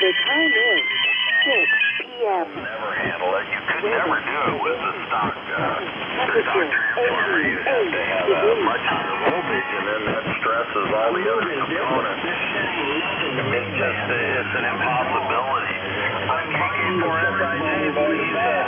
The time is 6 p.m. Never handle it. You could never do it with the stock Temperature transformer. You have to have a much higher voltage, and then that stresses all the other components. It's an impossibility. I'm KK4SIJ, what he said.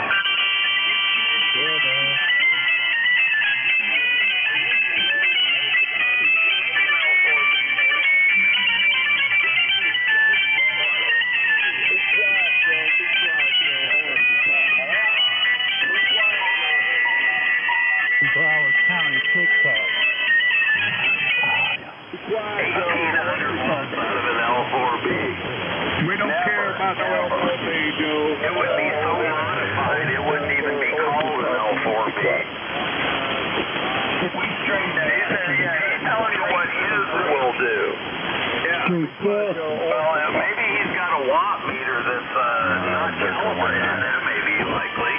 Well, maybe he's got a watt meter that's not calibrated. That may be likely.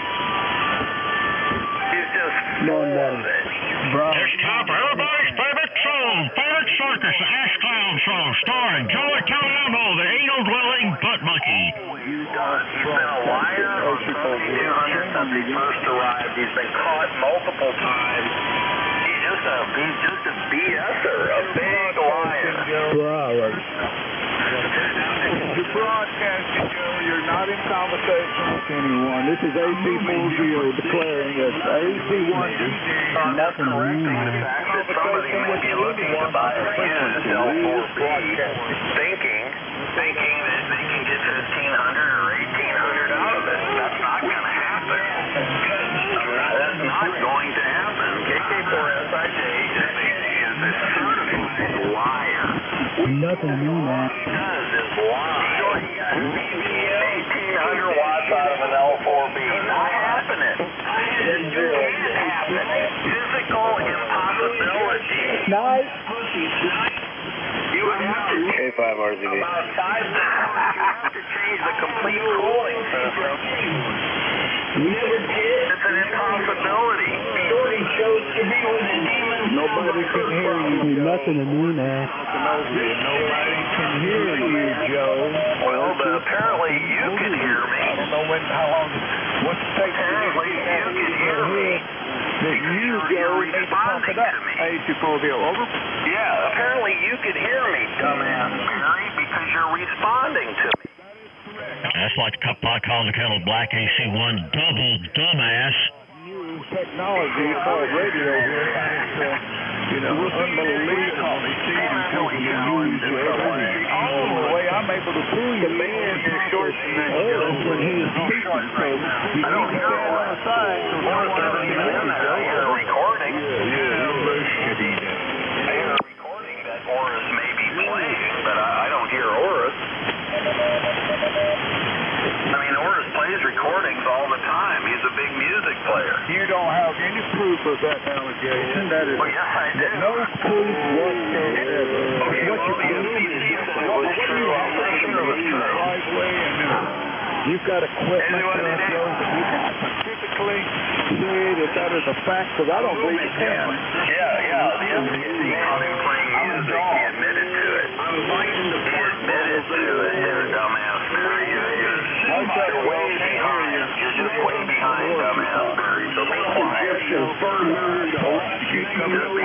He's just full of it. It's time for everybody's favorite song, favorite circus, the Ash Clown Show, starring Joey Caliamo, the anal-dwelling butt monkey. He's been a liar on 7200 since he first arrived. He's been caught multiple times. He's just a BSer, a big liar. You're broadcasting, Joe. You're not in conversation with anyone. This is AC4Geo declaring that AC1 nothing correcting the fact that somebody may be looking to buy a used L4B, thinking that they can get 1,500 or 1,800 out of it. That's not going to happen. That's not going to happen. KK4SIJ is a certified liar. Nothing new, man. Does is lie. 1,800 watts out of an L4B. Not happening. It can't happen. Physical impossibility. Nice. You would have to K5RZB. about 5 to change the complete cooling system. Never did. It's an impossibility. Shorty chose to be with a demon. Nobody can hear you, Joe. Nothing new, man. Nobody can hear you, Joe. Well, but apparently you can hear me. I don't know how long, what's it take Apparently you can hear me. that you, Joe, need to pump it up. AC4Geo, over. Yeah, apparently you can hear me, dumbass Mary, because you're responding to me. That's like the cup pot calling the kettle black AC1 double dumbass. New technology called radio here. Unbelievable. The way I'm able to fool you, man, you're short when he's speaking. I don't hear Oris. Oris isn't even in there. I hear a recording. I hear a recording that Oris may be playing, but I don't hear Oris. I mean, Oris plays recordings all the time. He's a big music player. You don't have any proof of that allegation. That is Well, yes, I do. no proof whatsoever. Okay, well, the FCC said it was true. I'll make sure it was true. You've got equipment that shows that you can specifically say that is a fact, because I don't believe it can. Yeah, the FCC caught him playing music. He admitted to it. I'm fighting the He admitted to it, you dumbass Mary. You're way behind. You're just way behind, dumbass Mary. So be quiet. Just be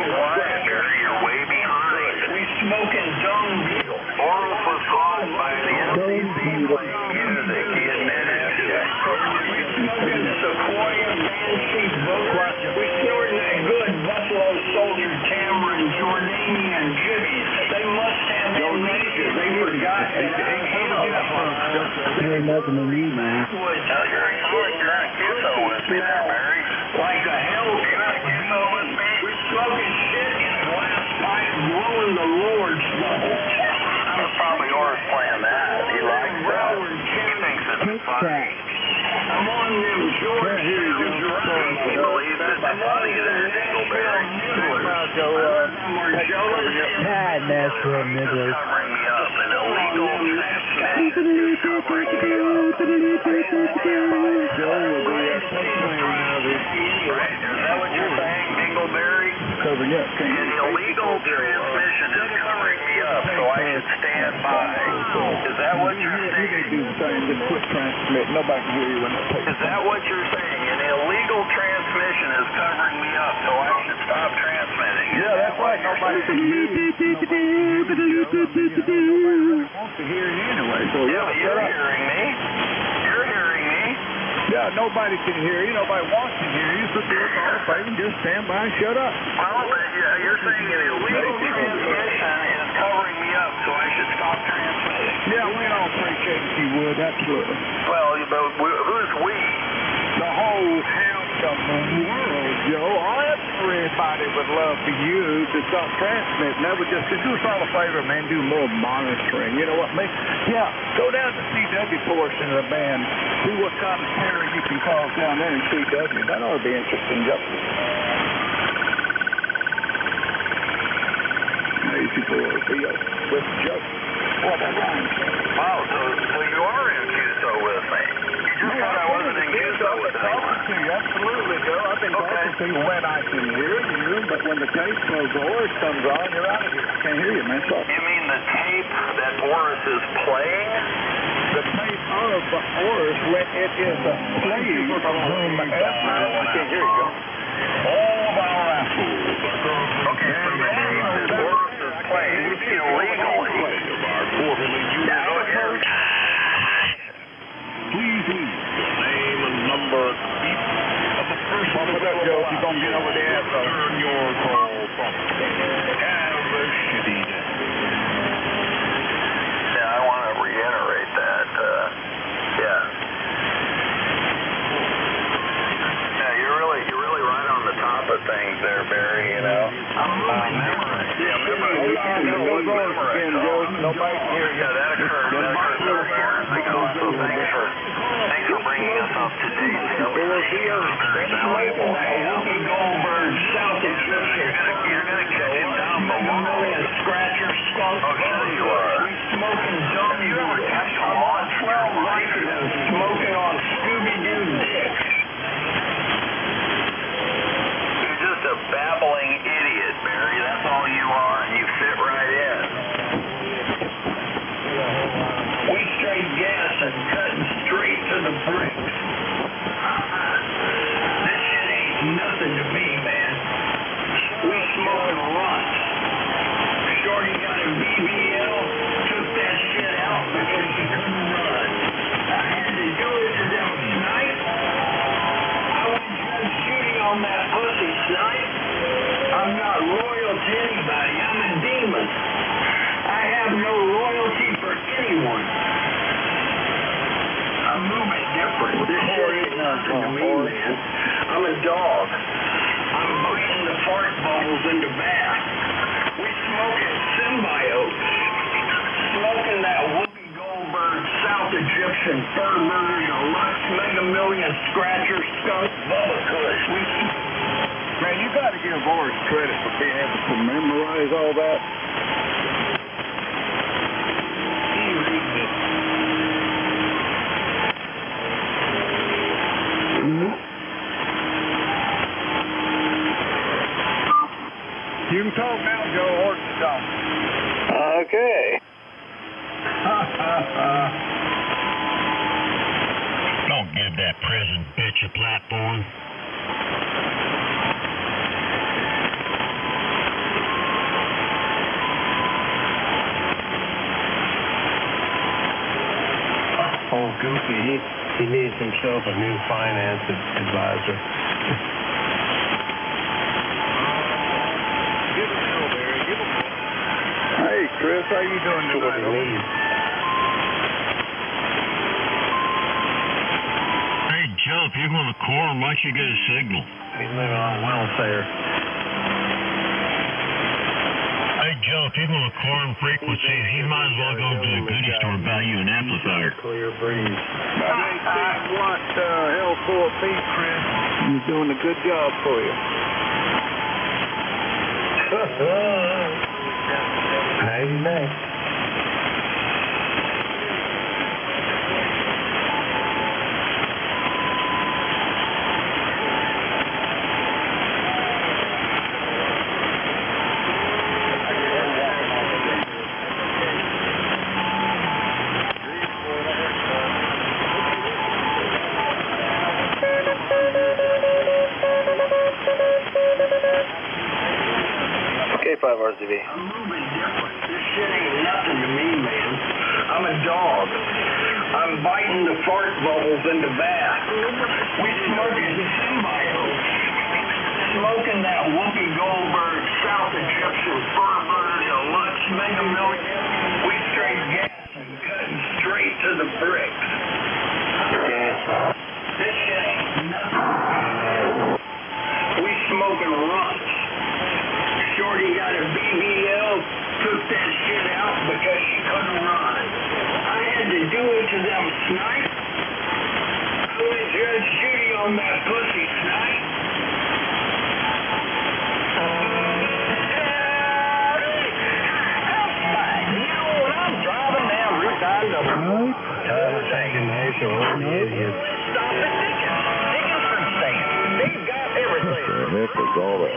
quiet, Mary. You're way behind. We smoking dung beetle. Oris was caught by the FCC playing music. He admitted to it. We smoking Sequoia, Banshee, Bookmark. We snorting that good Buffalo Soldier, Tamarind, Jordanian jibbies. They must have amnesia. They forgot. There ain't nothing to me, man. You're trying to kiss her with me there, Mary. Like a hell. You're trying to kiss her with me? We're smoking shit in a glass pipe, blowing the Lord's smoke. That's probably Oris playing that. He likes that. He thinks it's funny. I'm on them George Hills around. He believes it's funny there, Dingleberry. God, that's what niggas. Covering me up. An illegal transmission is covering me up. Right, is that what you're saying, Dingleberry? Covering up. An illegal transmission is covering me up, so I should stand by. Is that what you're saying? You need to do the same. Just quit transmitting. Nobody can hear you when they take Is that what you're saying? An illegal transmission is covering me up, so I should stop transmitting. Yeah, that's right. Nobody can hear you. Nobody really wants to hear you anyway. So Yeah, but you're hearing me. You're hearing me. yeah, nobody can hear you. Nobody wants to hear you. So do us all a favor and just stand by and shut up. Well, yeah, you're saying an illegal transmission is covering me up, so I should stop transmitting. Yeah, we all appreciate if you would. Absolutely. Well, but who's we? The whole handsome world, Joe. Everybody would love for you to stop transmitting. That would just do us all a favor, man. Do more monitoring. You know what I mean? Yeah, go down to the CW portion of the band. See what kind of terror you can cause down there in CW. That ought to be interesting, Joe. Easy boy, Theo. With Joe. What that rhymes. Wow, so you are in QSO with me. You just said I wasn't in QSO with me. To you. Absolutely, Joe. I've been talking to you when I can hear you, but when the tape of Boris comes on, you're out of here. I can't hear you, man. Sorry. You mean the tape that Boris is playing? The tape of Boris when it is playing from whomever. I can't hear you, Joe. All of our assholes. Okay, so the tape that Boris is playing illegally. Please leave your name and number at the beep of the first Pump it up, Joe. You're going to get over the asshole. Turn your call promptly. Have a shitty day. Yeah, I want to reiterate that. Yeah. Yeah, you're really right on the top of things there, Barry. You know. Memorize. Yeah, memorize. Nobody can hear you. Yeah, that occurred several years ago. So thanks for bringing us up to date. Smoking that Whoopi Goldberg, South Egyptian. You're gonna catch him down below. Scratcher, skunk. Oh, sure you are. We smoking dumb You ever catch him on 12 Vicodins smoking on Scooby-Doo dick. You're just a babbling idiot, Barry. That's all you are, and you fit right in. We straight gas and cutting straight to the bricks. This shit ain't nothing to me, man. We smoking runts. Shorty got a BBL, took that shit out because she couldn't run. I had to do it to them snipe. I was just shooting on that pussy snipe. I'm not loyal to anybody. I'm a demon. I have no loyalty for anyone. I'm moving different. This shit ain't nothing to me, man. I'm a dog. I'm biting the fart bubbles in the bath. We smoking symbiotes. Smoking that Whoopi Goldberg, South Egyptian, fur burger, Lux, Mega Million, Scratcher, Skunk, Bubba Kush. Man, you got to give Boris credit for being able to memorize all that. He reads it. You can talk now, Joe, or don't. Okay. Don't give that prison bitch a platform. Old Goofy, he needs himself a new finance advisor. Hey, Chris, how you doing That's what he today? needs. Hey, Joe, if you're going to corn, why don't you get a signal? He's living on welfare. Hey, Joe, if you're going to corn frequencies, you might as well go to the goodie store and buy you an amplifier. Clear breeze. What L4P, Chris? He's doing a good job for you. Amen. supposed to be? I'm moving different. This shit ain't nothing to me, man. I'm a dog. I'm biting the fart bubbles in the bath. We smoking symbiotes. Smoking that Whoopi Goldberg, South Egyptian, Furburg, Deluxe, Mega Million. We straight gas and cutting straight to the bricks. This shit ain't nothing. We smoking runts. Shorty got a BBL, took that shit out because she couldn't run. I had to do it to them snipes. I went Judge Judy on that pussy snipe. You know when I'm driving down Route 9 double. Idiot. Stop it, Dickens from saying. They've got everything. What the heck is all that?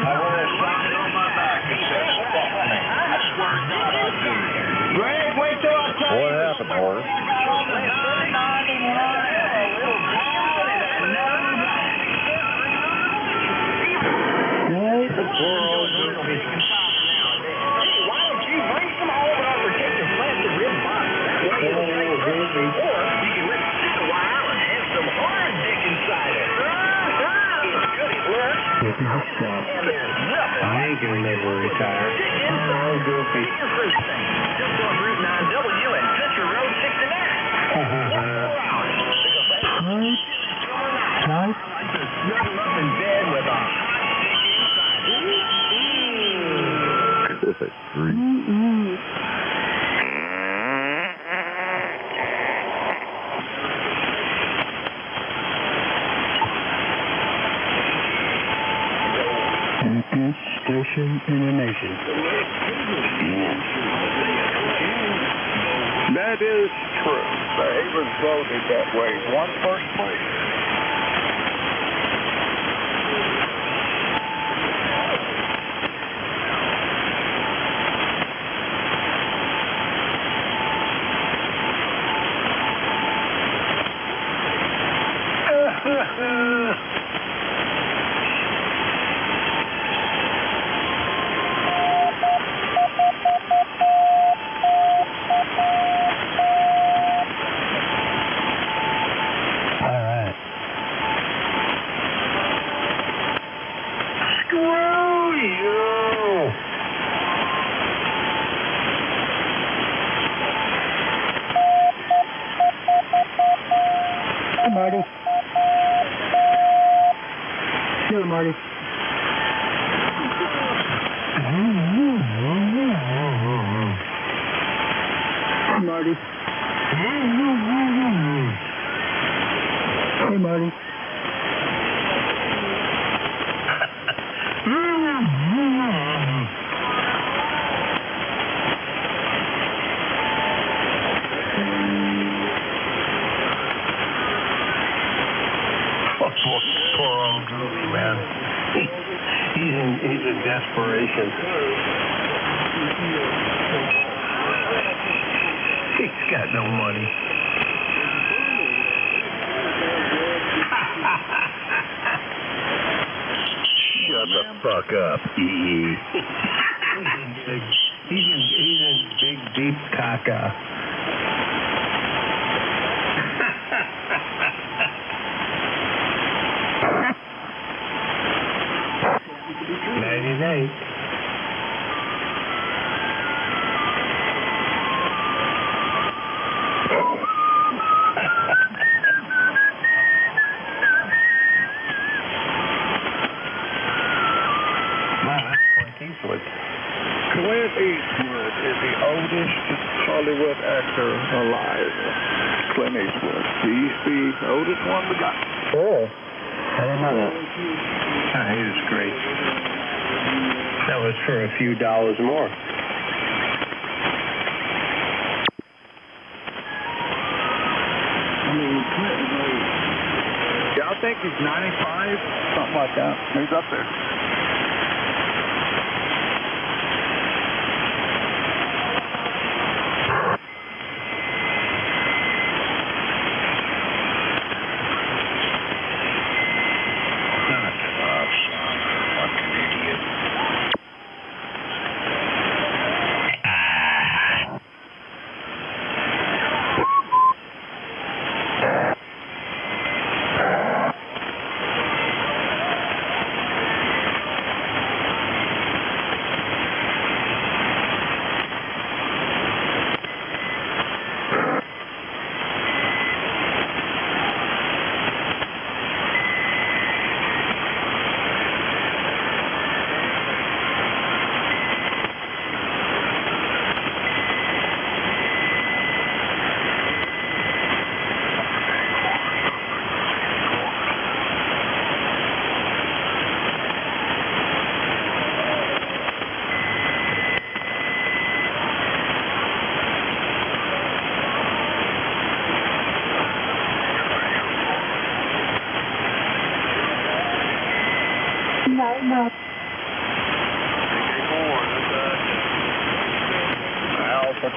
I want a sign on my back that says fuck me. I swear to God I'll do it. Greg, wait till I tell you. What happened, Horace? Right? Hey, why don't you bring some home and I'll protect your plastic rib box? That way it'll stay fresh. Or you can let it sit a while and have some hard Dickens cider. It's good as lunch. And there's nothing I ain't gonna never retire. Oh, goofy. fruit stand. Just on Route 9W and Country Road 69. 4 hours. Right? I just snuggle up in bed with a hot dick inside. Good grief. Biggest station in the nation. That is true. The Havens voted that way. One first place. Alright. Screw you! Hey, Marty. Hello, Marty. Hey, Marty. Hey, Marty. Poor old Goofy, man. He's in desperation. He's got no money. Shut the fuck up. He's in big, deep caca. Night. Clint Eastwood is the oldest Hollywood actor alive. Clint Eastwood. He's the oldest one we got. Oh. I didn't know that. He was great. That was for a few dollars more. Yeah, I think he's 95, something like that. He's up there. Fucking idiot.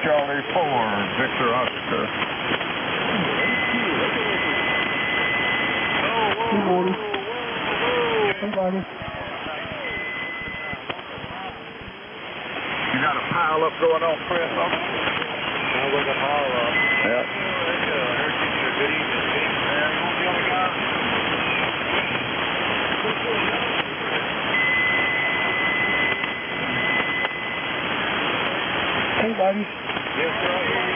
Charlie 4, Victor Oscar. Hey, Marty. Hey, Marty. You got a pile up going on, Chris? Sounds like a pile up. Yeah. Good evening, James. You want to be on the guy? Hey, Marty. Yes, sir. I hear you.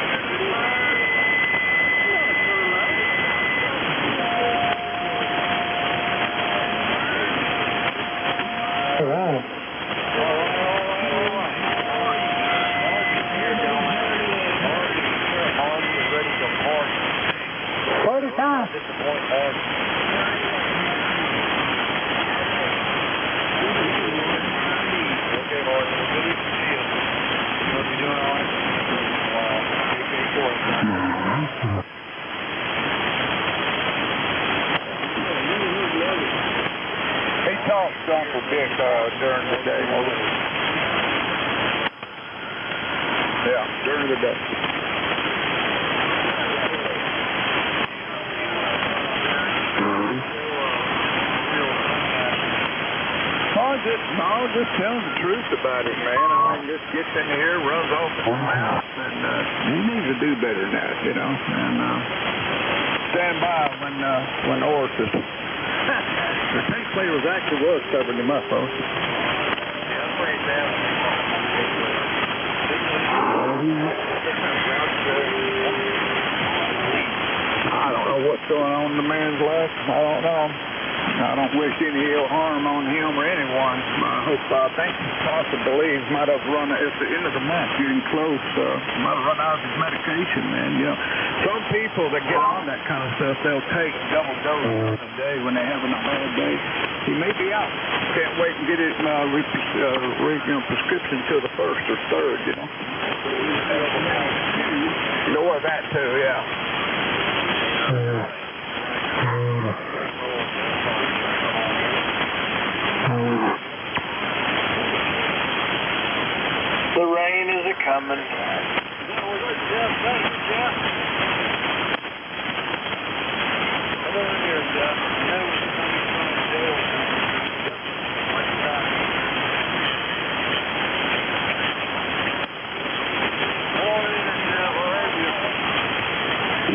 All right. Party time. Okay, Martin. Good evening to you. Hope you're doing all right. He talks Uncle Dick during the day. Yeah, during the day. I was just telling the truth about it, man. I mean, just gets in here, runs off the mouth, and he needs to do better than that, you know. And stand by when Orsis. The tape players actually was covering him up, folks. Yeah, that's pretty bad. I don't know what's going on in the man's life. I don't know. I don't wish any ill harm on him or anyone. I think possibly he might have run at the end of the month, getting close. Might have run out of his medication, man. You know, some people that get on that kind of stuff, they'll take double doses a day when they're having a bad day. He may be out. Can't wait and get his prescription till the 1st or 3rd. You know. You know what? That too, yeah. The rain is a-coming.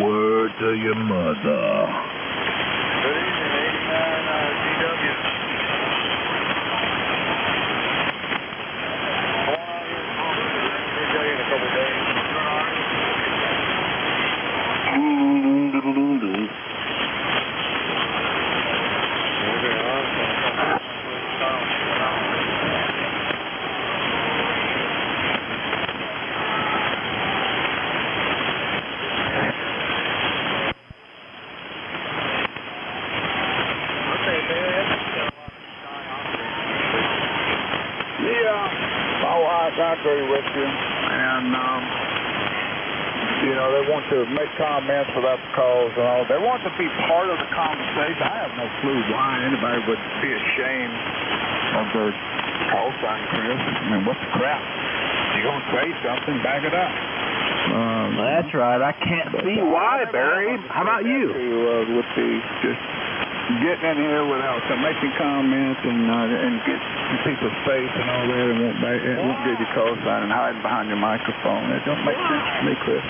Word to your mother. Good evening, 89 GW. I agree with you, and you know, they want to make comments without the cause and all. They want to be part of the conversation. I have no clue why anybody would be ashamed of their call sign, Chris. I mean, what the crap? You're gonna say something, back it up. That's right. I can't see why, Barry. How about you? Would be just getting in here without making comments and get people's face and all that, and won't give you call sign and hiding behind your microphone. It don't make sense to me, Chris.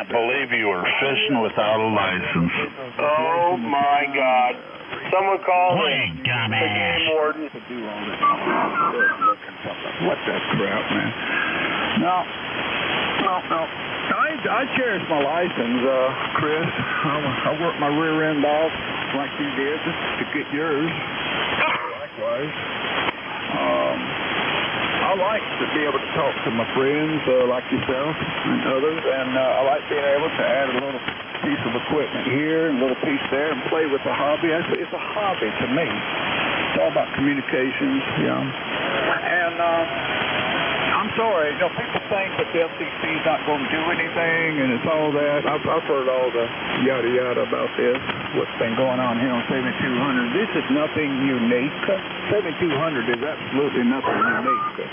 Believe you were fishing without a license. Oh my God. Someone call What me. a dumbass. The game warden. What that crap, man. No. I ain't I cherish my license, Chris. I worked my rear end off like you did to get yours. Likewise. I like to be able to talk to my friends like yourself and others, and I like being able to add a little piece of equipment here and a little piece there and play with the hobby. It's a hobby to me. It's all about communications, And I'm sorry, people think that the FCC is not going to do anything, and it's all that. I've heard all the yada yada about this, what's been going on here on 7200. This is nothing unique. 7200 is absolutely nothing unique.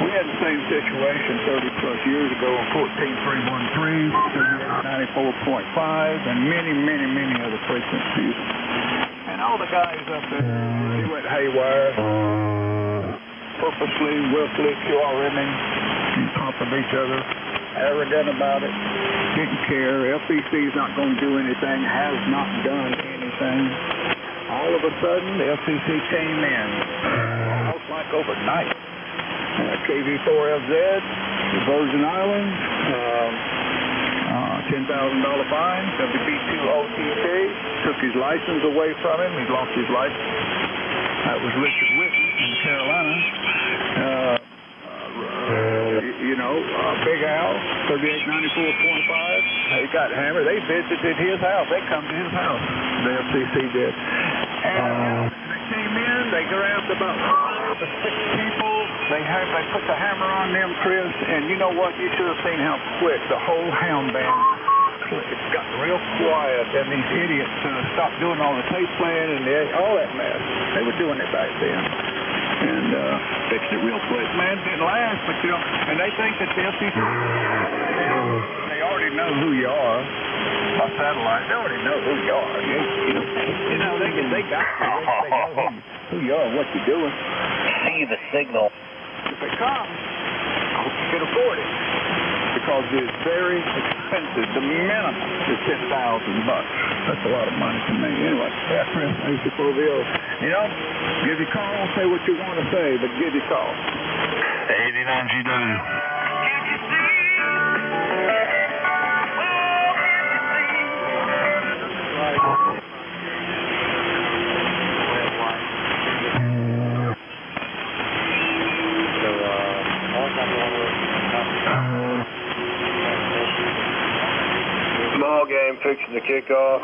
We had the same situation 30 plus years ago on 14313, 94.5, and many other frequencies. And all the guys up there, they went haywire. Purposely, willfully, QRMing on top of each other, arrogant about it, didn't care. FCC is not going to do anything, has not done anything. All of a sudden, the FCC came in, almost like overnight. KV4FZ, the Virgin Islands, $10,000 fine, WB2OTT, took his license away from him. He lost his license. That was Richard Whitten in Carolina. Big Al, 3894.5. They got hammered. They visited his house. They come to his house. The FCC did. And they came in. They grabbed about 5 to 6 people. They put the hammer on them, Chris. And you know what? You should have seen how quick the whole hound band. It got real quiet, and these idiots stopped doing all the tape playing and all that mess. They were doing it back then. And fixed it real quick, man. Didn't last, but and they think that the FCC, they already know who you are by satellite. They already know who you are. They got you. They know who you are, what you're doing. See the signal. If they come, I hope you can afford it. Because it's very expensive. The minimum is $10,000. That's a lot of money to me. Anyway, Chris, AC4VO. Give your call, say what you want to say, but give your call. 89 GW. Ball game fixing to kick off.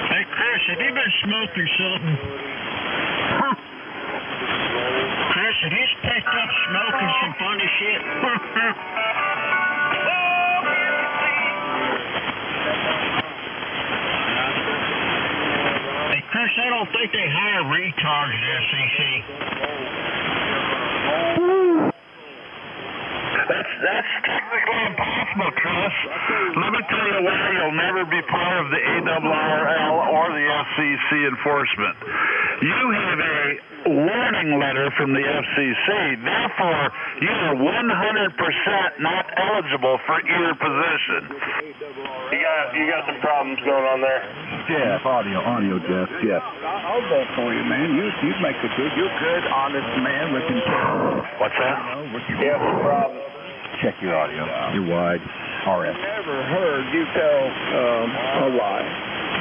Hey, Chris, have you been smoking something? Chris, have you picked up smoking some funny shit? Hey, Chris, I don't think they hire retards at FCC. That's technically impossible, Chris. Let me tell you why you'll never be part of the ARRL or the FCC enforcement. You have a warning letter from the FCC. Therefore, you are 100% not eligible for either position. You got some problems going on there. Jeff, audio, Jeff. I'll vote for you, man. You make a good, you're a good, honest man with integrity. What's that? You have some problems. Check your audio. You're wide. RF. I've never heard you tell a lie.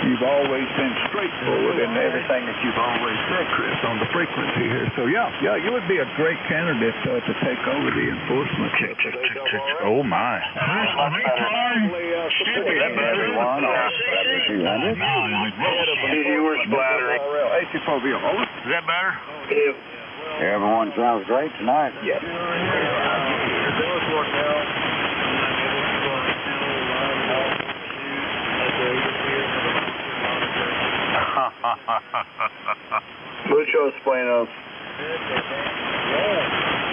You've always been straightforward in everything that you've always said, Chris, on the frequency here. So, yeah, you would be a great candidate to take over the enforcement. Oh, my. Chris, the retard? Stupid. Everyone on 7200. You were splattering. AC4VO. Is that better? Everyone sounds great tonight. Yes. Muchos buenos.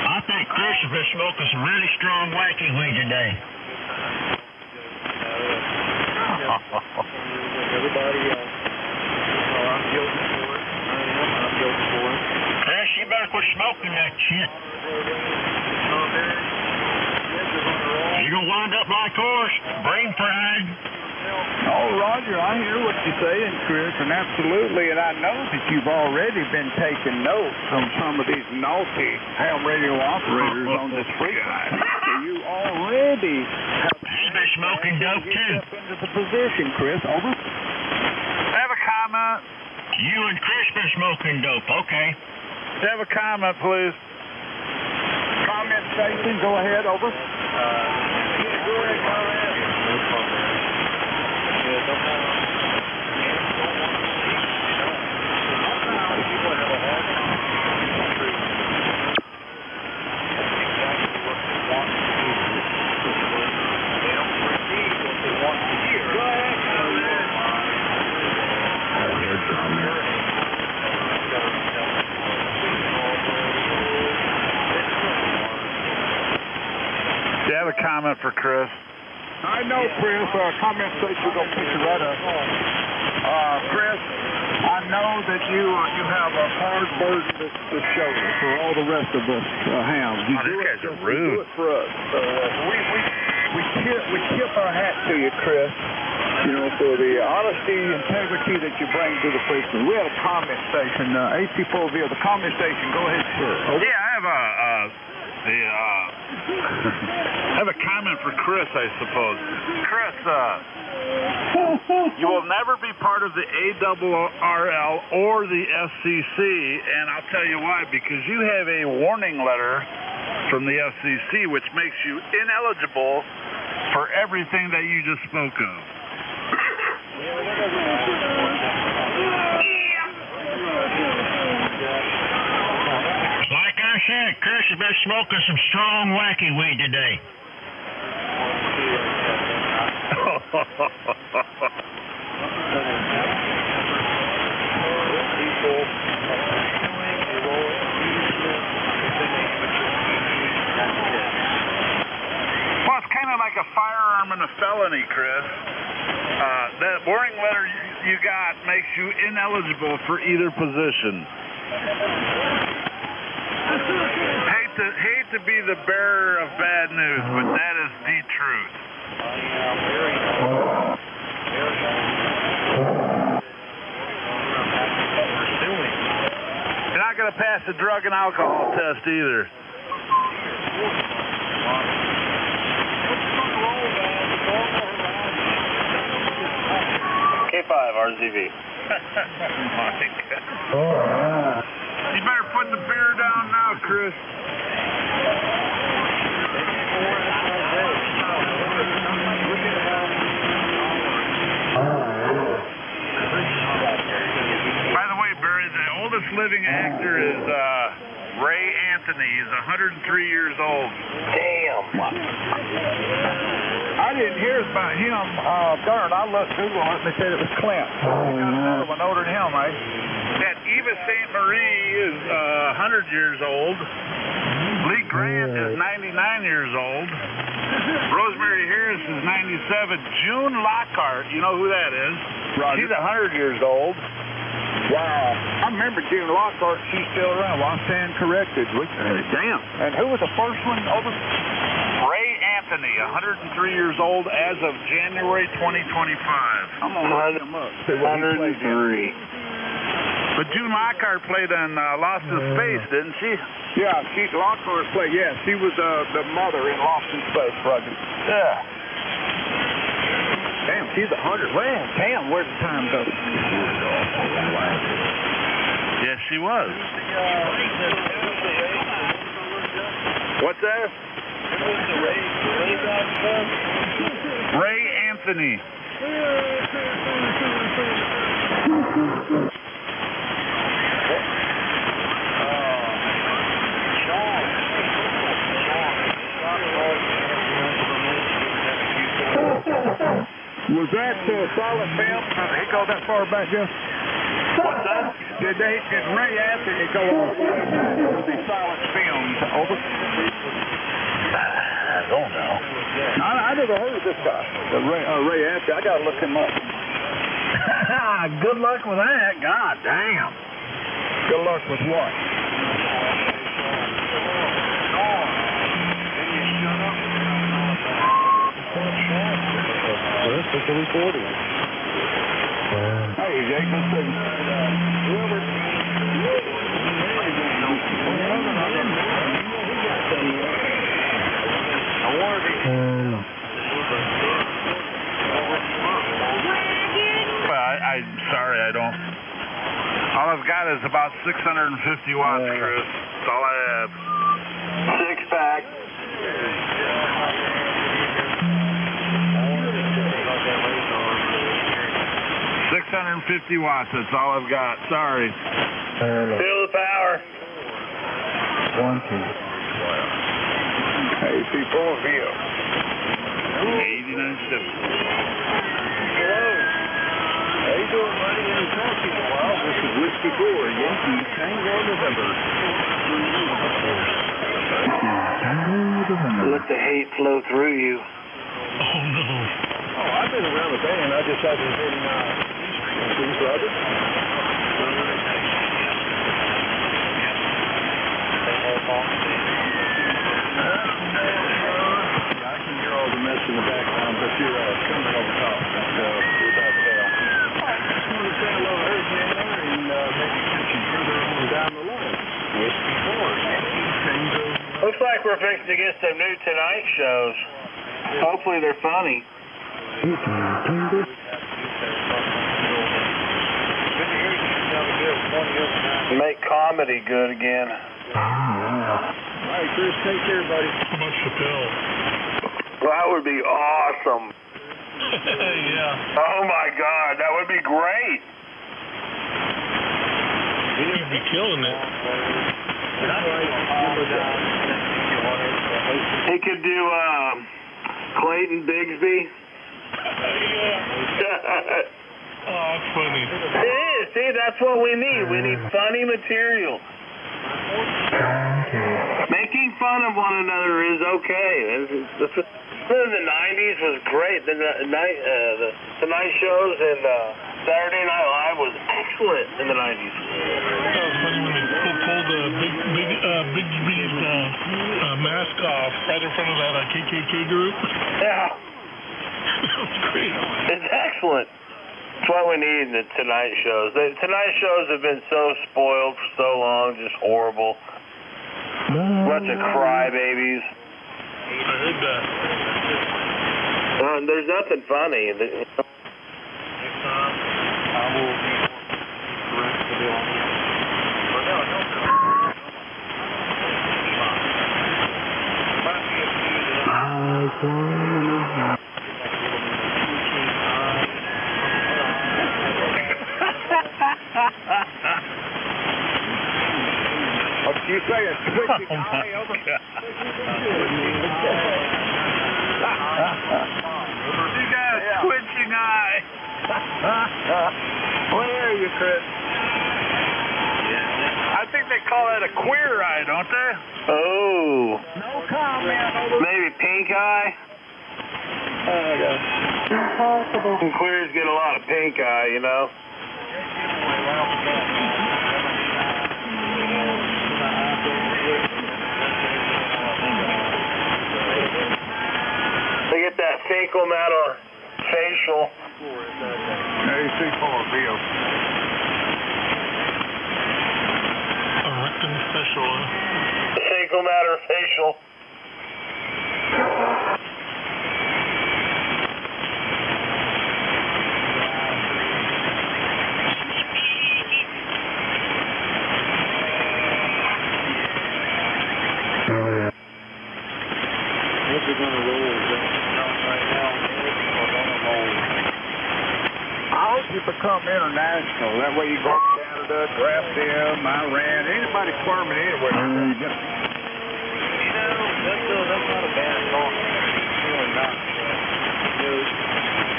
I think Chris has been smoking some really strong wacky weed today. Everybody else. I'm guilty for it. I'm guilty for it. Chris, you better quit smoking that shit. You're going to wind up like ours, brain fried. Oh, Roger, I hear what you're saying, Chris, and absolutely, and I know that you've already been taking notes from some of these naughty ham radio operators on this frequency. So you already He's been smoking dope, too. into the position, Chris. Over. I have a comment. You and Chris been smoking dope, okay. I have a comment, please. Comment station, go ahead, over. Do you have a comment for Chris? I know, Chris. Comment station gonna pick you right up. Chris, I know that you have a hard burden to shoulder for all the rest of us hams. You Oh, do these it, guys are you rude. do it for us. So we tip our hat to you, Chris. You know, for the honesty, integrity that you bring to the frequency. We have a comment station, AC4V, the comment station. Go ahead, sir. Yeah, I have I have a comment for Chris, I suppose. Chris, you will never be part of the ARRL or the FCC, and I'll tell you why. Because you have a warning letter from the FCC, which makes you ineligible for everything that you just spoke of. Like I said, Chris has been smoking some strong wacky weed today. Well, it's kind of like a firearm and a felony, Chris. That warning letter you got makes you ineligible for either position. Hate to be the bearer of bad news, but that is the truth. You're not going to pass the drug and alcohol test either. K5 RZV. You better put the beer down now, Chris. By the way, Barry, the oldest living actor is Ray Anthony. He's 103 years old. Damn. I didn't hear about him. Darn, I looked Google and they said it was Clint. Another one older than him, right? That Eva St. Marie is 100 years old. Lee Grant is 99 years old. Rosemary Harris is 97. June Lockhart, you know who that is? Roger. She's 100 years old. Wow. I remember June Lockhart. She's still around. Well, I stand corrected. Damn. And who was the first one over? Ray Anthony, 103 years old as of January 2025. I'm going to look him up. See what he played in. But June Lockhart played on Lost in Space, didn't she? Yeah, Lockhart played. Yeah, she was the mother in Lost in Space, Roger. Yeah. Damn, she's 100. Man, damn, where'd the time go? Yes, she was. What's that? Ray Anthony. Was that silent film? Did he go that far back, Jeff? What's that? Did Ray Anthony go all the way back to the silent films? Over? never heard of this guy. Ray Ashley. I got to look him up. Good luck with that. God damn. Good luck with what? This is the recording. Hey, Jake, let's see. I'm sorry, I don't. All I've got is about 650 watts, Chris. That's all I have. 6-pack. 650 watts, that's all I've got. Sorry. Feel the power. 1, 2. Hey, C4VO. 8970. Hello. How you doing, buddy? We haven't talked to you in a while. This is Whiskey 4, Yankee Tango November. Let the hate flow through you. Oh, I've been around the band. I just haven't been see brother. I can hear all the mess in the background, but you're coming over top. Without fail. I just want to say hello to her, Tanner, and maybe catch you further on down the line. Whiskey 4, Yankee Tango. Looks like we're fixing to get some new Tonight shows. Hopefully they're funny. Make comedy good again. All right, Chris, take care, buddy. How much to pill? That would be awesome. Yeah. Oh my God, that would be great. You'd be killing it. He could do Clayton Bigsby. Oh, that's funny. It is. See, that's what we need. We need funny material. Making fun of one another is okay. The 90s was great. The Tonight shows and Saturday Night Live was excellent in the 90s. That was funny when they pulled Bigsby's mask off right in front of that KKK group. Yeah. That was great. It's excellent. It's what we need in the Tonight shows. The Tonight shows have been so spoiled for so long, just horrible. Bunch of crybabies. I heard that. There's nothing funny. Next time, I will be correct for the What you say, a twitching eye over? You got a twitching eye. What are you, Chris? I think they call that a queer eye, don't they? Oh. No comment. Maybe pink eye? Queers get a lot of pink eye, you know? They get that fecal matter facial. AC4VO. Rectum special. Fecal matter facial. What's it going to roll? Right now, or going to roll? I hope you become international. That way you go to Canada, draft them, Iran, anybody squirming anywhere. You know, that's not a bad song. It's really not.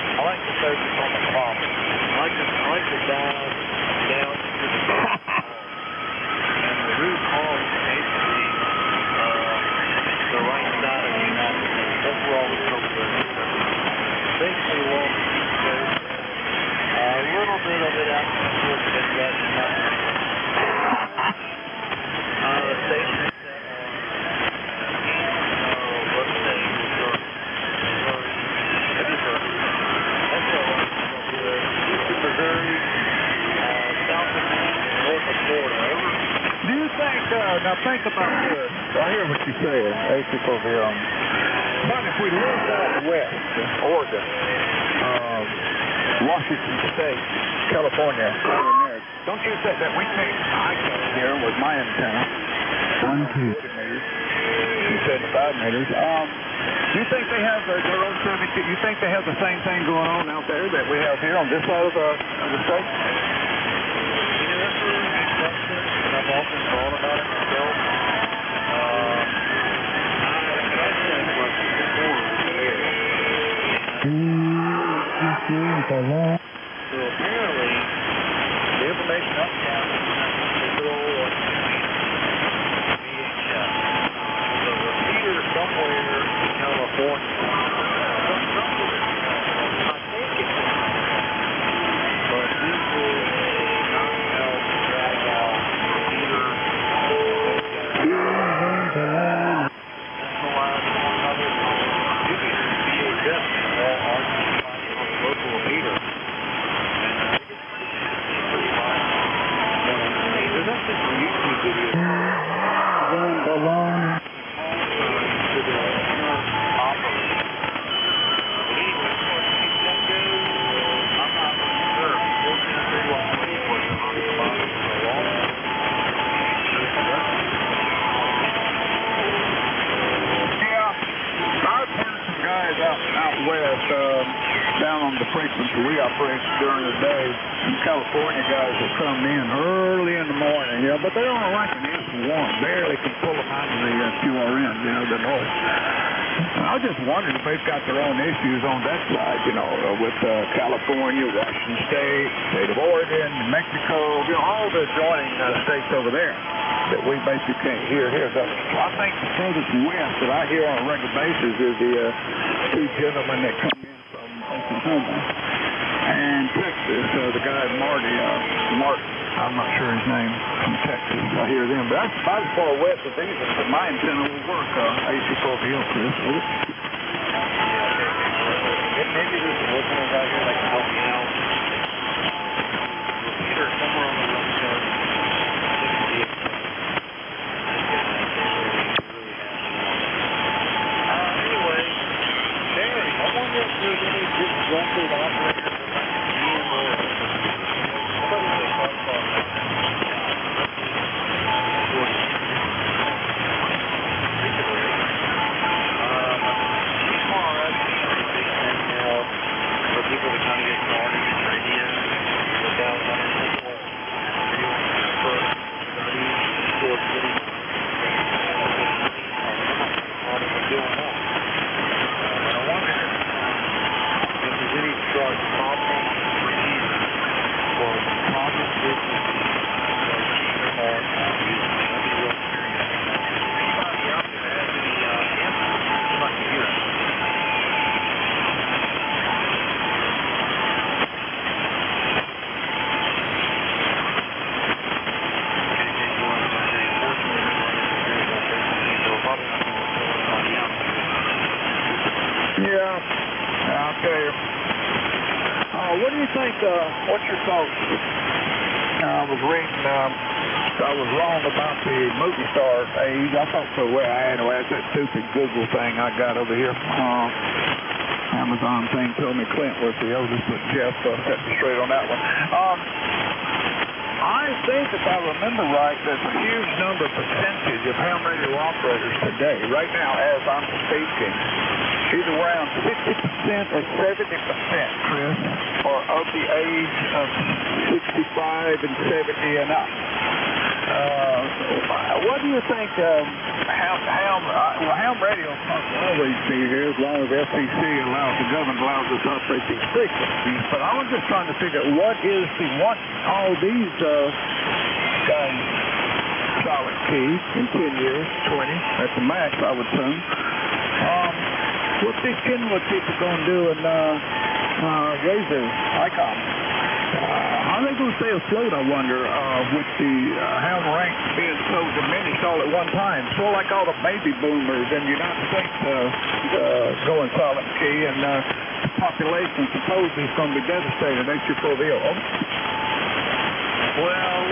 I like to focus on the problem. I like to dive down into the depths. And the root cause needs to be the right side of the United States. That's where all the trouble is. little bit of it out there towards the Midwest. The station Do you think, now think about this. I hear what you're saying, but if we look out west, Oregon, Washington State, California, don't you think that we think I come here with my antenna, 275 meters, do you think they have their own 72? You think they have the same thing going on out there that we have here on this side of the state? That's a really good question, and I've often thought about it myself. I think what more so apparently, the information I'm gathering is little VHF. The repeater somewhere in California. I think it's but this will not help drag out repeater. Centralized one another. VHF all are on the local repeater. There's actually some YouTube videos. Out west, down on the frequency we operate during the day, some California guys will come in early in the morning, but they're on like an S1, barely can pull them out of the QRN, the noise. I was just wondering if they've got their own issues on that side, with California, Washington State, state of Oregon, New Mexico, all the adjoining states over there that we basically can't hear here. So I think the furthest west that I hear on a regular basis is the two gentlemen that come in from Oklahoma and Texas. The guy Mark, I'm not sure his name, from Texas. I hear them, but that's about as far west as these. But my antenna will work. AC4VO, Chris. Maybe there's some listeners out here that can help me out. Repeater somewhere on the West Coast. Anyway, Barry, I wonder if there's any disgruntled operators that might be in or nobody really talks about that. For people to kind of get started in radio without understanding what radio for short video. Doing that. But I wonder if there's any sort of problem repeater or problem frequency or cheaper or using. That'd be real curious. Anybody out there has any answers? I'd like to hear it. I'll tell you. What do you think, what's your thoughts? I was reading, I was wrong about the movie star age. I thought so. Well, that's that stupid Google thing I got over here. Amazon thing told me Clint was the oldest, but Jeff set me straight on that one. I think, if I remember right, there's a huge percentage of ham radio operators today, right now, as I'm speaking, either around 60% or 70%, Chris, are of the age of 65 and 70 and up. What do you think ham radio will always be here as long as the FCC the government allows us to operate these frequencies. But I was just trying to figure out what all these guys solid key in 10 years, 20 at the max, I would assume. What's these Kenwood people going to do in Razor, ICOM? Are they going to stay afloat, I wonder, with the hound ranks being so diminished all at one time? Sort of like all the baby boomers in the United States going silent key, and the population supposedly is going to be devastated. Ain't you for real? Well,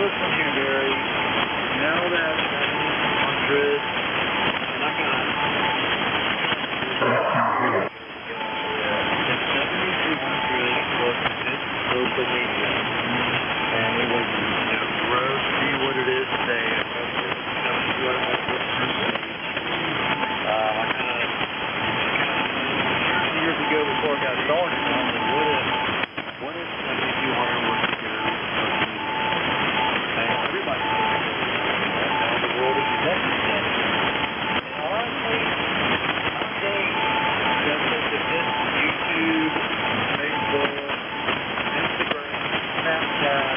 listen here, Gary. Now that 100, and I got 7,200 was this social media, and it was, grow to be what it is today. I got 7,200 listeners per page. I kind of years ago before I got started, I was like, what if 7,200 was to go? And everybody knows that's how the world is connected. Honestly, I think that this YouTube, Facebook, Instagram, Snapchat,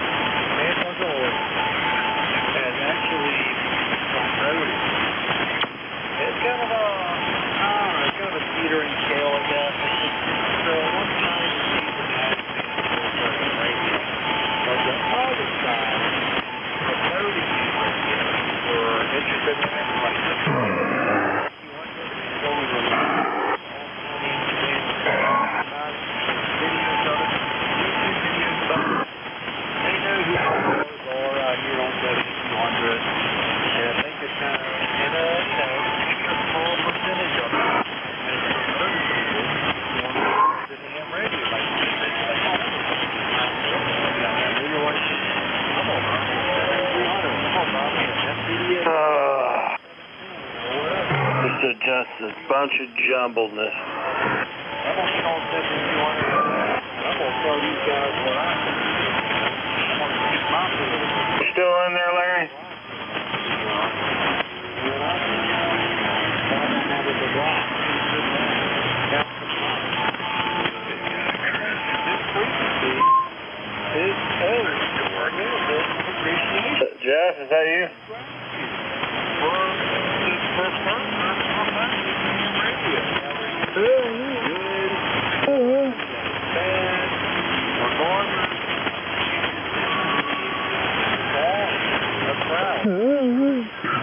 and Mazor has actually promoted. It's kind of a teetering scale, I guess. So one side is using ads for radio, but the other side is promoting these radios for interested in it, like this one. Just a bunch of jumbledness. I'm going to call 7,200. I'm going to tell these guys what I think. I'm going to get my food. You still in there, Larry? Jeff, is that you?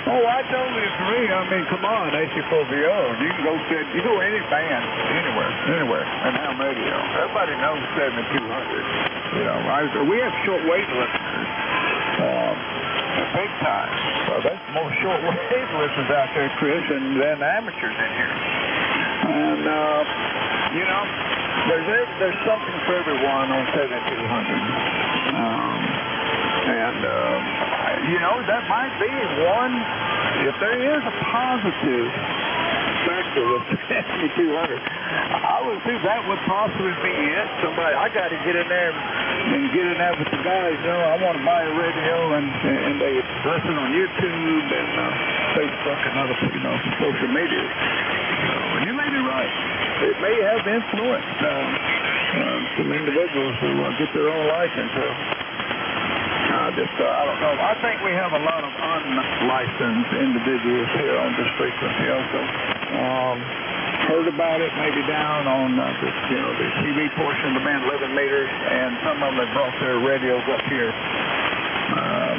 Oh, I totally agree. I mean, come on, ACO-VO. You can go any band, anywhere, and ham radio. Everybody knows 7,200. We have shortwave listeners, big time. So there's more shortwave listeners out there, Chris, than amateurs in here. And there's something for everyone on 7,200. That might be one, if there is a positive factor with 7,200, I would think that would possibly be it. Somebody, I got to get in there and get in there with the guys, I want to buy a radio, and they listen on YouTube and Facebook and other, social media. So, you may be right. It may have influenced some individuals who get their own license. I don't know. I think we have a lot of unlicensed individuals here on this frequency also. Heard about it, maybe down on the TV portion of the band 11 meters, and some of them have brought their radios up here.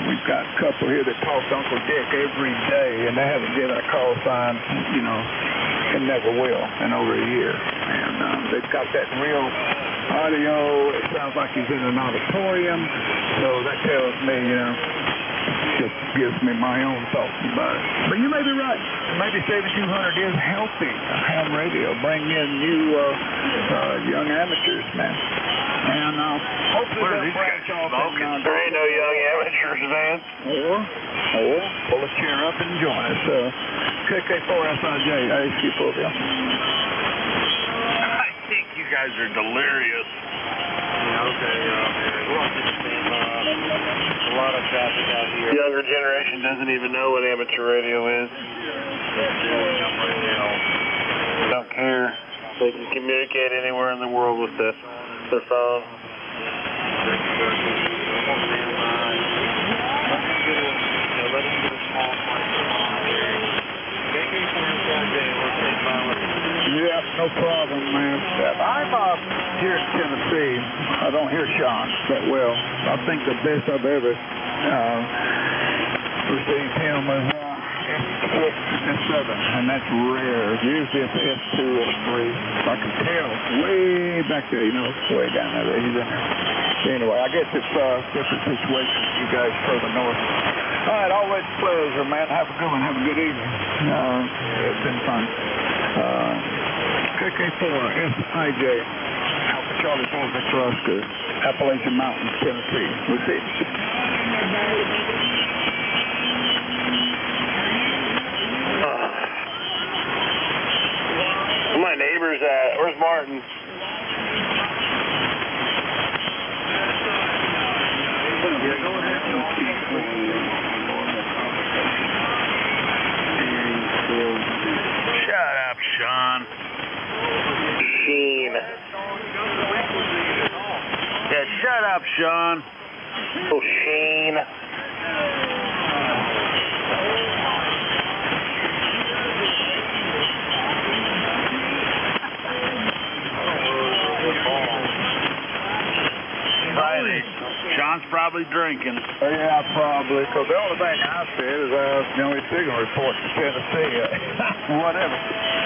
We've got a couple here that talk to Uncle Dick every day, and they haven't given a call sign, and never will in over a year. And they've got that real audio. It sounds like he's in an auditorium. So that tells me, just gives me my own thoughts about it. But you may be right. Maybe 7,200 is healthy. Ham radio, bring in new young amateurs, man. And hopefully they'll branch off. There ain't no young amateurs, man. Or pull a chair up and join us. KK4SIJ, ASQ4. I think you guys are delirious. Yeah, okay. A lot of traffic out here. The younger generation doesn't even know what amateur radio is. They don't care. They can communicate anywhere in the world with their phone. Yeah. no problem, man. I'm here in Tennessee. I don't hear Sean that well. I think the best I've ever received him was S6 and 7, and that's rare. Usually it's S2 or 3. I can tell way back there, way down there. He's in there. Anyway, I guess it's different situation for you guys further north. All right, always a pleasure, man. Have a good one. Have a good evening. It's been fun. KK4, SIJ, Alpha Charlie 4 Victor Oscar, Appalachian Mountains, Tennessee. We'll see. Where my neighbor's at? Where's Martin? Shut up, Sean. Sheen. Yeah, shut up, Sean. Oh, Sheen. Sean's probably drinking. Yeah, probably. Because the only thing I said is his signal report to Tennessee. Whatever.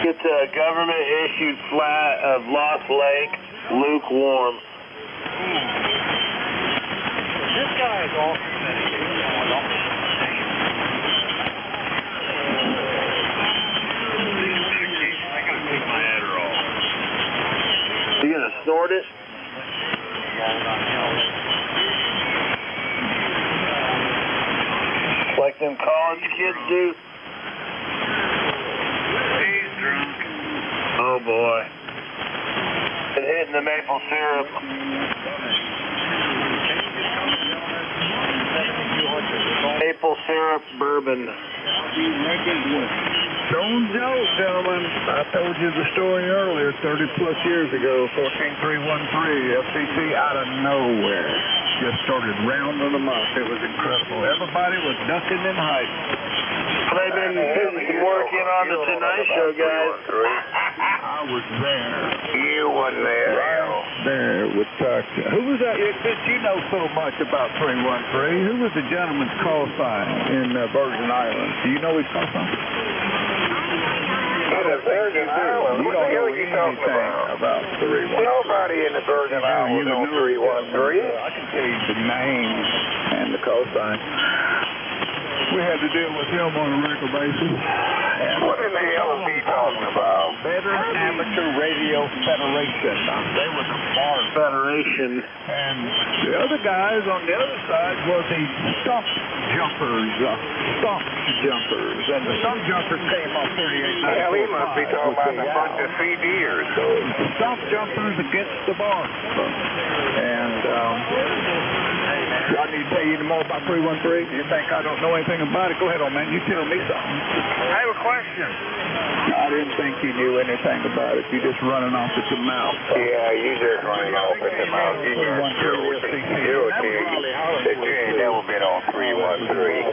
It's a government-issued flat of Lost Lake, lukewarm. This guy is awesome. I gotta take my Adderall. You gonna snort it? Like them college kids do? He's drunk. Oh boy. It hitting the maple syrup. Maple syrup bourbon. Don't joke, gentlemen. I told you the story earlier, 30 plus years ago, 14313, FCC out of nowhere just started rounding them up. It was incredible. Everybody was ducking and hiding. They've been putting some work in on the Tonight Show, guys. I was there. You wasn't there. There with who was that? Since you know so much about 313, who was the gentleman's call sign in Virgin Islands? Do you know his call sign? Virgin Islands? You don't know anything about 313. Nobody in the Virgin Islands knows 313. I can tell you the name and the call sign. We had to deal with him on a regular basis. What in the hell is he talking about? Veteran Amateur Radio Federation. They were the bar Federation. And the other guys on the other side were the stump jumpers. And the stump jumpers came off 38. Hell, he must be talking about a bunch of CDers. So the stump jumpers against the bar. And I need to tell you any more about 313. You think I don't know anything about it? Go ahead, old man. You tell me something. I have a question. I didn't think you knew anything about it. You're just running off at the mouth. Yeah, you just running off at the mouth. You got sure that you ain't never been on 313.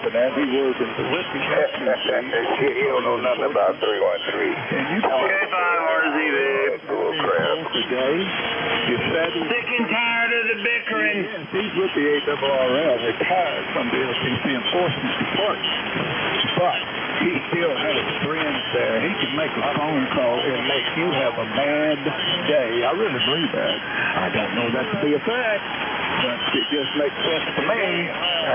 Shit, you don't know nothing about 313. Okay, fine, RZ, babe. Bull crap. Sick and tired of the bickering. Yes, he's with the ARRL, retired from the LTC Enforcement Department. But he still has friends there. He can make a phone call and make you have a bad day. I really believe that. I don't know that to be a fact, but it just makes sense to me.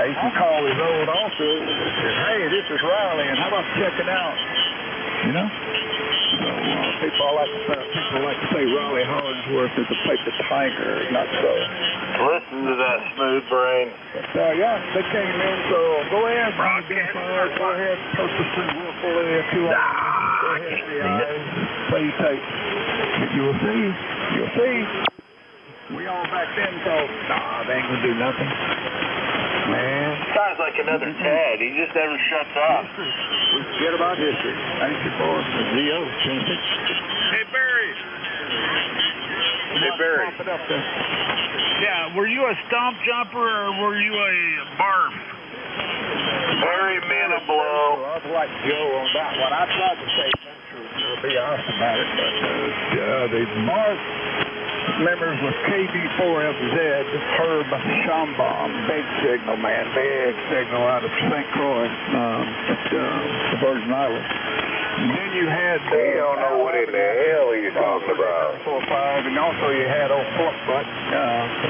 He can call his old office and say, hey, this is Riley, and how about checking out? You know? So people like to say Raleigh Hollingsworth is a paper tiger. Not so. Listen to that smooth brain. But, yeah, they came in, so go ahead. Go ahead, purposely, willfully, if you want. Go ahead, the eyes, play tape. You'll see. You'll see. We all back then thought, nah, they ain't gonna do nothing. Man. Sounds like another Ted. He just never shuts up. We forget about history. Thank you for the ZO, Tennessee. Hey, Barry. Hey, Barry. Pop it up there. Yeah, were you a stomp jumper or were you a barf? Barry minute blow. I was like Joe on that one. I tried to say the truth, to be honest about it, but the Mark members with KB4FZ, Herb Schambom, big signal, man, big signal out of St. Croix, the Virgin Islands. And then you had... You don't know what in the hell you're talking about. 4-5, and also you had old Pork Butt,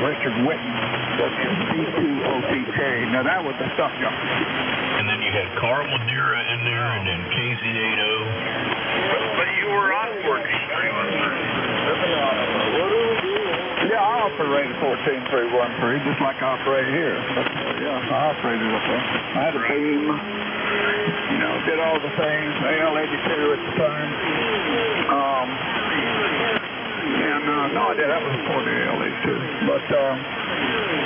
Richard Whitten, WC2OTK. Now that was the stuff, y'all. And then you had Carl Madeira in there, and then KZ80. But you were on 14.313. Yeah, I operated 14313, just like I operate here. Yeah, I operated up there. I had a beam, you know, did all the things, AL82 at the time. No, I did. That was before the AL82. But,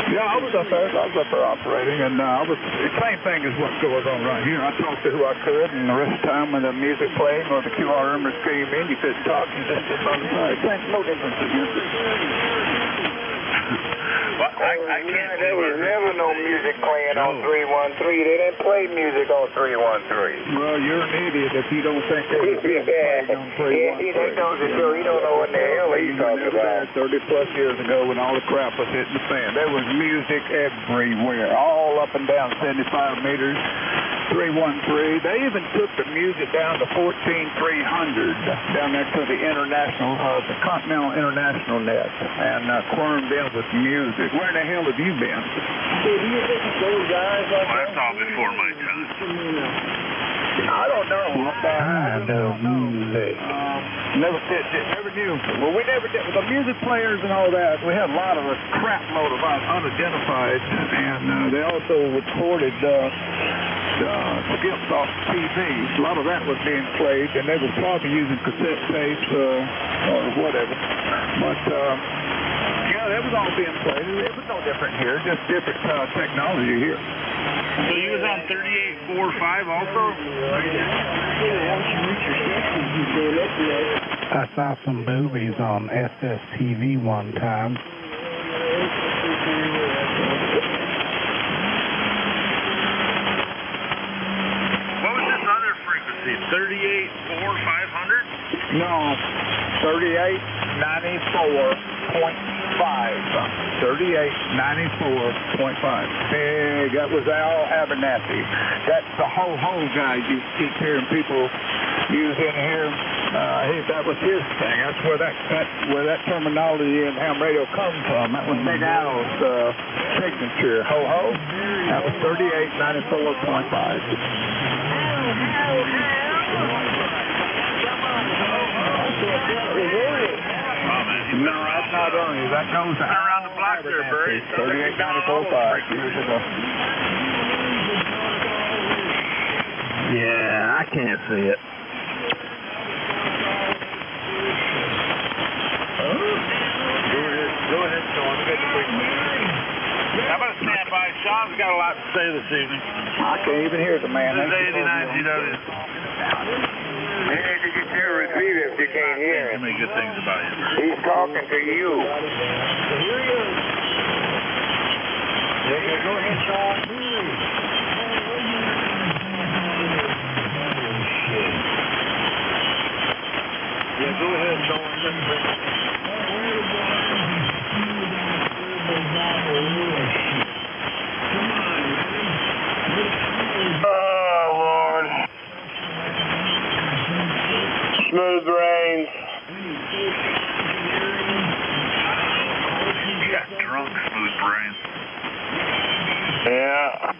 yeah, I was up there operating, and the same thing as what goes on right here. I talked to who I could, and the rest of the time when the music playing or the QRM was screaming, you couldn't talk, you just sit on the side. Thanks, no difference against it. Well, I can't. There was never no music playing on 313. They didn't play music on 313. Well, you're an idiot if you don't think they was playing on 313. He knows the show. He don't know what the hell he's talking about. 30 plus years ago when all the crap was hitting the fan, there was music everywhere, all up and down 75 meters. 313. They even took the music down to 14300 down there to the international, the Continental International net, and quirmed in with music. Where the hell have you been? Well, that's all before my time. I don't know. Never knew. Well, we never did. The music players and all that, we had a lot of a crap load of unidentified, and they also recorded skips off TVs. A lot of that was being played, and they were probably using cassette tapes or whatever. But, yeah, that was all being played. It was no different here, just different technology here. So you was on 3845 also? I saw some movies on SSTV one time. What was this other frequency? 384500? No, 3894.5. 3894.5. Big. That was Al Abernathy. That's the ho-ho guy you keep hearing people use in here. That was his thing. That's where that terminology in ham radio comes from. That was Big Al's signature. Ho-ho. That was 3894.5. No, that's not on you. That goes around the block there, Barry. 3894.5 years ago. Yeah, I can't see it. Go ahead, Sean. How about a standby? Sean's got a lot to say this evening. I can't even hear the man. This is 89 GW. Hey, did you tell receive if you can't hear Too him? many good things about you. He's talking to you. Yeah, go ahead, Sean. Yeah, go ahead, Sean. Oh, Lord. Smooth rains. You got drunk, smooth brain. Yeah.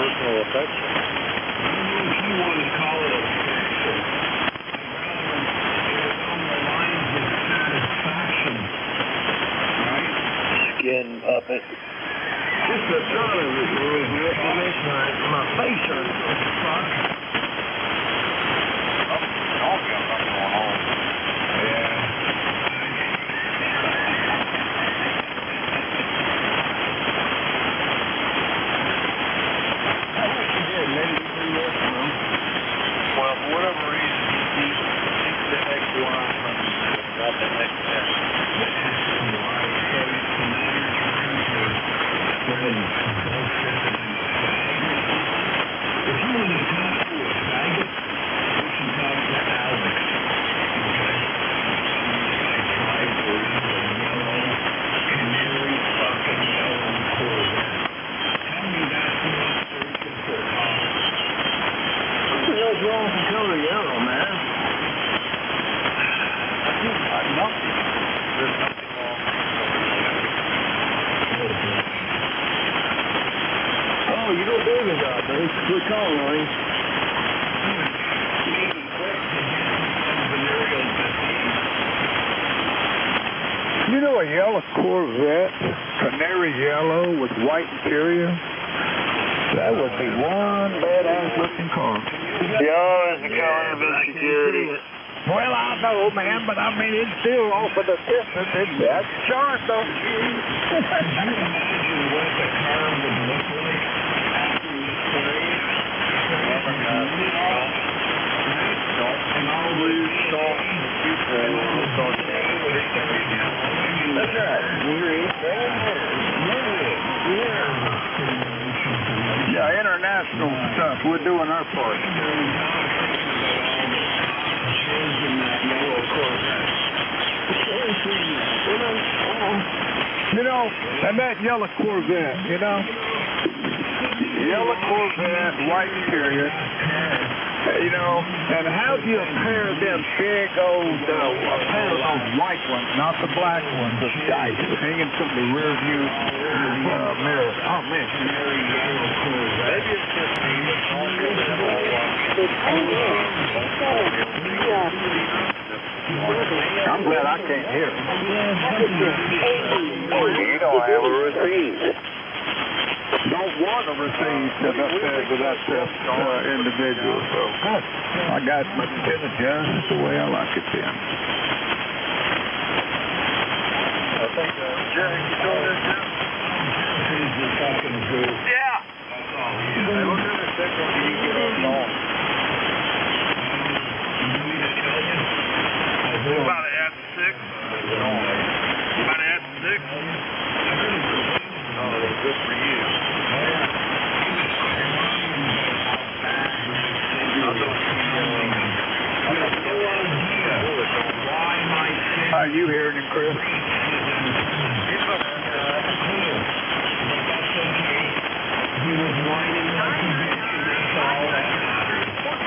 personal affection. If you want to call it affection, it's on the lines of satisfaction, right? Skin puppet. Just the thought of it makes my face hurt. All got something going on. Yeah. Well, for whatever reason, he thinks the XY from not the XS. If you want to talk to a faggot, you should talk to Alex. Okay? I tried for the yellow canary fucking yellow Corvette. Tell me that's not searching for cars. What the hell's wrong with the color yellow, man? Nothing. There's nothing wrong Oh, you don't believe in God, buddy. Quit calling on him. You know a yellow Corvette, canary yellow with white interior? That would be one badass looking car. Yo, is the calendar been security? Well, I know, man, but I mean, it's still off of the distance. That's sharp, though. Can you imagine what the car would look like after you spray it? And all these salt and that's right. Yeah, international stuff. We're doing our part. You know, and that yellow Corvette, you know? Yellow Corvette, white interior. You know, and how do you pair them big old, pair of those white ones, not the black ones, the dice, hanging from the rear view mirror? Oh, man. Maybe it's just me, but I'm glad I can't hear it. You don't have a receipt. Don't want to receive to that individual. So I got my pin adjusted the way I like it then. I think, Jerry, you doing this now? Yeah. Hey, look at this second when you get us on. About at 6. About at 6. Oh, good for you. How you hearing him, Chris?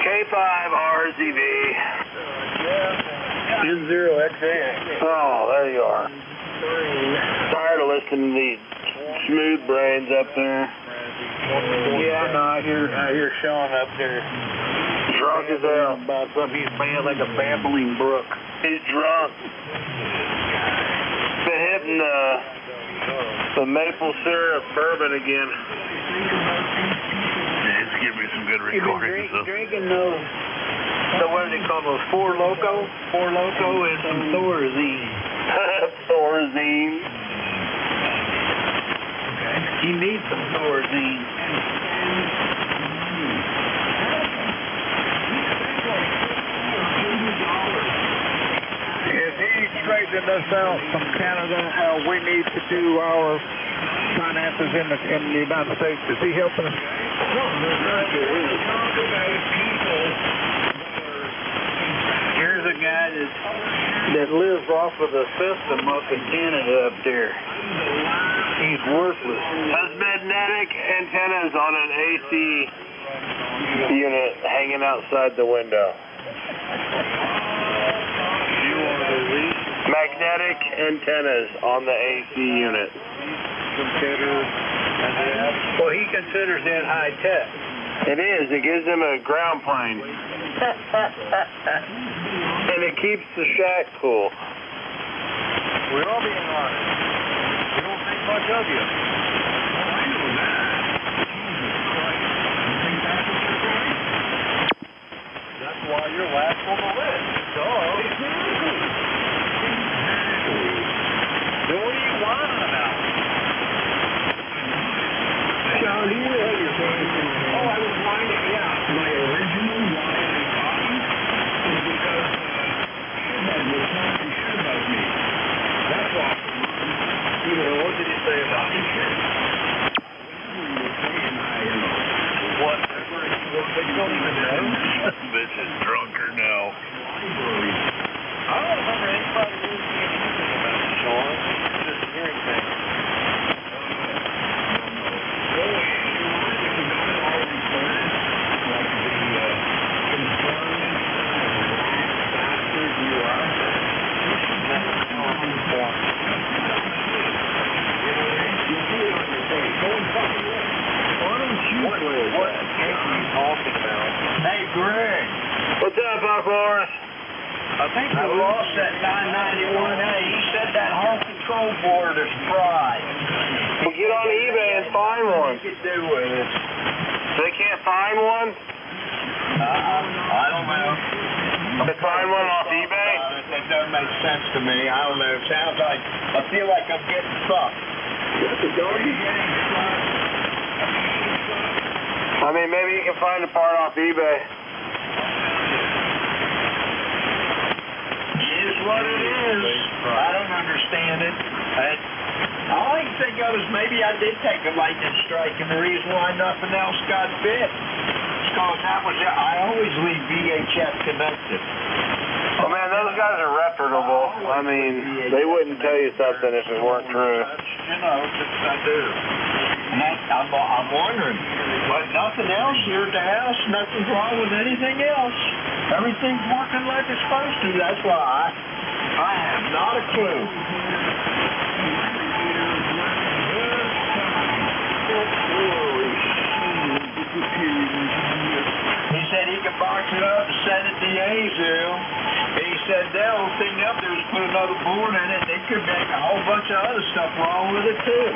K5 RZV. N0XA. Oh, there you are. Tired of listening to these smooth brains up there. Yeah, no, I hear Sean up there. Drunk as hell. About something he's playing like a babbling brook. He's drunk. Been hitting the maple syrup bourbon again. Yeah, it's giving me some good recordings. Drinking those. So what do they call those? Four Loco and some Thorazine. Thorazine. He needs some Thorazine. Is he straightening us out from Canada? How we need to do our finances in the United States? Is he helping us? Here's a guy that lives off of the system up in Canada up there. He's worthless. Has magnetic antennas on an AC unit hanging outside the window. Magnetic antennas on the AC unit. Competitor. Well, he considers that high tech. It is. It gives him a ground plane. And it keeps the shack cool. We're all being honest. We don't think much of you. That's why you're last on the list. Then what are you whining about? John, do you know your fancy? Oh, I was whining, yeah. My original whine and cotton is because Shubhub was talking shit about me. That's awesome. You know, what did he say about you? What? They don't even know. This bitch is drunker now. I don't remember anybody really saying anything about you, Sean. Just hearing things. What tank are you talking about? Hey, Greg. What's up, Uncle Horace? I think I lost that 991A. He said that whole control board is fried. Well, get on eBay and find one. What do you do with it? They can't find one? I don't know. They find one off eBay? That doesn't make sense to me. I don't know. It sounds like I feel like I'm getting fucked. That's a doggy getting fucked. I mean, maybe you can find a part off eBay. It is what it is. I don't understand it. All I can think of is maybe I did take a lightning strike, and the reason why nothing else got bit is because that was it. I always leave VHF connected. Oh, man, those guys are reputable. I mean, they wouldn't tell you something if it weren't true. You know, I do. And I'm wondering, but nothing else here at the house, nothing's wrong with anything else. Everything's working like it's supposed to. That's why I have not a clue. He said he could box it up and send it to Yazoo. And he said the only thing up there is put another board in it, and they could make a whole bunch of other stuff wrong with it too.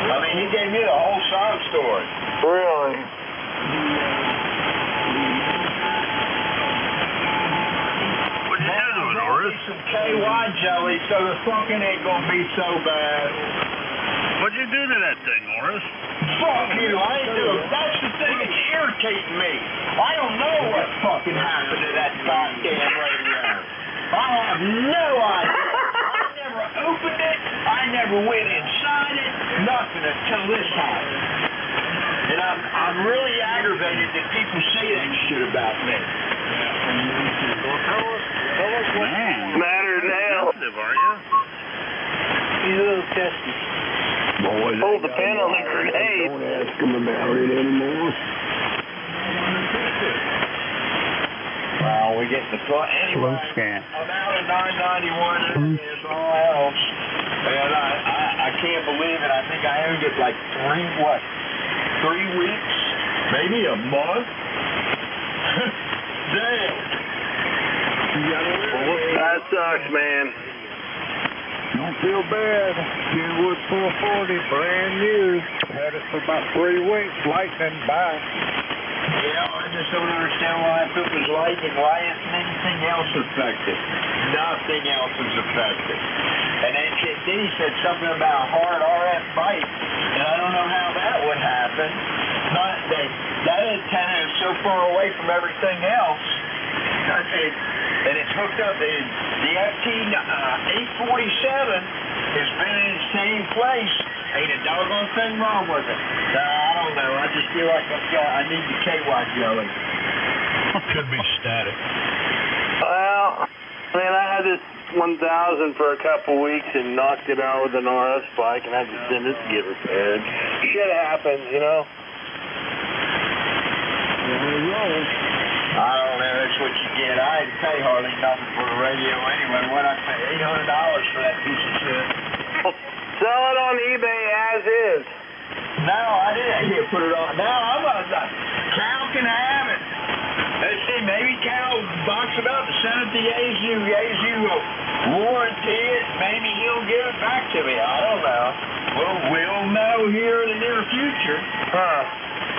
I mean, he gave me the whole sob story. Really? What you doing, Horace? Some KY jelly, so the fucking ain't gonna be so bad. What'd you do to that thing, Horace? Fuck you, I ain't doing it. That's the thing that's irritating me. I don't know what fucking happened to that goddamn radio. I have no idea. I never opened it. I never went inside it. Nothing until this happened. And I'm really aggravated that people say that shit about me. Well, tell us what's Matter now. Sensitive, are you? He's a little testy. Boys, hold the pin on the grenade. Don't ask him about it anymore. Well, we get the thought. Anyway, I'm out of 991 and all else. And I can't believe it. I think I owned it like 3 weeks? Maybe a month? Damn. That sucks, man. Don't feel bad. Kenwood 440, brand new. Had it for about 3 weeks. Lightning back. Yeah, I just don't understand why if it was lightning, why isn't anything else affected? Nothing else is affected. And then he said something about a hard RF bite, and I don't know how that would happen. That antenna is so far away from everything else. And it's hooked up. The FT847 has been in the same place. Ain't a doggone thing wrong with it. So I don't know. I just feel like I need the KY jelly. Could be static. Well, man, I had this 1000 for a couple weeks and knocked it out with an RS spike and had to send it to get repaired. Shit happens, you know? I don't know. That's what you get. I didn't pay hardly nothing for the radio anyway. What'd I pay? $800 for that piece of shit. Sell it on eBay as is. No, I didn't. Here, put it on. No, I'm not. Cal can have it. Let's see, maybe Cal box it up and send it to Yezu. Yezu will warranty it. Maybe he'll give it back to me. I don't know. We'll know here in the near future. Huh.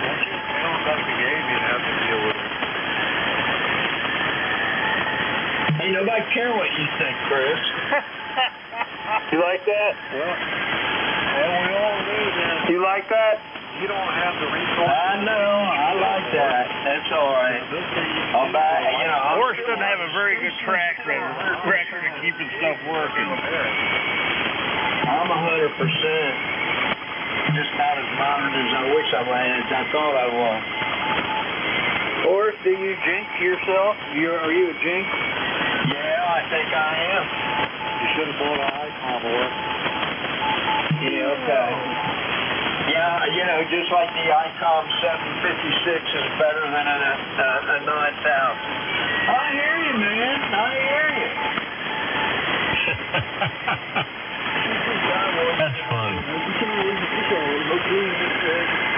Once you tell him about the game, you'd have to deal with it. Hey, nobody care what you think, Chris. You like that? Well, we all do that. You like that? You don't have the resources. I know. I like that. That's all right. I'll buy, Horse doesn't have a very good track record of keeping stuff working. I'm 100%. Just not as modern as I wish I was. I thought I was. Horse, do you jinx yourself? Are you a jinx? Yeah, I think I am. You should have bought an icon, boy. Yeah, okay. Yeah, just like the ICOM 756 is better than a 9000. I hear you, man. I hear you. That's fun. I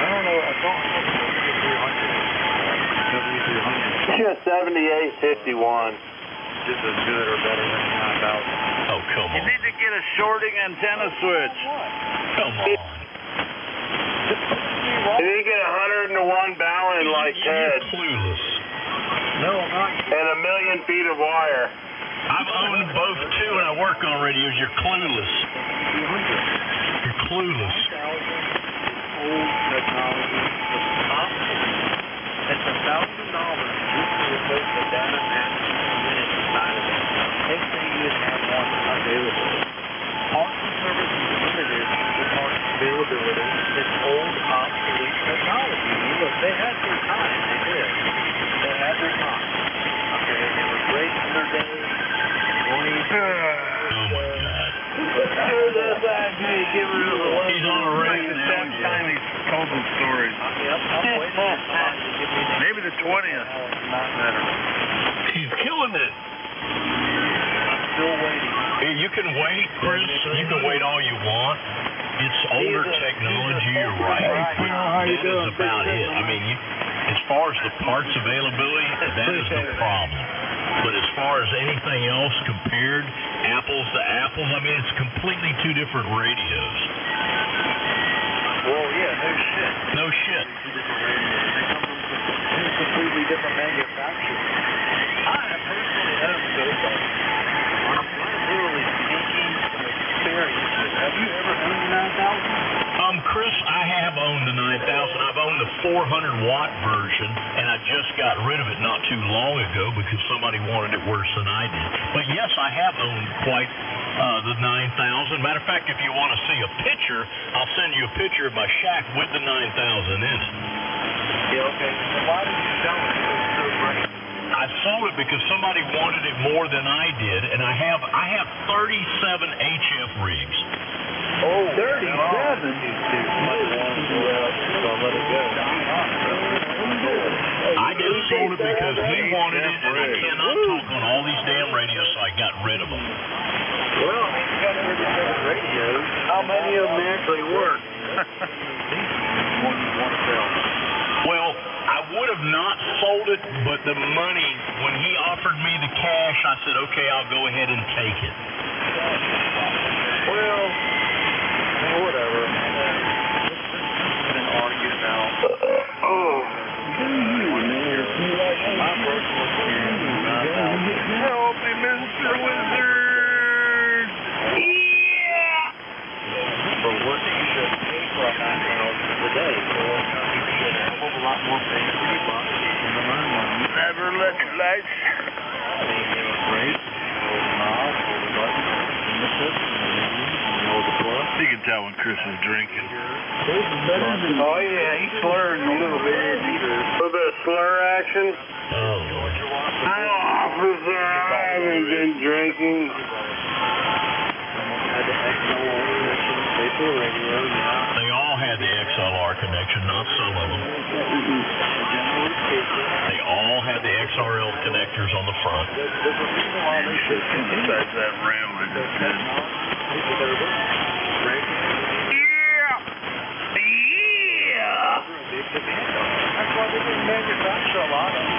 don't know. I thought it was 7300. 7851. Just as good or better than 9000. Oh, come You on. need to get a shorting antenna switch. Come on. You need to get 101 ballon like Ted. You're clueless. No, I'm not. And 1,000,000 feet of wire. I've owned both too, and I work on radios. You're clueless. You're clueless. Old technology. It's $1,000 just to replace the data unit inside of it. Next thing you just have one available. Parts and service is limited to parts availability. It's old, obsolete technology. Look, they had their time. They did. They had their time. Okay, they were great in their day. Oh my God. He's on a race now. He's told some stories. I'm waiting for somebody to give me an Maybe the 20th. not better. He's killing it. I'm still waiting. Hey, you can wait, Chris. You can wait all you want. It's older technology, you're right. But that is about it. I mean, as far as the parts availability, that is the problem. But as far as anything else compared, apples to apples, I mean, it's completely two different radios. Well, yeah, no shit. No shit. Two different radios. They come from two completely different manufacturers. I personally own both of them. I'm literally speaking from experience. Have you ever owned a 9000? Chris, I have owned the 9000. I've owned the 400-watt version, and I just got rid of it not too long ago because somebody wanted it worse than I did. But yes, I have owned quite the 9000. Matter of fact, if you want to see a picture, I'll send you a picture of my shack with the 9000 in it. Yeah, okay. So why did you sell it? It was so great. I sold it because somebody wanted it more than I did, and I have 37 HF rigs. Oh, 37. I just sold it because he wanted it, and I cannot talk on all these damn radios, so I got rid of them. Well, I mean, you got 37 radios. How many of them actually work? One you want to sell. Well, I would have not sold it, but the money, when he offered me the cash, I said, okay, I'll go ahead and take it. Well, whatever. Let's been arguing now. My personal experience is 9,000. Help me, Mr. Wizard! Yeah! For what you should pay for a 9,000 today. So you can get a hell of a lot more bang for your buck in the long run. Never electrolytes. I mean, they were great. Hold the knob, hold the button, in the system, hold the plug. You can tell when Chris is drinking. Oh, yeah, he's slurring a little bit. A little bit of slur action. Oh, Lord. Officer, I haven't been drinking. Had the XLR connection, paper radio, yeah. They all had the XLR connection, not some of them. Generally speaking, They all had the XRL connectors on the front. there's a reason why they should continue. Besides that ram I just did. People that are working. Right? Yeah! demand on it. That's why they didn't manufacture a lot of them.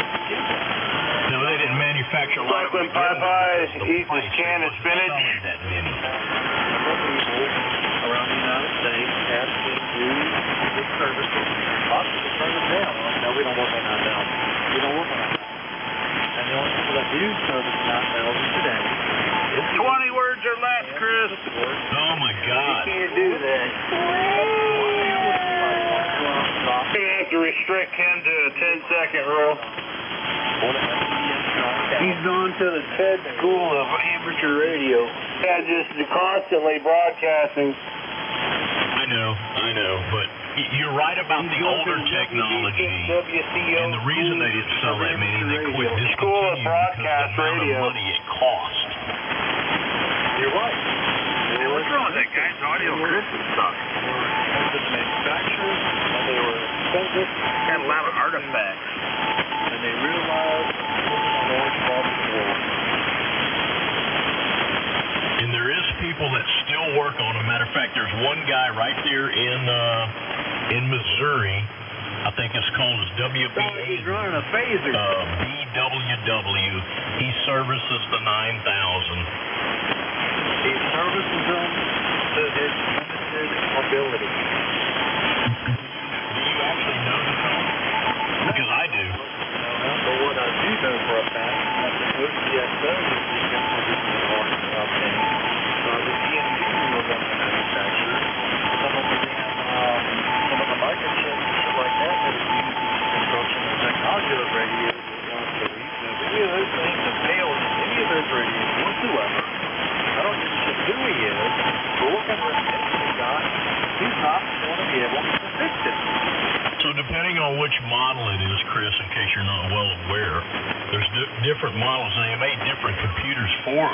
No, they didn't manufacture a lot of them. Franklin Popeye eats his can of spinach. That many. People around the United States have been used with services. Lots of them turn them down. No, we don't work on 9,000. We don't work on 9,000. And the only people that do service 9,000 today is 20 words or less, Chris. Oh my God. You can't do that. You have to restrict him to a 10-second rule. He's gone to the TED School of Amateur Radio. Yeah, just constantly broadcasting. I know, but you're right about the older technology, and the reason they didn't sell that many, they quit discontinuing because of the amount of money it cost. You're right. What's wrong with that guy's audio? Chris is sucking. The manufacturers, and they were expensive. Got a lot of artifacts. And they realized a large problem in the world. And there is people that still work on them. Matter of fact, there's one guy right there in Missouri. I think it's called WBA. He's running a phaser. BWW. He services the 9,000. He services them to his limited ability. Do you actually know the fellow? Because I do. But what I do know for a fact is that the OCSO is the international market thing. The DMU was on the manufacturer. Some of them have some of the microchips and shit like that that is used in the construction and technology of radios. Any of those things have failed in any of those radios whatsoever. I don't give a shit who he is, or what kind of reputation he's got. He's not going to be able to fix it. So depending on which model it is, Chris, in case you're not well aware, there's different models, and they made different computers for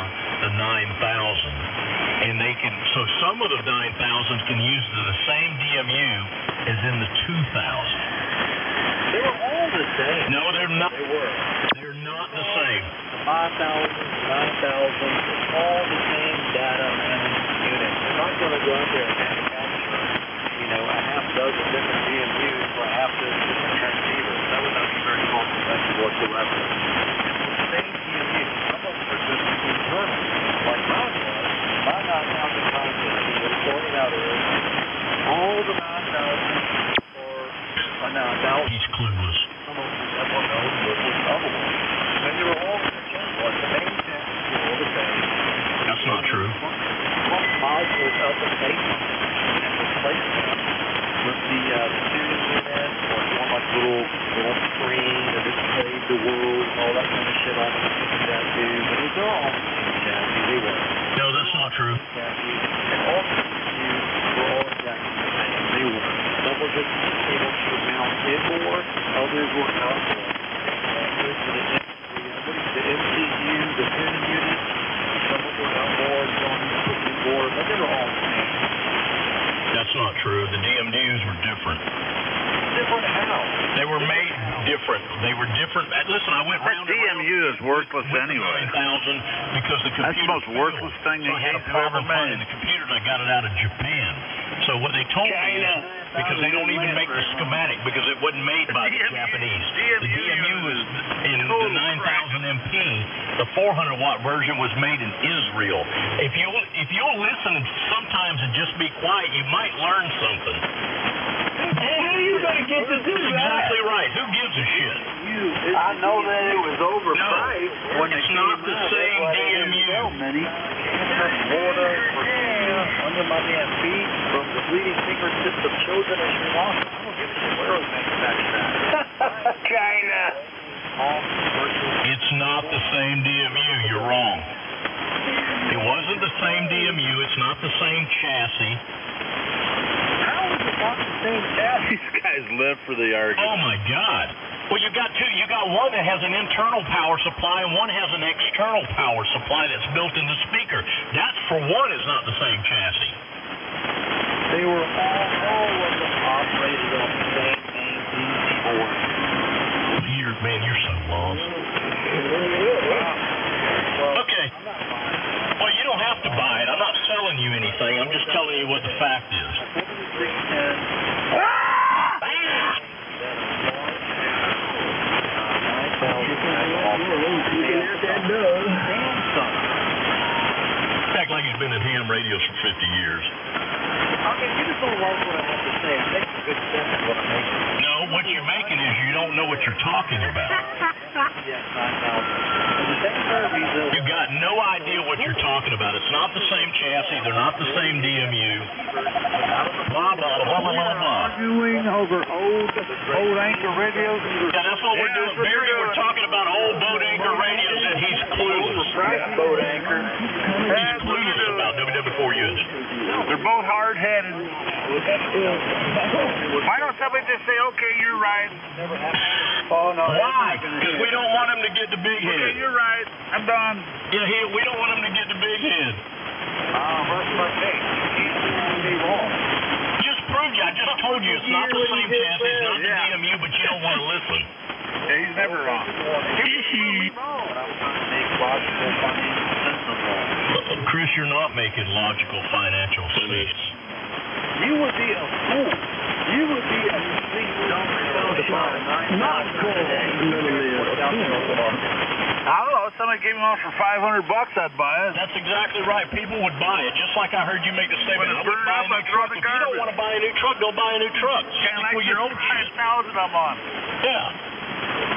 the 9,000. And they can, so some of the 9,000s can use the same DMU as in the 2,000. They were all the same. No, they're not. They were. They're not the same. The 5,000, 9,000, it's all the same data management unit. They're not going to go out there and manufacture, a half dozen different DMUs for a half dozen different transceivers. That would not be very cost effective whatsoever. It's the same DMU. Some of them are just internal. Like mine was. My 9,000 concept, what it's pointing out is all the 9,000 are 9,000. He's clueless. Some of them have one known was other ones. And they were all interchangeable. The main channels were all the same. That's not true. One modules up and take them and replace them with the tuning unit or one like little screen that displayed the world and all that kind of shit on the chassis. But it was all on the same chassis. They were. No, that's not true. Chassis. And all the DMUs were all exactly the same. They were. Some were just able to mount inboard, others were outboard. The MCU, the tuning unit, some of them were outboard, some were inboard, but they were all the same. That's not true. The DMUs were different. Different how? They were made different. They were different. Listen, I went round. DMU is worthless anyway. 9,000 because the computer. That's the most worthless thing so I had a problem finding the computer, and I got it out of Japan. So what they told me is because they don't even make the schematic because it wasn't made by the Japanese. The DMU is in the 9,000 MP. The 400 watt version was made in Israel. If you'll listen sometimes and just be quiet, you might learn something. How are you going to get to do that? Exactly right. Who gives a shit? I know that it was overpriced. No, it's not the same DMU. Florida, Virginia, under my damn feet, from the bleeding fingertips of children in Sri Lanka. I don't give a shit where it was manufactured at. China. It's not the same DMU. You're wrong. It wasn't the same DMU. It's not the same chassis. How is it not the same chassis? These guys live for the argument. Oh my God. Well, you got two. You got one that has an internal power supply and one has an external power supply that's built in the speaker. That, for one, is not the same chassis. They were all of them operated on the same DC board. You're so lost. Okay. Well, you don't have to buy it. I'm not selling you anything. I'm just telling you what the fact is. Act like he's been in ham radios for 50 years. Okay, you just don't like what I have to say. I think it's a good sense of what I'm making. No, what you're making is you don't know what you're talking about. Yes, 9,000. You got no idea what you're talking about. It's not the same chassis. They're not the same DMU. Blah, blah, blah, blah, blah, blah. Arguing over old anchor radios. Yeah, that's what we're doing. Barry, we're talking about old boat anchor radios, and he's clueless. Boat anchor. He's clueless about WW4Us. They're both hard-headed. Why don't somebody just say, okay, you're right? Oh, no. Why? Because we don't want him to get the big head. Okay, you're right. I'm done. Yeah, we don't want him to get the big head. Just proved you. I just told you it's not the same chassis, it's not the DMU, but you don't want to listen. Yeah, he's never wrong. Chris, you're not making logical financial sense. You would be a fool. You would be a complete dumb not cool. I don't know. If somebody gave me one for $500, I'd buy it. That's exactly right. People would buy it. Just like I heard you make the statement, I would buy a new truck. If you don't want to buy a new truck, go buy a new truck. Kind of like your old shit. 5,000 I'm on. Yeah.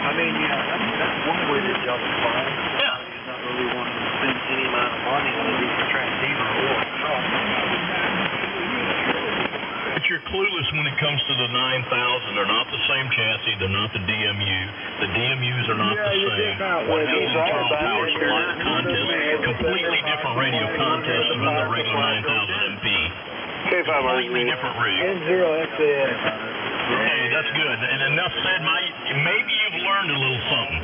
I mean, that's one way to justify it. Yeah. He's not really wanting to spend any amount of money on a decent transceiver or a truck. But you're clueless when it comes to the 9,000. They're not the same chassis. They're not the DMU. The DMUs are not the same. One has internal power supply contest. Completely different radio contest than the regular 9,000 MP. Completely different rig. N0XAS. Okay, that's good. And enough said. Maybe you've learned a little something.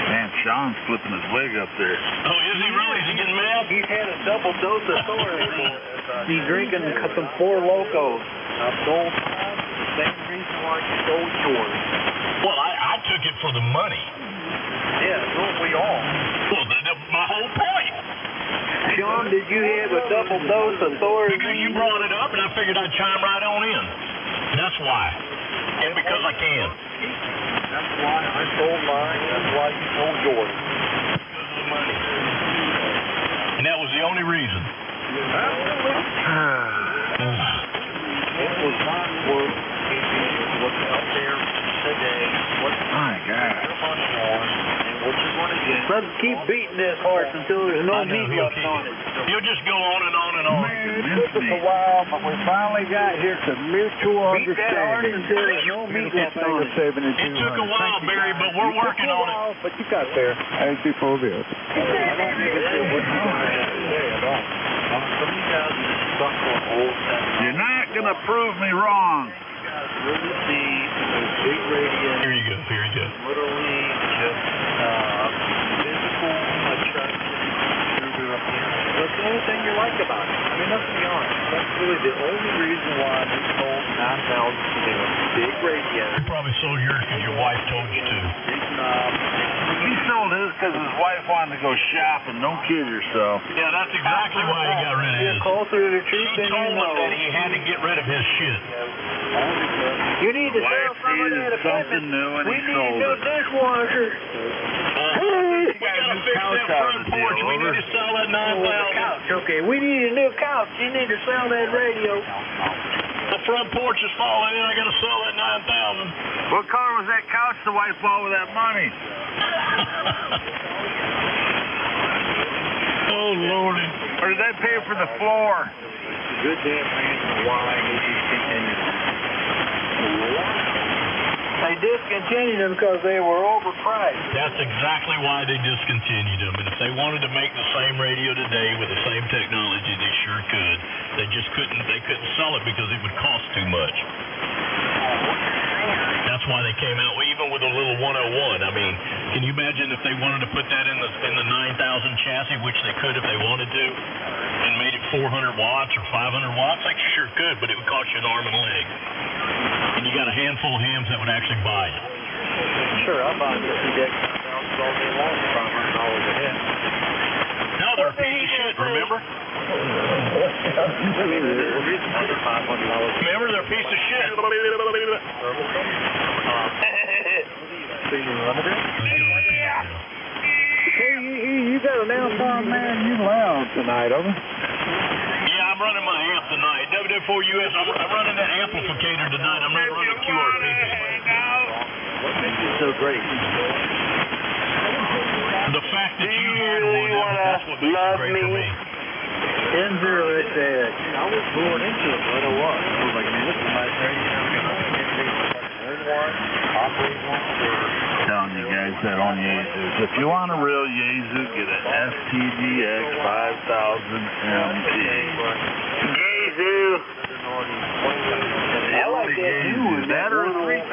Man, Sean's flipping his wig up there. Oh, is he really? Is he getting mad? He's had a double dose of Thor. He's drinking some Four Locos. I sold mine for the same reason why you sold yours. Well, I took it for the money. Yeah, don't we all? Well, my whole point. Sean, did you have a double dose of Thor? Because you brought it up, and I figured I'd chime right on in. That's why. And because I can. That's why I sold mine. That's why you sold yours. Because of the money. And that was the only reason. It was not worth what's out there today. My God. Your money on, and what you're going to get. Let's keep beating this horse until there's no meat left on it. He'll just go on and on and on. Man, it took us a while, but we finally got here to mutual Beat that horse understanding. until there's no meat left on it. It took a while, Barry, but we're working on it. But you got there. As before this. I don't think it's what you're going to have to say at all. Some of you guys are just stuck on old technology. You're not going to prove me wrong. You guys really see those big radios. Here you go. Literally just physical attraction. That's the only thing you like about it. I mean, let's be honest. That's really the only reason why we sold 9,000 to them. Big radios. You probably sold yours because your wife told you to. Big knobs. He sold his because his wife wanted to go shopping. Don't kid yourself. Yeah, that's exactly why he got rid of his. You're closer to the truth She than told you him know. that he had to get rid of his shit. You need to sell Wife some of needed that something equipment. new and We he need sold a new it. dishwasher. We gotta fix that front porch. We need to sell that 9,000. Couch. Okay, we need a new couch. You need to sell that radio. The front porch is falling in. I gotta sell that 9,000. What color was that couch the wife bought with that money? Oh, Lordy. Or did they pay for the floor? Good damn reason why they discontinued them. They discontinued them because they were overpriced. That's exactly why they discontinued them. And if they wanted to make the same radio today with the same technology, they sure could. They just couldn't. They couldn't sell it because it would cost too much. That's why they came out even with a little 101. I mean, can you imagine if they wanted to put that in the 9,000 chassis, which they could if they wanted to, and made it 400 watts or 500 watts? They sure could, but it would cost you an arm and a leg. And you got a handful of hams that would actually buy it. Sure, I'll buy this index 9,000 all day long for $500 a head. No, they're a piece of shit, remember? Under $500. Remember, they're a piece of shit. man, you loud tonight, over. Yeah, I'm running my amp tonight. WW4US, I'm running that amplificator tonight. I'm not running QRPP. What makes it so great? The fact that you had one, that's what makes it great for me. N0XX. I was born into it, but I was. I was like, man, this is a nice radio. Learn one, operate one, or... Telling you guys that on Yazoo. If you want a real Yazoo, get an STGX 5000 MT. Yazoo. I like that new one. That or a 101 MP.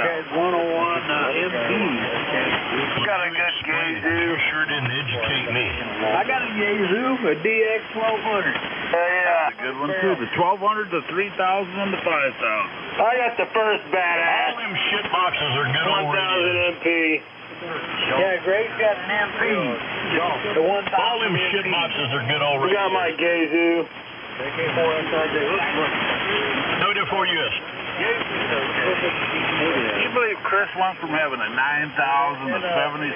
Got a good Yazoo. You sure didn't educate me. I got a Yazoo, a DX 1200. That's a good one too. The 1200, the 3000, and the 5000. I got the first All badass. them shit boxes are good old 1000 radios. MP. Yeah, Greg's got an MP. The 1000 All them shit boxes are good old We got my Yazoo. WW4US. You believe Chris went from having a 9000, a 7610,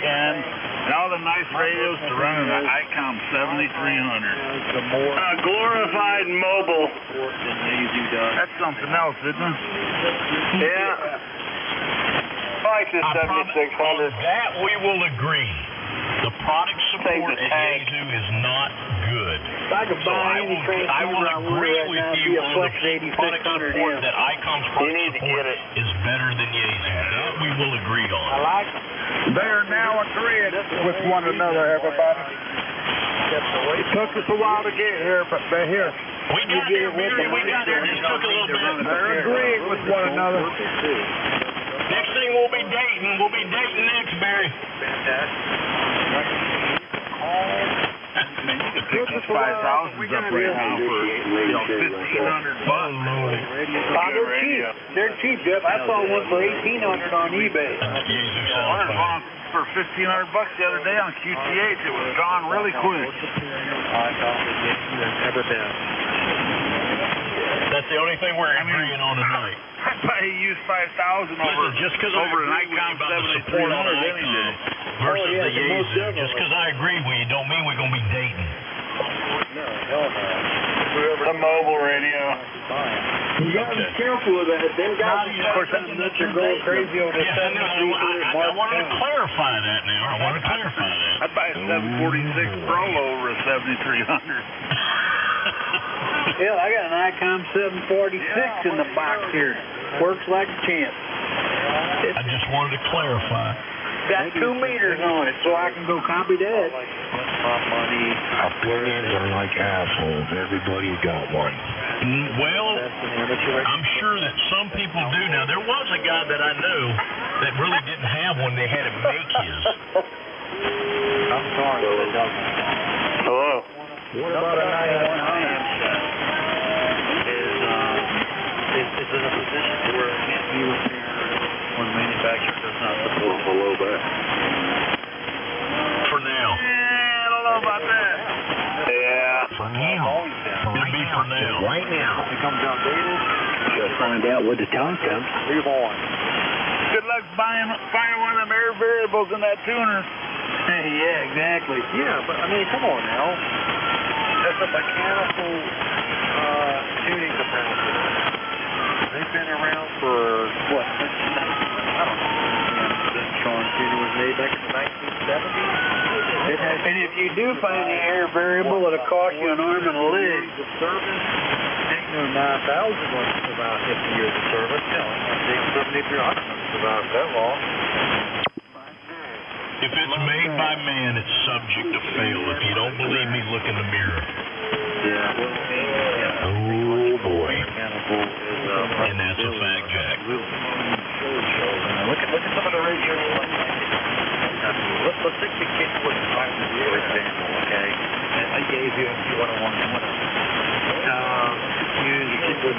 and all the nice radios to running an ICOM 7300. Glorified mobile. That's something else, isn't it? Yeah. I like this I promise, 7600. that we will agree. The product support Take the at tank. Yazoo is not good. If I could So buy any I will agree right with now, you it'd be a on Flex the product 8600 support M. that ICOM's You product need to support get it. is better than Yazoo. That we will agree on. I like it. They are now agreeing with one another, everybody. It took us a while to get here, but they're here. We got there, Barry. We got there. Just took a little bit. They're agreeing with one another. Next thing we'll be dating. We'll be dating next, Barry. Man, you can pick these 5000s up right now for, $1,500. They're cheap. They're cheap, Jeff. I saw one for $1,800 on eBay. Yazoo I sounds was fine. on for $1,500 the other day on QTH. It was gone really quick. That's the only thing we're agreeing on tonight. I thought he used 5,000 over, Listen, just because over I an agree with you ICOM about the support on 7300 an any ICOM day. versus Oh, yeah, the the most Yazoo, definitely. just because I agree with you don't mean we're going to be dating. The mobile radio. You gotta be careful with that. Them guys, Of course, that are going crazy over this. Yeah, I wanted to clarify that now. I want to clarify that. I'd buy a 746 Pro over a 7300. Hell, I got an ICOM 746 in the box here. Works like a champ. I just wanted to clarify. Got 2 meters on it, so I can go copy that. Opinions are like assholes. Everybody's got one. Well, I'm sure that some people do. Now, there was a guy that I knew that really didn't have one. They had to make his. I'm sorry, but it doesn't. Hello. What about a 91 is in a position to where it can't be repaired when the manufacturer does not support below that. For now. I don't know about that. Yeah. For now. It'll be for now. Right now. It comes outdated. Gotta find out what the time comes. Move on. Good luck finding one of them air variables in that tuner. Yeah, exactly. Yeah, but I mean, come on now. That's a mechanical tuning capacity. They've been around for what? I don't know. The Tron tuner was made back in the 1970s. And if you do find the air variable, it'll cost you an arm and a leg. The service, no 9000 won't survive 50 years of service. No, the 7300 won't survive that long. If it's made by man, it's subject to fail. If you don't believe me, look in the mirror. Yeah. Oh, boy. Mechanical is And that's a fact, Jack. Look at some of the radios like let's take the Kenwood Titan, for example, okay? I gave you if you want to use the Kenwood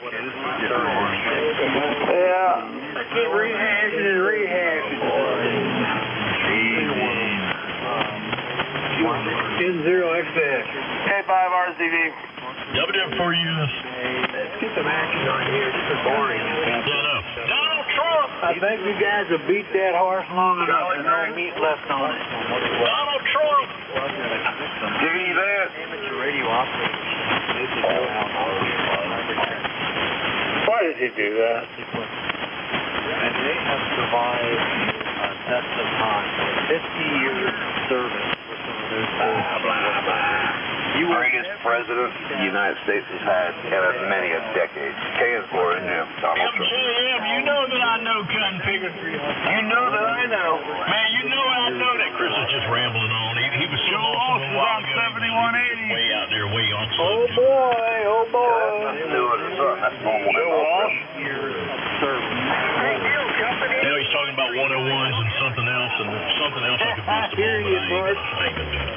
Okay, this is getting boring. Yeah. I keep rehashing and rehashing. N0XX. K5RCV. WW4US. Let's get some action on here. This is boring. Donald Trump. I think you guys have beat that horse long enough. There's no meat left on it. Donald Trump. Give me that. Amateur radio operators. They should go out Why did he do that? and they have survived test of time. 50 years service with some of those The greatest president the United States has had in many a decade. K is for Jim. MJM, you know that I know cotton picker. You know that I know. Man, you know I know that Chris is just rambling on. He was so awesome a while ago. He was way out there, way on subject. Oh boy. That's new as the sun. That's normal. years of service. You know, he's talking about 101s and something else I could boost the ball, but I ain't gonna do it.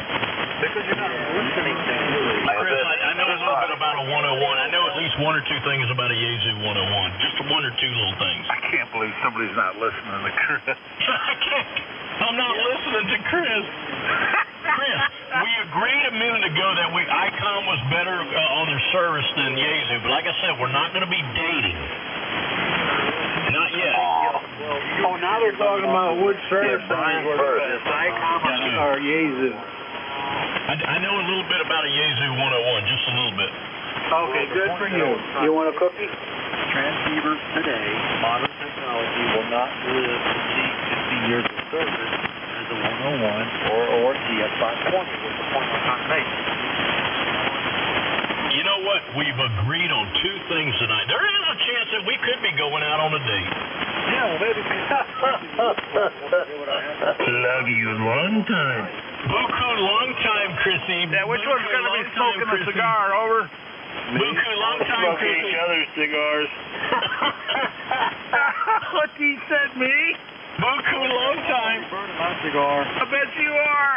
Because you're not listening to it. Chris, I know a little bit about a 101. I know at least one or two things about a Yazoo 101. Just one or two little things. I can't believe somebody's not listening to Chris. I can't. I'm not listening to Chris. Chris, we agreed a minute ago that ICOM was better on their service than Yazoo, but like I said, we're not going to be dating. Not yet. Oh, now they're talking about wood service. Brian first. ICOM or Yazoo. I know a little bit about a Yazoo 101, just a little bit. Okay, good for you. You want a cookie? Transceivers today, modern technology will not live to see 50 years of service as a 101 or TS520 with the point on confirmation. You know what? We've agreed on two things tonight. There is a chance that we could be going out on a date. Yeah, well, maybe. Love you long time. Buku, long time, Chrissy. Yeah, which one's going to be smoking the cigar? Over. Buku, long time, Smoke Chrissy. each other's cigars. What he said, me? Buku, long time. Burning my cigar. I bet you are.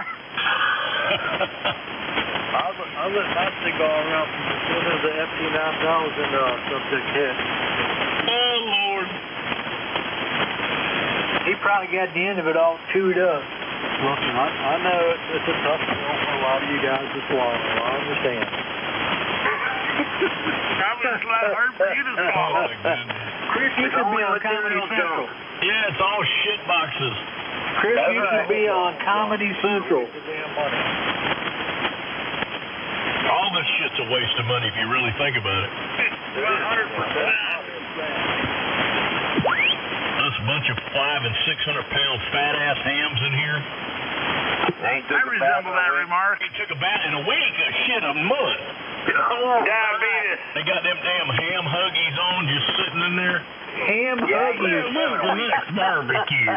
I lit my cigar out as soon as the FT9000 subject hit. Oh, Lord. He probably got the end of it all chewed up. Listen, I know it's a tough pill for a lot of you guys to swallow. I understand. I'm just hard for you to swallow. Oh, my goodness. Chris, you should be on Comedy Central. Yeah, it's all shit boxes. Chris, you should be on Comedy Central. All this shit's a waste of money if you really think about it. 100%. There's a bunch of 500 and 600 pound fat ass hams in here. I resemble that remark. He took a bath in a week. Shit, a month. Diabetes. They got them damn ham huggies on, just sitting in there. Ham huggies. When's the next barbecue?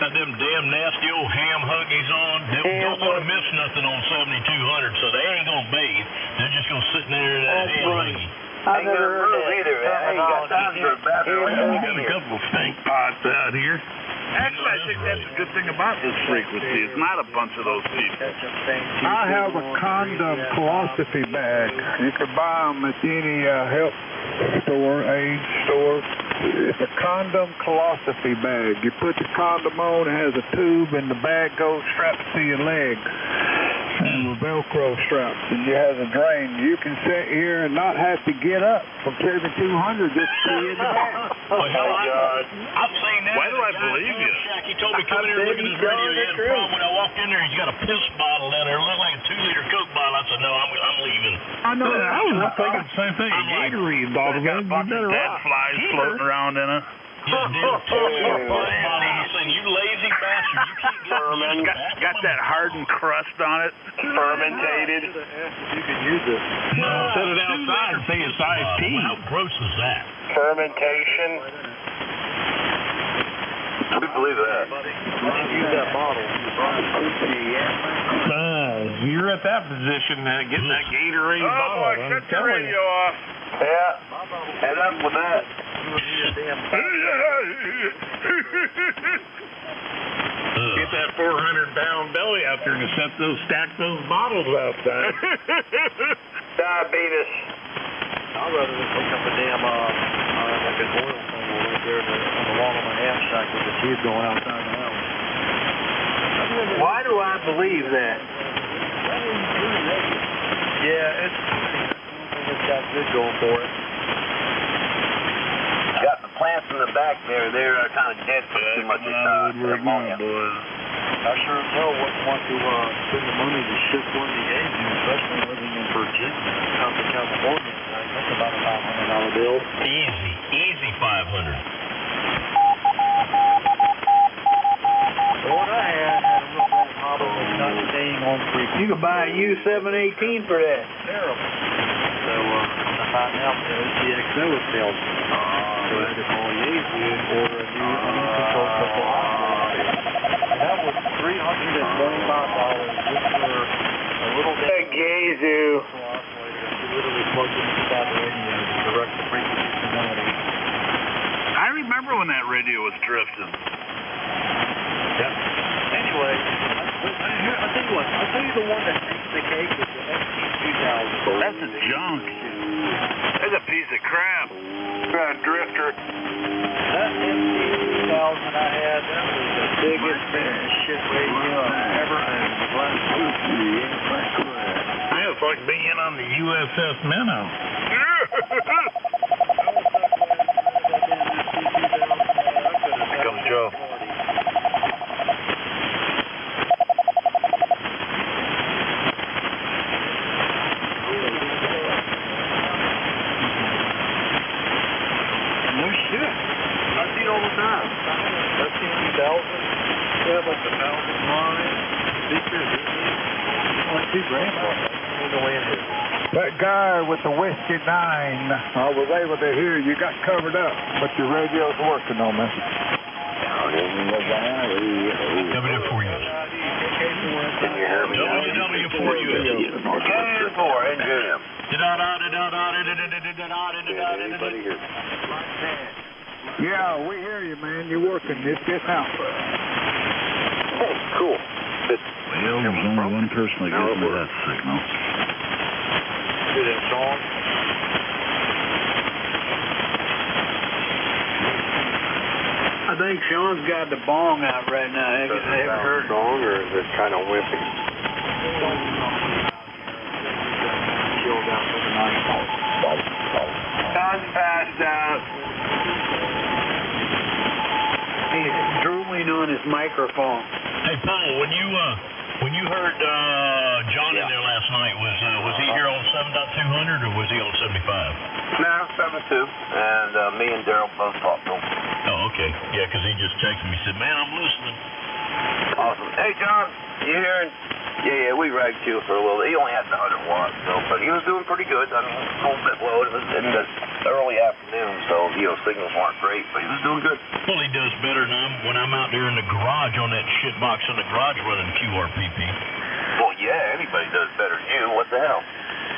Got them damn nasty old ham huggies on. They don't want to miss nothing on 7200, so they ain't gonna bathe. They're just gonna sit in there in that ham huggy. I've never heard that. either. Ain't got time for a bathroom. We got a couple of stink pots out here. Actually, I think that's a good thing about this frequency. It's not a bunch of those people. I have a condom philosophy bag. You can buy them at any health store, aid store. It's a condom philosophy bag. You put the condom on, it has a tube, and the bag goes strapped to your leg. And with Velcro straps, and you have a drain. You can sit here and not have to get up from 7200 just to be in the bag. Well, hell, I've seen that. Why do I believe you? Shack, he told me come in here and look at his radio. He had a problem when I walked in there. He's got a piss bottle down there. It looked like a 2-liter Coke bottle. I said, no, I'm leaving. I know that. I was thinking the same thing. Gatorade bottle. Got a bunch of dead flies floating around in it. Yeah, dude, 2-liter piss bottle. He said, you lazy bastard. You can't get Got that hardened crust on it. Fermentated. You can use it. No, set it outside and say it's iced tea. How gross is that? Fermentation. We believe that. Use that bottle. You're at that position, getting that Gatorade bottle. Oh, boy, shut the radio off. Yeah. Head up with that. Get that 400-pound belly out there to stack those bottles outside. Diabetes. I'd rather just hook up a damn, like an oil funnel right there on the wall of my half shack with the tube going outside the house. Why do I believe that? Yeah, it's got good going for it. Got the plants in the back there. They're kind of dead for too much ammonia. I sure as hell wouldn't want to spend the money to ship one of the agents, especially living in Virginia, come to California. That's about a $500 bill. Easy 500. The one I had a real bad problem with not staying on frequency. You could buy a U-718 for that. Terrible. So I found out the OCXO was failed. So I had to call Yaesu and order a new uncontrolled couple operator. And that was $325 just for a little bit. Yaesu. You literally plugged it into that radio to direct the frequency to 180. I remember when that radio was drifting. Yep. Anyway, I'll tell you what. I'll tell you the one that takes the cake is the ST2000. That's a junk. That's a piece of crap. Drifter. That ST2000 I had, that was the biggest shit radio I've ever owned. It's like being on the USS Minnow. Here comes Joe. No shit. I see it all the time. That ST2000, they have like 1,000 lines, speakers, like $2,000 for it. That guy with the Whiskey 9, I was able to hear you got covered up, but your radio's working on me. W4US. Can you hear me? WW4US. K4 and Jim. Anybody here? Yeah, we hear you, man. You're working. It's just out. Hey, cool. Well, there's only one person that gives me that signal. See that song? I think Sean's got the bong out right now. I haven't heard it. Song, or is it kind of wimpy? Chilled out for the night. Sean's passed out. He's drooling on his microphone. Hey, Paul, when you heard John in there last night, was he here on 7.200 or was he on 75? No, 7.2. And me and Daryl both talked to him. Oh, okay. Yeah, because he just texted me. He said, man, I'm listening. Awesome. Hey, John, you hearing? Yeah, we ragged you for a little. He only had the 100 watts, so, but he was doing pretty good. I mean, a little bit low. It was in the early afternoon, so, signals weren't great, but he was doing good. Well, he does better than when I'm out there in the garage on that shit box in the garage running QRPP. Well, yeah, anybody does better than you. What the hell?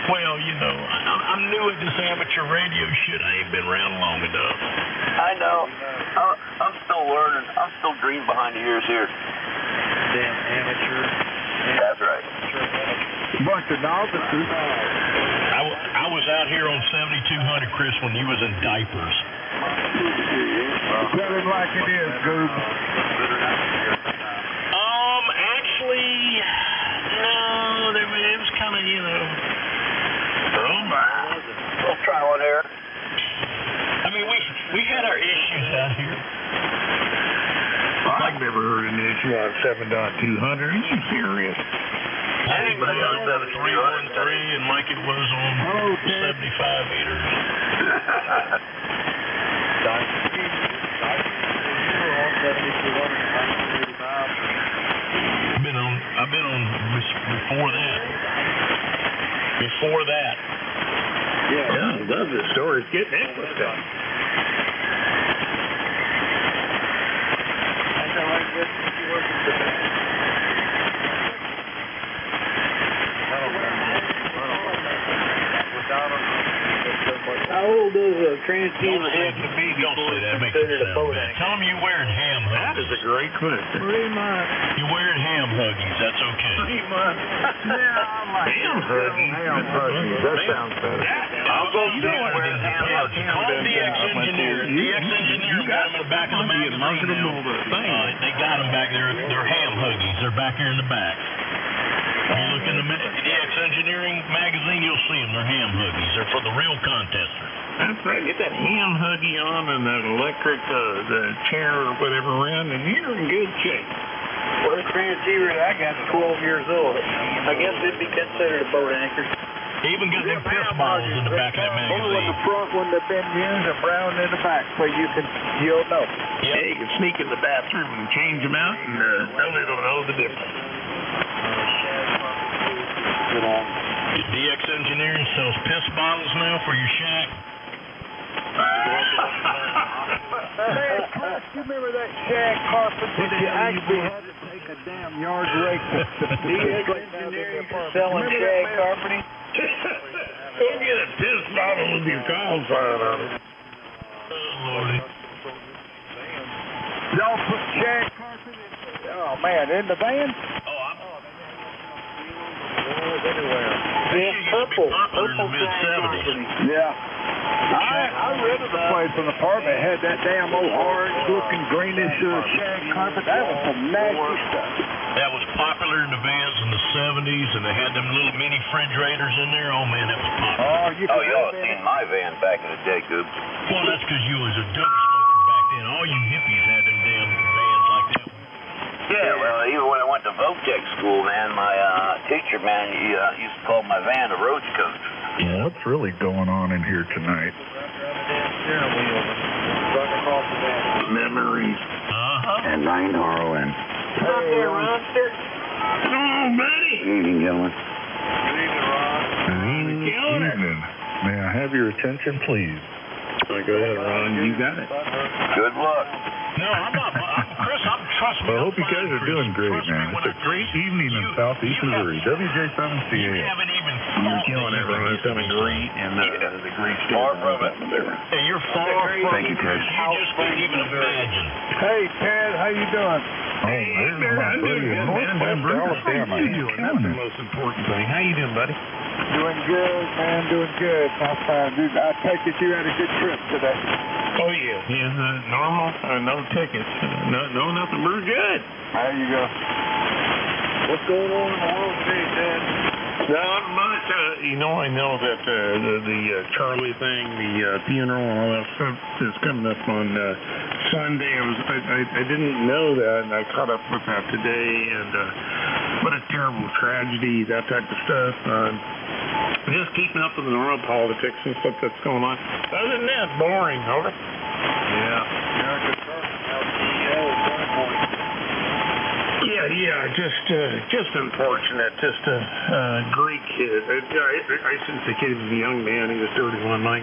Well, I'm new at this amateur radio shit. I ain't been around long enough. I know. I'm still learning. I'm still green behind the ears here. Damn amateur. That's right. Bunch of novices. I was out here on 7200, Chris, when you was in diapers. Tell him like it is, Goob. Actually, no, it was kind of, We'll try one here. I mean, we had our issues out here. I've never heard an issue on 7.200. Are you serious? Anybody on 313 and like it was on 75 meters. I've been on before that. Before that. Yeah, I love this story. It's getting interesting. How old does a transceiver have to be Don't before say that. it's Makes it considered a sound bad. Kodak? Tell them you're wearing ham huggies. That is a great question. 3 months. You're wearing ham huggies. That's okay. 3 months. Ham huggies. That sounds better. I'll go see what it is. Call DX Engineer. DX Engineer got them in the back of the magazine now. They got them back there. They're ham huggies. They're back here in the back. You look in the DX Engineering magazine, you'll see them. They're ham huggies. They're for the real contester. That's right. Get that ham huggy on and that electric, the chair or whatever around, and you're in good shape. Well, the transceiver that I got is 12 years old. I guess it'd be considered a boat anchor. They even got them piss balls in the back of that Blue in the magazine. front when they've been used and brown in the back, so you'll know. Yeah, you can sneak in the bathroom and change them out, and nobody will know the difference. DX Engineering sells piss bottles now for your shack. Hey, Chris, you remember that shag carpet that you actually had to take a damn yard rake to DX Engineering selling shag carpeting. Go get a piss bottle with your call sign on it. Y'all put shag carpet in? Oh, man, in the van? Yeah, purple. Popular in the Purple shag mid-70s. carpeting. Yeah. I rented a place in an apartment, had that damn old orange-looking greenish shag carpet. That was some nasty stuff. That was popular in the vans in the 70s, and they had them little mini refrigerators in there. Oh, man, that was popular. Oh, you could y'all seen my van back in the day, Goop. Well, that's because you was a dope smoker back then. All you hippies had them damn vans like that. Yeah, well, even when I went to Votech school, man, my teacher, man, he used to call my van a roach coach. Yeah, what's really going on in here tonight? Memories. Uh-huh. And 9 RON. Hey, Ronster. Oh, buddy. Evening, gentlemen. Good evening. May I have your attention, please? Go ahead, Ron. You got it. Good luck. No, I'm not. Chris, trust me. Well, I hope you guys are doing great, man. It's a great evening in Southeast Missouri. WJ7CA. You haven't even You're killing it, Ron. It's having great, and the great state. Far from it. Hey, you're far from Thank you, Ted. You just can't even imagine. Hey, Ted, how you doing? Oh, there's my buddy in Northwest Alabama. He's killing it. Most important thing. How you doing, buddy? Doing good, man, doing good. Dude, I take it you had a good trip today. Oh, yeah. Yeah, normal. No tickets. No, nothing. We're good. There you go. What's going on in the world today, Ted? Not much. I know that the Charlie thing, the funeral and all that stuff is coming up on Sunday. I didn't know that, and I caught up with that today, and what a terrible tragedy, that type of stuff. Just keeping up with the normal politics and stuff that's going on. Other than that, boring. Over. Yeah. Yeah, just unfortunate. Just a great kid. I shouldn't say kid, he was a young man. He was 31. My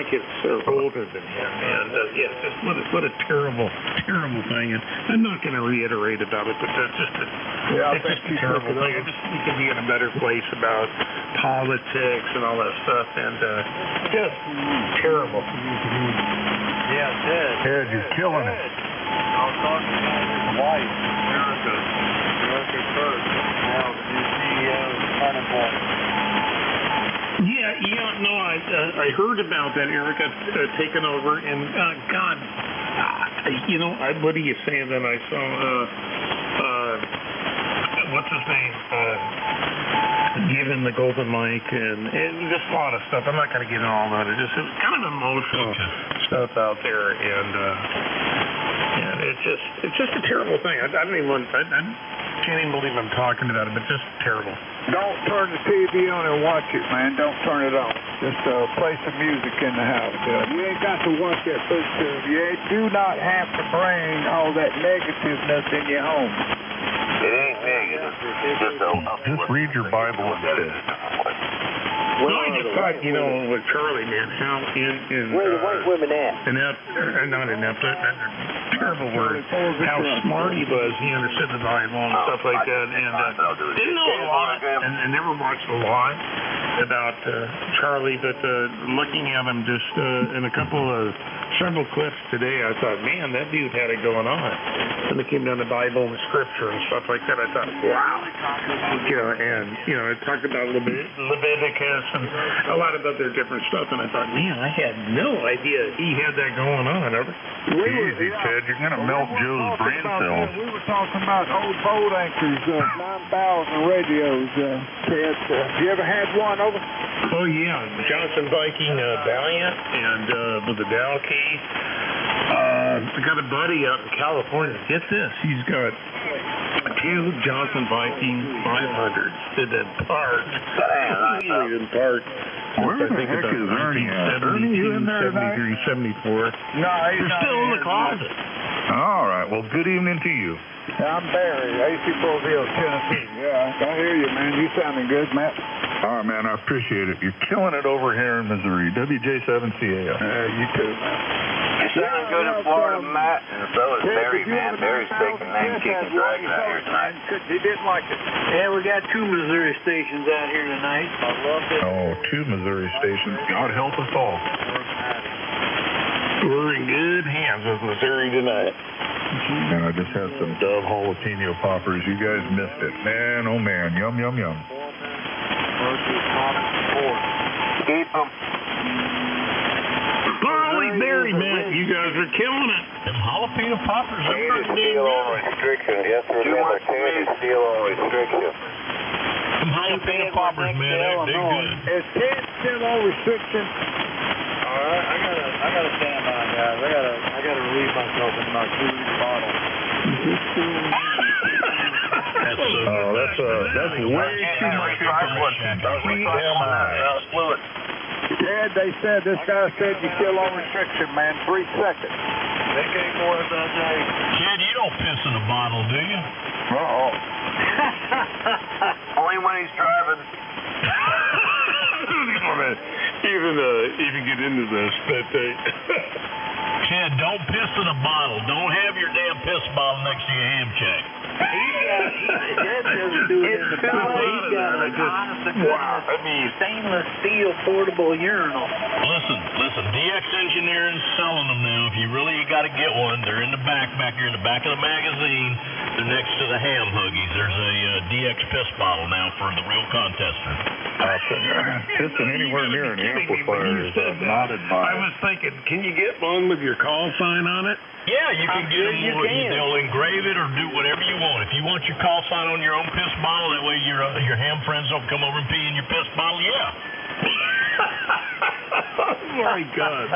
kid's older than him. And just what a terrible thing. And I'm not going to reiterate about it, but that's just it's just a terrible thing. I just we could be in a better place about politics and all that stuff. And just terrible. Yeah, Ted. Ted, you're killing it. I was talking to his wife, Erica first. Now the new CEO of Turning Point. Yeah, no, I heard about that, Erica taking over, and God, what are you saying that I saw, what's his name, given the golden mic, and just a lot of stuff. I'm not going to get into all that. It was kind of emotional stuff out there, and it's just a terrible thing. I can't even believe I'm talking about it, but just terrible. Don't turn the TV on and watch it, man. Don't turn it off. Just play some music in the house. You ain't got to watch that first film. You do not have to bring all that negativeness in your home. It ain't negative. Just read your Bible instead. Well, I just thought, with Charlie, man, how Where the white women at? Terrible word, how smart he was. He understood the Bible and stuff like that, and didn't know a lot, and never watched a lot about Charlie, but looking at him just in several clips today, I thought, man, that dude had it going on. When it came down to Bible and Scripture and stuff like that, I thought, wow. It talked about Leviticus and a lot of other different stuff, and I thought, man, I had no idea he had that going on. Easy, Ted. You're going to melt Joe's brain cells. We were talking about old boat anchors, 9,000 radios, Ted. You ever had one over? Oh, yeah. Johnson Viking Valiant and with the Dow key. I got a buddy out in California. Get this. He's got 2 Johnson Viking 500s that had parked. Didn't park. Where the heck is Ernie at? Ernie, you in there tonight? 73, 74. No, he's They're still in the closet. All right. Well, good evening to you. I'm Barry, AC Fulville, Tennessee. Yeah, I hear you, man. You sounding good, Matt. All right, man. I appreciate it. You're killing it over here in Missouri. WJ7CAF. You too, man. You sound good in Florida, Matt. And so is Barry, man. Barry's taking name kicking dragon out here tonight. He didn't like it. Yeah, we got 2 Missouri stations out here tonight. I love it. Oh, 2 Missouri stations. God help us all. We're in good hands with Missouri tonight. And I just had some Dove jalapeno poppers. You guys missed it. Man, oh man. Yum, yum, yum. Keep them. Holy Barry, man, you guys are killing it. Them jalapeno poppers are pretty damn Steel good. on restriction. Yes, remember, Candy steel on restriction. Them jalapeno poppers, man, they're good. Is Ted still on restriction? All right, I gotta stand by, guys. I gotta relieve myself in my 2-liter bottle. That's way too much information. Fluid. Ted, they said this guy said you're still on restriction, man. 3 seconds. They can't go as I say. Kid, you don't piss in a bottle, do you? Uh-oh. Only when he's driving. Even get into this, but Kid, don't piss in a bottle. Don't have your damn piss bottle next to your ham check. Dad doesn't do it in the bottle. He's got a stainless steel portable urinal. Listen, DX Engineering's selling them now. If you really got to get one, they're in the back here in the back of the magazine. They're next to the ham huggies. There's a DX piss bottle now for the real contester. Pissing anywhere near an amplifier is not advised. I was thinking, can you get one with your call sign on it? Yeah, you can get them. They'll engrave it or do whatever you want. If you want your call sign on your own piss bottle, that way your ham friends don't come over and pee in your piss bottle, yeah. Oh my God.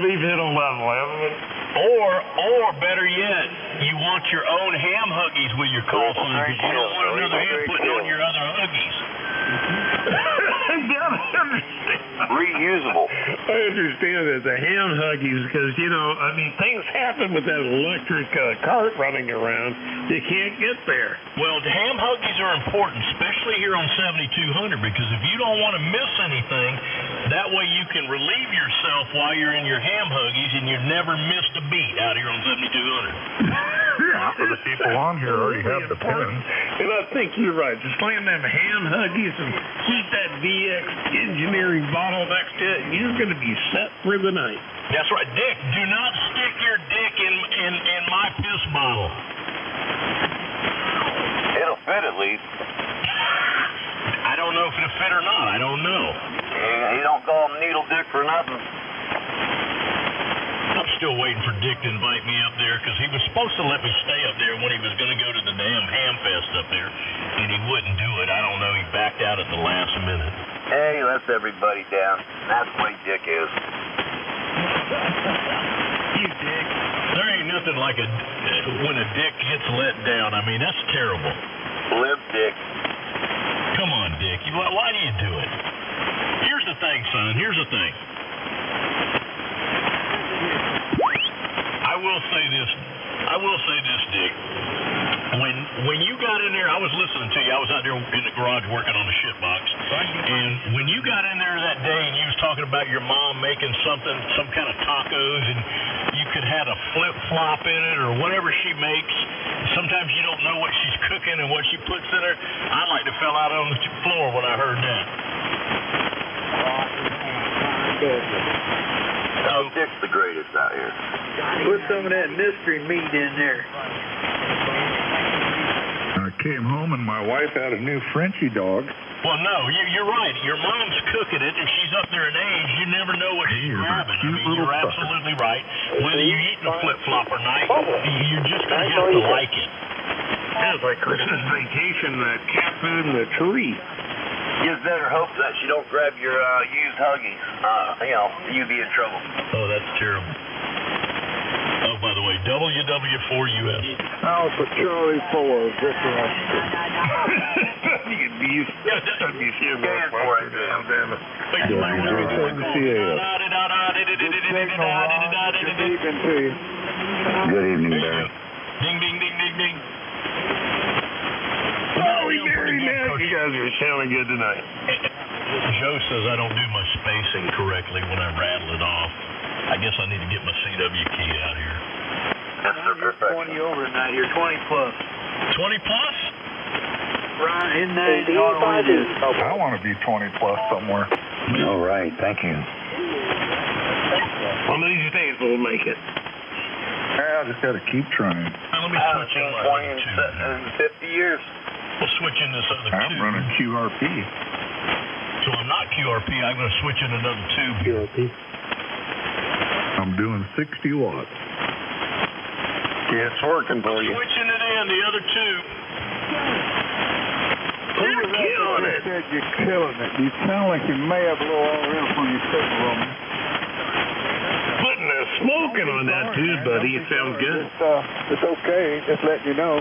We've hit a level, haven't we? Or better yet, you want your own ham huggies with your call sign because you don't want another ham putting on your other huggies. Reusable. I understand that the ham huggies because, things happen with that electric cart running around. You can't get there. Well, the ham huggies are important, especially here on 7200, because if you don't want to miss anything, that way you can relieve yourself while you're in your ham huggies and you've never missed a beat out here on 7200. Half of the people on here already have the pins. And I think you're right. Just slam them ham huggies and keep that VX engineering bottle next to it, and you're going to be set for the night. That's right. Dick, do not stick your dick in my piss bottle. It'll fit at least. I don't know if it'll fit or not. I don't know. You don't call him needle dick for nothing. I'm still waiting for Dick to invite me up there because he was supposed to let me stay up there when he was going to go to the damn ham fest up there, and he wouldn't do it. I don't know. He backed out at the last minute. Hey, he lets everybody down. That's the way Dick is. You dick. There ain't nothing like when a dick gets let down. I mean, that's terrible. Live Dick. Come on, Dick. Why do you do it? Here's the thing, son. Here's the thing. I will say this, Dick. When you got in there, I was listening to you. I was out there in the garage working on the shit box. And when you got in there that day and you was talking about your mom making some kind of tacos, and you could have a flip-flop in it or whatever she makes. Sometimes you don't know what she's cooking and what she puts in her. I like to fell out on the floor when I heard that. Oh, Dick's the greatest out here. Put some of that mystery meat in there. I came home and my wife had a new Frenchie dog. Well, no, you're right. Your mom's cooking it, and she's up there in age. You never know what she's grabbing. I mean, you're absolutely right. Whether you're eating a flip-flop or not, you're just going to have to like it. Yeah, it's like Christmas vacation, that cat food in the tree. You better hope that she don't grab your used huggies. You'd be in trouble. Oh, that's terrible. Oh, by the way, WW4US. Alpha Charlie 4, Victor. Stand for it, damn it. Good evening, Barry. Ding, ding, ding, ding, ding. Holy Mary, man, you guys are sounding good tonight. Joe says I don't do my spacing correctly when I rattle it off. I guess I need to get my CW key out here. You're 20 over tonight. You're 20 plus. 20 plus? Right in there. I want to be 20 plus somewhere. All right, thank you. One of these days we'll make it. I just got to keep trying. Let me switch in my other tube. in 50 years. We'll switch in this other I'm tube. running QRP. So I'm not QRP. I'm going to switch in another tube. QRP. I'm doing 60 watts. Yeah, it's working for you. Switching it in, the other tube. You're killing it. Said you're killing it. You sound like you may have a little RF on your signal on me. Putting a smoking on that tube, buddy. It sounds good. It's okay. Just letting you know.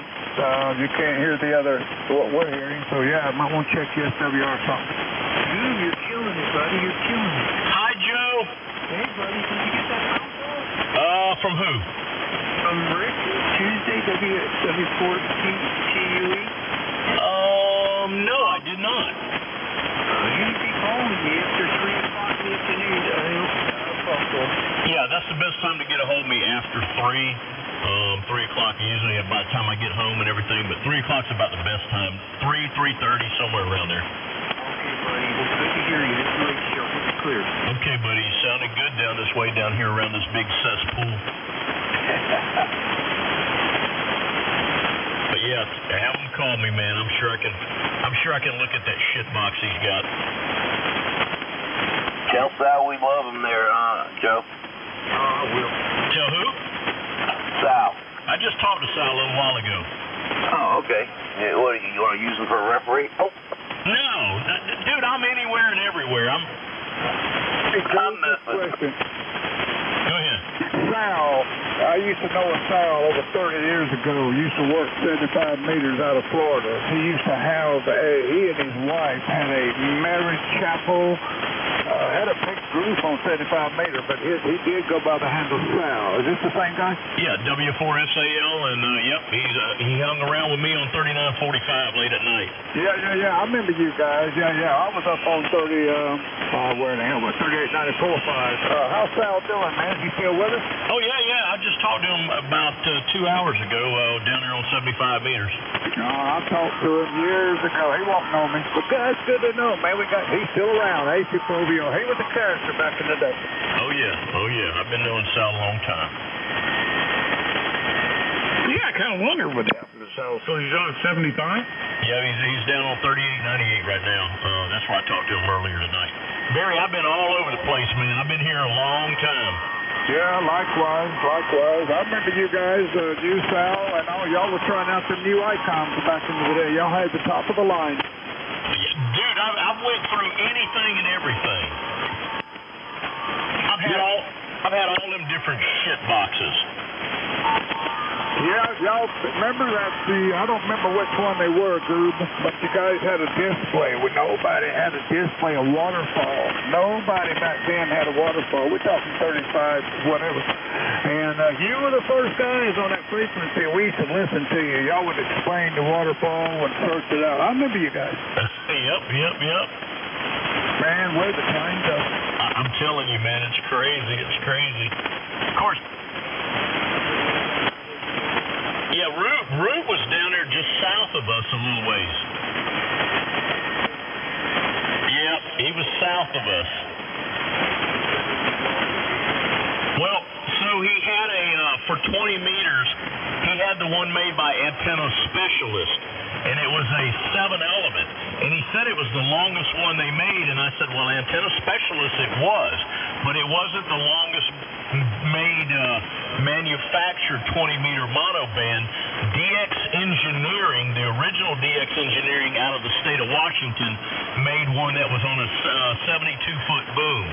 You can't hear the other, what we're hearing. So, yeah, I might want to check your SWR or something. Dude, you're killing it, buddy. You're killing it. Hi, Joe. Hey, buddy, did you get that phone call? From who? From Rick, Tuesday, W4TUE. No, I did not. He'd be calling you after 3 o'clock in the afternoon. Yeah, that's the best time to get a hold of me after 3. 3 o'clock usually by the time I get home and everything, but 3 o'clock's about the best time. 3:30, somewhere around there. Okay, buddy. Well, good to hear you. It's late show. It's clear. Okay, buddy. You sounded good down this way, down here around this big cesspool. But yeah, have him call me, man. I'm sure I can look at that shit box he's got. Tell Sal we love him there, Joe. I will. Tell who? Sal. I just talked to Sal a little while ago. Oh, okay. Yeah, what, you want to use him for a referee? Oh. No, dude, I'm anywhere and everywhere. I'm messing. Question. Go ahead. Sal, I used to know a Sal over 30 years ago. Used to work 75 meters out of Florida. He used to have he and his wife had a marriage chapel. Had a big roof on 75 meter, but he did go by the handle Sal. Is this the same guy? Yeah, W4SAL, and yep, he hung around with me on 3945 late at night. Yeah. I remember you guys. Yeah. I was up on where the hell was 3894.5. How's Sal doing, man? Is he still with us? Oh yeah. I just talked to him about 2 hours ago down there on 75 meters. I talked to him years ago. He won't know me, but that's good to know, man. He's still around. He was a character back in the day. Oh yeah. I've been knowing Sal a long time. Yeah, I kind of wonder what happened to Sal. So he's on 75? Yeah, he's down on 3898 right now. That's why I talked to him earlier tonight. Barry, I've been all over the place, man. I've been here a long time. Yeah, likewise. I remember you guys, you, Sal, and all y'all were trying out the new icons back in the day. Y'all had the top of the line. Yeah, dude, I've went through anything and everything. I've had all them different shit boxes. Yeah, y'all remember that? I don't remember which one they were, Goob, but you guys had a display. Nobody had a display, a waterfall. Nobody back then had a waterfall. We're talking 35, whatever. And you were the first guys on that frequency. We used to listen to you. Y'all would explain the waterfall and search it out. I remember you guys. Yep. Man, where the time go? I'm telling you, man, it's crazy. Of course. Yeah, Rube was down there just south of us a little ways. Yep, he was south of us. Well, so he had for 20 meters, he had the one made by Antenna Specialist, and it was a 7-element. And he said it was the longest one they made, and I said, well, Antenna Specialist it was, but it wasn't the longest made manufactured 20-meter monoband. DX Engineering, the original DX Engineering out of the state of Washington, made one that was on a 72-foot boom.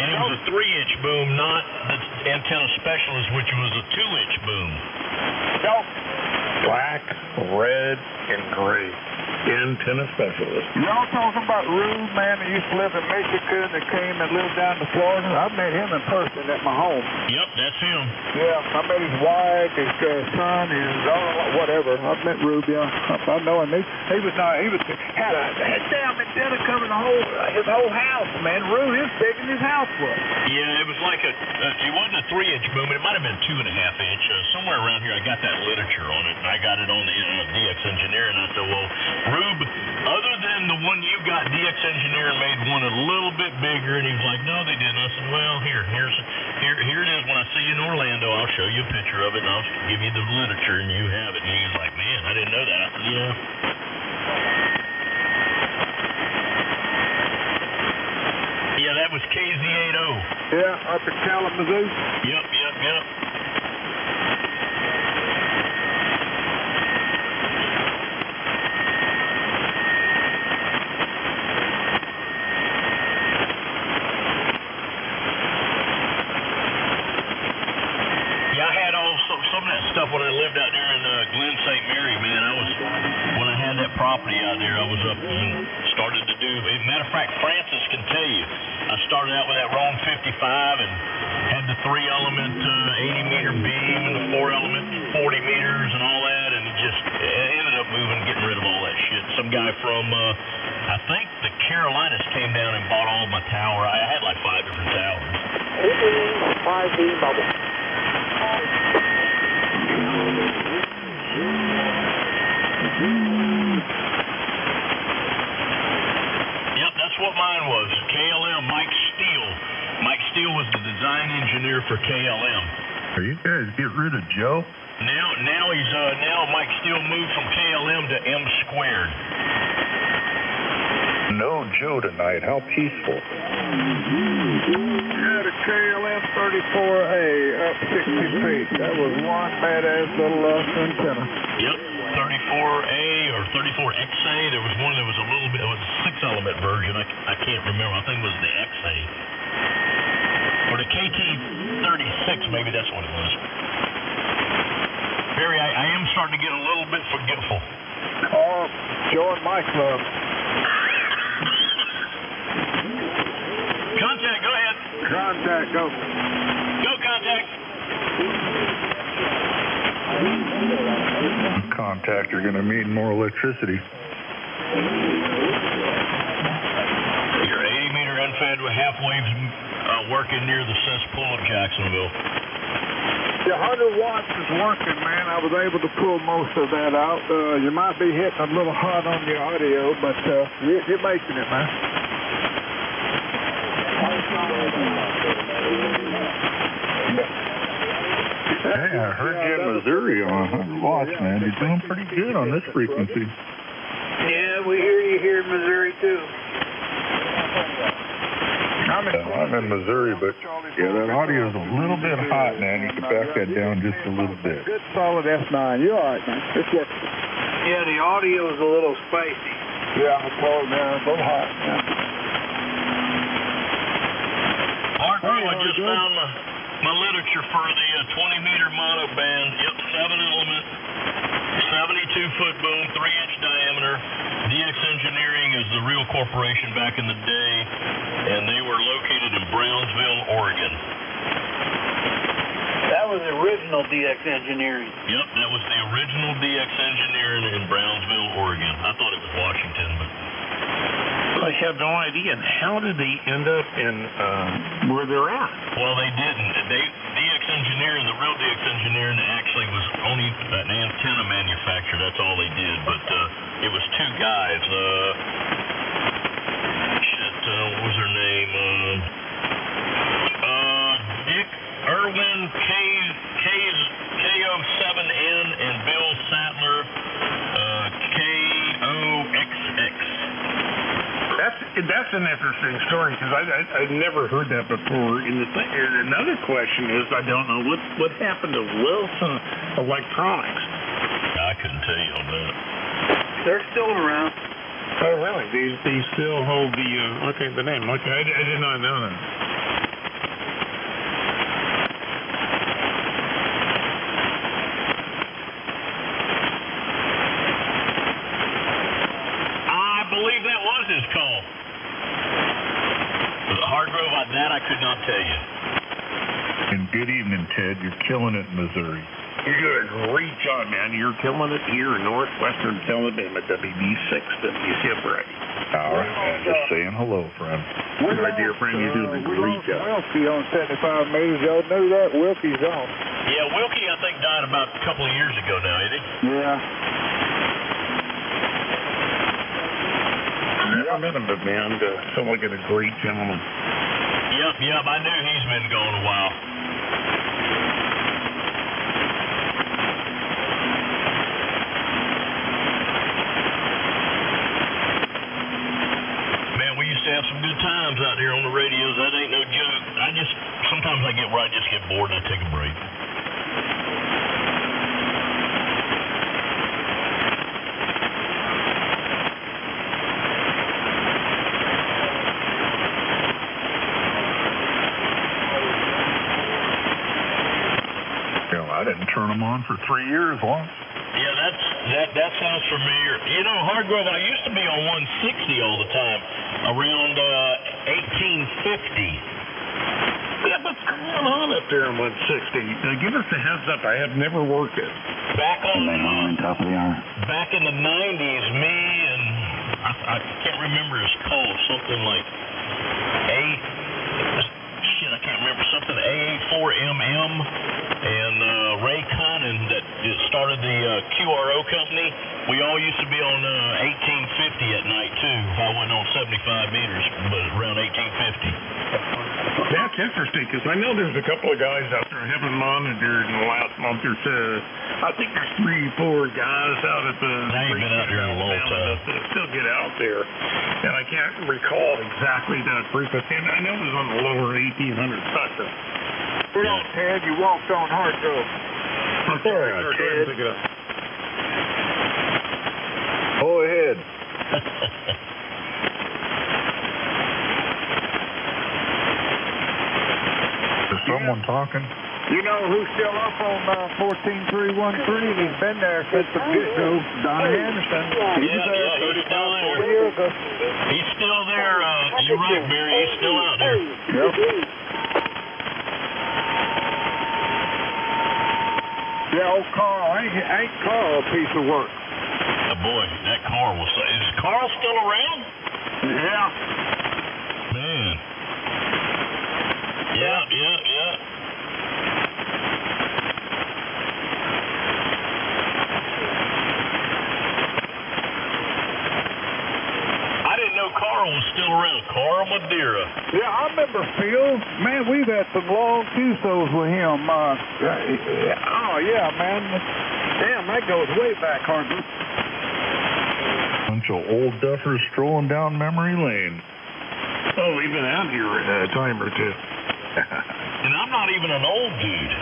And it was a 3-inch boom, not the antenna specialist, which was a 2-inch boom. Black, red, and gray. Antenna specialist. Y'all talking about Rube, man, that used to live in Michigan that came and lived down to Florida? I met him in person at my home. Yep, that's him. Yeah, I met his wife, his son, his whatever. I've met Rube, yeah. I know him. He was had a damn antenna covering his whole house, man. Rube, he was big in his house was. Yeah, it was like it wasn't a 3-inch boom, it might have been 2.5-inch. Somewhere around here, I got that literature on it, and I got it on the DX Engineer, and I said, well, Rube, other than the one you got, DX Engineer made one a little bit bigger, and he was like, no, they didn't. I said, well, here it is. When I see you in Orlando, I'll show you a picture of it, and I'll give you the literature, and you have it. And he was like, man, I didn't know that. I said, yeah. Yeah, that was KZ80. Yeah, up in Kalamazoo. Yep. Some of that stuff when I lived out there in Glen St. Mary, man, when I had that property out there, I was up and started to do, matter of fact, Francis can tell you, I started out with that Rome 55 and had the 3-element 80-meter beam and the 4-element 40 meters and all that, and it ended up getting rid of all that shit. Some guy from, I think the Carolinas came down and bought all my tower. I had like 5 different towers. 5B bubble. Yep, that's what mine was. KLM, Mike Steele. Mike Steele was the design engineer for KLM. Are you guys get rid of Joe? Now Mike Steele moved from KLM to M Squared. No Joe tonight. How peaceful. Yeah, the KLM 34A up 60 feet. That was one badass little antenna. Yep, 34A or 34XA. There was one that was a little bit, it was a 6-element version. I can't remember. I think it was the XA. Or the KT36, maybe that's what it was. Barry, I am starting to get a little bit forgetful. Oh, Joe and Mike love. Contact, go ahead. Contact, go. Go, contact. Contact are going to need more electricity. Your 80-meter unfed with half waves working near the cesspool of Jacksonville. The 100 watts is working, man. I was able to pull most of that out. You might be hitting a little hot on your audio, but you're making it, man. Hey, I heard you in Missouri on 100 watts, man. You're doing pretty good on this frequency. Yeah, we hear you here in Missouri, too. I'm in Missouri, but yeah, that audio is a little bit hot, man. You can back that down just a little bit. Good solid F9. You're all right, man. It's working. Yeah, the audio is a little spicy. Yeah, I told you, man. It's a little hot. Yeah. Marco, I just found my literature for the 20-meter monoband. Yep, 7-element, 72-foot boom, 3-inch diameter. DX Engineering is the real corporation back in the day, and they were located in Brownsville, Oregon. That was original DX Engineering. Yep, that was the original DX Engineering in Brownsville, Oregon. I thought it was Washington, but I have no idea. And how did they end up in where they're at? Well, they didn't. DX Engineering, the real DX Engineering, actually was only an antenna manufacturer. That's all they did. But it was 2 guys. What was their name? Dick Irwin K07N and Bill Sattler KOXX. That's an interesting story because I've never heard that before. And another question is, I don't know what happened to Wilson Electronics. I couldn't tell you on that. They're still around. Oh, really? They still hold the name. Okay, I did not know that. could not tell you. And good evening, Ted. You're killing it in Missouri. You're doing a great job, man. You're killing it here in northwestern Alabama, WB6, WCF ready. All right. And just saying hello, friend. My dear friend, you're doing a great job. Wilkie on 75 meters. Y'all knew that? Wilkie's on. Yeah, Wilkie, I think, died about a couple of years ago now, ain't he? Yeah. I met him, but man, sounds like a great gentleman. Yep, I knew he's been gone a while. Man, we used to have some good times out here on the radios. That ain't no joke. Sometimes I get where I just get bored and I take a break. I didn't turn them on for 3 years once. Yeah, that sounds familiar. You know, Hargrove, I used to be on 160 all the time, around 1850. Yeah, what's going on up there in 160? Give us a heads up. I have never worked it. Back on top of the hour. back in the 90s, me and I can't remember his call, something like I can't remember, something AA4MM, and Ray Connon that started the QRO company. We all used to be on 1850 at night too. I went on 75 meters, but around 1850. That's interesting, because I know there's a couple of guys out there I haven't monitored in the last month or so. I think there's 3-4 guys out at the... I ain't been out there in a long time. That still get out there, and I can't recall exactly that frequency. And I know it was on the lower 1800 sector. Put on, Ted. You walked on hard though. I'm sorry, Ted. Pick it up. Go ahead. Is someone talking? You know who's still up on 14313? He's been there since the get-go. Donnie Anderson. He's still there. 4 years ago. He's still there. You're right, Barry. He's still out there. Yep. Yeah, old Carl. Ain't Carl a piece of work? Boy, that Carl was... Is Carl still around? Yeah. Man. Yeah. I didn't know Carl was still around. Carl Madeira. Yeah, I remember Phil. Man, we've had some long QSOs with him. Oh, yeah, man. Damn, that goes way back, Harvey. Bunch of old duffers strolling down memory lane. Oh, we've been out here a time or two. And I'm not even an old dude.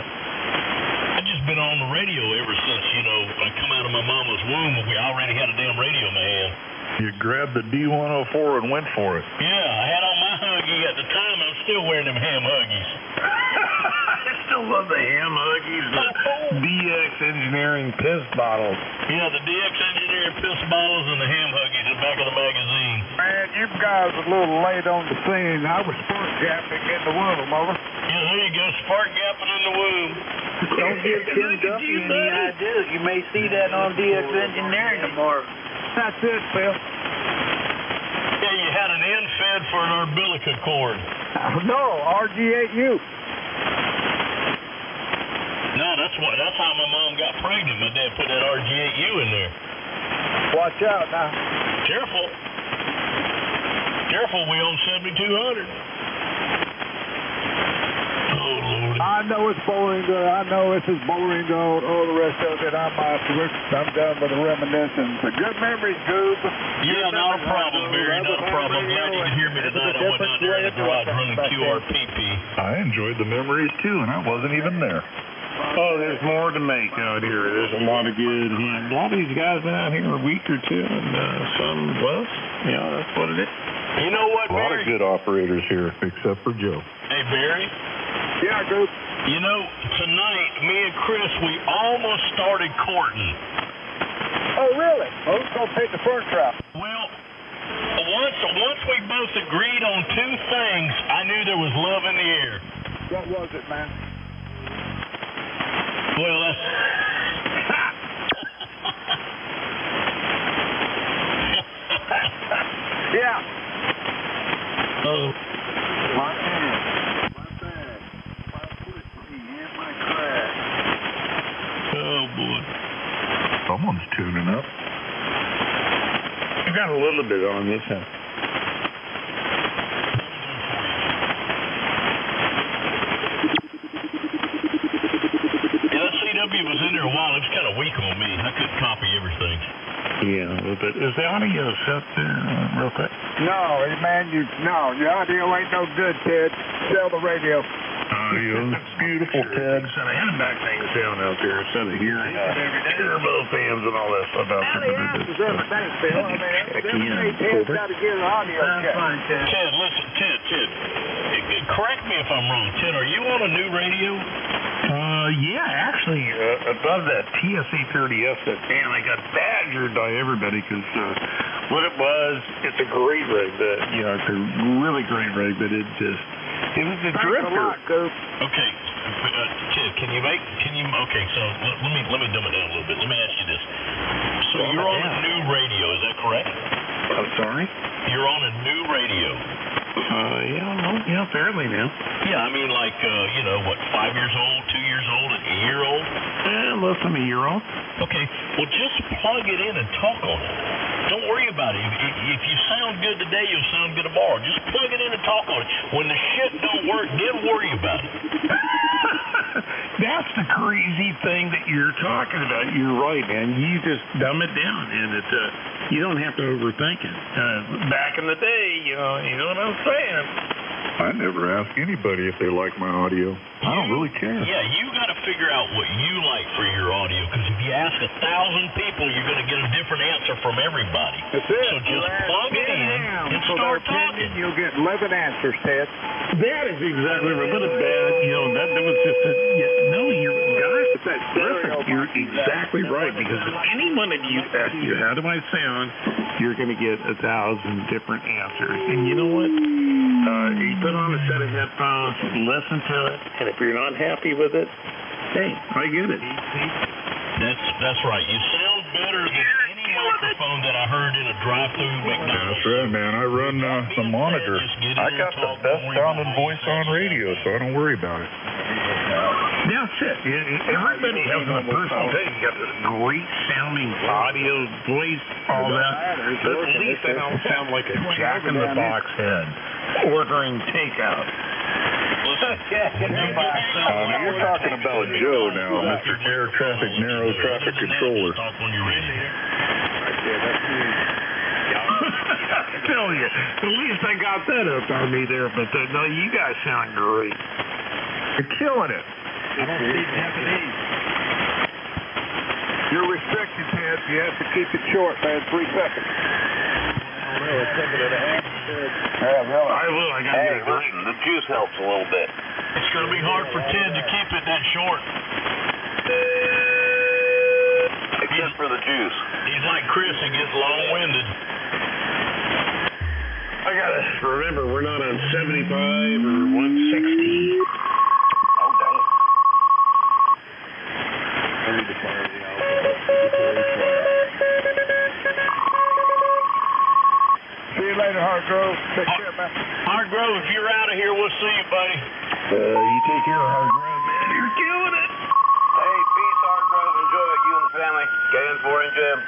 I've just been on the radio ever since, I come out of my mama's womb and we already had a damn radio in my hand. You grabbed the D104 and went for it. Yeah, I had on my Huggy at the time. I'm still wearing them ham Huggies. I still love the ham Huggies, the DX Engineering piss bottles. Yeah, the DX Engineering piss bottles and the ham Huggies in the back of the magazine. Man, you guys are a little late on the scene. I was spark gapping in the womb, over. Yeah, there you go, spark gapping in the womb. Don't give Tim Duffy any ideas. You may see that on DX Engineering tomorrow. That's it, Phil. Yeah, you had an end fed for an umbilical cord. No, RG8U. No, that's how my mom got pregnant. My dad put that RG8U in there. Watch out now. Careful, we own 7,200. Oh, Lord. I know it's boring. I know this is boring. All the rest of it, I'm done with the reminiscence. Good memories, Goob. Yeah, not a problem, Barry. Not a problem. I'm glad you could hear me tonight. I went down there in the garage running QRPP. I enjoyed the memories too, and I wasn't even there. Oh, there's more to make out here. There's a lot of good. A lot of these guys been out here a week or two, and some less. Yeah, that's what it is. You know what, A lot Barry? of good operators here, except for Joe. Hey, Barry? Yeah, Goob. You know, tonight, me and Chris, we almost started courting. Oh, really? Oh, who's going to take the first route? Well, once once we both agreed on two things, I knew there was love in the air. What was it, man? Well, that's... Yeah. Oh. My bad. My foot, and my crack. Oh, boy. Someone's tuning up. I got a little bit on this one. Yeah, that CW was in there a while. It was kind of weak on me. I couldn't copy everything. Yeah, a little bit. Is the audio set real quick? No, man, your audio ain't no good, Ted. Sell the radio. Audio's beautiful, Ted. Set a hand back things down out there instead of hearing turbo fans and all that stuff out there. Everything, Phil. I mean, Ted's got to get an audio check. Ted, listen, Ted. Correct me if I'm wrong. Ted, are you on a new radio? Yeah, actually, above that TSA-30S, I got badgered by everybody because what it was, it's a great rig, but, it's a really great rig, but it was a drifter. Okay, Ted, okay, so let me dumb it down a little bit. Let me ask you this. So you're on a new radio, is that correct? I'm sorry? You're on a new radio. Fairly now. Yeah, I mean, like, 5 years old, 2 years old, a year old? Less than a year old. Okay, well, just plug it in and talk on it. Don't worry about it. If you sound good today, you'll sound good tomorrow. Just plug it in and talk on it. When the shit don't work, then worry about it. That's the crazy thing that you're talking about. You're right, man. You just dumb it down, and you don't have to overthink it. Back in the day, you know what I'm saying? I never ask anybody if they like my audio. I don't really care. Yeah, you got to figure out what you like for your audio, because if you ask 1,000 people, you're going to get a different answer from everybody. That's it. So just plug it in and start talking. You'll get 11 answers, Ted. That is exactly right. But a bad, that was just you're exactly right, because if any one of you ask you, how do I sound, you're going to get 1,000 different answers. And you know what? You put on a set of headphones, listen to it, and if you're not happy with it, hey, I get it. That's right. You sound better than any microphone that I heard in a drive-through McDonald's. That's right, man. I run the monitor. I got the best sounding voice on radio, so I don't worry about it. That's it. Everybody has a personal thing. You got this great sounding audio, voice, all that. But at least I don't sound like a jack-in-the-box head ordering takeout. You're talking about Joe now, Mr. Narrow Traffic Controller. I tell you, at least I got that up on me there. But no, you guys sound great. You're killing it. I don't speak Japanese. You're restricted, Ted. You have to keep it short, man. 3 seconds. I don't know. It's 7 and a half. Yeah, really. I will. I got to get a drink. The juice helps a little bit. It's going to be hard for Ted to keep it that short. Except for the juice. He's like Chris. He gets long-winded. I got to remember, we're not on 75 or 160. I need to fire the album. See you later, Hargrove. Take care, man. Hargrove, if you're out of here, we'll see you, buddy. You take care of Hargrove, man. You're killing it. Hey, peace, Hargrove. Enjoy it. You and the family. KN4 and Jim.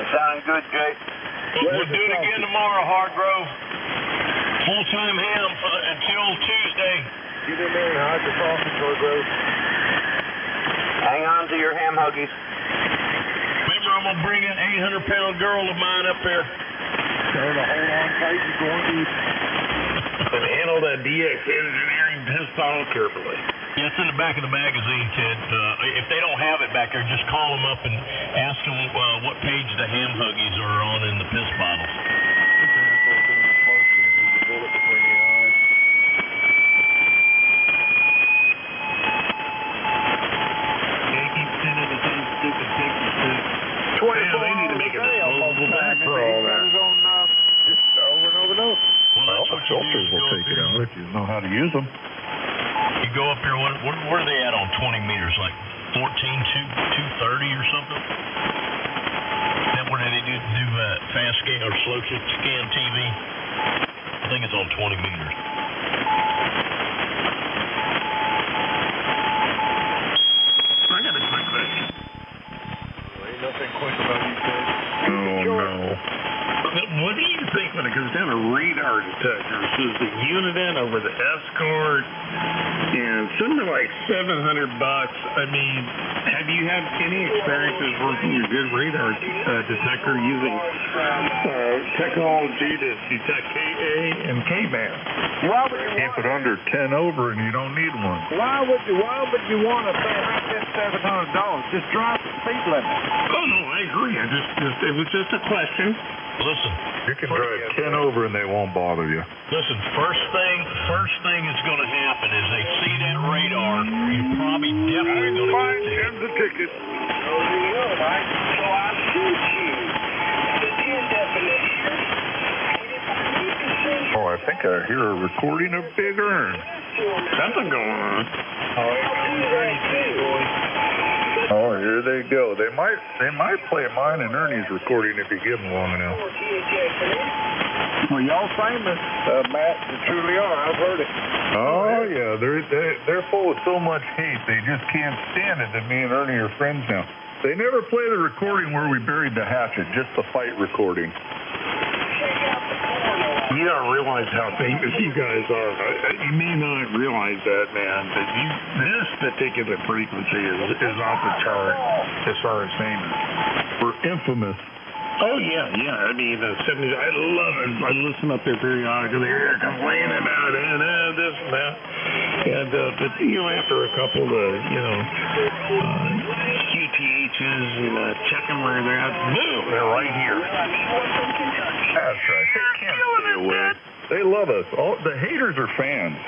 Sounding good, Jay. We'll do it again tomorrow, Hargrove. Full-time ham until Tuesday. Get in there and hide the sausage, Hargrove. Hang on to your ham huggies. Remember, I'm going to bring an 800-pound girl of mine up there. Tell her to hold on tight and go deep. And handle that DX engineering piss bottle carefully. Yeah, it's in the back of the magazine, Ted. If they don't have it back there, just call them up and ask them what page the ham huggies are on in the piss bottles. Yankee filters will take it out if you know how to use them. You go up here, where are they at on 20 meters? Like 14, 230 or something? Is that where they do fast scan or slow scan TV? I think it's on 20 meters. I got a quick question. Ain't nothing quick about you guys. Oh, no. What do you think when it comes down to radar detectors? Is the Uniden over the Escort and something like $700? I mean, have you had any experiences working a good radar detector using technology to detect KA and K-band? Why would you Keep it under 10 over and you don't need one. Why would you want to pay $700? Just drive the speed limit. Oh, no, I agree. It was just a question. Listen. You can drive 10 over and they won't bother you. Listen, first thing that's going to happen is they see that radar, you're probably definitely going to get there. Here's the ticket. Oh, I think I hear a recording of Big Earn. Something going on. Oh, here they go. They might play mine and Ernie's recording if you give them long enough. Well, y'all famous, Matt. You truly are. I've heard it. Oh yeah, they're full of so much hate they just can't stand it that me and Ernie are friends now. They never play the recording where we buried the hatchet, just the fight recording. You don't realize how famous you guys are. You may not realize that, man, but this particular frequency is off the chart as far as famous. We're infamous. Oh, yeah. I mean, the 70s, I love it. I listen up there periodically. They're complaining about it and this and that. And, but, after a couple of, QTHs and checking where they're at, boom, they're right here. That's right. They can't stay away. They love us. The haters are fans.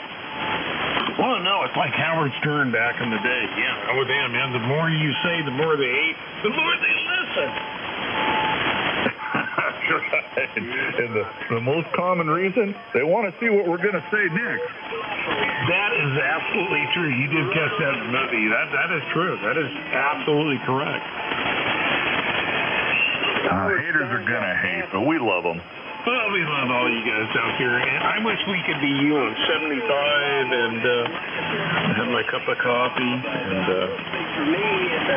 Well, no, it's like Howard Stern back in the day. Yeah, oh, damn, man. The more you say, the more they hate, the more they listen. That's right. And the most common reason, they want to see what we're going to say next. That is absolutely true. You did catch that in the movie. That is true. That is absolutely correct. Haters are going to hate, but we love them. Well, we love all you guys out here. And I wish we could be you on 75 and have my cup of coffee and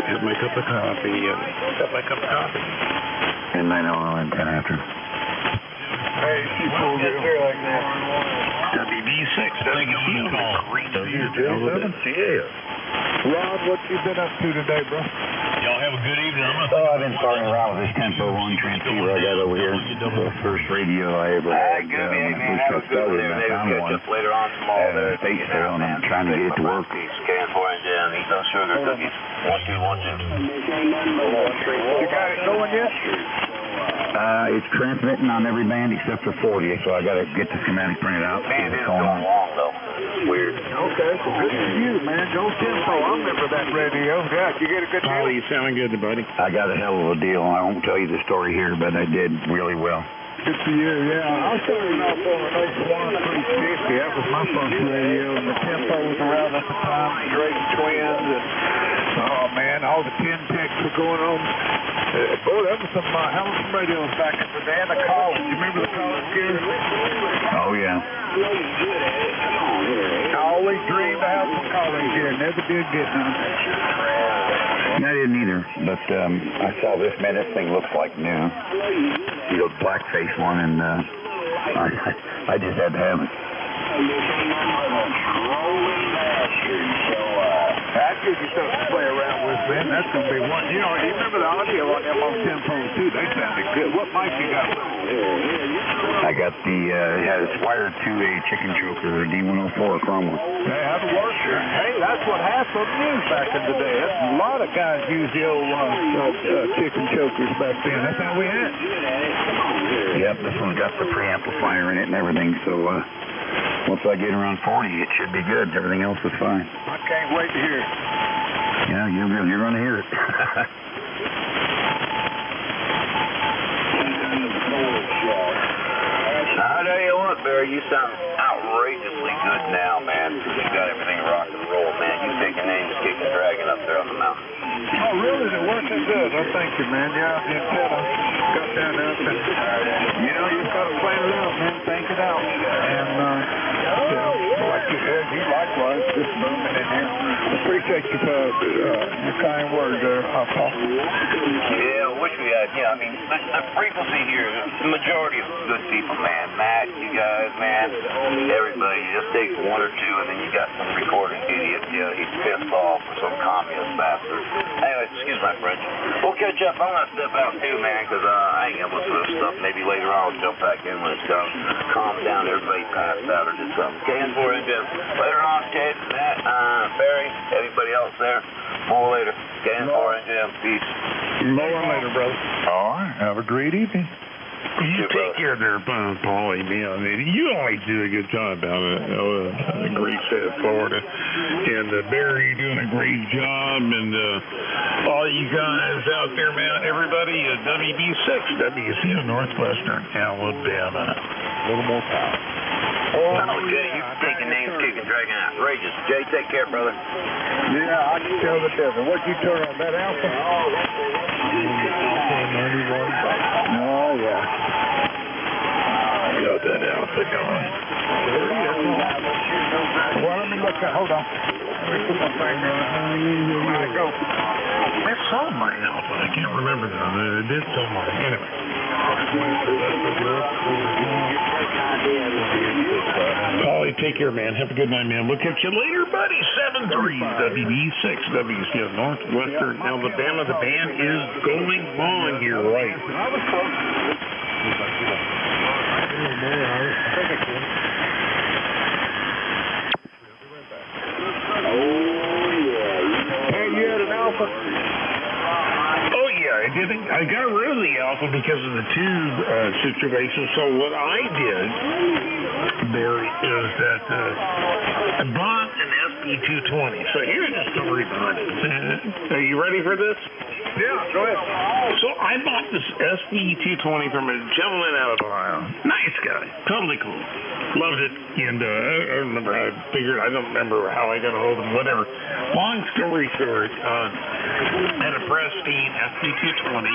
have my cup of coffee and have my cup of coffee. And 9 and 10 after. Hey, she pulled it here like that. WB6. Thank you for the call. WJ7CA. Rod, what you been up to today, bro? Y'all have a good evening. I've been starting around with this Tempo 1 transceiver I got over here. The first radio I ever had. Good evening. Have a good one there. Maybe we'll catch up later on tomorrow there. Face there, and I'm trying to get it to work. Scan for it and eat those sugar cookies. 1, 2, 1, 2. You got it going yet? It's transmitting on every band except for 40, so I got to get the schematic printed out. Man, it is going long, though. It's weird. Okay, so good for you, man. Go Tempo. I remember that radio. Yeah, you get a good deal? Oh, you sounding good, buddy. I got a hell of a deal. I won't tell you the story here, but I did really well. Good for you, yeah. I was starting off on an Oklahoma 350. That was my first radio, and the Tempo was around at the time. The Drake Twins, and oh man, all the 10 techs were going on. Boy, that was some hell of some radios back in the day. And the college. You remember the college gear? Oh yeah. I always dreamed to have some college gear. Never did get none. I didn't either, but I saw this, man, this thing looks like new. The blackface one, and I just had to have it. That gives you something to play around with, man. That's going to be one. You remember the audio on them on Tempo, too? They sounded good. What mic you got? I got it's wired to a chicken choker, a D104 Chroma. Hey, how to work it. Hey, that's what Hassel used back in the day. A lot of guys used the old chicken chokers back then. That's how we had. Yep, this one's got the preamplifier in it and everything, so once I get around 40, it should be good. Everything else is fine. I can't wait to hear it. Yeah, you're going to hear it. How do you want what, Barry? You sound outrageously good now, man. You got everything rock and roll, man. You taking names, kicking, dragging up there on the mountain. Oh, really? They're working good. Oh, thank you, man. Yeah, you said I got that up, and you know, you got to plan it out, man. Think it out, and like you said, you likewise just moving in here. Appreciate your kind words there, Paul. Yeah, I wish we had. Yeah, I mean, the frequency here, the majority of good people, man. Matt, you guys, man, everybody. It just takes one or two, and then you got some recording idiot. Yeah, he's pissed off with some communist bastard. Anyway, excuse my French. We'll catch up. I'm gonna step out too, man, because I ain't gonna listen to this stuff. Maybe later on I'll jump back in when it's done. Calm down, everybody passed out or did something. KN4 Engine. Later on, Ted, Matt, Barry, everybody else there. More later. KN4 Engine. Peace. More later, brother. All right. Have a great evening. You take care there, Paulie, man. You always do a good job out of Greece, Florida. And Barry doing a great job. And all you guys out there, man, everybody, WB6, WC, Northwestern Alabama. A little more power. Oh, Jay, you taking names, kicking, dragging outrageous. Jay, take care, brother. Yeah, I can tell the difference. What'd you turn on that Alpha? Oh, yeah. Got that Alpha going. Well, let me look at, hold on. Let me put my finger on it. Where'd it go? I saw my Alpha. I can't remember now. I did tell mine. Anyway. Paulie, take care, man. Have a good night, man. We'll catch you later, buddy. 7-3 WB6 WC Northwestern Alabama. The band is going long here, right? Hey, you had an Alpha? Oh, yeah, I did. I got rid of the Alpha because of the tube situation. So what I did, Barry, is that I bought an SB220. So here's the story behind it. Are you ready for this? Yeah, go ahead. So I bought this SB220 from a gentleman out of Ohio. Nice guy. Totally cool. Loved it. And I remember, I don't remember how I got a hold of him, whatever. Long story short, had a pristine SB220.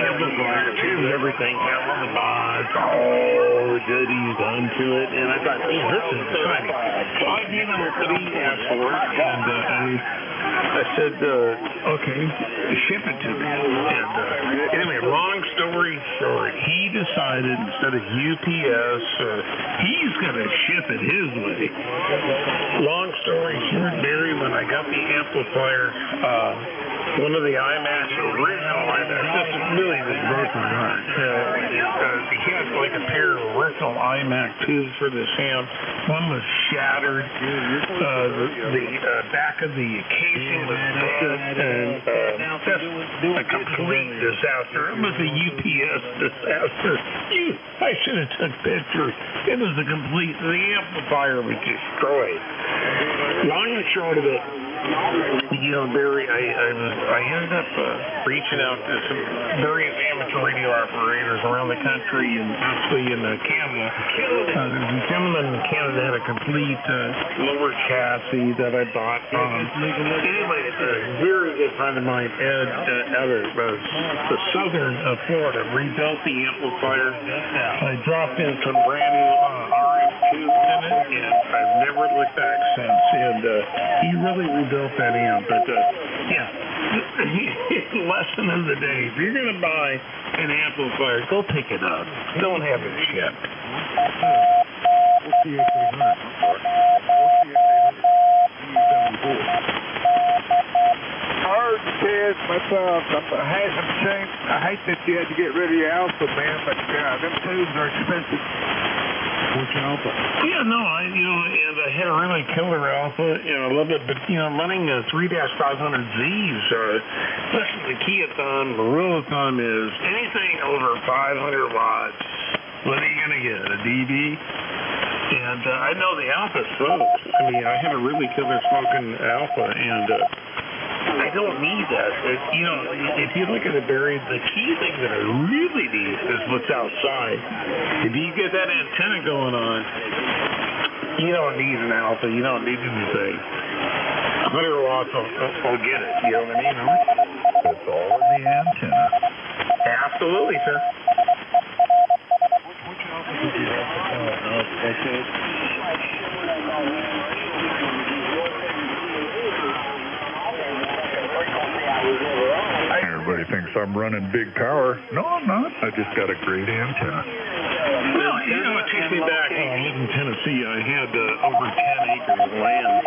Amplifier, tubes, everything. Had all the mods, all the goodies done to it. And I thought, man, this is exciting. So I gave him what he asked for. And I said, okay, ship it to me. And anyway, long story short, he decided instead of UPS, he's going to ship it his way. Long story short, Barry, when I got the amplifier, one of the iMacs, original iMacs, this really just broke my heart. He had like a pair of original iMac tubes for this amp. One was shattered. The back of the casing was bent, and just a complete disaster. It was a UPS disaster. I should have took pictures. It was a complete. The amplifier was destroyed. Long and short of it, you know, Barry, I ended up reaching out to some various amateur radio operators around the country and actually in Canada. There's a gentleman in Canada had a complete lower chassis that I bought from him. Anyway, a very good friend of mine, Ed, out of the southern Florida, rebuilt the amplifier. I dropped in some brand new RF tubes in it, and I've never looked back since. And he really rebuilt that amp. But yeah, lesson of the day: if you're going to buy an amplifier, go pick it up. Don't have it shipped. Kids, I had some shame. I hate that you had to get rid of your Alpha, man, but them tubes are expensive. Which Alpha? Yeah, no, and I had a really killer Alpha, I love it, but, running 3-500Zs, especially the Keathon, the rule of thumb is anything over 500 watts, what are you going to get, a dB? And I know the Alpha smokes. I mean, I had a really killer smoking Alpha, and I don't need that. You know, if you look at the buried, the key thing that I really need is what's outside. If you get that antenna going on, you don't need an alpha. You don't need anything. 100 watts will get it. You know what I mean? That's all in the antenna. Absolutely, sir. Which alpha did you have to tell? That's it. Everybody thinks I'm running big power. No, I'm not. I just got a great antenna. Well, you know, it takes me back when I lived in Tennessee. I had over 10 acres of land.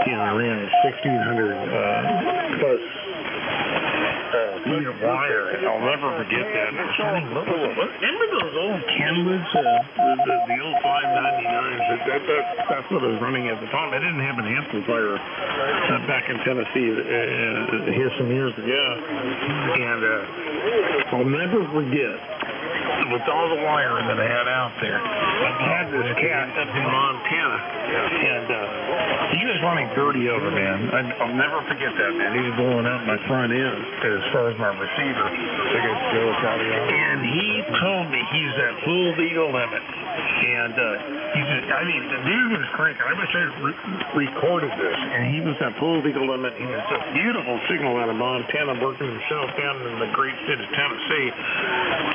You know, I ran 1,600 plus feet of wire. I'll never forget that. Remember those old Kenwoods, the old 599s? That's what I was running at the time. I didn't have an amplifier back in Tennessee here some years ago. And I'll never forget, with all the wiring that I had out there, I had this cat up in Montana, and he was running 30 over, man. I'll never forget that, man. He was blowing out my front end as far as my receiver. And he told me he's at full legal limit. And he said, I mean, the dude was cranking. I wish I recorded this. And he was at full legal limit. He was a beautiful signal out of Montana, working himself down in the great state of Tennessee.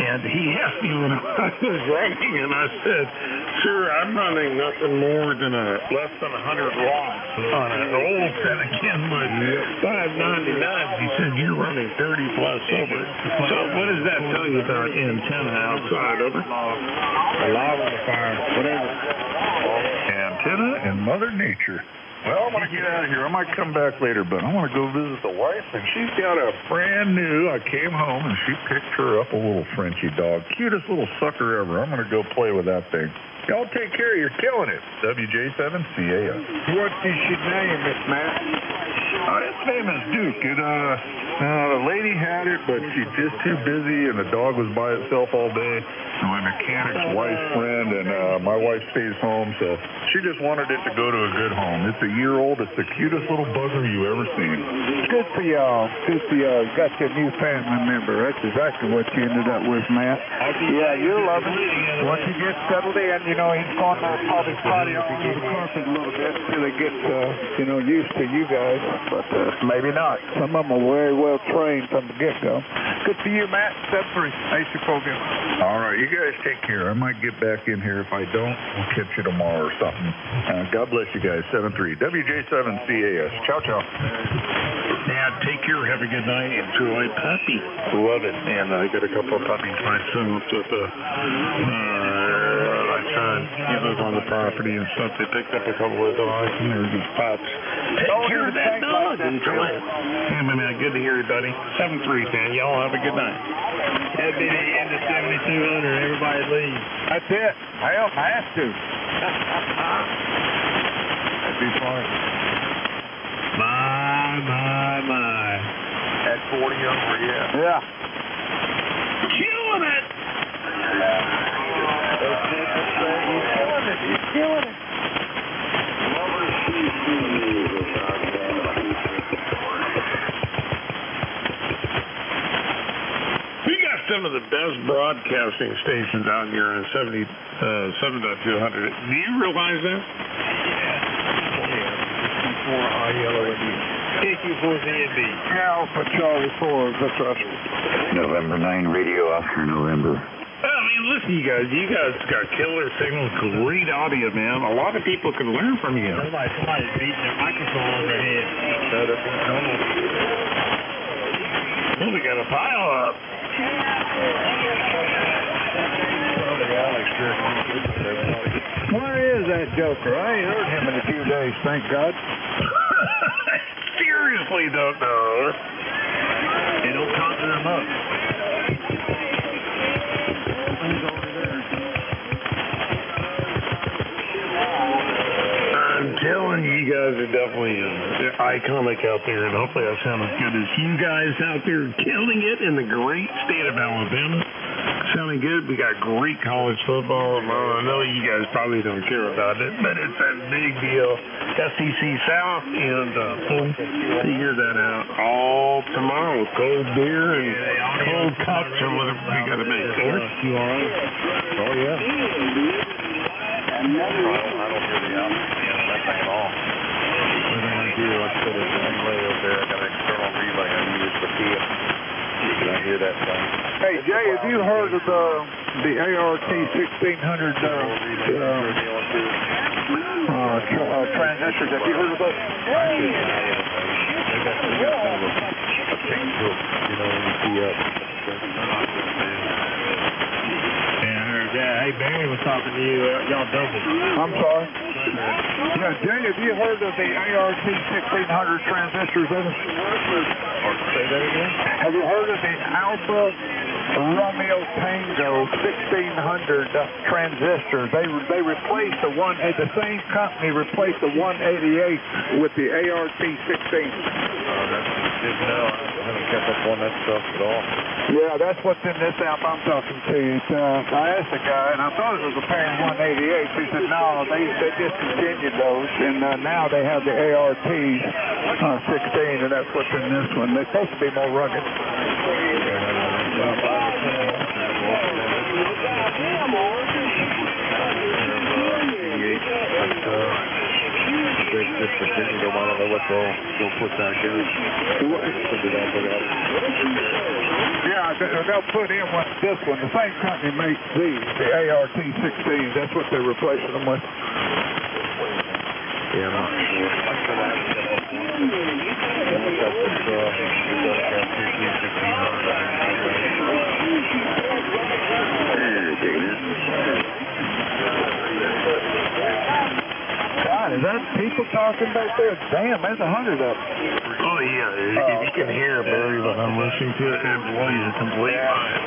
And he asked me when I was running, and I said, sir, I'm running nothing more than less than 100 watts on an old set of Kenwood 599s. He said, you're running 30 plus over. So what does that tell you about antenna outside? Over? Alive on the fire, whatever. Antenna and Mother Nature. Well, I'm going to get out of here. I might come back later, but I want to go visit the wife, and she's got a brand new. I came home, and she picked her up a little Frenchie dog. Cutest little sucker ever. I'm going to go play with that thing. Y'all take care. You're killing it. WJ7CAS. What is your name, Miss Matt? Its name is Duke. The lady had it, but she's just too busy, and the dog was by itself all day. My mechanic's wife's friend, and my wife stays home, so she just wanted it to go to a good home. It's a year old. It's the cutest little bugger you ever seen. Good for y'all. Good for y'all. Got your new family member. That's exactly what you ended up with, Matt. Yeah, you'll love it. Once you get settled in, you know, he's going to probably party all over the carpet a little bit until they get, used to you guys. But maybe not. Some of them are very well trained from the get-go. Good for you, Matt. 7-3. Ace your program. All right, you guys take care. I might get back in here. If I don't, we'll catch you tomorrow or something. God bless you guys. 7-3. WJ7CAS. Ciao, ciao. Dad, take care. Have a good night. Enjoy puppy. Love it. And I got a couple of puppies. My son was with my son. He lives on the property and stuff. They picked up a couple of dogs, and they're just pups. Take care of that dog. Enjoy it. Hey, my man. Good to hear you, buddy. 7-3, man. Y'all have a good night. That'd be the end of 7200. Everybody leave. That's it. Hell, I have to. That'd be fun. My. At 40 over, yeah. Yeah. Killing it. You're killing it. We got some of the best broadcasting stations out here on 77.200. Do you realize that? KQ4ZNB. Alpha Charlie 4. That's us. November 9 radio Oscar November. I mean, listen, you guys got killer signals, great audio, man. A lot of people can learn from you. Somebody's beating their microphone on their head. Well, we got a pile up. Where is that joker? I ain't heard him in a few days, thank God. Seriously don't know. They don't conjure them up. I'm telling you, you guys are definitely iconic out there, and hopefully I sound as good as you guys out there killing it in the great state of Alabama. Sounding good. We got great college football. I know you guys probably don't care about it, but it's a big deal. SEC South, and we'll figure that out all tomorrow. Cold beer and cold cups or whatever we got to make. You all right? Oh, yeah. I don't hear the output on that thing at all. Everything I do, I put it relay over there. I got an external relay I use for PF. Can I hear that thing? Hey, Jay, have you heard of the ART 1600 transistors? Have you heard of those? They got kind of a pink hook, you know, when you see up. Yeah, I heard that. Hey, Barry was talking to you. Y'all doubled. I'm sorry. Yeah, Jay, have you heard of the ART 1600 transistors? Say that again? Have you heard of the Alpha Romeo Tango 1600 transistors? They replaced the same company replaced the 188 with the ART 16. That's good to know. I haven't kept up on that stuff at all. Yeah, that's what's in this app I'm talking to you. I asked the guy, and I thought it was a pair of 188s. He said, no, they discontinued those, and now they have the ART 16, and that's what's in this one. They're supposed to be more rugged. They've discontinued them. I don't know what they'll put back in. Yeah, they'll put in this one. The same company makes these, the ART 16s. That's what they're replacing them with. Yeah, I'm not sure. I said I haven't got up one. I got God, is that people talking back there? Damn, there's 100 up. Oh, yeah. If you can hear Barry when I'm listening to it, it blows your complete mind.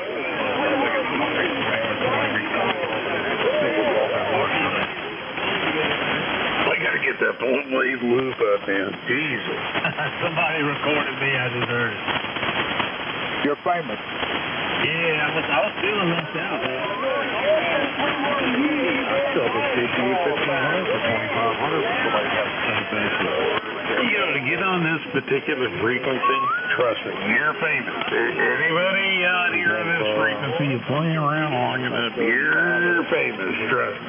I got to get that full blade loop up, man. Jesus. Somebody recorded me. I just heard it. You're famous. Yeah, I was feeling left out, man. still the CPU 1500 for 2500 for somebody got the same benefit. You know, to get on this particular frequency, trust me, you're famous. Anybody out here on this frequency, you play around long enough, you're famous, trust me.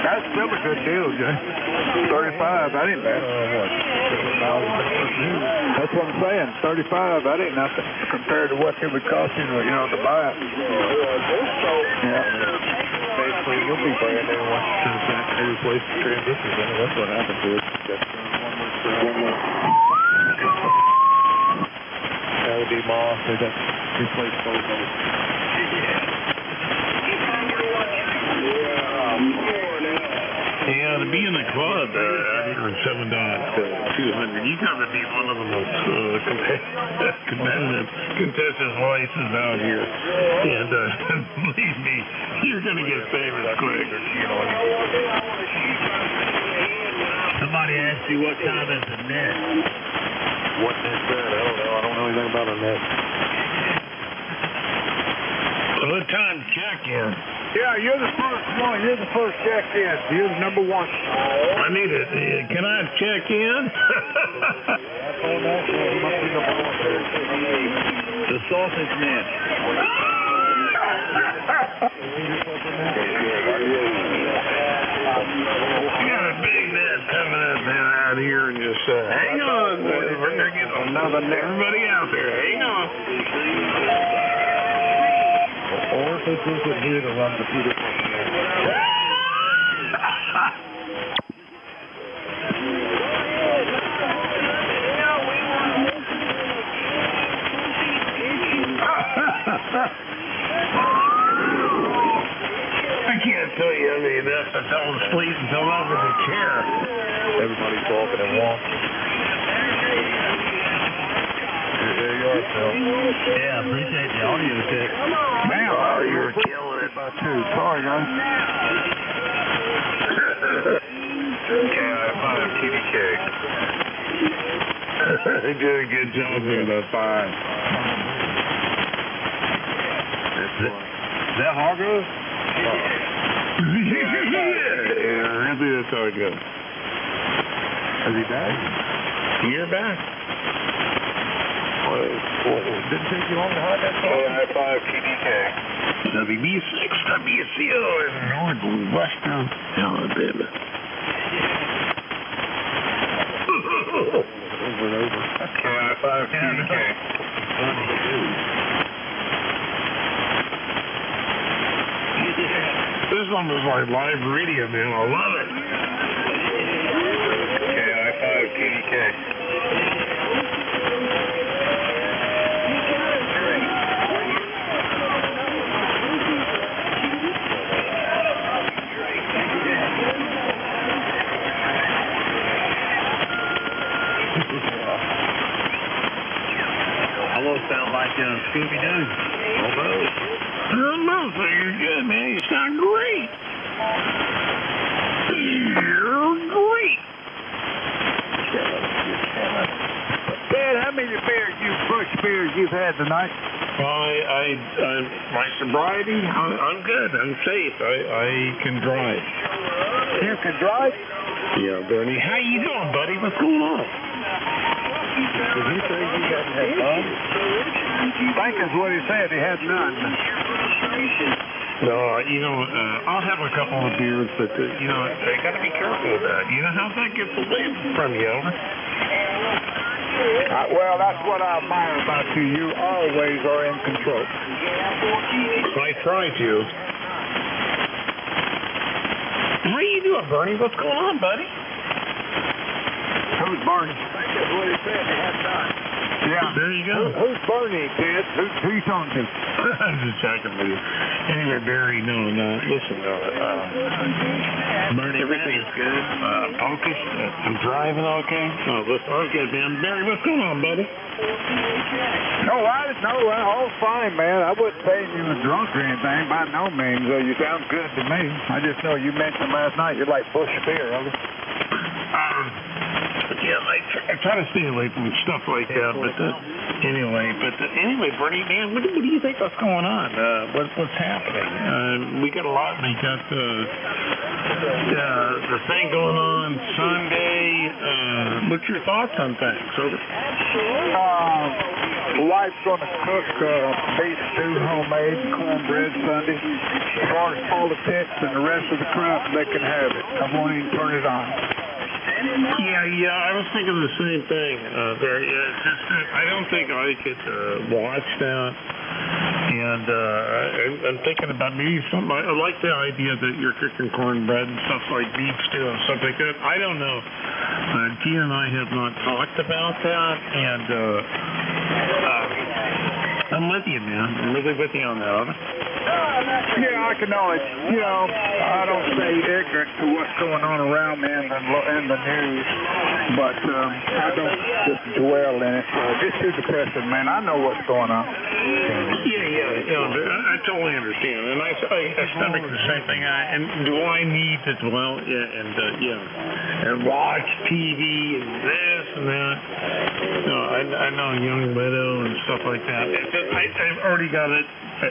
That's still a good deal, Jay. 35, that ain't bad. That's what I'm saying. 35, that ain't nothing compared to what it would cost you, to buy it. Yeah. Basically, you'll be brand new once you replace the transistors in it. That's what happened to it. That would be moss. They got replaced both of them. Yeah, to be in the club after 7.200, you got to be one of the most competitive contested voices out here. And believe me, you're going to get famous quick. Somebody asked you what time is the net. What net that? I don't know. I don't know anything about a net. What time check in? Yeah, you're the first one. You're the first check-in. You're the number one. I need it. Can I check in? The sausage net. You got a big net coming up out here and just hang on. We're going to get another net. Everybody out there, hang on. Or if this isn't here to run the Peter. I can't tell you enough to tell them sleep until I'm in the chair. Everybody's talking at once. There you are, Phil. Yeah, appreciate the audio check. Man, Oh, you're killing it. by two. Sorry, guys. KI5 TDK. They did a good job with the 5. Is that Hargrove? Yeah, I think that's how it goes. Is he back? You're back. Didn't take you long to hide that phone. KI5 TDK. WB6 WCO in Northwestern Alabama. KI5 TDK. This one was like live radio, man. I love it. KI5 TDK. Almost sound like Scooby-Doo. Almost. I don't know, so you're good, man. You sound great. You're great. Dad, how many bush beers you've had tonight? My sobriety, I'm good. I'm safe. I can drive. You can drive? Yeah, Bernie. How you doing, buddy? What's going on? Did he say he hadn't had fun? I think is what he said. He had none. No, I'll have a couple of beers, but, I got to be careful with that. You know how that gets away from you, Well, that's what I admire about you. You always are in control. I try to. How you doing, Bernie? What's going on, buddy? Who's Barney? That's what he said. He had none. Yeah. There you go. Who's Barney, kid? Who you talking to? I'm just checking with you. Anyway, Barry, listen, Bernie, everything's good. Focused. I'm driving okay. Oh, listen, I'm good, man. Barry, what's going on, buddy? No, all fine, man. I wasn't saying you was drunk or anything, by no means. You sound good to me. I just know you mentioned last night you like Bush beer, huh? Yeah, I try to stay away from stuff like that, but anyway, Bernie, man, what do you think that's going on? What's happening? We got a lot. We got the thing going on Sunday. What's your thoughts on things? Wife's gonna cook beef stew, homemade, cornbread Sunday. As far as politics and the rest of the crop, they can have it. I won't even turn it on. Yeah, I was thinking the same thing, Barry. It's just I don't think I could watch that. And I'm thinking about maybe something. I like the idea that you're cooking cornbread and stuff like beef stew and stuff like that. I don't know. Tina and I have not talked about that, and I'm with you, man. I'm really with you on that. Yeah, I can always, I don't stay ignorant to what's going on around me in the news, but I don't just dwell in it. It's too depressing, man. I know what's going on. Yeah, I totally understand, and I stomach the same thing. And do I need to dwell? And watch TV and this and that. No, I know Young Widow and stuff like that. I've already got it. I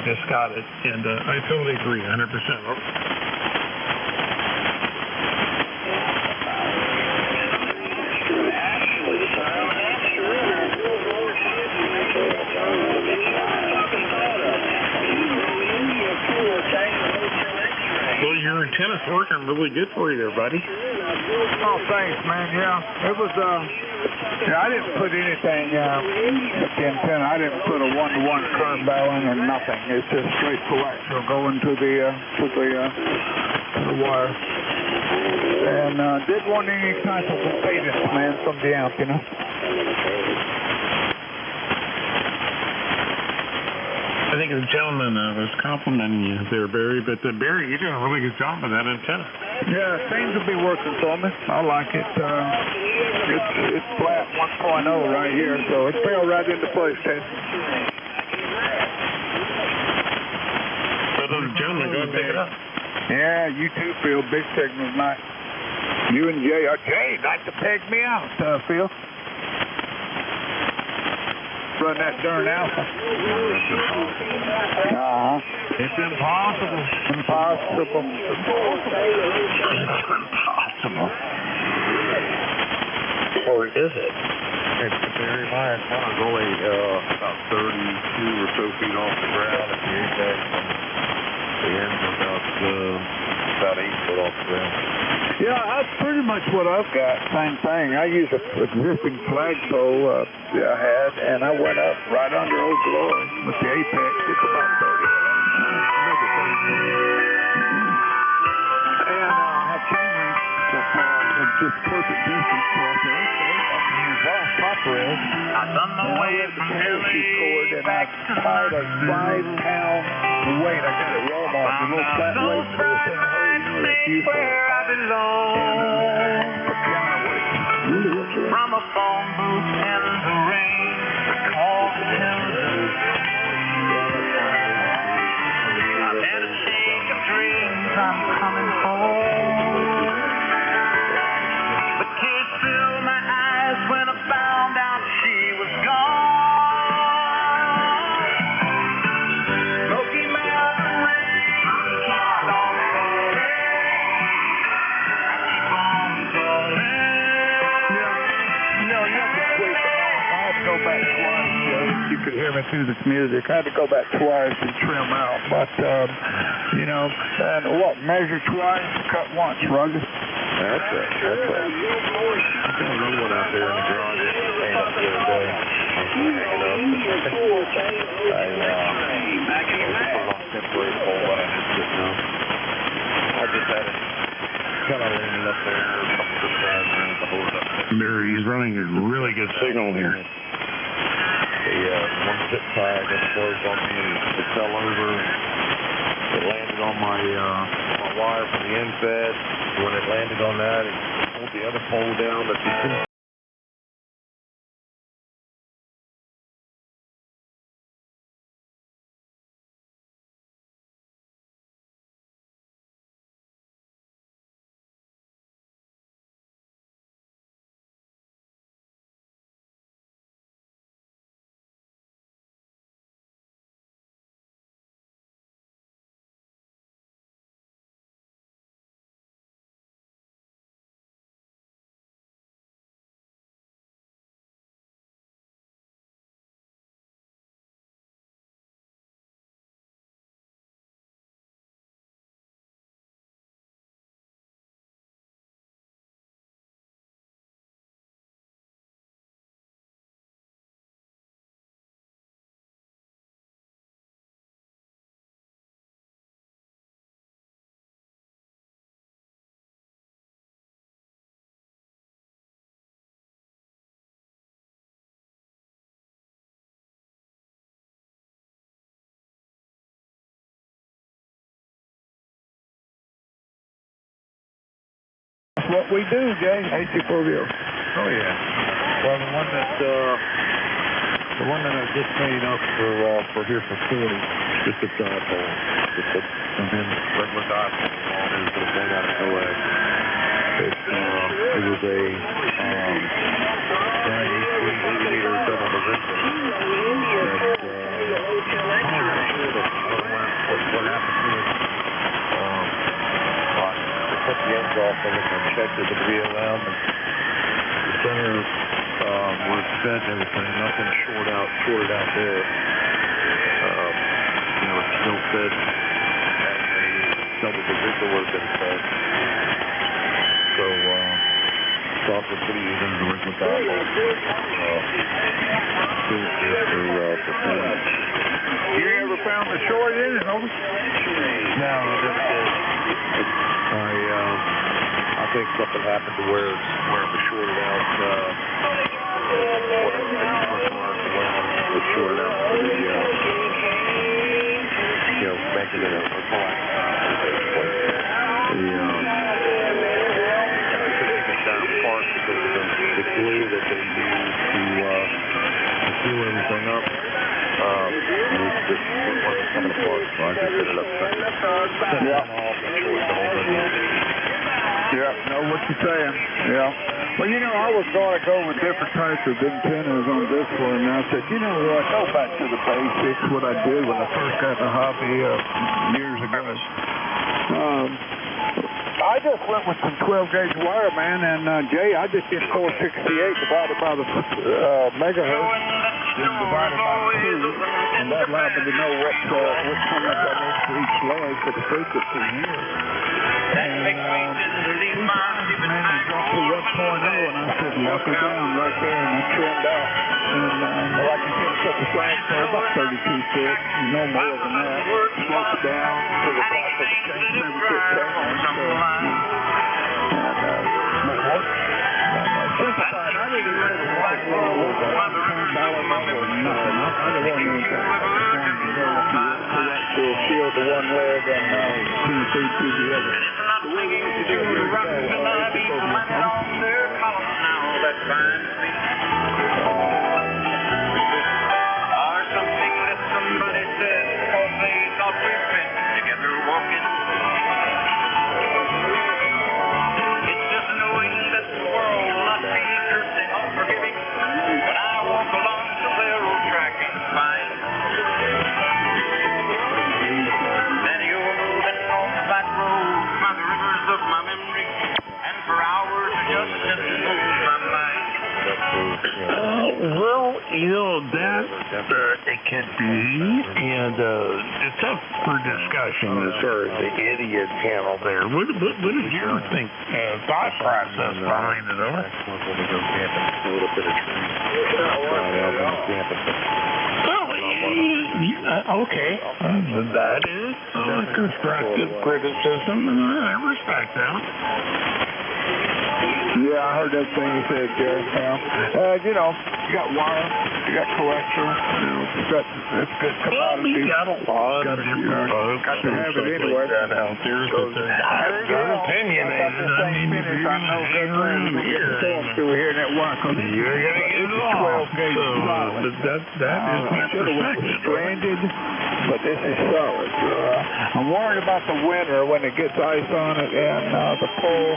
just got it, and I totally agree, 100%. Your antenna's working really good for you there, buddy. Oh, thanks, man. Yeah, it was, I didn't put anything, with the antenna. I didn't put a one-to-one current bell in or nothing. It's just straight coaxial going to the wire. And, didn't want any type of impedance, man, from the amp, I think the gentleman was complimenting you there, Barry, but Barry, you're doing a really good job with that antenna. Yeah, it seems to be working for me. I like it. It's flat 1.0 right here, so it fell right into place, Ted. So those gentlemen, go and pick it up. Yeah, you too, Phil. Big signal tonight. You and Jay. Jay'd like to peg me out, Phil. run that darn alpha. It's impossible. Impossible. Impossible. Or is it? It's very high. It's kind of only about 32 or so feet off the ground at the apex. The end's about 8 foot off the ground. Yeah, that's pretty much what I've got. Same thing. I use a existing flagpole I had, and I went up right under Old Glory with the apex. It's about 30. And I have chain links of just perfect distance across there. I can use Valt copper is. And I have the parachute cord, and I tied a 5-pound weight. I got it Walmart, a little flat weight for the center hole. You know, that's useful. From a phone booth in the rain, call to I've had a shake of dreams, I'm coming home. But tears filled my eyes when I found out she was gone. Smoky Mountain rain, you could hear me through this music. I had to go back twice and trim out, but you know, and what, measure twice, cut once, rugged. That's right. That's right. I got another one out there in the garage. It came up the other day. I was hanging up. I put it on temporary pole, but I just didn't know. I just had it kind of leaning up there a couple of times and to hold it up. He's running a really good signal here. One zip tie, I guess, closed on me. It fell over. It landed on my wire from the end fed. When it landed on that, it pulled the other pole down. But you couldn't. That's what we do, Jay. AC4 deal. Oh yeah. Well, the one that I just made up for here for 40, just a dipole, just a regular dipole. It was made out of coax. It was a 80-meter double resistor. What happened to it? I cut the ends off of it and checked it with the BLM, and the center was fed and everything. Nothing shorted out there. You know, it's still fed as a double resistor would have been fed. So, thought we'd put it in the original dipole. For performance. You ever found the short in it, over? No, I never did. I think something happened to where it was shorted out. Was shorted out for the, making it a coax. And I couldn't get down apart because of the glue that they use to seal everything up. It wasn't coming apart, so I just set it up. Set it off and shorted the whole thing. Yeah, know what you're saying. Yeah. Well, you know, I was going to go with different types of antennas on this one, and I said, you know what, go back to the basics, what I did when I first got the hobby years ago. I just went with some 12-gauge wire, man, and Jay, I just did 468 divided by the megahertz, then divided by 2, and that allowed me to know what how much I need for each leg for the frequency here. And man, it dropped to 1.0, and I said, lock it down right there, and I trimmed out. And like I said, set the size for about 32 feet, no more than that. Slope it down to the top of the 7-foot channel. Simplified. I didn't really want to roll with $1 or nothing. I didn't want anything. To shield the one leg and feed to the other. Or something that somebody said because they thought we've been together walking. It's just knowing that the world must be cursing or forgiving when I walk along the railroad track and find many old and old back roads by the rivers of my memory, and for hours just sit and move my mind. Well, you know, that it can be, and it's up for discussion as far as the idiot channel there. What is your thought process behind it, over? When we go camping, a little bit of tree. Okay, that is constructive criticism, and I respect that. Yeah, I heard that thing you said, Jerry. You know, you got wire, you got coaxial, you know, it's good commodity. Well, we got a lot of different folks. Got to have it anyway. That out there, but they're opinionated. I mean, if you're going to hang around here, through here in that wire, you're going to get lost. So, that is my perspective. Stranded, but this is solid. I'm worried about the winter when it gets ice on it and the pole.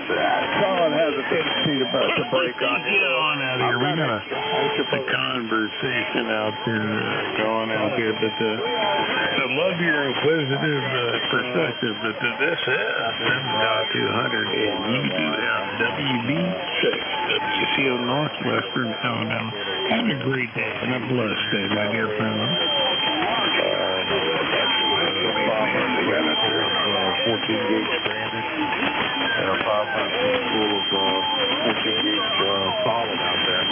Solid has a tendency to break on. Get on out here. We got a conversation out there going out here, but I love your inquisitive perspective. But this is 7.200 and you do have WB6 WCO Northwestern Alabama. Have a great day and a blessed day, my dear friend. 14-gauge stranded, and a 500-foot full of 14-gauge solid out there.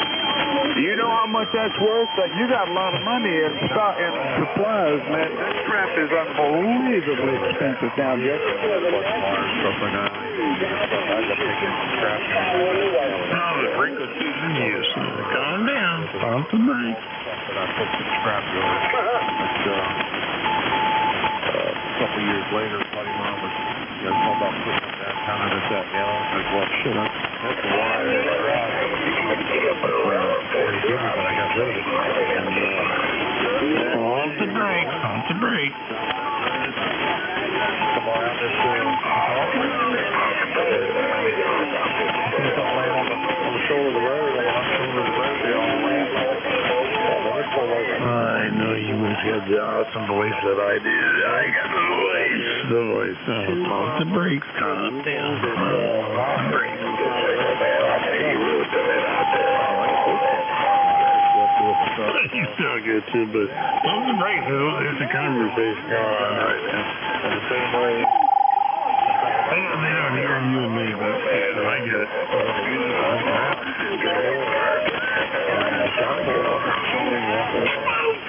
You know how much that's worth? You got a lot of money in supplies, man. That crap is unbelievably expensive down here. Stuff like that. I got taking scrap. The frequencies in use. Calm down. Pump the brakes. But I put some scrap going. A couple years later, buddy mom was talking about putting them down, kind of at that, I was like, well, shit, that's why I got rid of it. And, pump the brakes. Pump the brakes. come on out this laying on the shoulder of the road, on the shoulder of the road, they're on the ramp. I know you must have the awesome voice that I did. I got the voice. Pump the brakes. Calm down. Pump the brakes. You sound good too, but pump the brakes. There's a conversation going on right now. And the same way. They don't hear you and me, but I get it.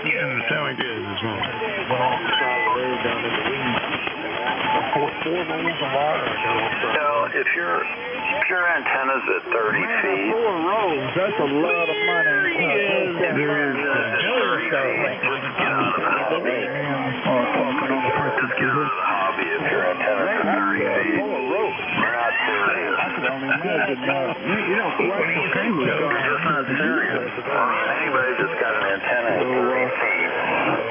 Yeah, and the sound like this is wrong. Went off the side of the road down in the weeds. Four rolls of wire. If your antenna's at 30 feet, 4 rows, that's a lot of money. Just get out of the hobby if your antenna's at 30 feet. You're not serious. I can only imagine. You know, Just not serious. Anybody that's got an antenna at 30 feet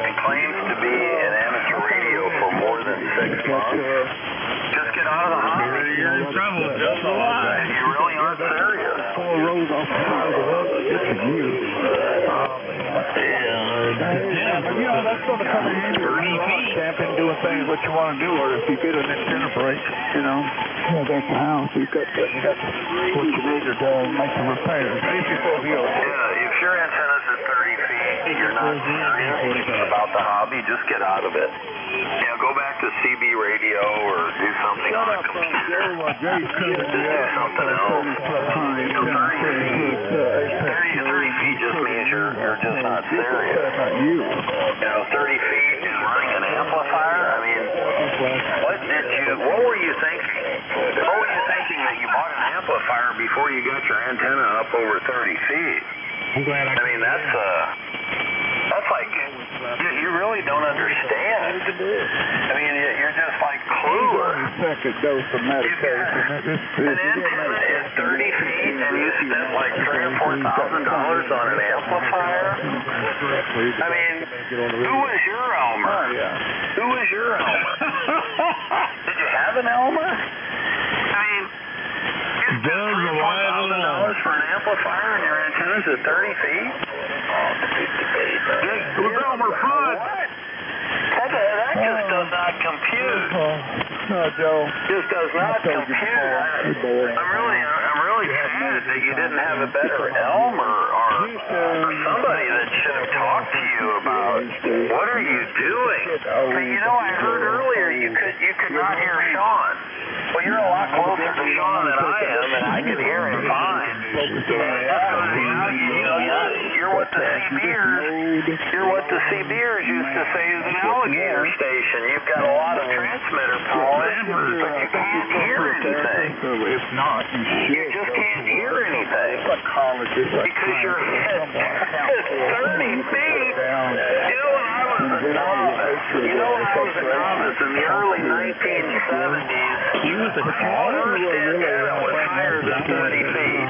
and claims to be an amateur radio for more than 6 months, just get get out of the hobby. You're in trouble. Just a lie. You really aren't serious. 4 rows off the side of the road. Good for you. That's going to come in handy. Camping, doing things what you want to do, or if you get an antenna break, that's the house. You got what you need to make some repairs. Yeah, if your antenna's at 30 feet, you're not serious about the hobby, just get out of it. Go back to CB radio or do something on a computer. Just do something else. 30 feet just means you're just not serious. 30 feet and running an amplifier, I mean, what were you thinking? What were you thinking that you bought an amplifier before you got your antenna up over 30 feet? I mean, that's like, you really don't understand. I mean, you're just like clueless. Second dose of medication. An antenna is 30 feet and you spent like $3,000 or $4,000 on an amplifier? I mean, who was your Elmer? Who was your Elmer? Did you have an Elmer? I mean, you spent $3,000 for an amplifier and your antenna's at 30 feet? It was Elmer Fudd. That just does not compute. Joe. Just does not compute. I'm really sad that you didn't have a better Elmer or somebody that should have talked to you about what are you doing. Hey, I heard earlier you could not hear Sean. Well, you're a lot closer to Sean than I am, and I can hear him fine. You're what the CBers used to say is an alligator station. You've got a lot of transmitter power, but you can't hear anything. If not, you just can't hear anything. Because your head is 30 feet. When I was a novice in the early 1970s, the first antenna was higher than 30 feet.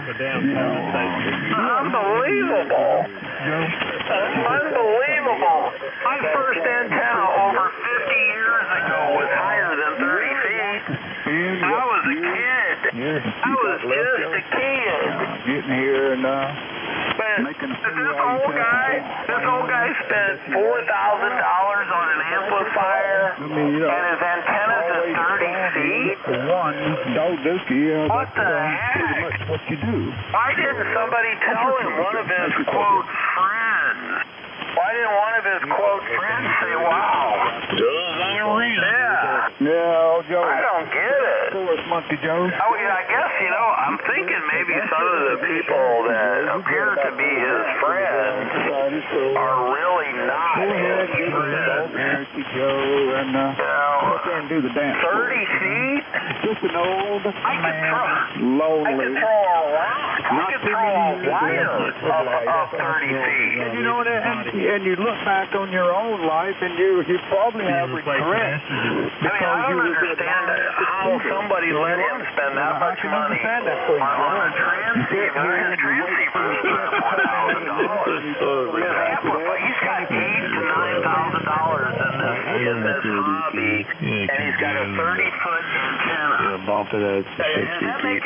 Unbelievable. Unbelievable. My first antenna over 50 years ago was higher than 30 feet. I was a kid. I was just a kid. Getting here and but this old guy spent $4,000 on an amplifier and his antenna's at 30 feet? What the heck? What you do? Why didn't somebody tell him one of his, quote, friends? Why didn't one of his, quote, friends say, wow? Yeah, Joe. I don't get it. Monkey Joe. I guess, I'm thinking maybe some of the people that appear to be his friends are really not his friends. Joe, and go there and do the dance. 30 feet? Just an old lonely. I could throw a rock. I could throw a wire up 30 feet. And you look back on your own life, and you probably have regret. I don't understand how somebody let him spend that much money on a transceiver. His transceiver is $4,000. He's got $8,000 to $9,000 in this hobby, and he's got a 30-foot antenna. Bump it at 60 feet.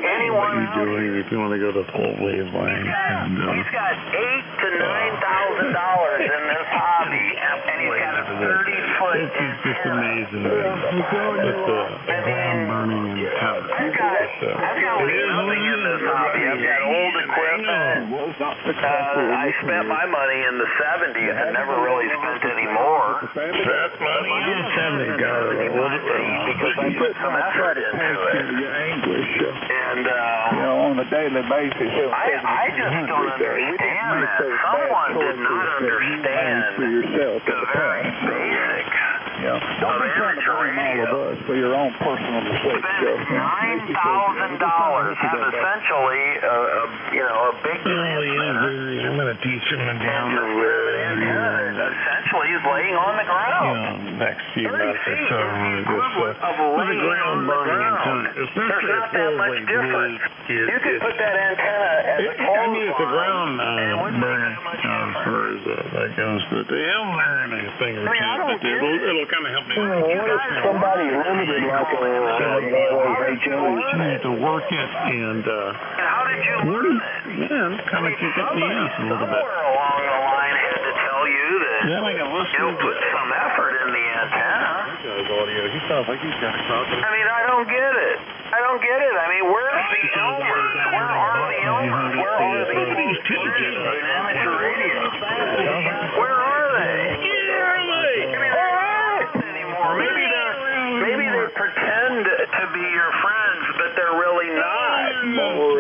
Anyone what you're doing if you want to go to full wavelength. He's got $8,000 to $9,000 in this hobby, and he's got a 30-foot It's just amazing. With the ground burning and I've got nothing in this hobby. I've got old equipment. I spent my money in the 70s and never really spent any more. Spent money in the 70s, because I put some effort into it. And on a daily basis. I just don't understand that. Someone did not understand the very basics. Don't be trying to blame all of us for your own personal mistakes. $9,000 have essentially a big I'm going to teach him down the road. Essentially, he's laying on the ground. Next few months or so, with the ground burning antenna. There's not that much difference. You could put that antenna at the it's the ground burning as far as that goes, but they'll learn a thing or two. It'll kind of help me. Somebody limited like a to work it, and how did you learn it? yeah, kind of kick up the ass a little bit. Somewhere along the line had to tell you that Yeah, like a you put some effort in the antenna. He sounds like he's got a problem. I mean, I don't get it. I mean, where's the Elmers? Where are the Elmers? Where are the amateur radio? Where are they? Anymore. Maybe they pretend to be your friends, but they're really not.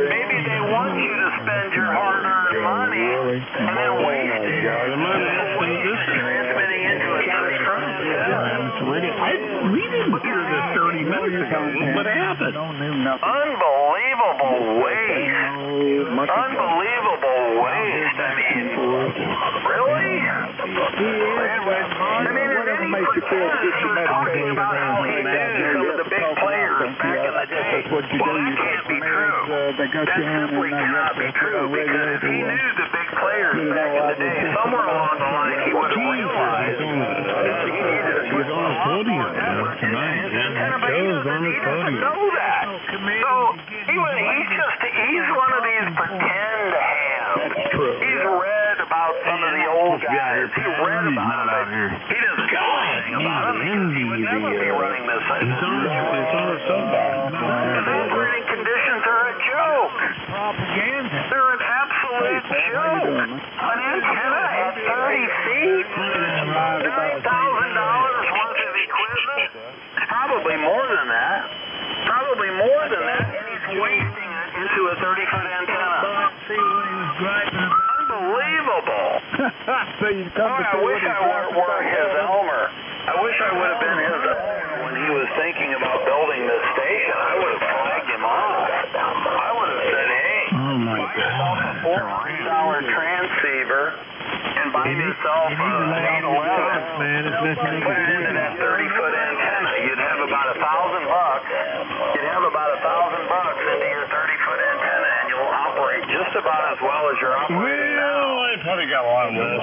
Maybe they want you to spend your hard-earned money and then waste it. Transmitting into a third front. We didn't hear this 30 minutes ago. What happened? Unbelievable waste. Unbelievable waste. I mean, really? I mean, at any pretend you're talking about how he knew some of the big players back in the day. Well, that can't be true. That simply cannot be true, because if he knew the big players back in the day, somewhere along the line he would have realized that he needed to He's on the podium tonight, man. Joe's on the podium. know that. So he's one of these pretend hams. That's true. He's read about some of the old guys. He read about it. He doesn't know anything about it. He would never be running this thing. It's on a soapbox. His operating conditions are a joke. propaganda. They're an absolute joke. An antenna at 30 feet? $9,000 worth of equipment? Probably more than that. And he's wasting it into a 30-foot antenna. Unbelievable. So you come to I wish I were his Elmer. I wish I would have been his Elmer when he was thinking about building this station. I would have flagged him off. I would have said, hey, Oh, my buy yourself a $400 transceiver and buy yourself a 811. Man, it's missing And put it into that 30-foot antenna. You'd have about $1,000. You'd have about $1,000 into your 30-foot antenna, and you'll operate just about as well as you're operating now. I probably got a lot less.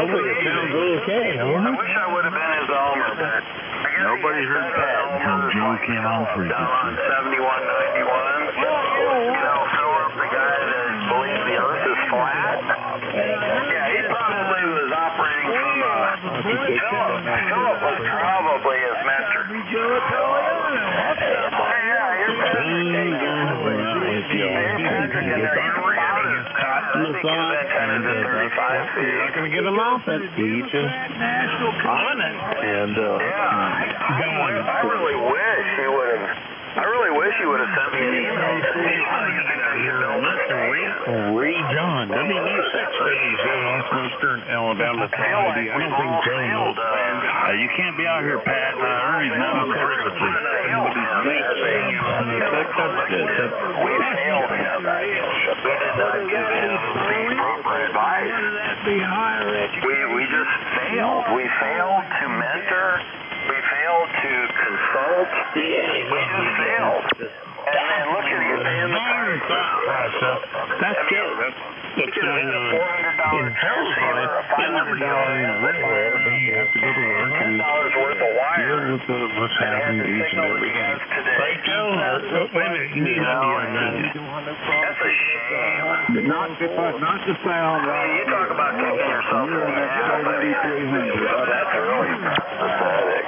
Hopefully it sounds okay. I wish I would have been his Elmer, but I guess Nobody heard Pat until Joe came on for you. down on 7191. Fill up the guy that believes the earth is flat. Yeah, he probably was operating from Philip was probably his mentor. You're not going to get them off it. He's just on it. And, I really wish he would have sent me an email. Ray John, WD6 days in northwestern Alabama. I don't think Joe knows. You can't be out here, Pat. Ernie's not with you. We failed him. We did not give him the proper advice. We just failed. We failed to mentor. We failed to consult. We just failed. And then look at him paying the price. That's good. What's going on in Palestine. Nobody else in everywhere, but you have to go to work and deal with what's happening each and every day. Right, Joe? Wait a minute, you need to be on that. That's a shame. Not the sound. You talk about kicking yourself in the ass. That's really pathetic.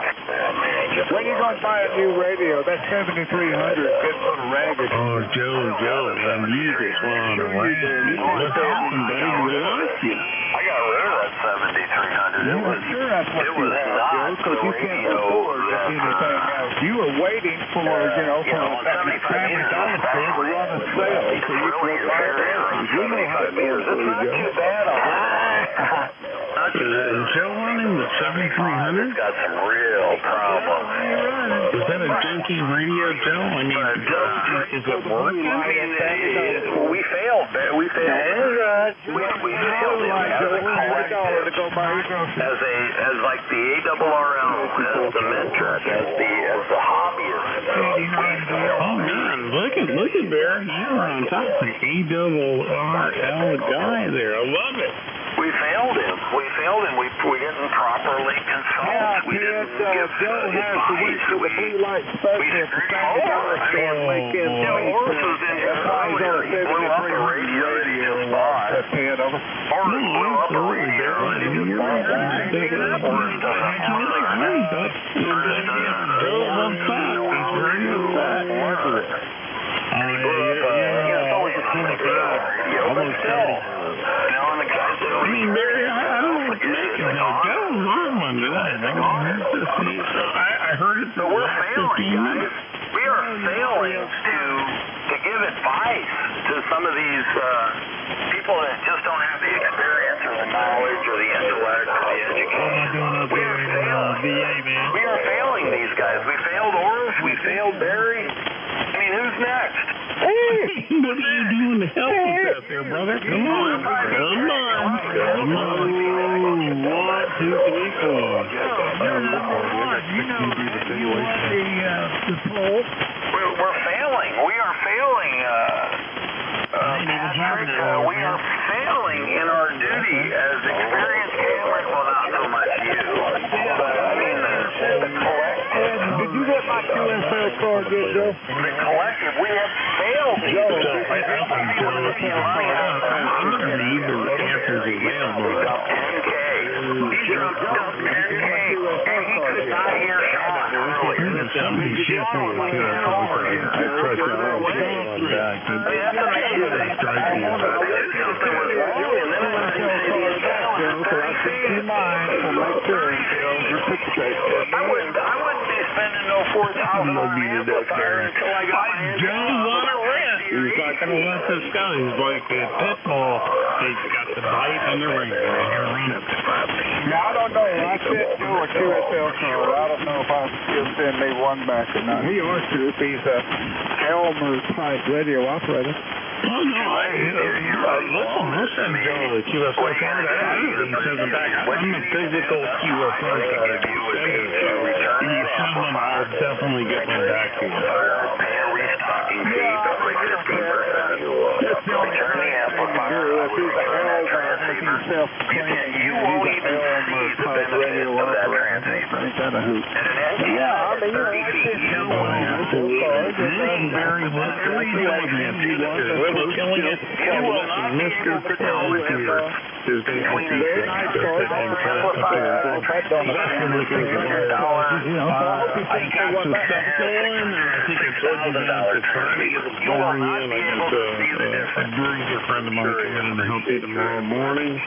When you gonna buy a new radio? That 7300 gets a little ragged. Oh, Joe, the music's on the way. What's happened, buddy? We lost you. I got rid of that 7300. It was not because you can't afford anything else. You were waiting for, for that family dollar store to run a sale, so you could buy it. You know how it is, too bad on that. Is Joe running the 7300? It's got some real problems. Is that a junky radio, Joe? I mean, is it working? We failed. We failed. We failed as like the ARRL, as the mentor, as the hobbyist. Oh man, look at Barry. You're on top of the ARRL guy there. I love it. We failed him. We failed and we didn't properly consult. We didn't give Joe has to wait till the blue light special at the screwed over. I mean, Horace was in here earlier. He blew up the radio that he just bought. Horace blew up the radio that he just bought. Horace doesn't I heard it. So we're failing, guys. We are failing to give advice to some of these people that just don't have the experience or the knowledge or the intellect or the education. We are failing. VA, man. We are failing these guys. We failed Orris. We failed Barry. I mean, who's next? What are you doing to help us out there, brother? Come on. Come on. Come on. 1, 2, 3, 4. The poll. We're failing. We are failing. Patrick, we are failing in our duty as experienced cameras. Well, not so much you, but I mean the collective. Did you get my QSL card yet, Joe? The collective. We have failed. Somebody shift on the I trust you. I wouldn't be spending no $4,000 amplifier until I got my Joe's on a rent. He's not going to let this go. He's like a pit bull. He's got the bite and the ring. Yeah, I don't know. I sent Joe a QSL card. I don't know if he'll send me one back or not. He ought to if he's a Elmer type radio operator. Oh, no, listen, send Joe a QSL card. He sends them back. I'm a physical QSL card. You send them, I'll definitely get them back to you. Return the amplifier. You won't even see the benefit of that transceiver. Yeah, I mean, you very much. A friend of mine coming in to help you tomorrow morning.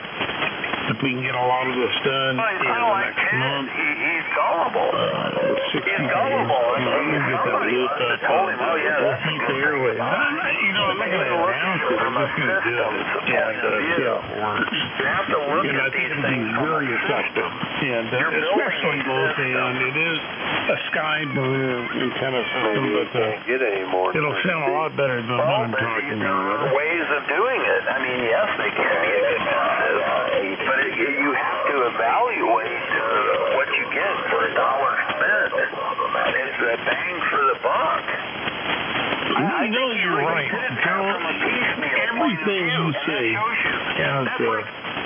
If we can get a lot of this done next month. He's gullible. He's gullible. I'm going to get that loop up. We'll keep the airways. I'm not going to announce it. I'm just going to do it. And see how it works. You have to look at these things very effective. And especially and it is a sky burner antenna system, but it'll sound a lot better than what I'm talking about. Ways of doing it. I mean, yes, they can be expensive, but you have to evaluate what you get for $1 spent. It's a bang for the buck. I know you're right, Joe. Everything you say counts.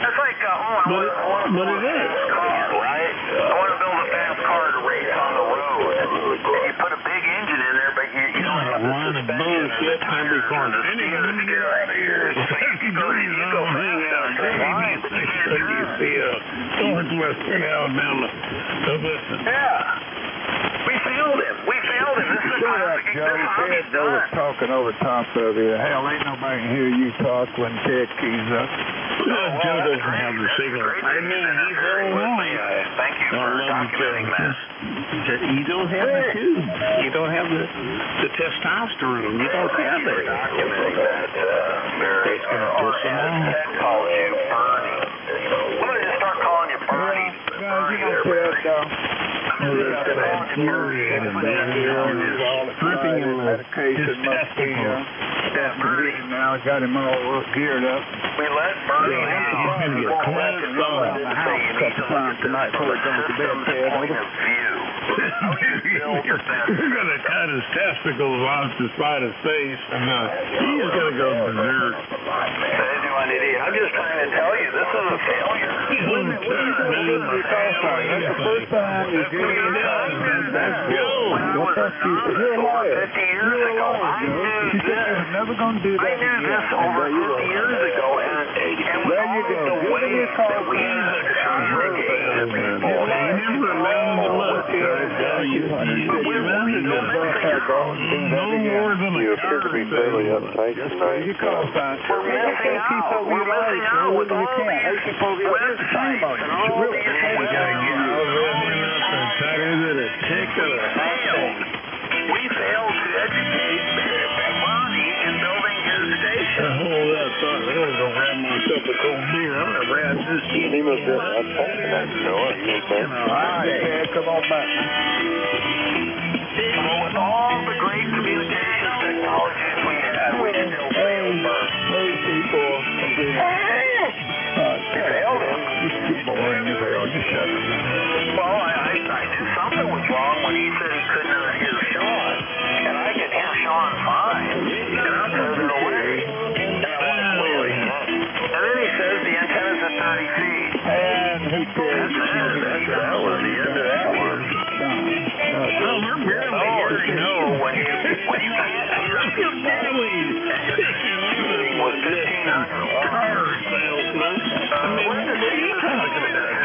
That's like, I want to build a car, right? I want to build a fast car to race on the road. And you put a big engine in there, but you don't have the suspension and the tires and the steer to get out of here. You go hang out Northwestern Alabama. Yeah. We failed him. This is Joe was talking over top of you. Hell, ain't nobody can hear you talk when Ted keys up. Joe doesn't have the signal. I mean, he's very willing. Thank you for documenting that. You don't have the tube. You don't have the testosterone. You don't have it. Documenting that, Barry. Ted called you Bernie. I'm going to just start calling you Bernie. It's going to infuriate him, man. Dripping in medication must be now. Got him all geared up. We let Bernie he's going to get cleansed on the house a couple times tonight before he goes to bed, Ted. You're going to cut had his testicles off the side of his face, and he's gonna go berserk. I'm just trying to tell you, this is a failure. That's the first time you gave me that's You're a liar. 50 years ago. I knew this. You're never going to do that. I knew this over 50 years ago, and there you go. the way that we communicated people. No more than a car sale. You call sign. We're missing out. We're missing out with all these websites and all these things. We failed to educate Monty in building his station. Hold that thought. I'm going to go grab myself a cold beer. I'm going to grab this. He was just, I told him that, you know, he was there. All right, come on back. With all the great communications technologies we had, we still failed first. Those people. You failed him. You're boring as hell. Just shut up. Well, I knew something was wrong when he said he could not hear Sean, and I could hear Sean fine, and I'm further away. And I want to clear it. And then he says the antenna's at 30 feet. And who cares? That was the end of that one. Oh, we're barely hearing. No, when you can't hear was 1,500 car salesman.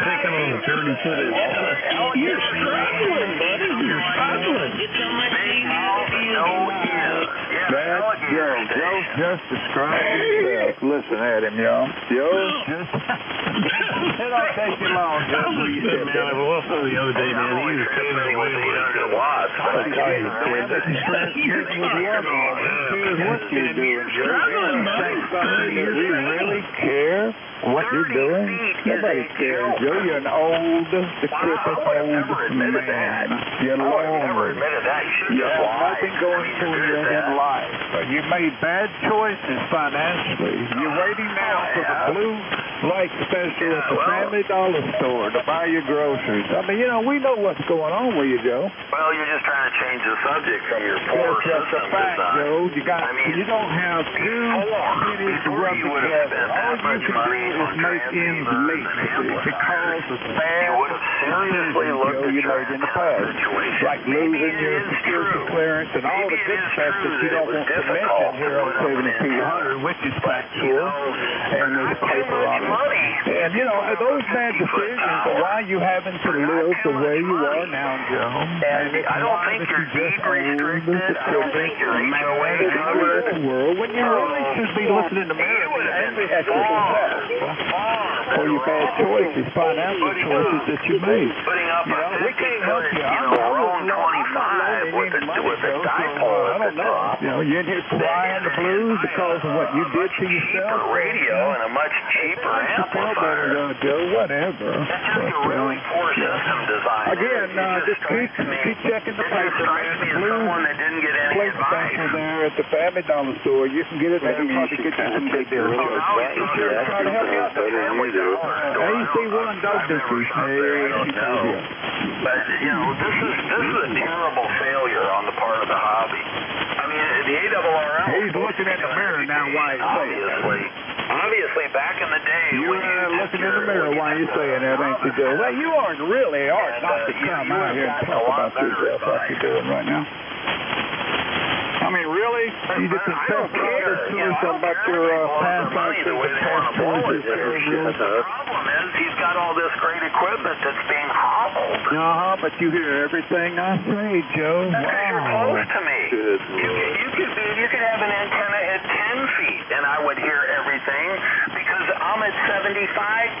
Taking on a 30-foot antenna. You're struggling, buddy. You're struggling. no ears. That's Joe. Joe just described himself. Listen at him, y'all. Joe just... It don't take you long, Joe. I looked at that man also the other day, man. He was standing away with 800 watts. Here's what you're doing, Joe. You really care what you're doing? Nobody cares, Joe. You're an old, decrepit old man. You're lonely. You have nothing going for you in life. You made bad choices financially. You're waiting now for the blue light special at the Family Dollar Store to buy your groceries. I mean, you know, we know what's going on with you, Joe. Well, you're just trying to change the subject from your poor That's just a fact, Joe. You don't have two pennies to rub together. All you can do is make ends meet because of bad decisions you made in the past. Like losing your security clearance and all the good stuff that you don't want to mention here on 7200, which is factual, and there's paper on it. And, you know, those bad decisions are why you having to live the way you are now, Joe. And I don't think you're deed restricted. I don't think you're HOA covered. When you really should be looking in the mirror and be at yourself for your bad choices, financial choices that you made. We can't help you. We're on 25 with a dipole. I don't know. You know, you're in here crying the blues because of what you did to yourself. Radio and a much cheaper amplifier. Joe, whatever. That's just a really poor system design. Again, just keep checking the paper. The someone that didn't get any plate special there at the Family Dollar Store. You can get it there. Probably get you some good deals. Try to help you out. AC1 dog distance. But, you know, this is a terrible failure on the part of the hobby. I mean, the ARRL... He's looking in the mirror now while he's saying it. Obviously, back in the day... You're looking in the mirror while you're saying that, ain't you, Joe? Well, you really are not to come out here and talk about yourself like you're doing right now. I mean, really? You just tell us about your past choices. The problem is he's got all this great equipment that's being hobbled. But you hear everything I say, Joe. Because you're close to me. You could have an antenna at 10 feet, and I would hear everything because I'm at 75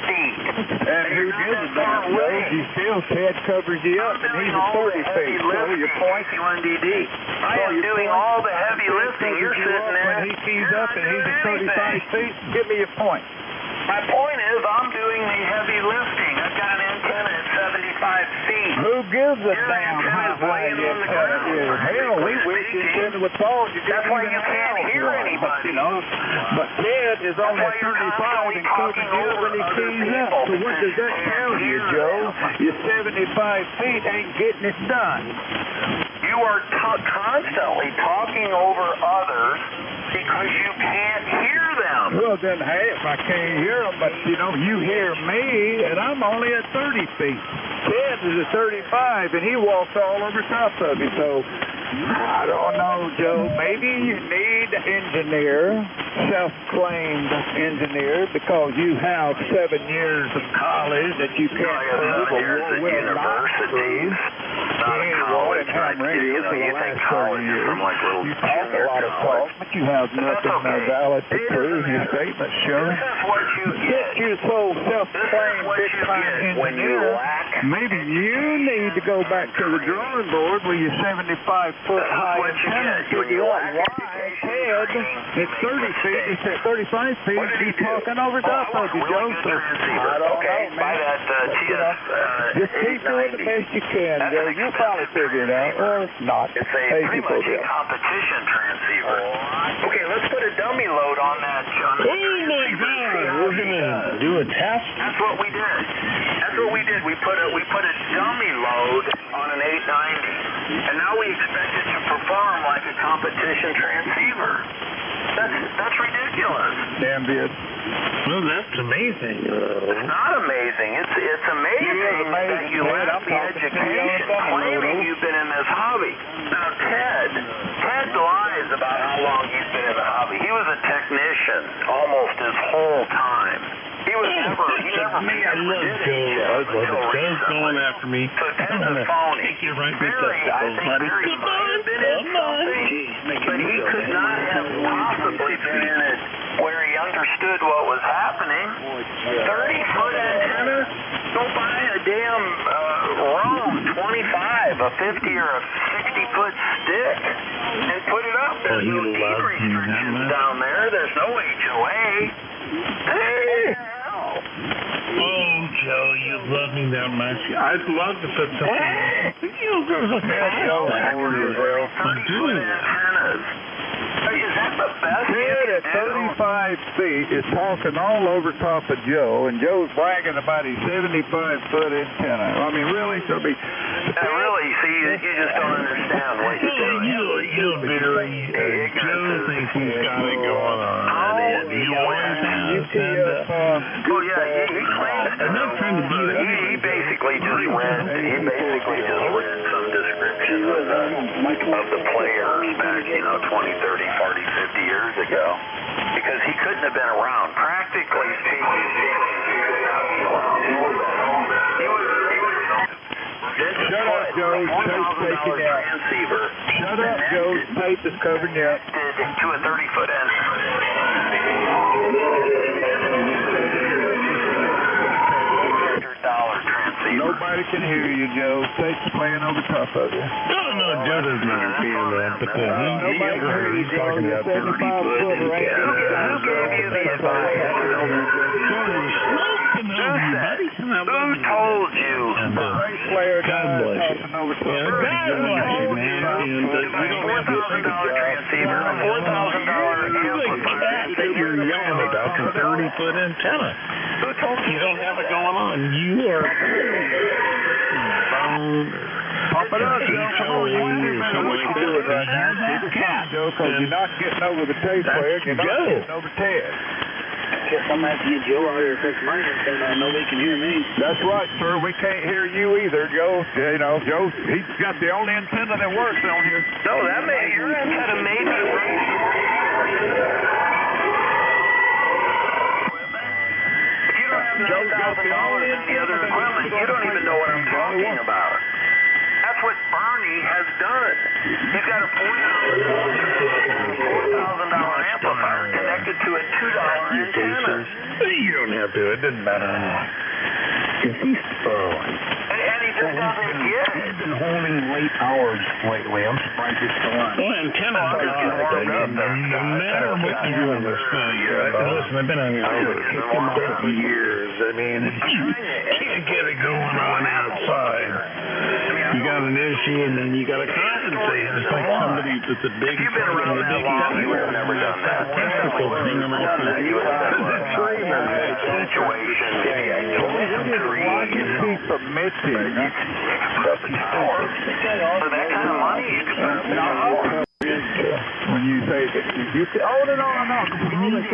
feet. And who gives a damn, Joe? You still, Ted covers you up, and he's at 30 feet. So your point? I am doing all the heavy lifting. You're sitting there. When he keys up and he's at 35 feet, give me your point. My point is I'm doing the heavy lifting. I've got an antenna at 75 feet. Who gives a damn how high your antenna is? Hell, we wish your antenna would fall. That's why you can't hear anybody. But Ted is only 35 and covers you when he keys up. So what does that tell you, Joe? Your 75 feet ain't getting it done. You You are constantly talking over others because you can't hear them. Well, then, hey, if I can't hear them, but, you know, you hear me, and I'm only at 30 feet. Ted is at 35, and he walks all over top of you, so I don't know, Joe. Maybe you need an engineer, self-claimed engineer, because you have 7 years of college that you can't prove or will not prove. College, right? You know, you think college is from like little you talk a lot of talk, but you have nothing valid to prove. Your statement shows. This is what you get. You're so self-claimed big-time engineer. Maybe you need to go back to the drawing board with your 75-foot high antenna. Figure out why Ted at 30 feet, it's at 35 feet, he's talking over top of you, Joe. So I don't know, man. Just keep doing the best you can, Joe. You'll probably figure it out, or not. It's pretty much a competition transceiver. Okay, let's put a dummy load on that, John. Oh my God! We're gonna do a test. That's what we did. That's what we did. We put a dummy load on an 890, and now we expect it to perform like a competition transceiver. That's ridiculous. NVIS. Well, that's amazing. It's not amazing. It's amazing that you lack the education claiming you've been in this hobby. Now, Ted lies about how long he's been in the hobby. He was a technician almost his whole time. He never I love Joe. Joe's going after me. So Ted's a phony. Take you right back Very might have been in something, but he could not have possibly been in it where he understood what was happening. 30-foot antenna? Go buy a damn Rome 25, a 50 or a 60-foot stick, and put it up. There's no deed restrictions down there. There's no HOA. Hey! Oh, Joe, you love me that much. I'd love to put something. There's a I'm doing antennas. Is that the best Ted at 35 feet is talking all over top of Joe, and Joe's bragging about his 75-foot antenna. I mean, really? So really, see, you just don't understand what you're doing. Joe thinks he's got it going on. He always has. He claims I'm not trying to be that. He basically just read some description of the players back, 20, 30, 40, 50 years ago. Because he couldn't have been around. Practically speaking, Shut up, Joe. Tape's taking you out. Shut up, Joe. Tape is covering you up. To a 30-foot antenna. Nobody can hear you, Joe. Tape's playing over top of you. No, Joe doesn't understand that, but he ever heard he's talking about 30-foot. Who gave you the advice? Who told you? Player God bless you. Over top Yeah, God bless you, man. And we don't have to think $4,000 transceiver, a $4,000 amplifier. You're yelling about the 30-foot antenna. Who told you? You don't have it going on. You are. Pop it up, Joe. Come on, you know what you're doing right now. Joe, because you're not getting over the tape player. You're not getting over Ted. Guess I'm asking you, Joe, out here to fix my antenna. Nobody can hear me. That's right, sir. We can't hear you either, Joe. Joe, he's got the only antenna that works on here. No, your antenna may be right. If you don't have $9,000 in the other equipment, you don't even know what I'm talking about. That's what Bernie has done. He's got a $4,000 amplifier connected to a $2 antenna. You don't have to. It doesn't matter. And he just doesn't get it. He's been holding late hours lately. I'm surprised it's still on. Well, antennas no matter what you do in this thing. Listen, I've been on here over 50 years. I mean, you can't get it going on outside. You got an issue, and then you got to compensate. It's like somebody that's a big. You've been around that long, you would have never done that. Technical thing on all the situation. Why do you keep permitting? For that kind of money. When you say that you say, oh, no, it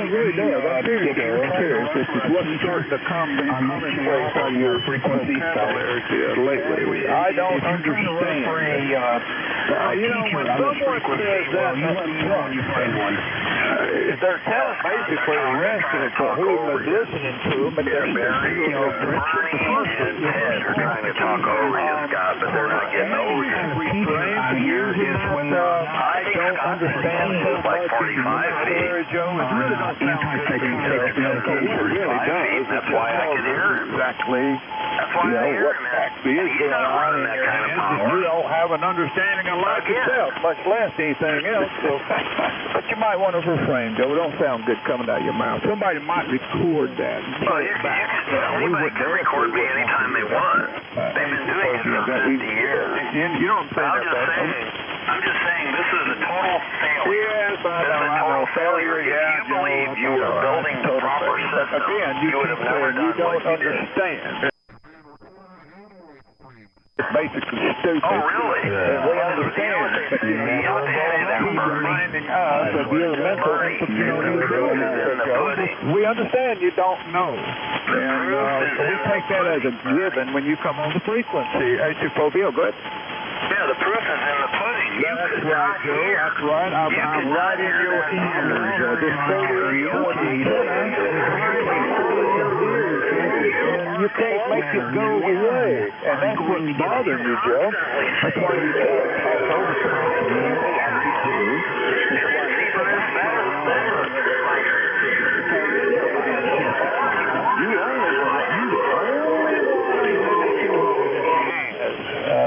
really does. I'm serious, Joe. I'm serious. This is what's starting to come commonplace on your frequency lately. I don't understand. You know, when someone says that, they're telling basically the rest of it, who is listening to them, and they're Bernie and Ted are trying to talk over you, Scott, but they're not getting over you. I don't understand so much. Like 45 feet. Joe, it really don't sound good. It really does. That's why I can hear him. Exactly. That's why I hear him. Actually is going on in your head. You don't have an understanding of life yourself, much less anything else. So, but you might want to refrain, Joe. It don't sound good coming out of your mouth. Somebody might record that. Well, anybody can record me anytime they want. They've been doing it for 50 years. You don't say that. I'm just saying this is a total failure. Yes, this is a total failure. If you believe you were building the proper system, you would have never done what you did. Understand. It's basically stupid. Oh, really? We understand. Reminding us of your mental we understand you don't know. And so we take that as a given when you come on the frequency. Atrophobia, good? Yeah, the proof is in the pudding. That's right, Joe. That's right. I'm right in your ears. You can't make it go away. And that's what's bothering you, Joe. That's why you can't talk over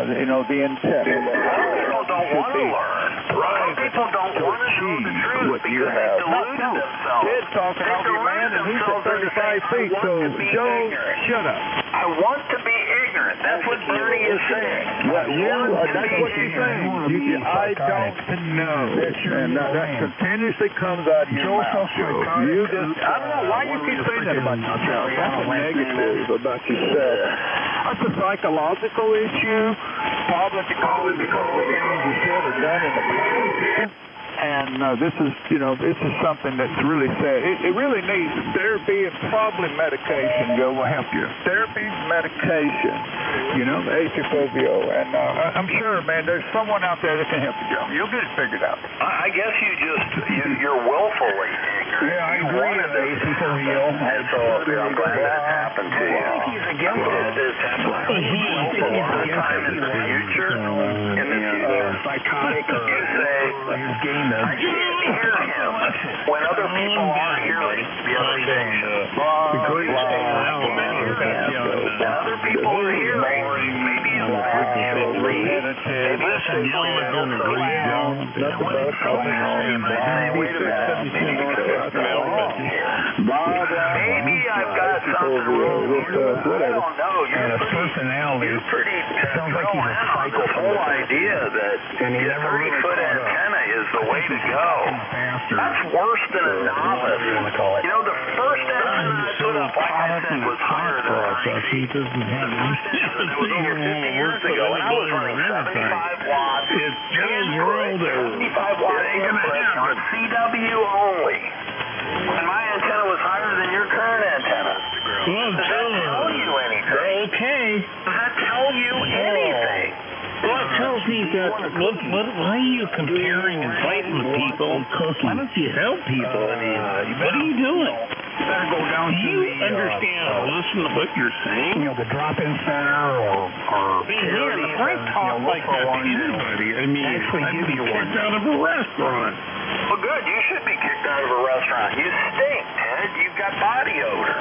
you know, the intent. People don't want to learn. Right. People don't want to know the truth what you have. Ted's talking over your man, and he's at 35 feet, so Joe, shut up. I want to be ignorant. That's what Bernie is saying. That's what he's saying. I don't know. And that continuously comes out of your mouth, Joe. I don't know why you keep saying that about yourself. That's a negative about yourself. That's a psychological issue. Probably because of things you said or done in the past. And this is something that's really sad. It really needs therapy and probably medication, Joe, will help you. Therapy, medication, atrophobia. And I'm sure, man, there's someone out there that can help you, Joe. You'll get it figured out. I guess you're willfully ignorant. Yeah, I agree with atrophobia. And so I'm glad that happened to you. He's against it. It's happening a lot of time in the future. In the future, psychotic, you say, I can't hear him when other people aren't hearing the other station. When other people are hearing, maybe it's maybe I've got something wrong. I don't know. You're pretty thrown out this whole idea that a 30-foot antenna is the way to go. That's worse than a novice. The first antenna I put up, like I said, was higher than it was over 50 years ago, and I was running 75 watts. It's just older. 75 watt input on CW only. And my antenna was higher than your current antenna. Does that tell you anything? Okay. Does that tell you anything? Well, it tells me that, why are you comparing and fighting with people? Why don't you help people? I mean, what are you doing? Better go down Do you understand or listen to what you're saying? the drop-in center or if I talk like that to anybody, I mean, I'd be kicked out of a restaurant. Well, good. You should be kicked out of a restaurant. You stink, Ted. You've got body odor.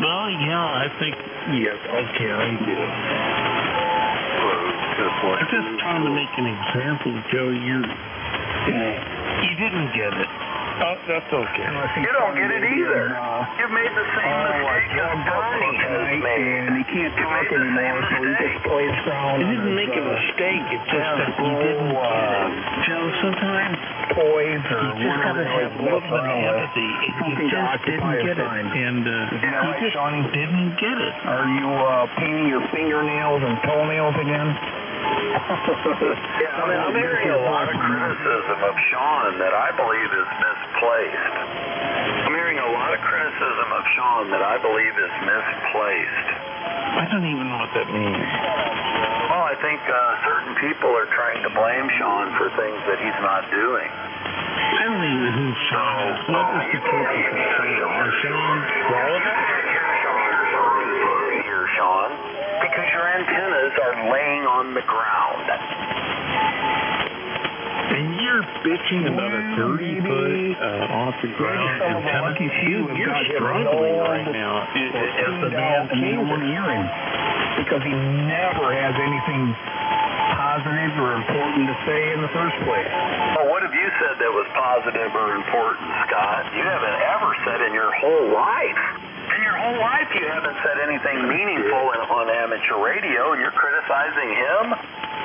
Well, yeah, I think, yes, okay, I do. I'm just trying to make an example, Joe. You didn't get it. Oh, that's okay. You don't get it either. You've made the same mistake that Bernie has made. And he can't talk anymore, so he just plays around. You didn't make a mistake. It's just that you didn't get it. Joe, sometimes toys or you just got to have a little bit of empathy. You just didn't get it. And you just didn't get it. Are you painting your fingernails and toenails again? Yeah, I'm hearing a lot of criticism of Sean that I believe is misplaced. I'm hearing a lot of criticism of Sean that I believe is misplaced. I don't even know what that means. Well, I think certain people are trying to blame Sean for things that he's not doing. I don't even know who Sean is. What is the purpose of Sean? Is Sean relevant? Here, Sean, because your antennas are laying on the ground. And you're bitching about a 30-foot off the ground antenna. You're struggling right now. Is the man hearing? Because he never has anything positive or important to say in the first place. Well, what have you said that was positive or important, Scott? You haven't ever said in your whole life. In your whole life, you haven't said anything meaningful on amateur radio, and you're criticizing him?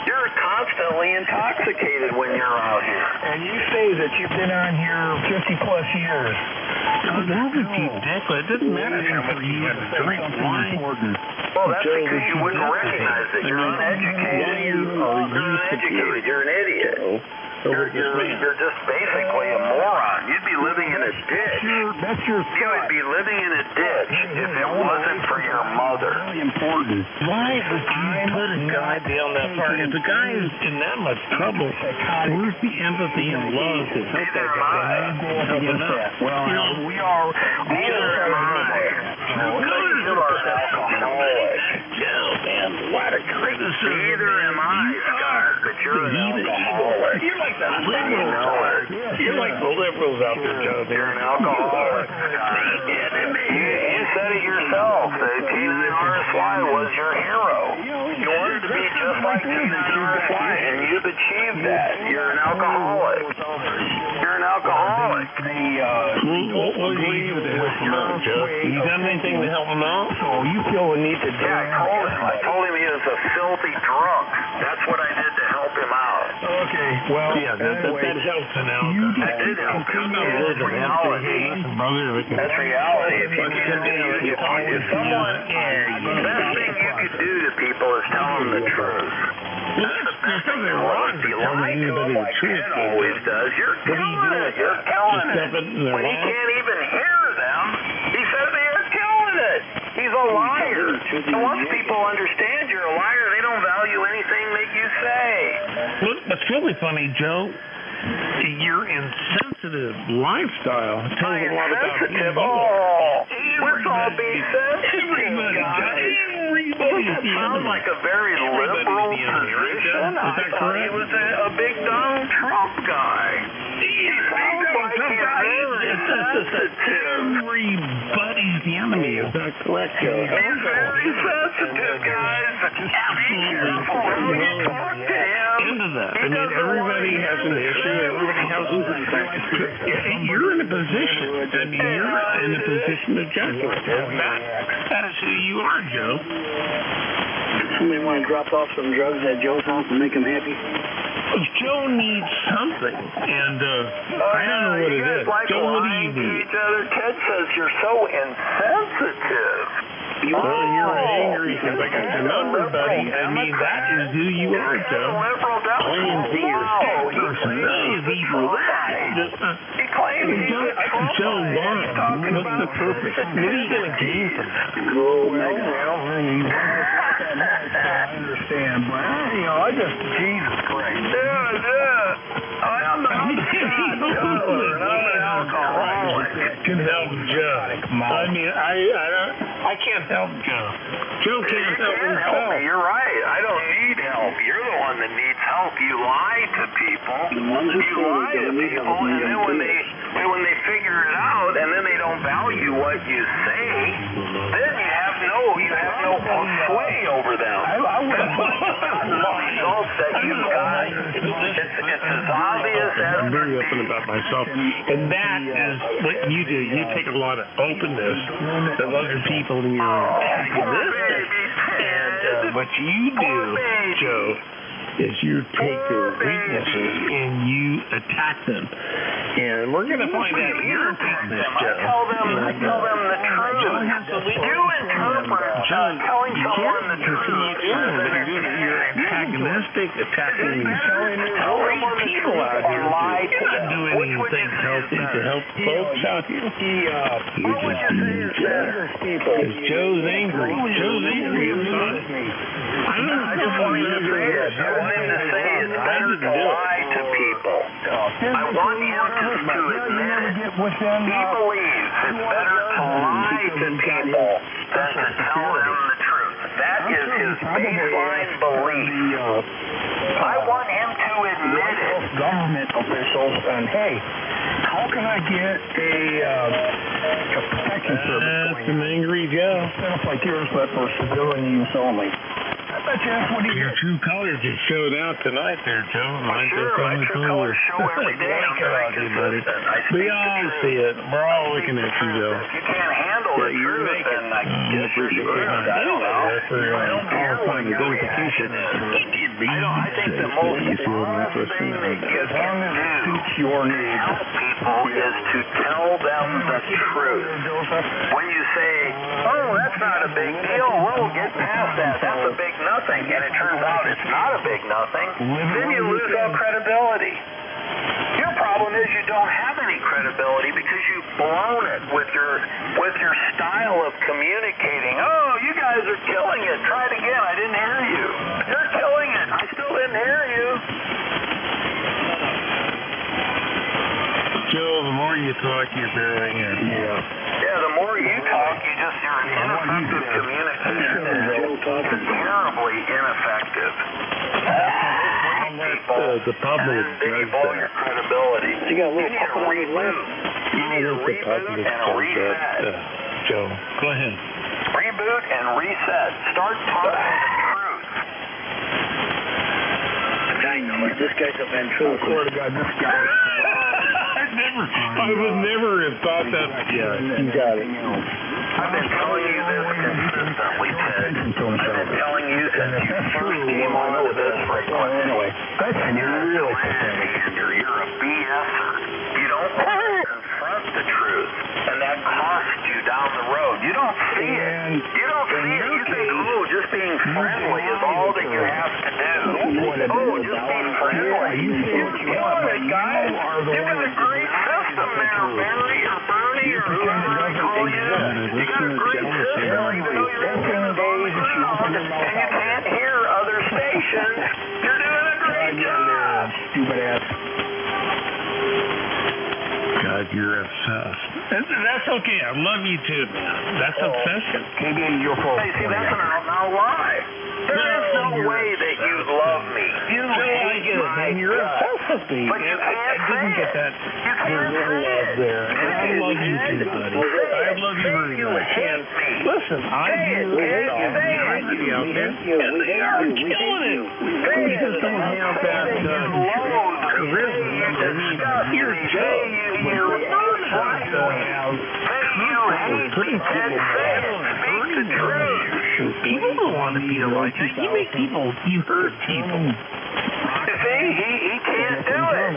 You're constantly intoxicated when you're out here. And you say that you've been on here 50-plus years. Oh, that was you, Dick. It doesn't matter for you to drink wine. Well, that's because you wouldn't recognize it. You're uneducated. You're an idiot. You're just basically a moron. You'd be living in a ditch. You would be living in a ditch if it wasn't for your mother. Really important. Why would you put a guy down that far? If the guy is in that much trouble, where's the empathy and love to help that guy? Well, we are. Neither am I. You are an alcoholic. Joe, man, what a criticism. Neither am I, Scott, but you're an alcoholic. You're like the liberals. You're like the liberals out there, Joe. You're an alcoholic. You said it yourself. That K9RSY was your hero. You wanted to be just like K9RSY, and you've achieved that. You're an alcoholic. You're an alcoholic. What do you do to help him out, Joe? You done anything to help him out? Oh, you feel the need to do Yeah, I told him he was a filthy drunk. That's what I did to help him out. Okay, well, yeah, that helps an alcohol. That did help him. That's reality. That's reality. If someone, the best thing you could do to people is tell them the truth. That's the best thing in the world. If you lie to them like Ken always does, you're killing it. You're killing it. When he can't even hear them, he says they are killing it. He's a liar. And once people understand you're a liar, they don't value anything that you say. Look, what's really funny, Joe, your insensitive lifestyle tells a lot about you. Let's all be sensitive, guys. That sounds like a very liberal position. I thought he was a big Donald Trump guy. He sounds like he's very sensitive. Everybody's the enemy. Is that correct, Joe? He's very sensitive, guys. Be careful how you talk to him. Into that. I mean, everybody has an issue. Everybody has a You're in a position. I mean, you're in a position to judge it. That is who you are, Joe. Somebody want to drop off some drugs at Joe's house and make him happy? Joe needs something, and I don't know what it is. Joe, what do you need? Ted says you're so insensitive. Well, you're angry because I got your number, buddy. I mean, that is who you are, Joe. Playing to your personality for that. He claims Joe, why? What's the purpose? What are you going to gain from that? I understand, but, I just, Jesus Christ. I'm an alcoholic. Can help Joe. I mean, I can't help Joe. Joe can't help himself. You're right. I don't need help. You're the one that needs help. You lie to people. You lie to people, and then when they figure it out, and then they don't value what you say, then you have no sway over them. Results that you got. It's as obvious as I'm very open about myself, and that is what you do. You take a lot of openness to other people in your antagonistic, and what you do, Joe, is you take their weaknesses and you attack them. And we're going to find out your weakness, Joe. I tell them the truth. You interpret telling someone the truth. You're attacking antagonistic, attacking people out here. You're not doing anything healthy to help folks out here. You're just being because Joe's angry. Joe's angry. I don't know. I just want him to say it. I want him to say it's better to lie to people. I want him to admit it. He believes it's better to lie to people than to tell them the truth. That is his baseline belief. I want him to admit it. Government officials and hey, how can I get a protection service? That's an angry Joe. Stuff like yours, but for civilian use only. I bet you that's what he Your true colors just showed out tonight there, Joe. My true colors show every day. I'm very consistent. We all see it. We're all looking at you, Joe. If you can't handle the truth, then I guess you're screwed. I don't know. I don't care what your reaction is. I think the most honest thing they can do to help people is to tell them the truth. When you say, oh, that's not a big deal, we'll get past that. That's a big nothing, and it turns out it's not a big nothing, then you lose all credibility. Your problem is you don't have any credibility because you've blown it with your style of communicating. Oh, you guys are killing it. Try it again. I didn't hear you. You're killing it. I still didn't hear you. Joe, the more you talk, you're better here. Yeah, the more you talk, you're an ineffective communicator. You're terribly ineffective. The public they blow your credibility. You need a reboot. You need a reboot and a reset. Joe, go ahead. Reboot and reset. Start talking the truth. This guy's a ventriloquist. I swear to God, this guy. I would never have thought that. Yeah, you got it. I've been telling you this consistently, Ted. I've been telling you since you first came onto this frequency. And you're really you're a BSer. You don't confront the truth, and that costs you down the road. You don't see it. You don't see it. You think, oh, just being friendly is all that you have to do. Oh, just be friendly. You're killing it, guys. You've got a great system there, Barry or Bernie or whoever I call you. You got a great system, even though you're in the ground, and you can't hear other stations. You're doing a great job. Stupid ass. God, you're obsessed. That's okay. I love you too, man. That's obsession. Hey, see, that's an out-and-out lie. There is no way that you love me. You hate my guts. But you can't say it. You can't say it. There. And I love you too, buddy. I love you very much. Listen, I do everybody out there, and they are killing it. We just don't have that charisma. I mean, you're Joe. People don't want to be like that. You make people, you hurt people. See, he can't do it.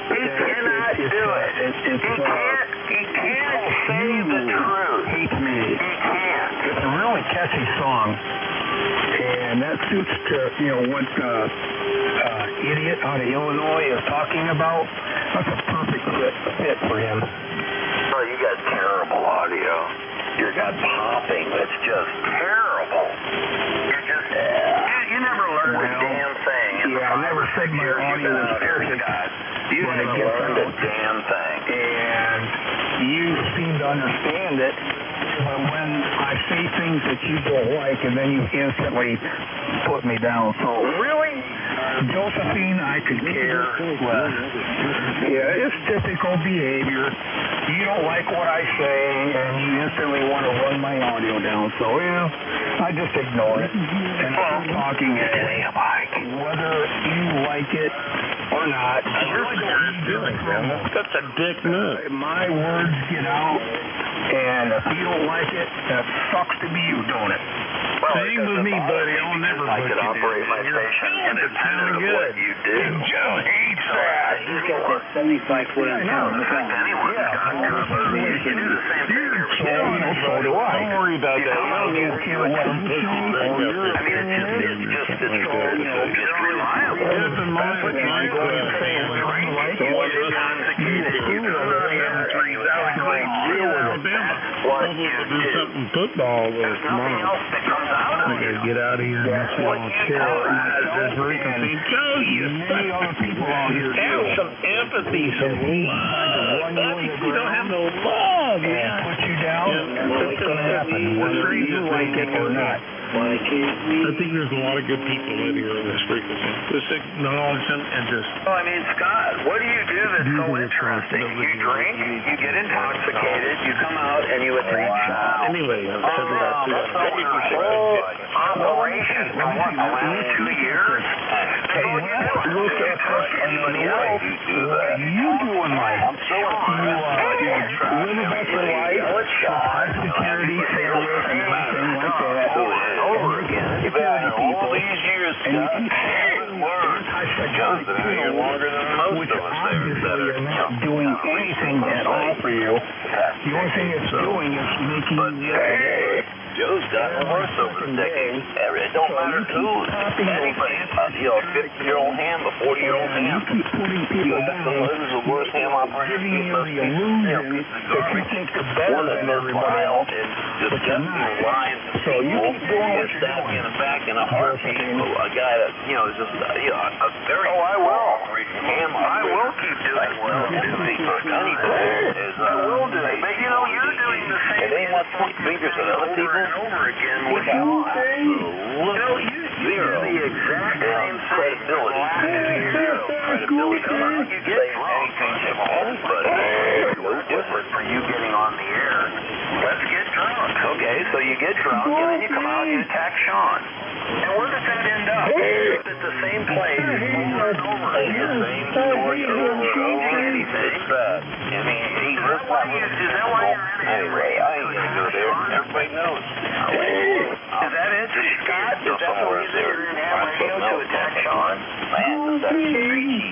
He cannot do it. He can't say the truth. He can't. It's a really catchy song, and that suits to what idiot out of Illinois is talking about. That's a perfect fit for him. Oh, you got terrible audio. You got popping that's just terrible. You're just you never learned a damn thing. I never said my audio was perfect. You never learned a damn thing. And you seem to understand it. But when I say things that you don't like, and then you instantly put me down. So really, Josephine, I could care less. Yeah, it's typical behavior. You don't like what I say, and you instantly want to run my audio down. So I just ignore it. And I'm talking anyway, whether you like it or not. Here's what you're doing, man. That's a dick move. My words get out. And if you don't like it, that sucks to be you, don't it? Well, same with me, buddy. I'll never I could operate my station independent of what you do. And Joe hates He's got that 75-foot antenna. Look at him. Anyone's got trust. You can do the same thing every day. So do I. Don't worry about that. I mean, it's reliable. It's in line with my saying. Do something football tomorrow. I gotta get out of here and see all the terrorists where you can see Joe, you have some empathy, some love. You don't have no love, man. Put you down. What's going to happen? Whether you like it or not. I think there's a lot of good people in here in this frequency. Just acknowledge them and just... Well, I mean, Scott, what do you do that's so interesting? You drink, you get intoxicated, you come out and you attack Sean. Anyway, I've said that too. Operation for what, the last 2 years? Look at anybody else. What are you doing life? I'm so live a better life. High security, sailors, and everything like that. Over again. You've been here all these years, Scott. John's been out here longer than most of us that are not doing anything at all for you. The only thing it's doing is making you Joe's gotten worse over the decades. It don't matter who, anybody. You know, a 50-year-old ham, a 40-year-old ham. This is the worst ham operator. giving you the illusion that you think you're better than everybody else, but you're not. So you keep doing what you're doing. In the back in a heartbeat, a guy that, you know, is just, a very ham operator. I will keep doing what I'm doing for anybody. I will do it. But, you know, you're doing the same. It ain't what point fingers at other people. Over again with you. You know, you do the exact same credibility. Zero credibility. You get anything you want, but it's no different for you getting on the air. Let's get drunk. Okay, so you get drunk, and then you come out and you attack Sean. And where does that end up? It's the same place over and over again. The same story over and over again. It's bad. I mean, he's is that why you're in it? Anyway, I ain't gonna go there. Everybody knows. Is that it, Scott? Is that the reason you're in ham radio to attack Sean? Man, that's preachy.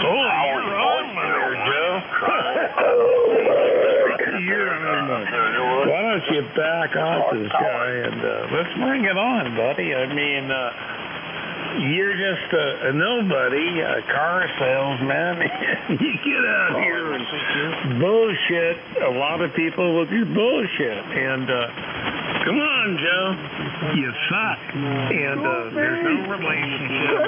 Oh, you're on there, Joe. Why don't you back off this guy and let's bring it on, buddy. I mean, you're just a nobody, a car salesman. You get out here and bullshit a lot of people with your bullshit. And come on, Joe, you suck. And there's no relationship.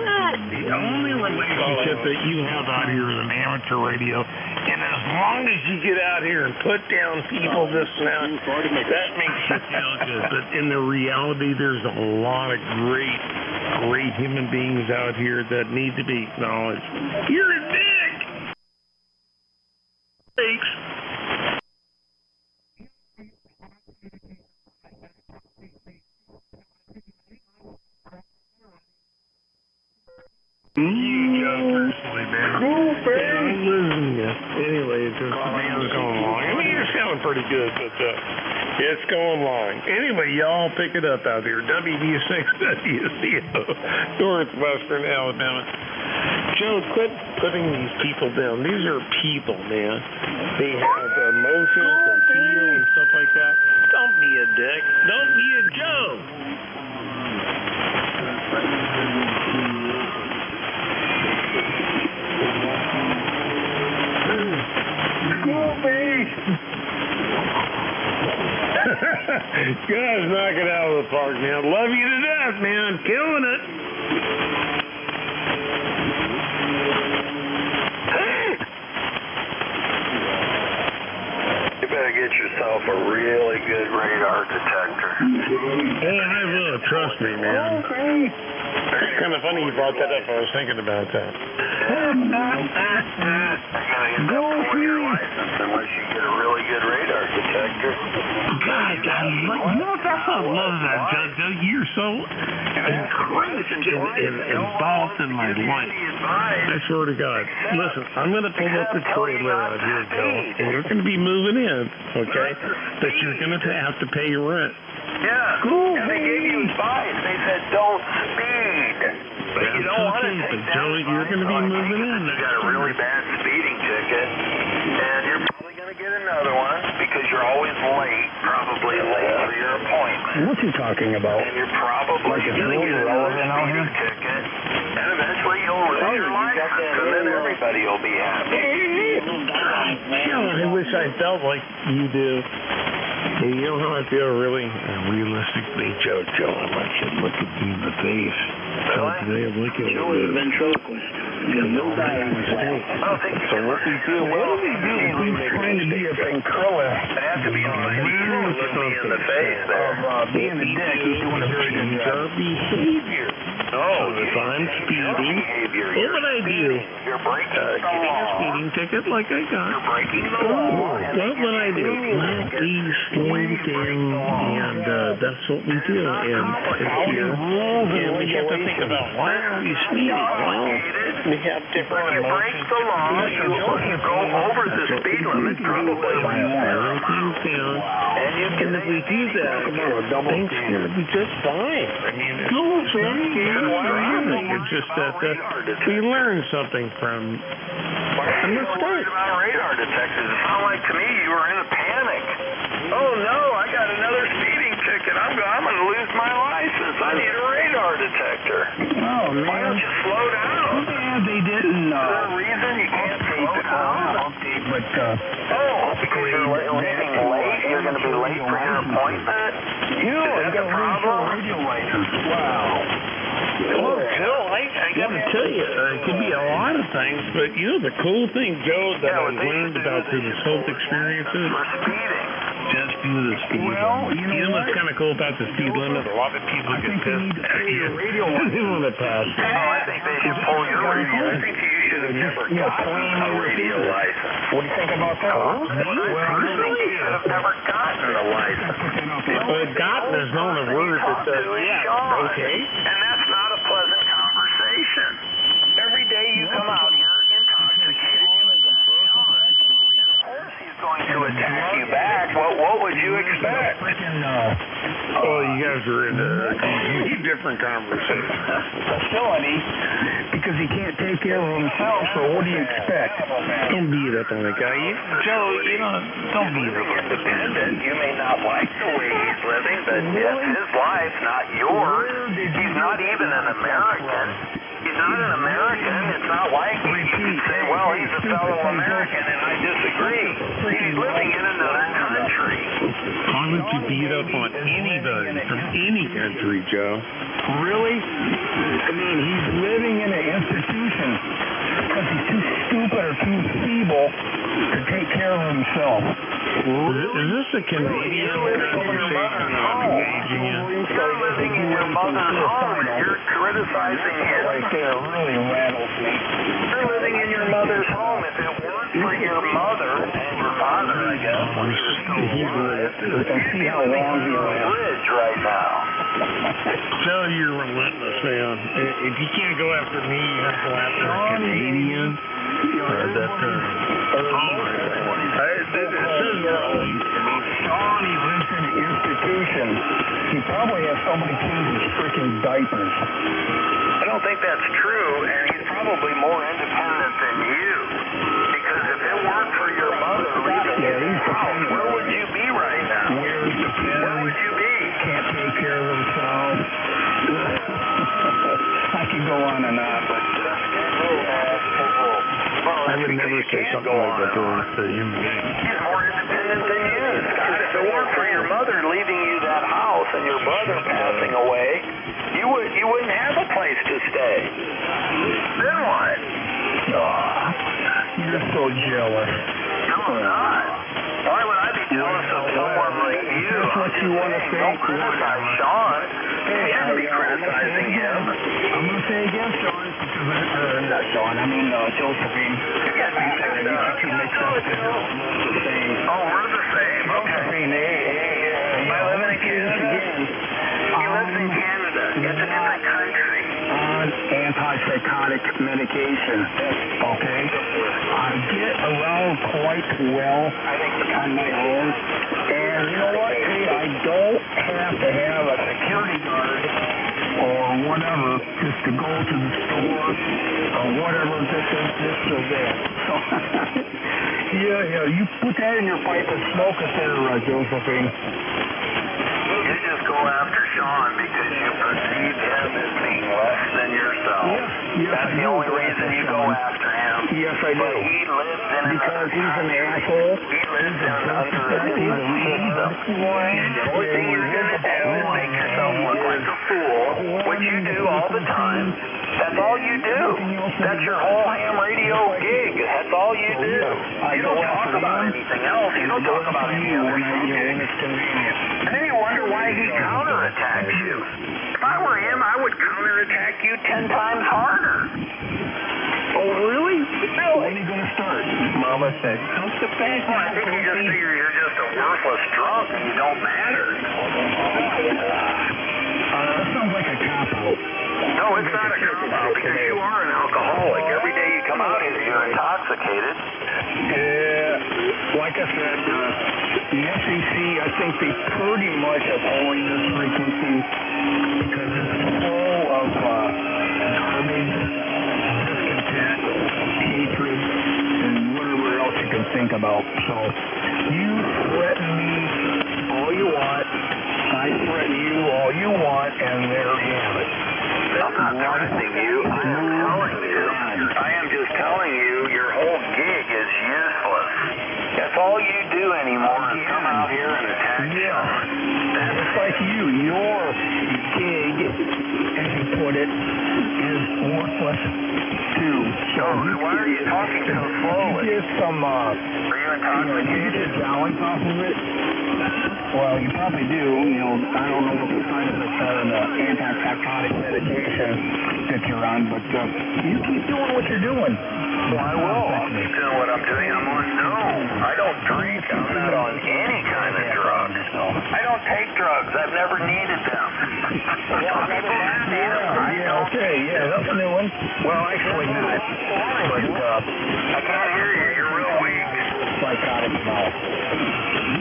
The only relationship that you have out here is an amateur radio. And as long as you get out here and put down people this and that makes you feel good. But in the reality, there's a lot of great human beings out here that need to be acknowledged. You're a dick! Thanks. You personally, man. Cool, man. Anyway, it's just the man's going along. I mean, you're sounding pretty good, but it's going along. Anyway, y'all pick it up out there. WD6 WCO, Northwestern Alabama. Joe, quit putting these people down. These are people, man. They have emotions and feel and stuff like that. Don't be a dick. Don't be a Joe. Guys, knock it out of the park, man. Love you to death, man. Killing it. You better get yourself a really good radar detector. Oh, I will. Trust me, man. It's kind of funny you brought that up. I was thinking about that. Go for your license unless you get a really good radar detector. God, you know what? That's what I love about Joe. You're so encouraged and involved in my life. I swear to God. Listen, I'm going to pull up the trailer out here, Joe, and you're going to be moving in, okay? But you're going to have to pay your rent. Yeah. Cool. And they gave you advice. They said don't speed. But you don't want to take that Joe, you're going to be moving in You next got a really year. bad speeding ticket, and you're probably going to get another one because you're always late, probably late for your appointment. What's he talking about? And you're probably going to get another speeding ticket, and eventually you'll lose your license, and then everybody will be happy. Joe, I wish I felt like you do. Hey, you know how I feel really realistically, Joe, I might should look at you in the face. So today I'm looking at Joe is a ventriloquist. No die on his face. I don't think you So can what we do, What do we do if he's trying to be a ventriloquist? It has to be on the look me in the face there. Being a dick, he's doing a very good your job. behavior. No, So if I'm speeding, what would I do? You're breaking the Give me a law. speeding ticket like I got. You're breaking the law. What would I do? Well, we slow down, and that's what we do. And here, and we have to think about why are we speeding? Well, we have different When you break emotions. the law, you go over the speed limit probably by Everything's down. And if we do that, things are going to be just fine. I mean, it's it's just that we learn something from a You're mistake. worried about radar detectors. It sounded like to me you were in a panic. Oh no, I got another speeding ticket. I'm going to lose my license. I need a radar detector. Oh, man. Why don't you slow down? Yeah, they didn't. Is there a reason you can't slow down? Update, but, Oh, because you're leaving late? You're going to be late for your appointment? you know, Is that the problem? radio license. Wow. Well, Joe, I got to tell you, it could be a lot of things, but you know the cool thing, Joe, that I've learned about through this whole experience is For speeding. just do the speed limit. You know what's kind of cool about the speed limit? A lot of people get pissed at you. They want to pass. Oh, I think they should pull your radio. I think you should have never gotten a radio license. What do you think about that? Well, I think you should have never gotten a license. Gotten is not a word that says, yeah, okay. And that's not a pleasant conversation. Every day you come out here intoxicated, you attack Sean. And of course he's going to attack you back. What would you expect? Oh, you guys are in a different conversation. Facility, because he can't take care of himself, so what do you expect? Don't beat up on the guy. Joe, don't beat up on the guy. Independent, you may not like the way he's living, but it's his life, not yours. He's not even an American. He's not an American. It's not like you can say, well, he's a fellow American, and I disagree. He's living in another country. Why would you beat up on anybody from any country, Joe? Really? I mean, he's living in an institution because he's too stupid or too feeble to take care of himself. Is this a Canadian conversation I'm engaging in? You're living in your mother's home, and you're criticizing him. Right there really rattles me. You're living in your mother's home. If it weren't for your mother and your father, I guess, when he was still alive, And see how long he on the lasts. bridge right now. Joe, you're relentless, man. If you can't go after me, you have to go after a Canadian. It says wrong. Sean, he lives in an institution. He probably has somebody change his freaking diapers. I don't think that's true, and he's probably more independent than you. Because if it weren't for your mother leaving his house, where would you be right now? Where's the pen? Where would you be? Can't take care of himself. I could go on and on, but I would never say something like that to a human being. He's more independent than you, Scott. If it weren't for your mother leaving you that house and your brother passing away, you wouldn't have a place to stay. Then what? you're so jealous. No, I'm not. Why would I be jealous of someone like you? That's what you want to say. Don't criticize Sean. You shouldn't be criticizing him. I'm going to say again, Sean, because not Sean, I mean Josephine. You got me mixed up. Oh, we're the same. Okay. Am I living in Canada? He lives in Canada. It's a different country. On antipsychotic medication, okay? I get around quite well on my own, and you know what? I don't have to have a security guard or or whatever, just to go to the store or whatever, this or that. So, yeah, you put that in your pipe and smoke it there, Josephine. You just go after Sean because you perceive him as being less than yourself. Yes, that's the only reason you go after him. Yes, I do. But he lives in because he's an asshole. He lives under a different system. And the only thing you're going to do is make yourself look like a fool, which you do all the time. That's all you do. That's your whole ham radio gig. That's all you do. You don't talk about anything else. You don't talk about any other subject. And then you wonder why he counterattacks you. If I were him, I would counterattack you 10 times harder. Oh, really? When are you going to start? Mama said, come to bed. Well, I think he just figures you're just a worthless drunk and you don't matter. That sounds like a cop-out. No, it's not a cop-out because you are an alcoholic. Every day you come out here, you're intoxicated. Yeah, like I said, the SEC, I think they pretty much have holding this frequency because it's full of garbage, discontent, hatred, and whatever else you can think about. So you threaten me all you want, I threaten you all you want, and there you have it. I'm not threatening you. I am just telling you your whole gig is useless. That's all you do anymore is come out here and attack Sean. It's like your gig, as you put it, is worthless too. So why are you talking so slowly? You get some, are you intoxicated? Balance off of it? Well, you probably do. I don't know what the side effects are of the antipsychotic medication that you're on, but you keep doing what you're doing. Well, I will. I'll keep doing what I'm doing. I'm on no. I don't drink. I'm not on any kind of drugs. I don't take drugs. I've never needed them. Some people do need them. Okay, that's a new one. Well, actually not. But I can't hear you. You're real weak. Psychotic mouth.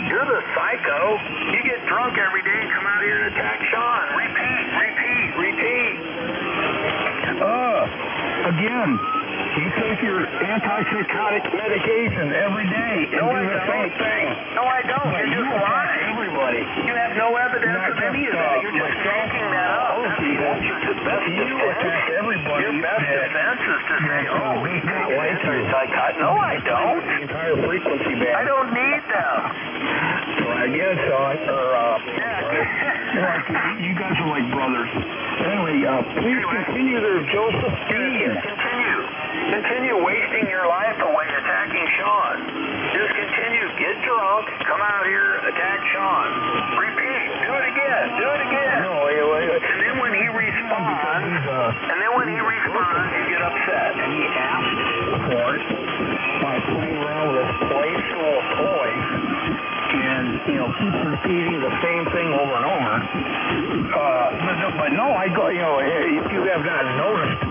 You're the psycho. You get drunk every day and come out here and attack Sean. Repeat. Again, you take your antipsychotic medication every day and do the same thing. No, I don't. You're just lying. Everybody. You have no evidence of any of that. You're just making that up. That's your best defense. Everybody. Your best defense is to say, he's got antipsychotic. No, I don't. The entire frequency band. I don't need them. I guess, Sean, you guys are like brothers. Anyway, please continue there, Josephine. Continue wasting your life away attacking Sean. Just continue. Get drunk. Come out here. Attack Sean. Repeat. Do it again. No, wait. And then when he responds, you get upset. And he asked for it by playing around with this play school of toys and, keep repeating the same thing over and over. But no, I go, if you have not noticed,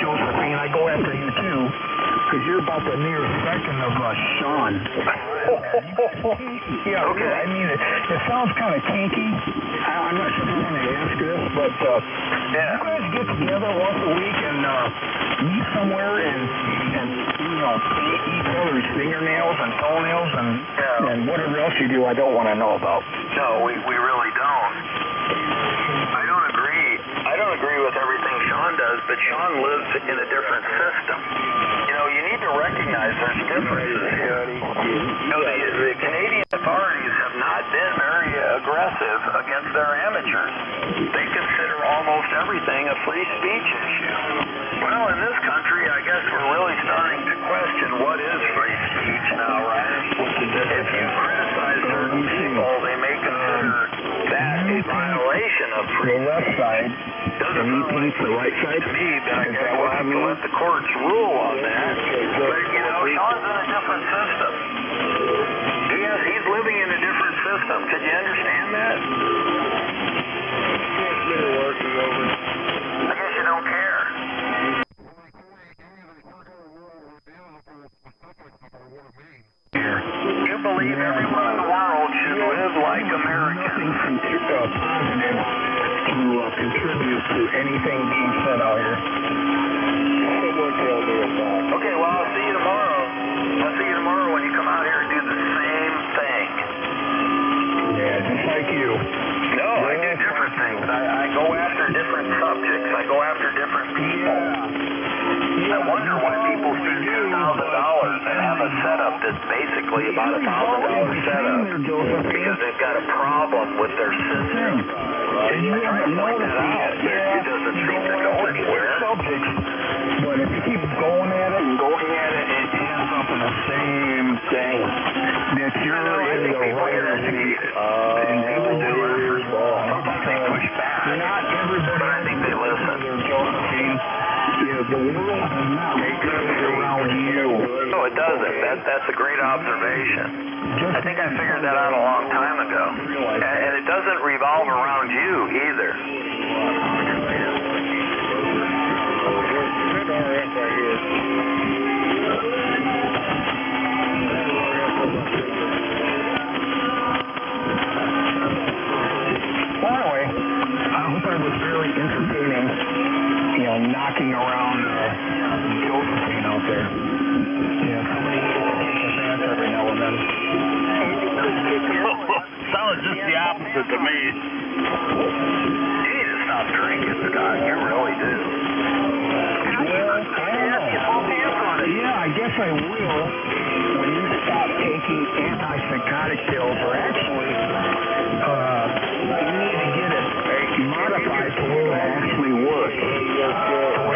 Josephine, I go after you too, because you're about the near second of Sean. Yeah, okay. I mean, it sounds kind of kinky. I'm not sure if I'm going to ask this, but you guys get together once a week and meet somewhere and paint each other's fingernails and toenails and whatever else you do I don't want to know about. No, we really don't. I don't agree with everything Sean does, but Sean lives in a different system. You need to recognize there's differences here. The Canadian authorities have not been very aggressive against their amateurs. They consider almost everything a free speech issue. Well, in this country, I guess we're really starting to question what is free speech now, right? If you criticize certain people, they may consider that a violation of free speech. The left side. Doesn't he paints the right side? To me, but I guess we'll have to let the courts rule on that. But, Sean's in a different system. He's living in a different system. Could you understand that? I guess you don't care. You believe everyone in the world should live like Americans. Nothing from positive contribute to anything being said out here. Okay, well, I'll see you tomorrow. I'll see you tomorrow when you come out here and do the same thing. Yeah, just like you. No, I do different things. I go after different subjects. I go after different people. I wonder why people spend $10,000 and have a setup that's basically about $1,000 setup because they've got a problem with their system. And you haven't noticed that. It doesn't seem to go anywhere. But if you keep going at it and going at it, it ends up in the same thing. That you're in the writer's seat. And people do it. Sometimes they push back. Not everybody. But I think they listen. Josephine, the world does not revolve around you. No, it doesn't. That's a great observation. I think I figured that out a long time ago. And it doesn't revolve around you either. Well, anyway, I hope I was very entertaining, knocking around Josephine out there. Yeah, somebody needs to kick his ass every now and then. Sounds just the opposite to me. You need to stop drinking, Doc. You really do. Yeah, I guess I will when you stop taking antipsychotic pills, or actually, you need to get it modified to where it actually works. So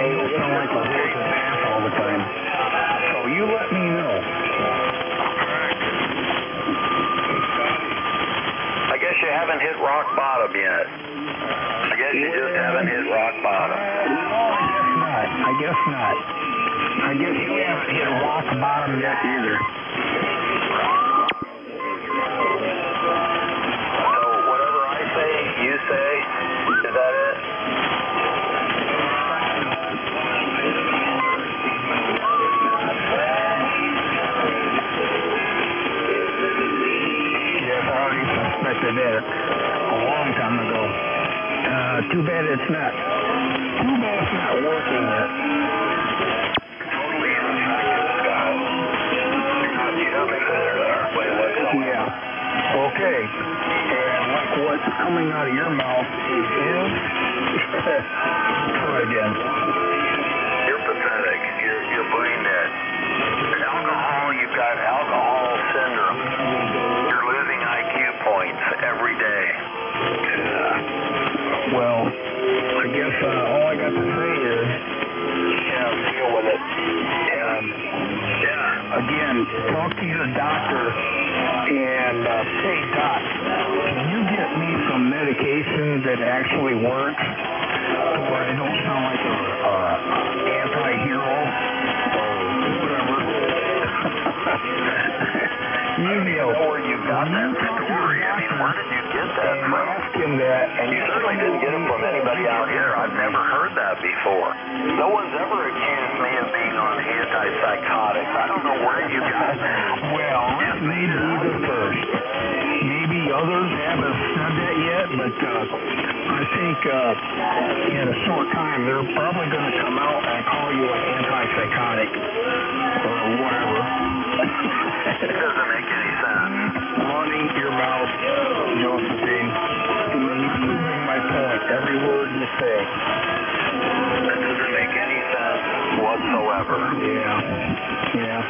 you don't sound like a horse's ass all the time. So you let me know. I guess you haven't hit rock bottom yet. I guess you just haven't hit rock bottom. No, I guess not. I guess you haven't hit rock bottom yet either. So whatever I say, you say. Is that it? Yes, I already suspected that a long time ago. Too bad it's not. Too bad it's not working yet. Yeah. Okay. And like what's coming out of your mouth is try again. You're pathetic. You're brain dead. Alcohol, you've got alcohol syndrome. You're losing IQ points every day. Well, I guess all I got to say is, deal with it. And again, talk to your doctor and say, Doc, can you get me some medication that actually works where I don't sound like an anti-hero or whatever? You know where you got that story. I mean, where did you get that from? Ask him that, and you certainly didn't get it from anybody out here. I've never heard that before. No one's ever accused me of being on antipsychotics. I don't know where you got that. Well, it may be the first. Maybe others haven't said that yet, but I think in a short time they're probably going to come out and call you an antipsychotic or whatever. It doesn't make any sense. Running your mouth, Josephine. You're proving my point. Every word you say. That doesn't make any sense whatsoever. Yeah.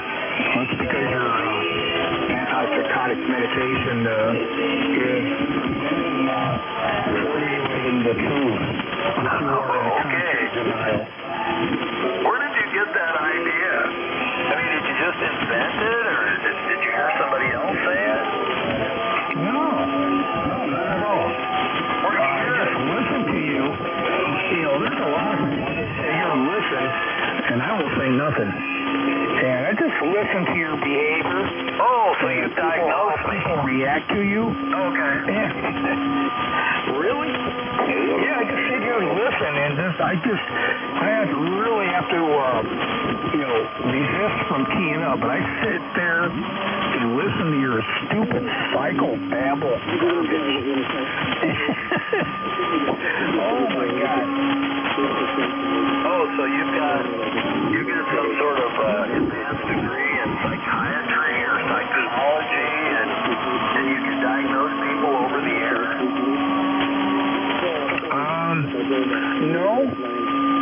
That's because your antipsychotic medication is formulating the truth. Okay. Where did you get that idea? I mean, did you just invent it, or did you hear somebody else say it? No, not at all. Where did you hear it? Just listen to you. There's a lot of people that sit here and listen, and I will say nothing. And I just listen to your behavior. Oh, so you diagnose me. People react to you. Okay. Really? Yeah, I just sit here and listen, and I really have to, resist from keying up. But I sit there and listen to your stupid psychobabble garbage. Oh my God. Oh, so you got some sort of advanced degree in psychiatry or psychology, and you can diagnose people over the air?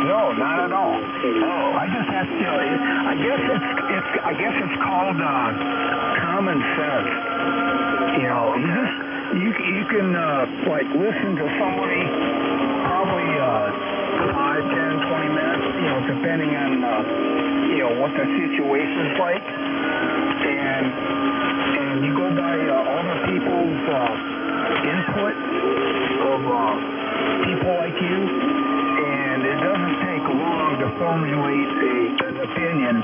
No, not at all. Oh, I just have to. I guess it's called common sense. You can like listen to somebody probably 5, 10, 20 minutes, depending on what the situation's like, and you go by other people's input of people like you, and it doesn't take long to formulate an opinion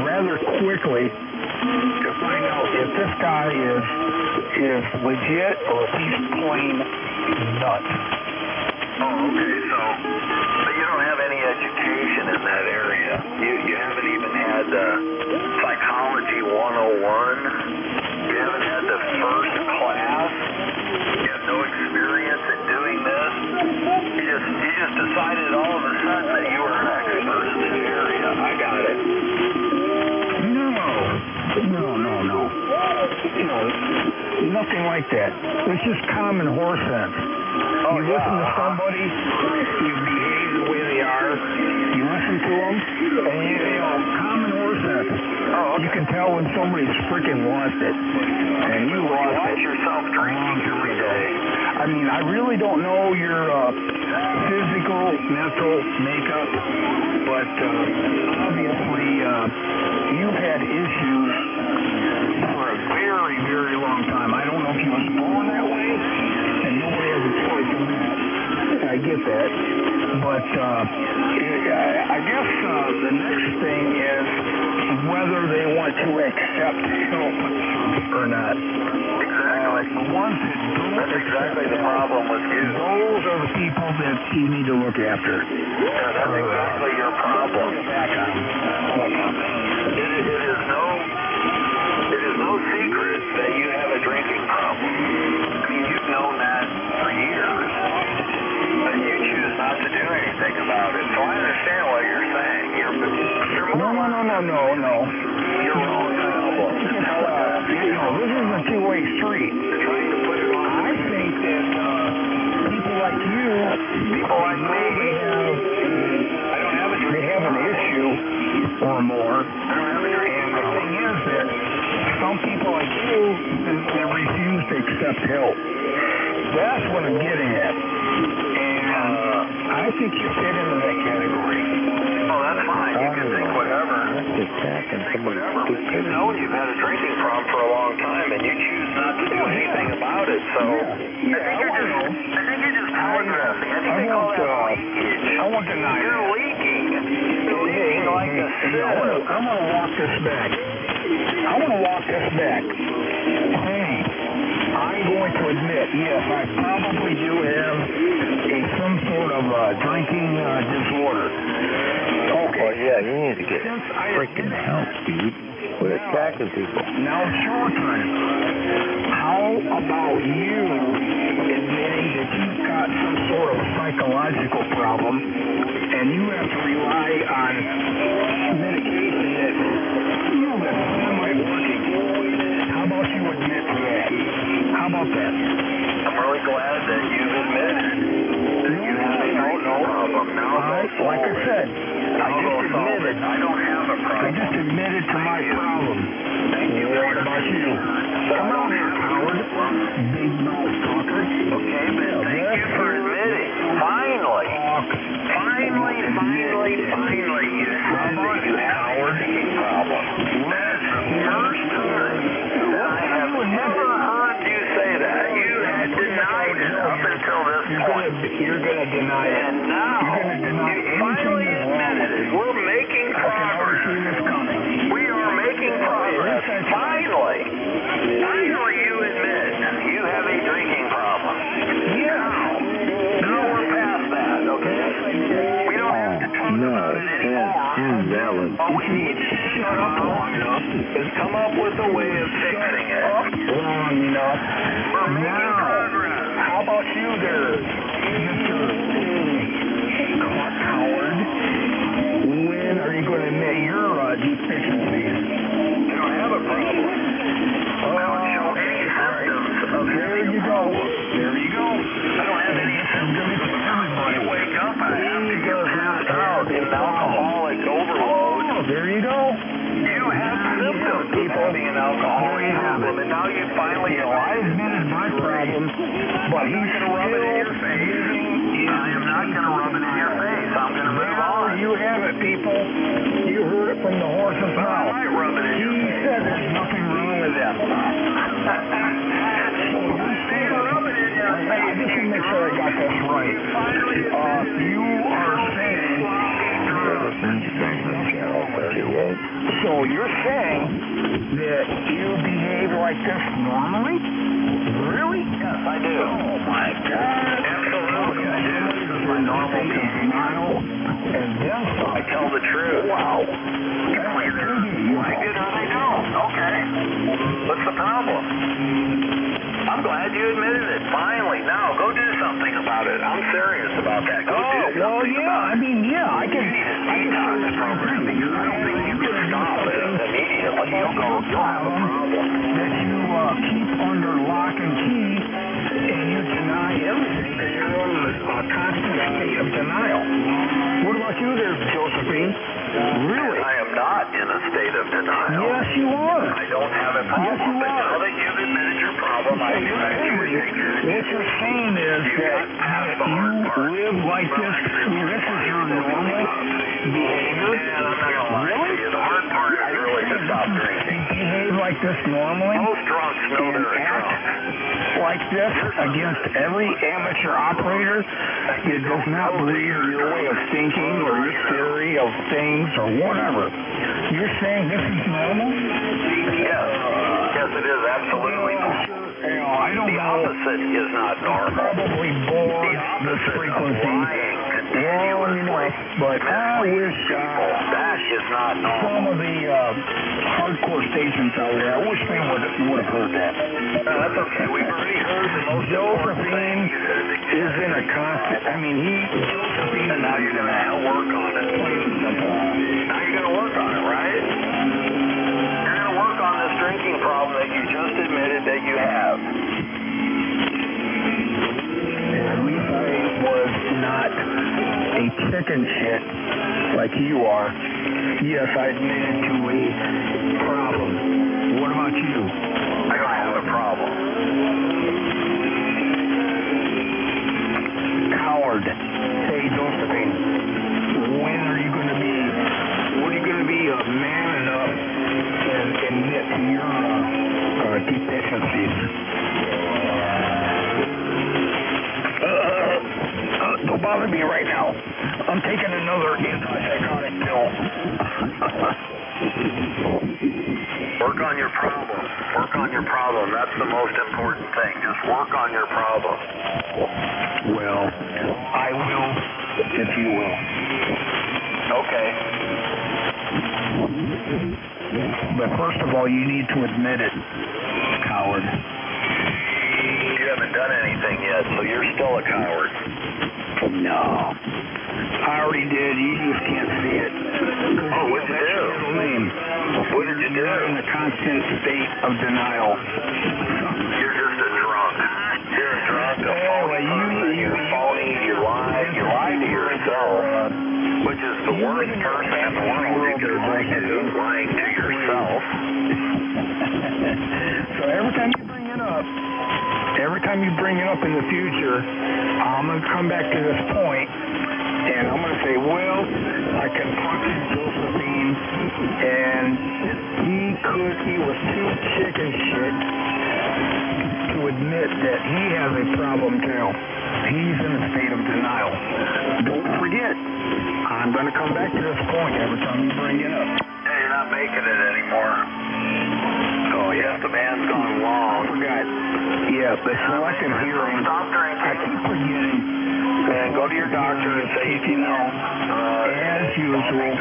rather quickly to find out if this guy is legit or if he's plain nuts. Oh, okay. So you don't have any education in that area. You haven't even had Psychology 101. You haven't had the first class. You have no experience in doing this. You just decided all of a sudden that you were an expert in this area. I got it. No. Nothing like that. It's just common horse sense. You listen to somebody, you behave the way they are, you listen to them, and common horse sense. Oh, okay. You can tell when somebody's freaking lost it, and you lost it. Watch yourself drinking every day. I mean, I really don't know your physical, mental makeup, but obviously you've had issues for a very, very long time. I don't know if you was born that way, and nobody has a choice in that. I get that. But I guess the next thing is whether they want to accept help or not. Exactly. The ones that don't. That's exactly the problem with you. Those are the people that you need to look after. Yeah, that's exactly your problem. Back on them. It is no secret that you have a drinking problem. I mean, you've known that for years, but you choose not to do anything about it. So I understand what you're saying. You're No. You're wrong. This is a two-way street. You're trying to put it on. I think that people like you, People like me, they have an issue or more. I don't have a drinking And the problem. thing is that some people like you, they refuse to accept help. That's what I'm getting at. And I think you fit into that category. Oh, that's fine. You can think whatever. Whatever. But you know you've had a drinking problem for a long time, and you choose not to do anything about it. So I think you're just telegraphing. I think they call that leakage. I won't deny it. You're leaking. You're leaking like a sieve. I'm going to walk this back. Hey, I'm going to admit, yes, I probably do have some sort of drinking disorder. Okay. Well, yeah, you need to get freaking help, dude. Quit attacking people. Now it's your turn. How about you admitting that you've got some sort of psychological problem and you have to rely on medication that's semi-working? How about you admit to that? How about that? I'm really glad that you've admitted that you have a drinking problem. Like I said, I don't have a problem. I just admitted to my problem. Thank you. What about you? Come on here, Howard. Big mouth talker. Okay, but thank you for admitting. Finally, you said that you have a drinking problem. That is the first time that I have ever heard you say that. You had denied it up until this point. You're going to deny it. And now, you finally admitted it. We're making progress. We are making has come up with a way of fixing it. Long enough. Now, how about you there, Mr. Howard? When are you going to admit your deficiencies? You don't have a problem. I don't show any symptoms of There you go. There you go. I don't have any symptoms. You wake up and after you're passed out in an alcoholic overload. Oh, there you go. You have symptoms of having an alcoholic problem, and now you finally I admitted my problem, but he's going to rub it in your face. I am not going to rub it in your face. I'm going to move on. You have it, people. You heard it from the horse's But I mouth. might rub it in your He face. said there's nothing wrong with them. Rub it in your face. Just to make sure I got this right. You are saying... So you're saying that you behave like this normally? Really? Yes, I do. Oh my God. Absolutely, I do. This is my normal behavior. And then some. I tell the truth. Wow. Either like it or they don't. Okay. What's the problem? I'm glad you admitted it. Finally. Now, go do something about it. I'm serious about that. Go do something well, yeah. I mean, yeah. I can. detox the program because I don't think you can stop it immediately. You'll have a problem. That you keep under lock and key and you deny everything because you're in a constant state of denial. What about you there, Josephine? Really? I am not in a state of denial. Yes, you are. I don't have a problem. Yes, you But are. now that you've admitted your problem, I expect you to take your What you're saying is that you live like this. This is your normal behavior. And I'm not going to lie to you. The hard part is really to stop drinking. You behave like this normally. Most drunks know they're a drunk. Like this against every amateur operator that does not believe your way of thinking or your theory of things or whatever. You're saying this is normal? Yes. Yes, it is absolutely normal. I don't The know. opposite is not normal. Probably bored The this opposite of frequency. lying continuously. But I wish People, that is not some normal. of the hardcore stations out there, I wish they would have heard that. No, that's okay. We've already heard the most important thing. Is in a constant, Josephine, And now you're going to work on it. plain and simple. Now you're going to work on it, right? You're going to work on this drinking problem that you just admitted that you have. At least I was not a chicken shit like you are. Yes, I admitted to a problem. What about you? I don't have a problem. Howard. Hey, Josephine. When are you going to be? When are you going to be man enough and admit to your deficiencies? Don't bother me right now. I'm taking another antipsychotic pill. Work on your problem. Work on your problem. That's the most important thing. Just work on your problem. Well, I will, if you will. Okay. But first of all, you need to admit it, coward. You haven't done anything yet, so you're still a coward. No. I already did. You just can't see it. Oh, what'd you do? What did you do? You're in a constant state of denial. You're just a drunk. You're a drunk, a phony person. You're phony. You lie. You lie to yourself, which is the worst person in the world you could lie to. Lying to yourself. So every time you bring it up in the future, I'm going to come back to this point, and I'm going to say, well, I confronted Josephine, and he was too chicken shit to admit that he has a problem too. He's in a state of denial. Don't forget, I'm going to come back to this point every time you bring it up. Hey, you're not making it anymore. Oh, yes, the band's gone long. I forgot. Yeah, but selective hearing. Stop drinking. I keep forgetting. And go to your doctor and say, as usual,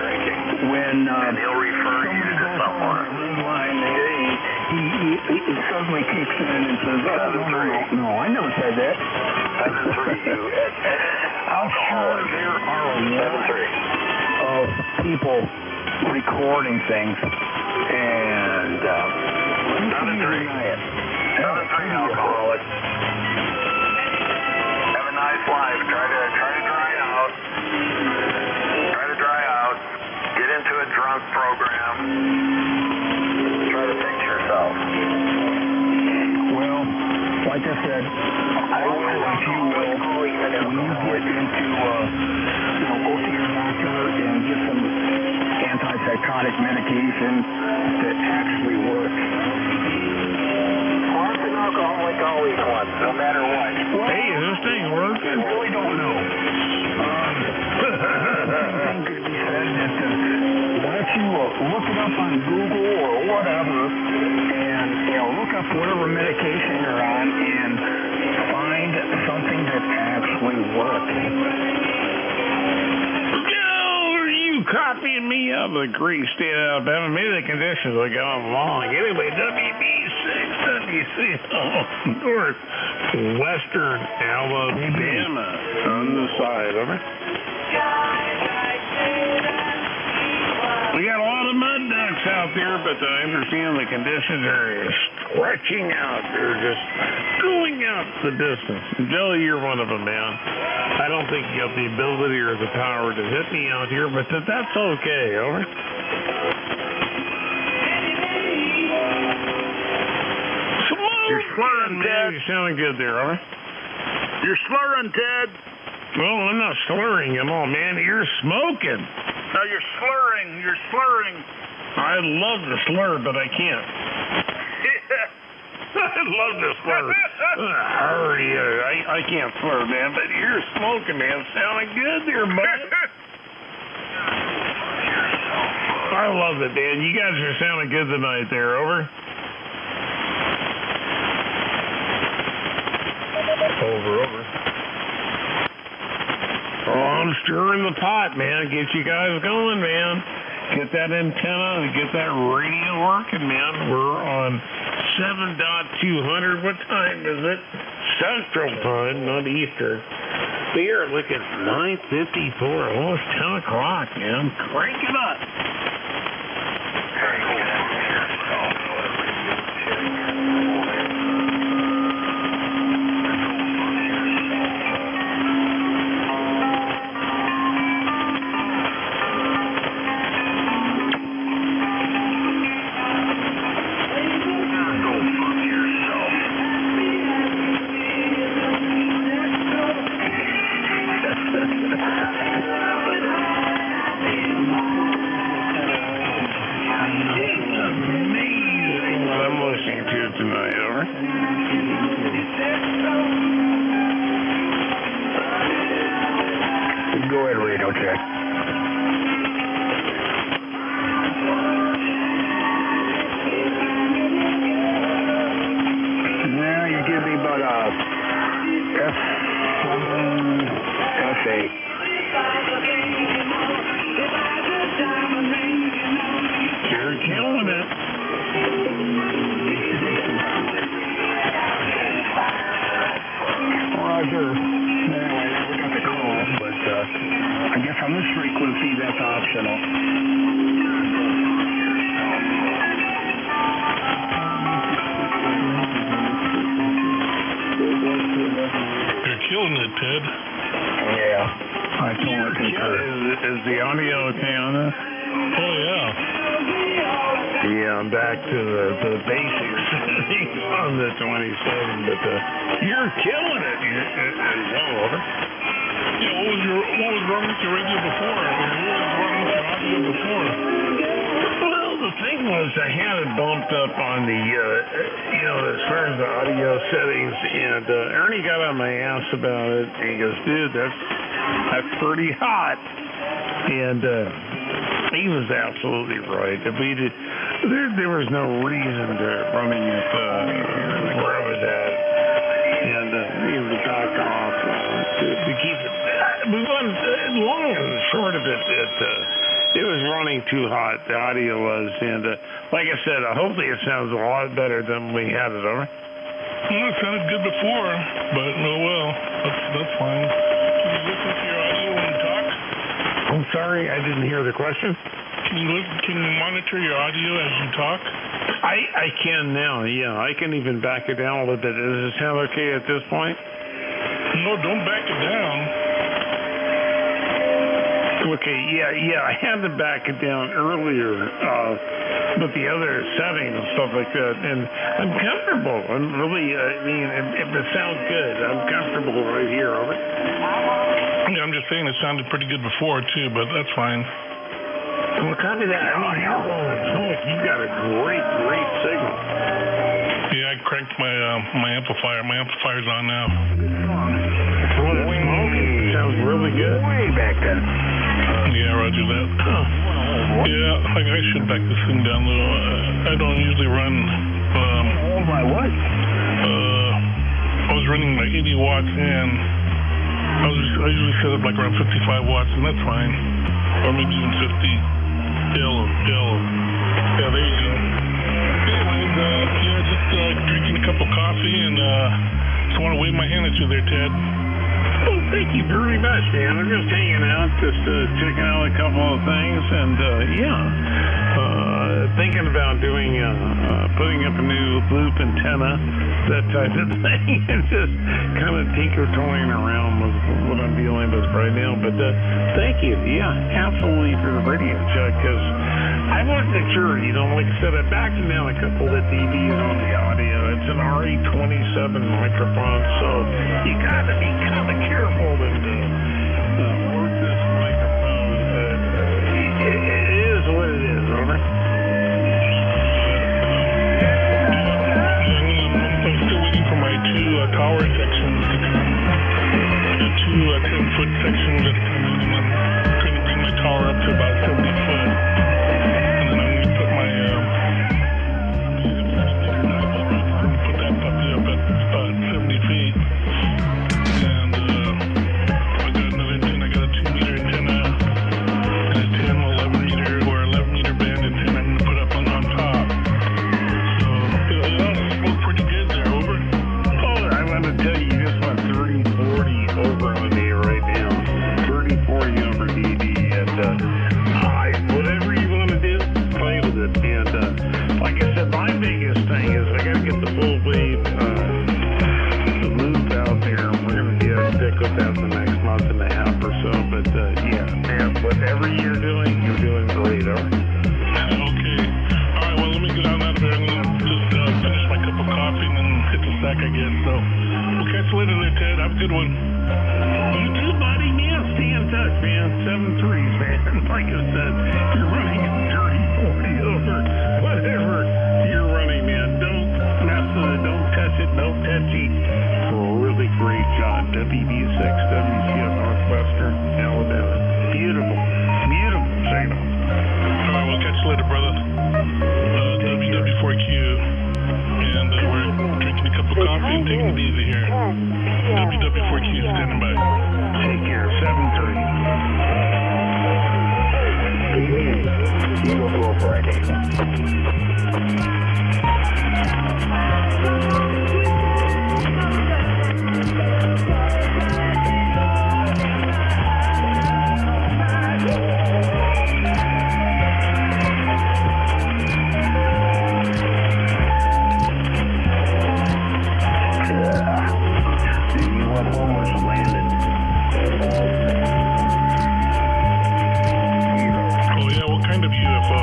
when and he'll refer you to someone. line suddenly kicks in and says, no, I never said that. 7-3 U.S. I'm sure there are a lot of people recording things, and 7-3 alcoholic. Have a nice life. Try to dry out. Try to dry out. Get into a drunk program. Try to fix yourself. well, like I said, I will, if you will, when you get into, go to your doctor and get some antipsychotic medication that actually works. I'm an alcoholic always once, no matter what. Hey, is this thing working? I really don't know. Something could be said that why don't you look it up on Google or whatever, and look up whatever medication you're on and find something that actually works. Copying me up of the great state of Alabama. Maybe the conditions are going along. Anyway, WB6, North Western Alabama on the side. Over. We got a lot of mud ducks out there, but I understand the conditions are stretching out. They're just going out the distance. Joey, you're one of them, man. I don't think you have the ability or the power to hit me out here, but that's okay. Over. You're slurring, Ted. You're sounding good there, over. You're slurring, Ted. Well, I'm not slurring at all, man. You're smoking. No, you're slurring. You're slurring. I'd love to slur, but I can't. I'd love to slur. Hurry. I can't slur, man, but you're smoking, man. Sounding good there, bud. I love it, man. You guys are sounding good tonight there. Over. Over. Oh, I'm stirring the pot, man. Get you guys going, man. Get that antenna and get that radio working, man. We're on 7.200. What time is it? Central time, not Eastern. We are looking at 9:54, almost 10 o'clock, man. Crank it up. Is the audio okay on this? Oh, yeah. Yeah, I'm back to the basics on the 27, but you're killing it. Over. Yeah, what was wrong with your radio before? What was wrong with your audio before? Well, the thing was I had it bumped up on the, as far as the audio settings, and Ernie got on my ass about it, and he goes, dude, that's pretty hot. And he was absolutely right. There was no reason to running it where I was at, and the doctor off to keep it. We went long and short of it. it was running too hot. The audio was, and like I said, hopefully it sounds a lot better than we had it. Over. Well, it sounded good before, but oh well, that's fine. Can you listen to your audio when you talk? I'm sorry, I didn't hear the question. Can you monitor your audio as you talk? I can now, yeah. I can even back it down a little bit. Does it sound okay at this point? No, don't back it down. Okay, yeah, I had to back it down earlier, but the other settings and stuff like that, and I'm comfortable. I'm really, if it sounds good, I'm comfortable right here, over. Yeah, I'm just saying it sounded pretty good before, too, but that's fine. Well, copy that. I mean, how long is it? You got a great signal. Yeah, I cranked my amplifier. My amplifier's on now. Sounds really good. Way back then. Yeah, roger that. Yeah, I should back this thing down a little. I don't usually run. My what? I was running like 80 watts and I usually set up like around 55 watts, and that's fine. Or maybe even 50. Yellow. Yeah, there you go. Anyways, just drinking a cup of coffee and just want to wave my hand at you there, Ted. Well, thank you very much, man. I'm just hanging out, just checking out a couple of things, and thinking about doing, putting up a new loop antenna, that type of thing, and just kind of tinker-toying around with what I'm dealing with right now. But thank you, yeah, absolutely for the radio check, because I wasn't sure, like I said, I backed down a couple of dBs on the audio. It's an RE27 microphone, so you got to be kind of careful and work this microphone. It is what it is, over. I'm still waiting for my two tower sections to come. The two 10-foot sections that come in, and I'm going to bring my tower up to about 70 foot. And then I'm going to put my put that puppy up at about 70 feet. And I got another antenna. I got a 2-meter antenna and a 10, 11 meter or 11 meter band antenna I'm going to put up on top. So it looks pretty good there, over. Oh, I want to tell you, you just went 30-40 over on me right now. 30-40 over dB, and whatever you want to do, play with it. And like I said, my biggest thing is I got to get the full wave the loop out there. We're going to stick with that the next month and a half or so. But man, whatever you're doing great. All right. Okay. All right. Well, let me get on out of there. I'm gonna just finish my cup of coffee and then hit the sack, I guess. So we'll catch you later, there, Ted. Have a good one. You too, buddy. Man, stay in touch, man. 7.3s, man. Like I said, you're running 30-40 over whatever you're running, man. Don't mess with it. Don't touch it. No touchy. For a really great shot. WB6, WCF Northwestern, Alabama. Beautiful signal. All right. We'll catch you later, brother. WW4Q. And we're drinking a cup of coffee and taking it easy here. WW4Q standing by. Take care. 7.3. UFO Friday. Oh, yeah. What kind of UFO?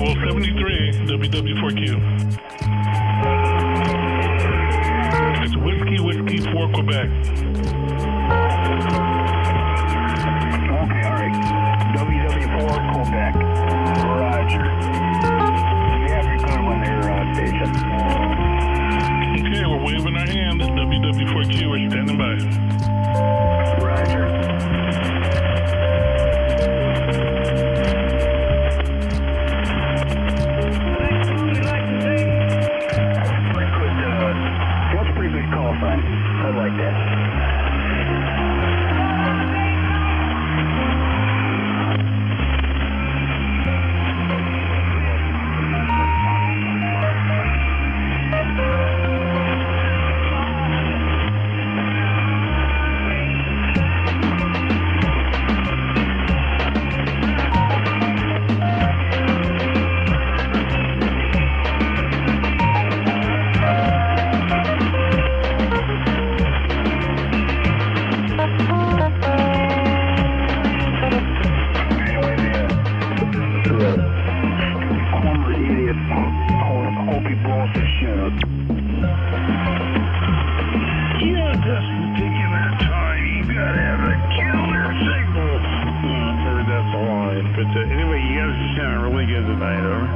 Bravo 73, WW4Q. It's Whiskey 4 Quebec. Okay, all right. WW4 Quebec. Roger. You have your good one there, station. Okay, we're waving our hand. WW4Q, we're standing by. Roger. That's a pretty good call sign. I like that. Anyway, you guys are sounding really good tonight, over.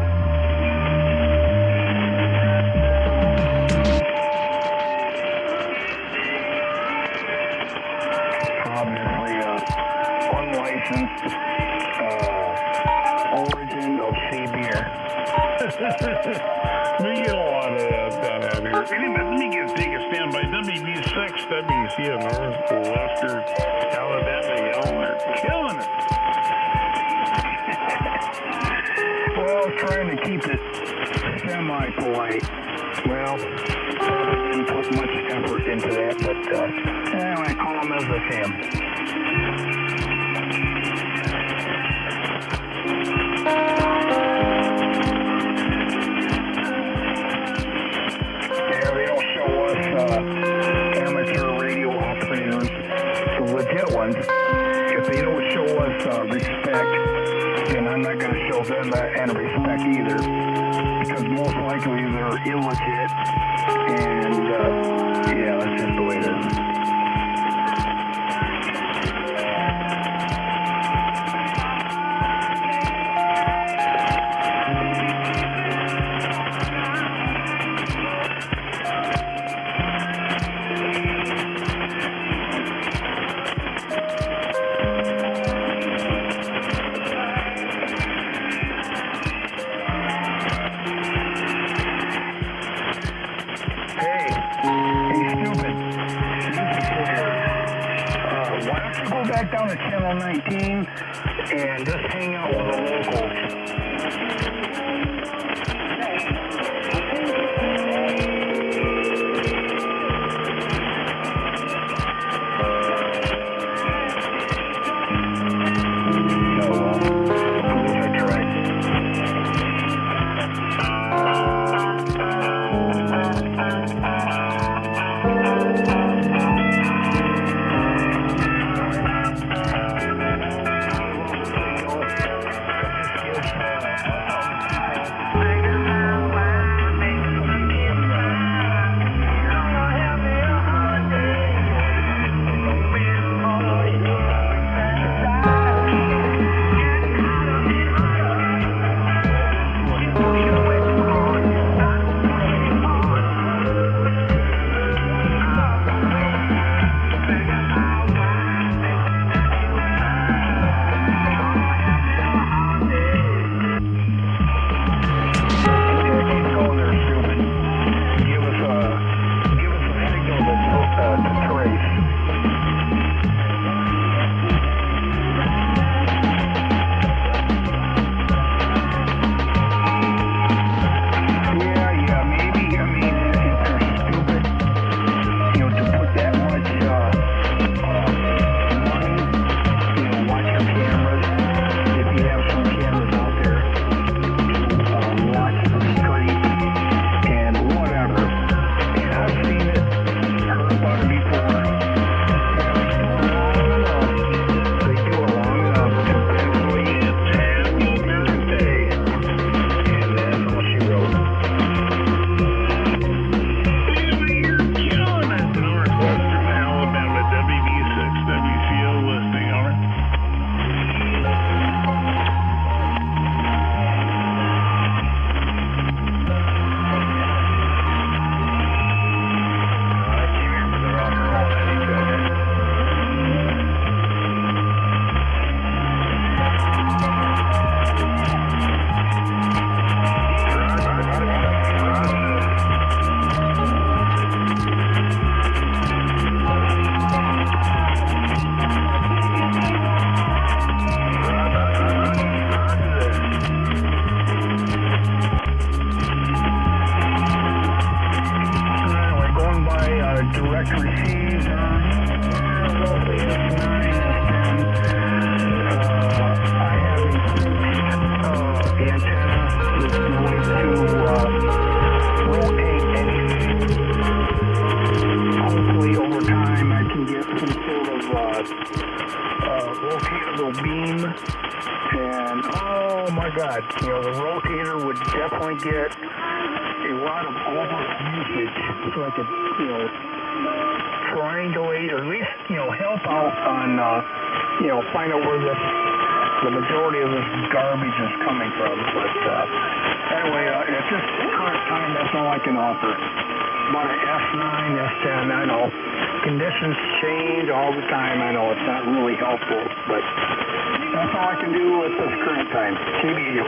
Obviously, unlicensed origin of sea beer. We get a lot of that down out here. Anyway, let me take a stand by WV6, WCNR, Leicester, Alabama, y'all are killing it. Well, trying to keep it semi-polite. Well, didn't put much effort into that, but anyway, call him as I see him. Yeah, they don't show us amateur radio operators, the legit ones. If they don't show us respect, then I'm not going to show them any respect either, because most likely they're illegit, and yeah, that's just the way it is. Down to Channel 19 and just hang out with the locals. direct receiver. Roughly S9, S10. I have increased the antenna is going to rotate anything. Hopefully over time I can get some sort of rotatable beam. And oh my God, the rotator would definitely get a lot of over usage so I could, triangulate or at least, help out on, find out where the majority of this garbage is coming from. But anyway, at this current time, that's all I can offer. About an S9, S10, I know. Conditions change all the time. I know it's not really helpful, but that's all I can do at this current time. KBU.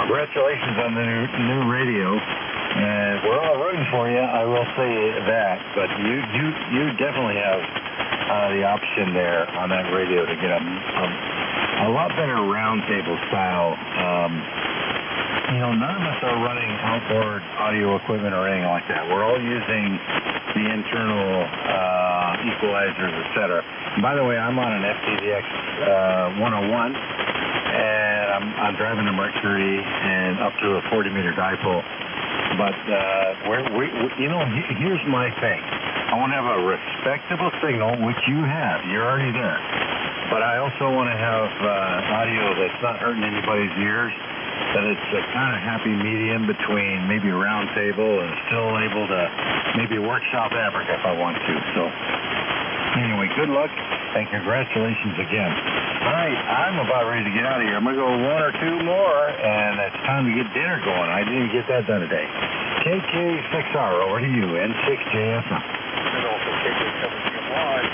Congratulations on the new radio, and we're all rooting for you. I will say that, but you definitely have the option there on that radio to get a lot better roundtable style. None of us are running outboard audio equipment or anything like that. We're all using the internal equalizers, etc. By the way, I'm on an FTDX 101. And I'm driving a Mercury and up to a 40-meter dipole. But here's my thing. I want to have a respectable signal, which you have. You're already there. But I also want to have audio that's not hurting anybody's ears. That it's a kind of happy medium between maybe a round table and still able to maybe workshop Africa if I want to. So anyway, good luck and congratulations again. All right, I'm about ready to get out of here. I'm going to go one or two more, and it's time to get dinner going. I didn't get that done today. KK6R, over to you, N6JSM. And also KK7CMY.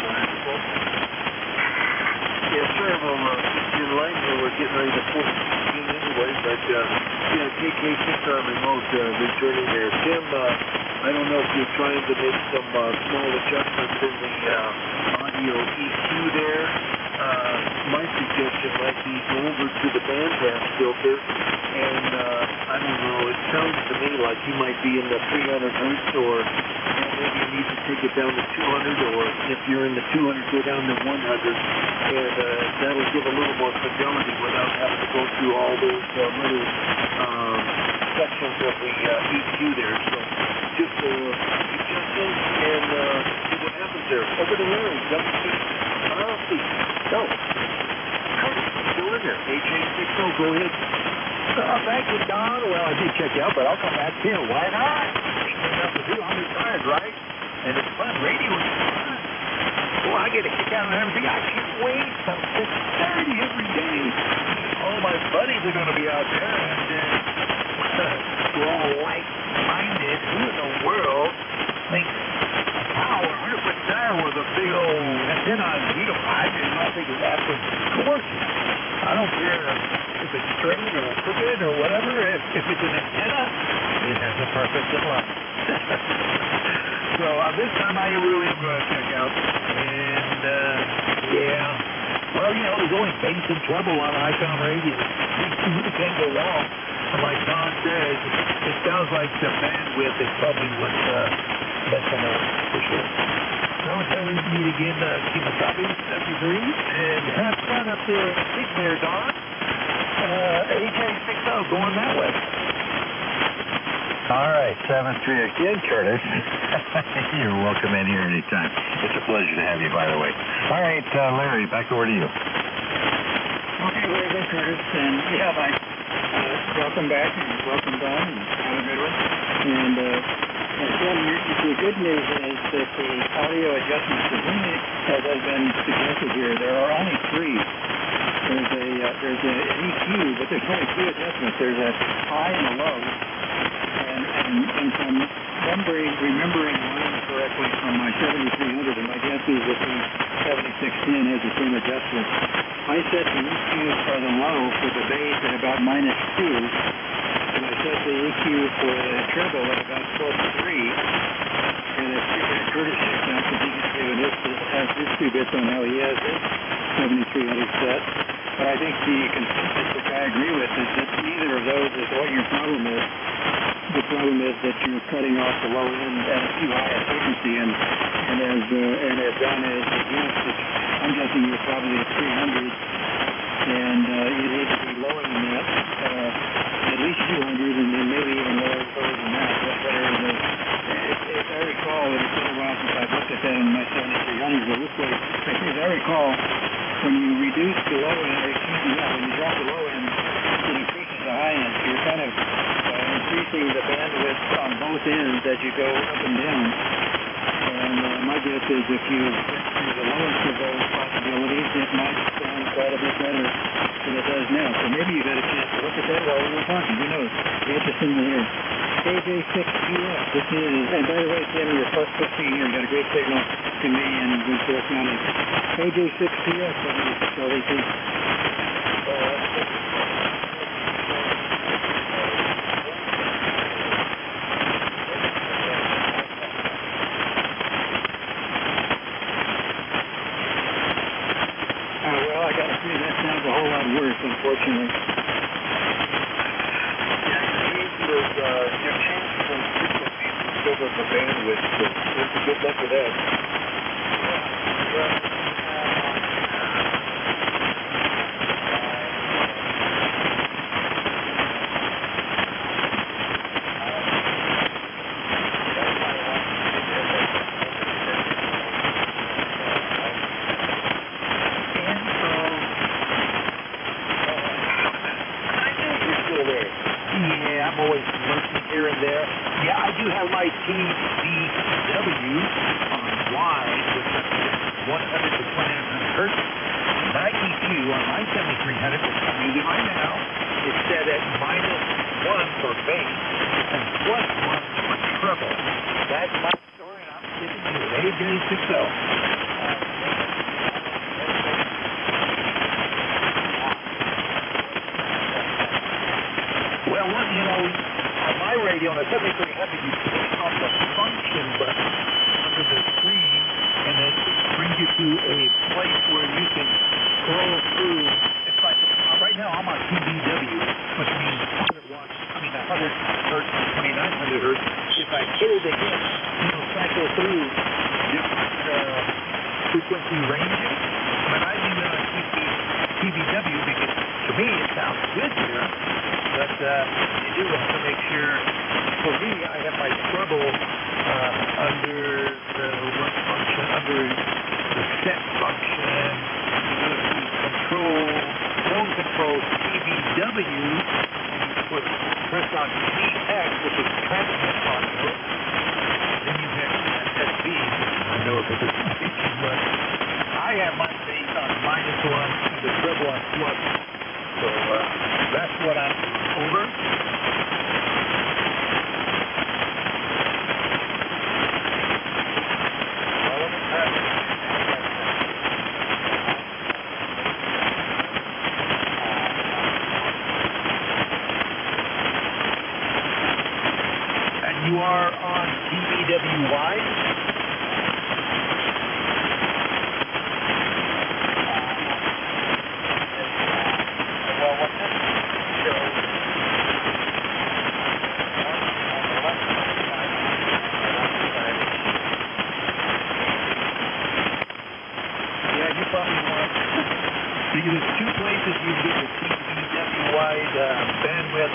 Yes, sir. Well, in Langley, we're getting ready to pull in anyway, but KK6R remote returning there. Tim, I don't know if you're trying to make some small adjustments in the audio EQ there. My suggestion might be go over to the bandpass filter, and I don't know, it sounds to me like you might be in the 300 hertz, or maybe you need to take it down to 200, or if you're in the 200, go down to 100, and that'll give a little more fidelity without having to go through all those little sections of the EQ there. So just a suggestion, and see what happens there. Over to Larry, Go. Still in there. AJ60, go ahead. Thank you, Don. Well, I did check you out, but I'll come back here. Why not? Up to 200 times, right? And it's fun. Radio is fun. Well, I get a kick out of everything. I can't wait till 6:30 every day. All my buddies are going to be out there, and we're all like-minded. Who in the world thinks a power 100-foot tire with a big old antenna on unified? And I think it's absolutely gorgeous. I don't care if it's straight or crooked or whatever. If it's an antenna, it has a purpose in life. So this time I really am going to check out. And well, there's only basic trouble on ICOM radio. You can't go wrong. And like Don says, it sounds like the bandwidth is probably what's messing up for sure. So until we meet again, keep a copy, 73, and have fun up there in the big there, Don. AJ60 going that way. All right, 7-3 again, Curtis. You're welcome in here anytime. It's a pleasure to have you, by the way. All right, Larry, back over to you. Okay, very good, Curtis. And welcome back and welcome Don, and have a good one. And again, the good news is that the audio adjustments, as has been suggested here, there are only three. There's an EQ, but there's only three adjustments. There's a high and a low. And from remembering one correctly from myself, between 7610 has the same adjustment. I set the EQ for the low for the bass at about -2, and I set the EQ for the treble at about +3. And it's Curtis checked out because he just given has his 2 bits on how he has his 7300 set. But I think the consensus, which I agree with, is that neither of those is what your problem is. The problem is that you're cutting off the low end at a too high a frequency, and as Don has guessed, I'm guessing you're probably at 300, and you need to be lower than that, at least 200, and then maybe even lower than that. If I recall, it's been a while since I've looked at that in my 7300, but this way, as I recall, when you reduce the low end, or excuse me, when you drop the low end, it increases the high end. So you're kind of increasing the bandwidth on both ends as you go up and down. And my guess is if you get to the lowest of those possibilities, it might sound quite a bit better than it does now. So maybe you got a chance to look at that while we were talking. Who knows? Get this in here. KJ6PS. This is, and by the way, Tim, you're +15 here. You got a great signal to me and good Forest County. KJ6PS, 76LVT. Well, I got to say that sounds a whole lot worse, unfortunately. Your chances of frequencies will fill up the bandwidth, so good luck with that. Yeah, I'm always lurking here and there. Yeah, I do have my TBW on wide with 100 to 100 hertz. My EQ on my 7300, which I'm using right now, is set at -1 for bass and +1 for treble. That's my story, and I'm giving you AJ60. Well, you know, on my radio, on the 7300, you push on the function button under the screen, and it brings you to a place where you can scroll through. It's like, right now I'm on TBW, which means 100 watts, 100 hertz, 2900 hertz. If I hit it again, it'll cycle through different frequency ranges. But I leave it on TBW because, to me, it sounds good here. But you do have to make sure, for me, I have my treble under the what function, under the set function, phone control TBW, press on TX, which is transmit module, then you have SB, I know if it's but I have my bass on -1 and the treble on +. So that's what I'm over. And you are on TBW wide? Well, what this shows there's 2 places you can get your TBW wide bandwidth.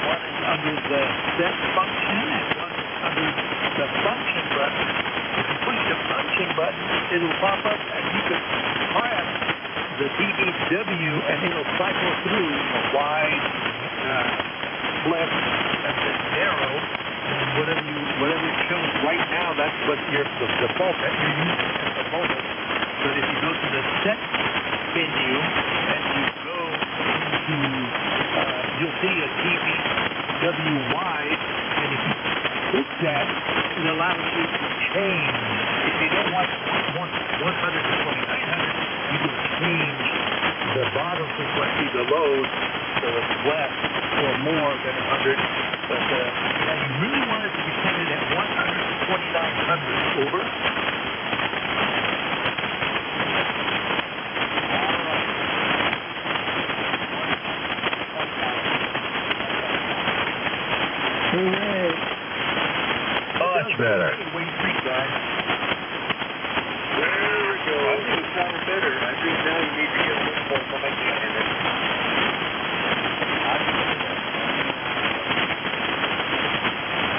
One is under the set function, and one is under the function button. If you push the function button, it'll pop up, and you can press the TBW, and it'll cycle through a wide, left, and then narrow. And whatever it shows right now, that's what the default that you're using at the moment. But if you go to the set menu and you go into, you'll see a TBW wide, and if you that allows you to change. If you don't want 100 to 2900, you can change the bottom frequency, the load, so it's less or more than 100. But now you really want it to be centered at 100 to 2900. Over. Much better. There we go. I think it sounded better. I think now you need to get a little more momentum in it.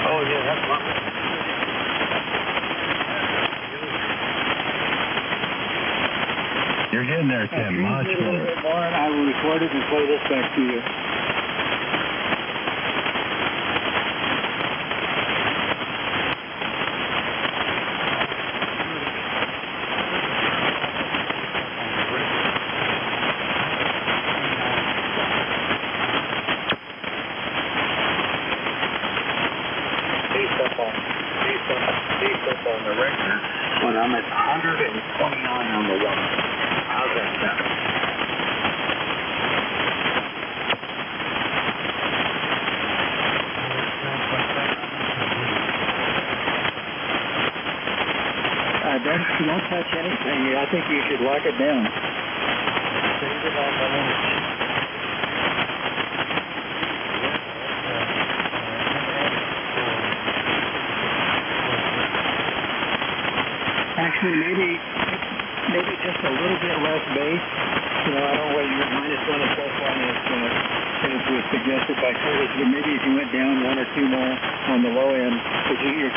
Oh, yeah, that's lovely. You're getting there, Tim. Much a little better. bit more, and I will record it and play this back to you. On the record, when I'm at 129 on the one. How's that sound? Don't touch anything. I think you should lock it down. Save it on the limit. Actually, maybe just a little bit less bass. You know, I don't know whether you're -1 and +1 as was suggested by Curtis, but maybe if you went down 1 or 2 more on the low end, because you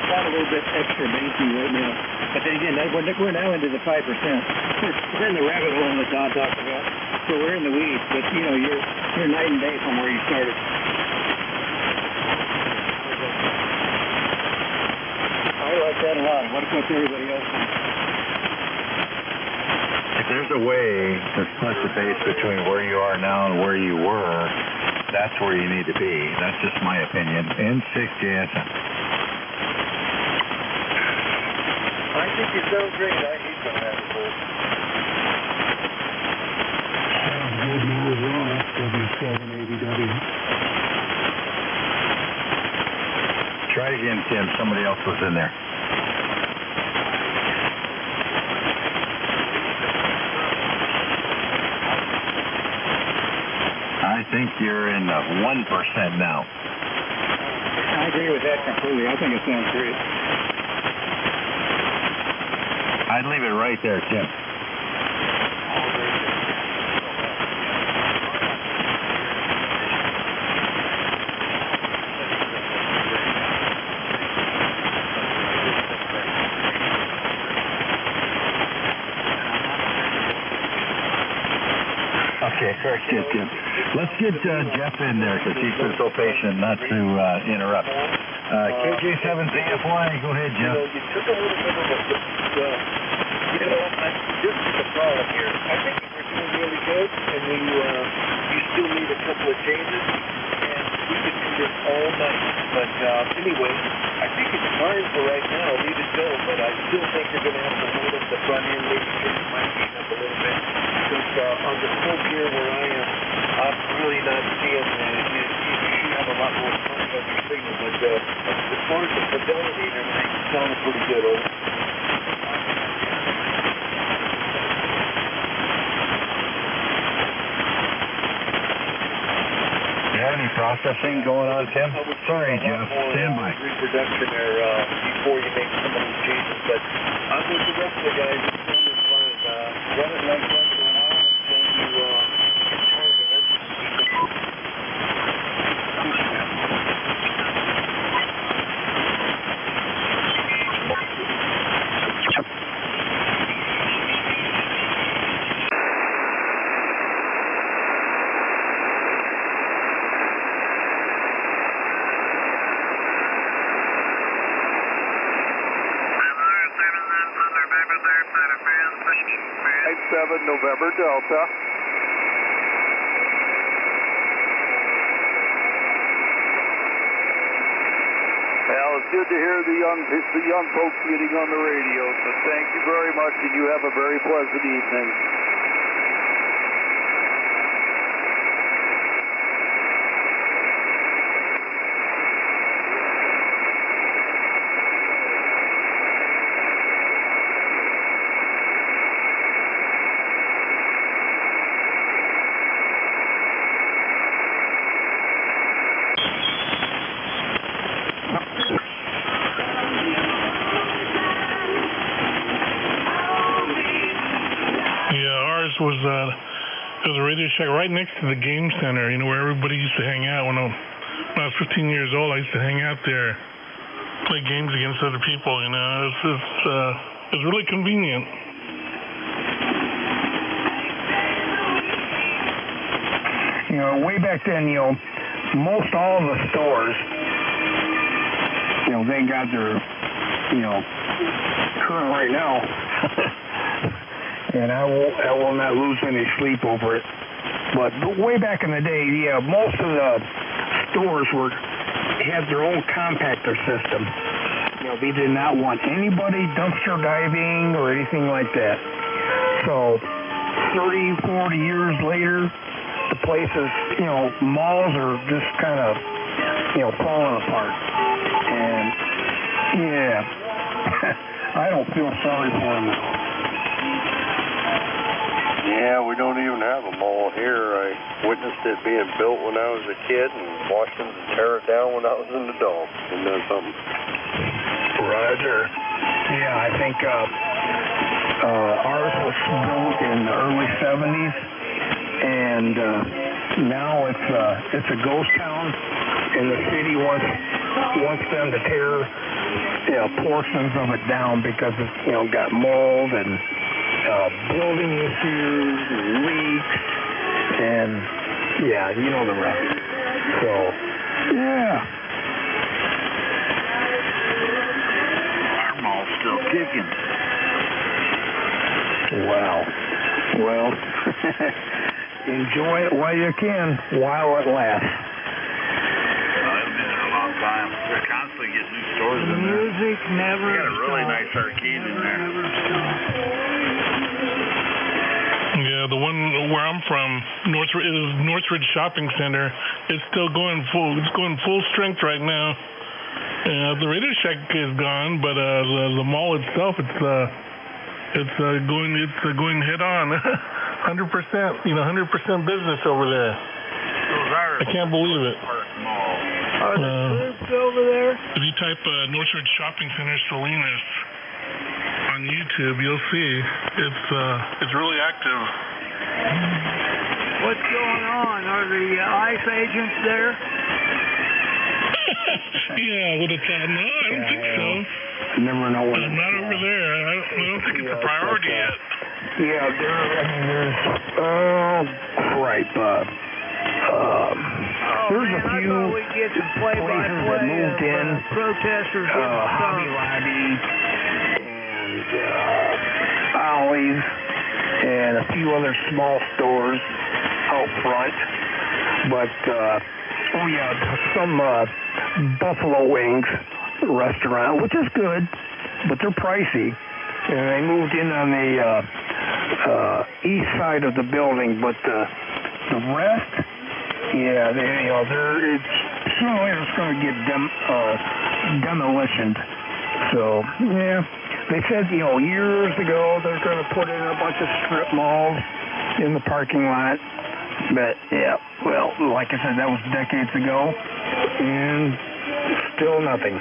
sound a little bit extra bassy right now. But then again, we're now into the 5%. We're in the rabbit hole that Don talked about. So we're in the weeds, but you know, you're night and day from where you started. I like that a lot. What's everybody else think? If there's a way to split the base between where you are now and where you were, that's where you need to be. That's just my opinion. N6JSM. I think you sound great. I hate the rabbit hole. Sounds good now as well. W780W. Try it again, Tim. Somebody else was in there. I think you're in the 1% now. I agree with that completely. I think it sounds great. I'd leave it right there, Tim. Okay, very good, Tim. Let's get Jeff in there because he's been so patient not to interrupt. KJ7ZFY, go ahead, Jeff. You took a little bit of this is the problem here. I think we're doing really good, and you still need a couple of changes, and we could do this all night. But anyway, I think it's fine for right now. Leave it go, but I still think you're going to have to hold up the front end, maybe turn the mic up a little bit. Because on the slope here where I am, I'm really not seeing you should have a lot more punch on your signal. But as far as the fidelity and everything, it sounded pretty good. Over. You have any processing going on, Tim? Sorry, Jeff. Stand by. Reproduction there before you make some of these changes. But I'm with the rest of the guys. It's sounding fine. Run it like that for a while until you get tired of it. November Delta. good to hear the young folks getting on the radio. So thank you very much, and you have a very pleasant evening. Was a Radio Shack right next to the game center, you know, where everybody used to hang out. When I was 15 years old, I used to hang out there, play games against other people, you know. It's really convenient. You know, way back then, you know, most all of the stores, you know, they got their, you know, current right now. And I will not lose any sleep over it. But way back in the day, yeah, most of the stores had their own compactor system. You know, they did not want anybody dumpster diving or anything like that. So 30, 40 years later, the places, you know, malls are just kind of, you know, falling apart. And yeah, I don't feel sorry for them now. Yeah, we don't even have a mall here. I witnessed it being built when I was a kid and watched them tear it down when I was an adult. Isn't that something? Roger. Yeah, I think ours was built in the early 70s, and now it's a ghost town, and the city wants them to tear, you know, portions of it down because it's, you know, got mold and building issues, leaks, and yeah, you know the rest. So, yeah. Our mall's still kicking. Wow. Well, enjoy it while you can, while it lasts. Well, I've been there a long time. They're constantly getting new stores in there. Music never They got a really nice arcade in there. Yeah, the one where I'm from, Northridge Shopping Center, it's still going full. It's going full strength right now. The Radio Shack is gone, but the mall itself, it's going head on, 100%. You know, 100% business over there. I can't believe it. Are the troops over there? If you type Northridge Shopping Center Salinas on YouTube, you'll see it's really active. What's going on? Are the ICE agents there? Yeah, would have thought. No, I don't think so. Never know what. Not over there. I don't think it's a priority yet. Yeah, there's there's a few places that moved in, protesters, Hobby Lobby, and Ollie's, and a few other small stores out front. But some Buffalo Wings restaurant, which is good, but they're pricey. And they moved in on the east side of the building, but the rest, yeah, sooner or later it's going to get demolitioned. So, yeah, they said, years ago they're going to put in a bunch of strip malls in the parking lot. But, yeah, well, like I said, that was decades ago, and still nothing.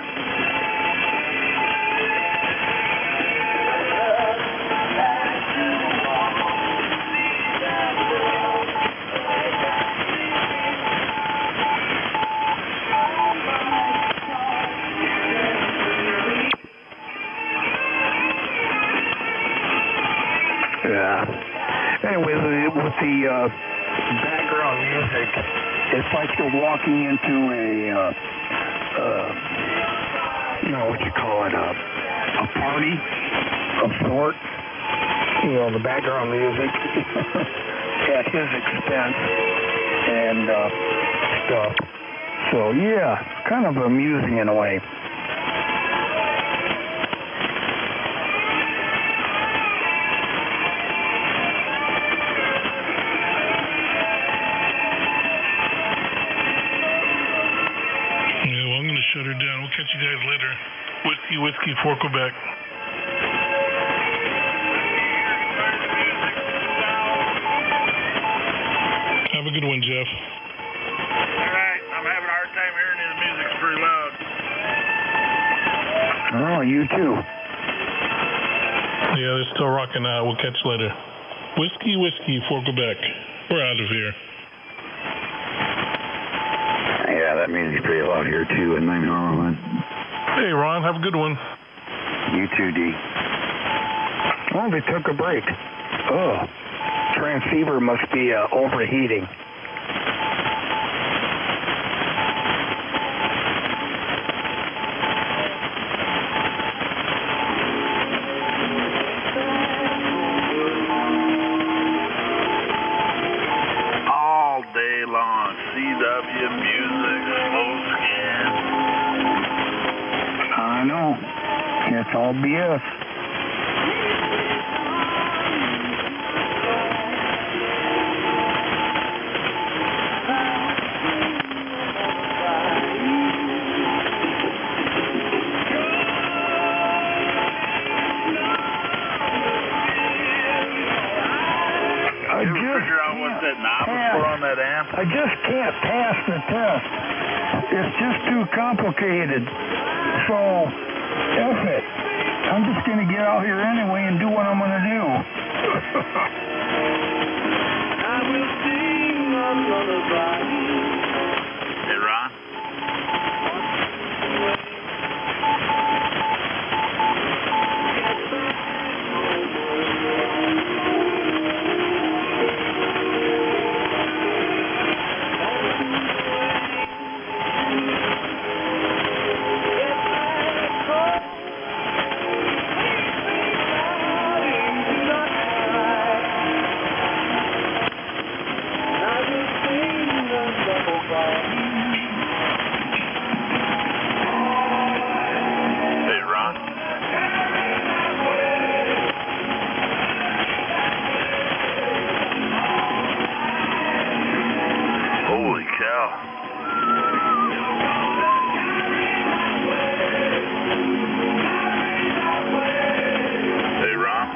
Anyway, with the background music, it's like you're walking into a party of sorts. The background music at his expense and stuff. So, yeah, kind of amusing in a way. shut her down. We'll catch you guys later. Whiskey for Quebec. Have a good one, Jeff. All right, I'm having a hard time hearing you. The music's pretty loud. Oh, you too. Yeah, they're still rocking out. We'll catch you later. Whiskey for Quebec. We're out of here. Yeah, that music's pretty loud here too in 901. Hey, Ron, have a good one. You too, D. Oh, they took a break. Oh, transceiver must be overheating. All day long, CW music, slow scan. I know. It's all BS. Figure out what that knob is for on that amp? I just can't pass the test. It's just too complicated. So, F it. I'm just going to get out here anyway and do what I'm going to do. Hey, Ron? Hey, Ron? Holy cow. Hey, Ron?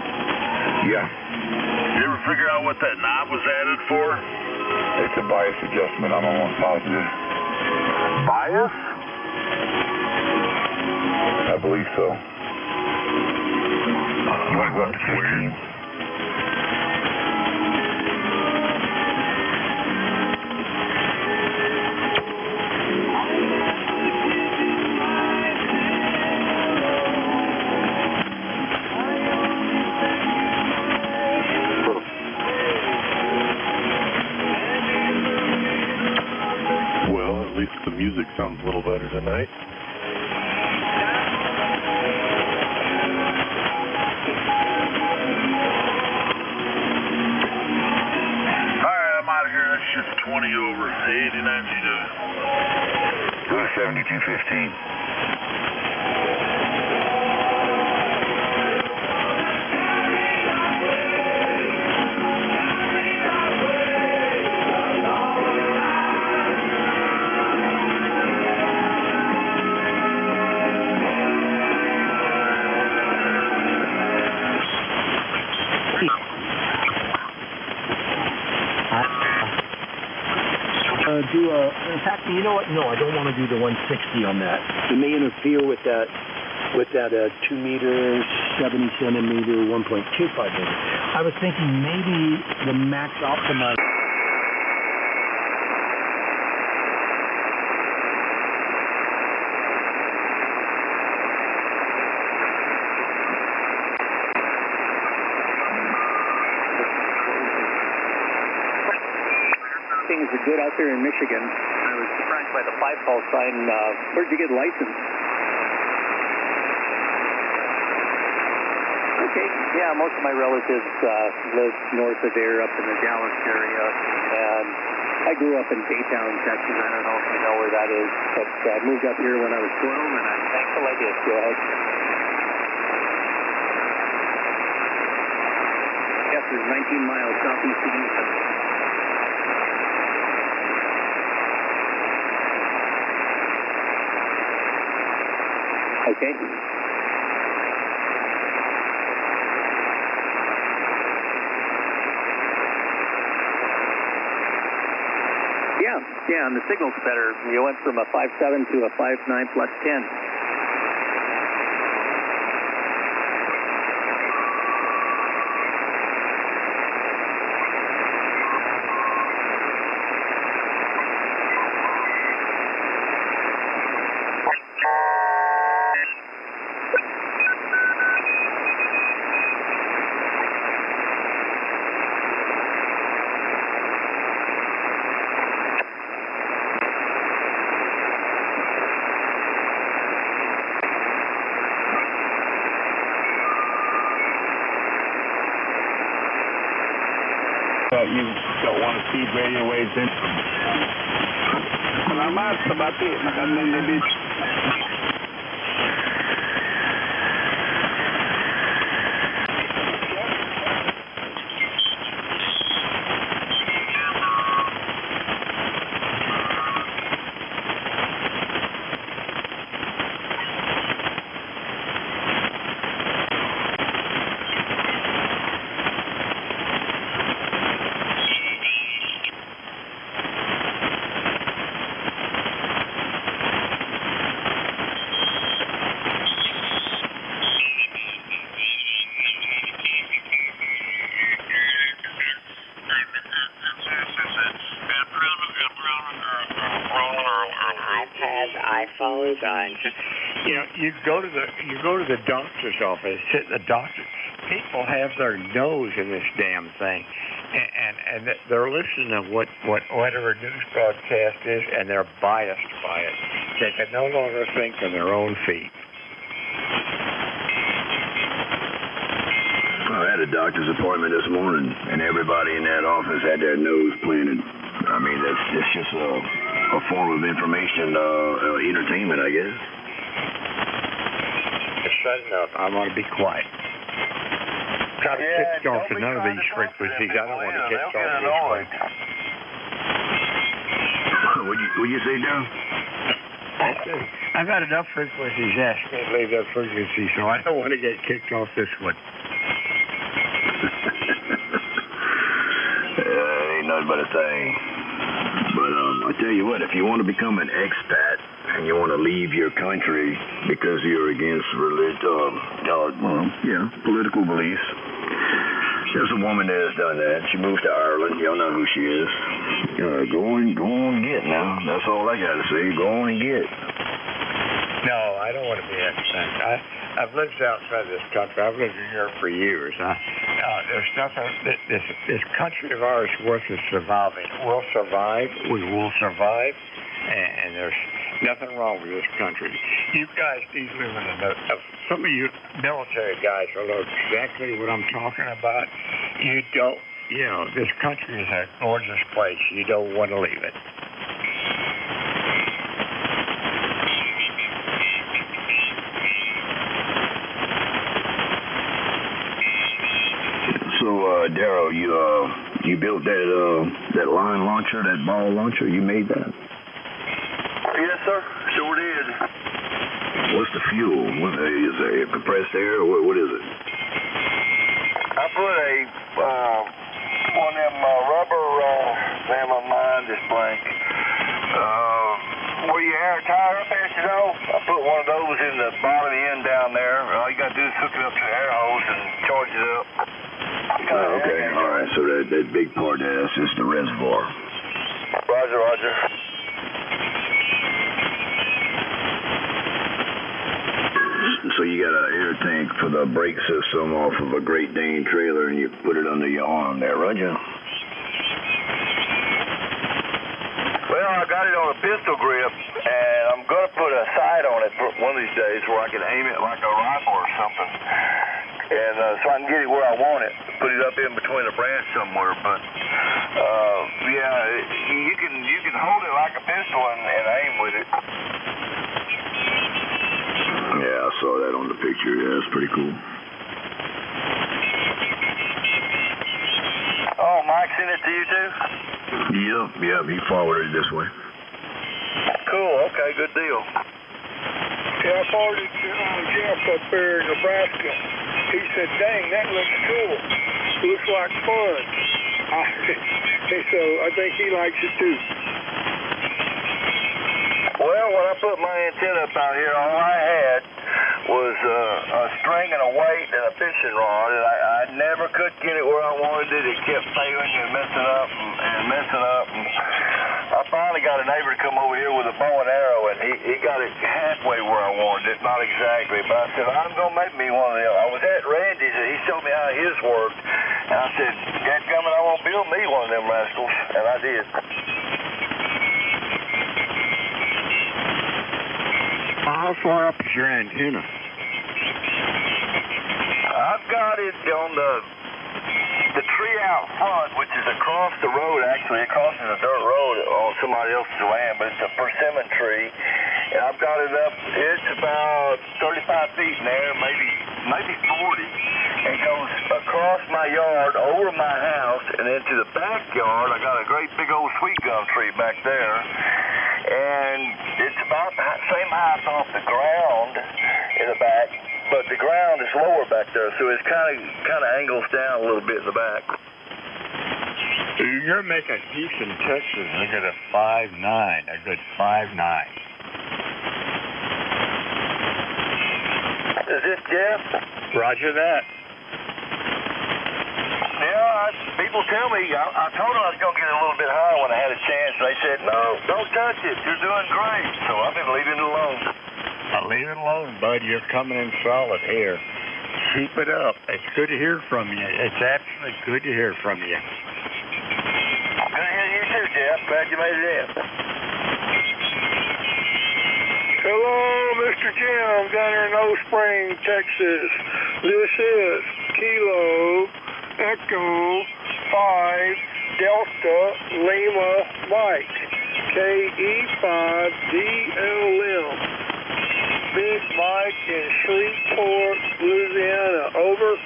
Yeah, You ever figure out what that knob was added for? it's a bias adjustment. I'm almost positive. Bias? I believe so. You want to go up to 15? Well, at least the music sounds a little better tonight. Alright, I'm out of here. That shit's 20 over. 89 you do. Go to 7215. In fact, you know what? No, I don't want to do the 160 on that. It may interfere with that 2 meter, 70 centimeter, 1.25 meter. I was thinking maybe the max optimized. Things are good out there in Michigan. I was surprised by the 5-call sign. Where'd you get licensed? Okay, yeah, most of my relatives live north of there, up in the Dallas area, and I grew up in Baytown, Texas. I don't know if you know where that is, but I moved up here when I was 12, and I'm thankful I did. Go ahead. Yes, there's 19 miles southeast of Houston. Okay. Yeah, and the signal's better. You went from a 5.7 to a 5.9 plus 10. You don't want to feed radio waves in. Nada más, sabati, nakandang You go to the doctor's office, sit in the doctor. People have their nose in this damn thing, and they're listening to whatever news broadcast is, and they're biased by it. They can no longer think on their own feet. I had a doctor's appointment this morning, and everybody in that office had their nose planted. I mean, it's just a form of information, entertainment, I guess. Shut it up. I want to be quiet. Try to kick off to none of these frequencies. I don't want to get off this one. What'd you say, Joe? I've got enough frequencies asked me to leave that frequency, so I don't want to get kicked off this one. Ain't nothing but a thing. But I tell you what, if you want to become an expat and you want to leave your country because you're against political beliefs, there's a woman that has done that. She moved to Ireland. Y'all know who she is. Go on and get now. That's all I got to say. Go on and get. No, I don't want to be expat. I've lived outside this country. I've lived in Europe for years. There's nothing. This country of ours is worth surviving. We'll survive. We will survive. And there's nothing wrong with this country. You guys need to live in some of you military guys will know exactly what I'm talking about. This country is a gorgeous place. You don't want to leave it. So, Darryl, you built that line launcher, that ball launcher? You made that? Yes, sir. Sure did. What's the fuel? What is it? Compressed air, or what is it? I put one of them rubber, my mind is blank. Where you air tire up there, I put one of those in the bottom end down there. All you got to do is hook it up to the air hose and charge it up. Okay. All right. So that big part there, that's just the reservoir. Roger. So you got an air tank for the brake system off of a Great Dane trailer, and you put it under your arm there, Roger? Well, I got it on a pistol grip, and I'm going to put a sight on it one of these days where I can aim it like a rifle or something. And so I can get it where I want it, put it up in between a branch somewhere. But you can hold it like a pistol and aim with it. Yeah, I saw that on the picture. Yeah, that's pretty cool. Oh, Mike sent it to you too? Yep, he forwarded it this way. Cool, okay, good deal. Yeah, farted to Jeff up there in Nebraska. He said, dang, that looks cool. Looks like fun. So I think he likes it too. Well, when I put my antenna up out here, all I had was a string and a weight and a fishing rod, and I never could get it where I wanted it. It kept failing and messing up and messing up. And I finally got a neighbor to come over here with a bow and arrow, and he got it halfway where I wanted it, not exactly. But I said, I'm going to make me one of them. I was at Randy's, and he showed me how his worked. And I said, dadgummit, I want to build me one of them rascals. And I did. How far up is your antenna? I've got it on the tree out front, which is across the road, actually. It crosses a dirt road on somebody else's land, but it's a persimmon tree. And I've got it up, it's about 35 feet in there, maybe 40. It goes across my yard, over my house, and into the backyard. I got a great big old sweet gum tree back there. And it's about the same height off the ground in the back, but the ground is lower back there, so it's kind of angles down a little bit in the back. You're making decent Texas. Look at a 5.9, a good 5.9. Is this Jeff? Roger that. Yeah, people tell me, I told them I was going to get a little bit higher when I had a chance. They said, no, don't touch it. You're doing great. So I've been leaving it alone. Leave it alone, bud. You're coming in solid here. Keep it up. It's good to hear from you. It's absolutely good to hear from you. Good to hear you too, Jeff. Glad you made it in. Hello, Mr. Jim, down here in Old Spring, Texas. This is Kilo Echo 5 Delta Lima Mike, KE5DLM. Big Mike in Shreveport, Louisiana. Over.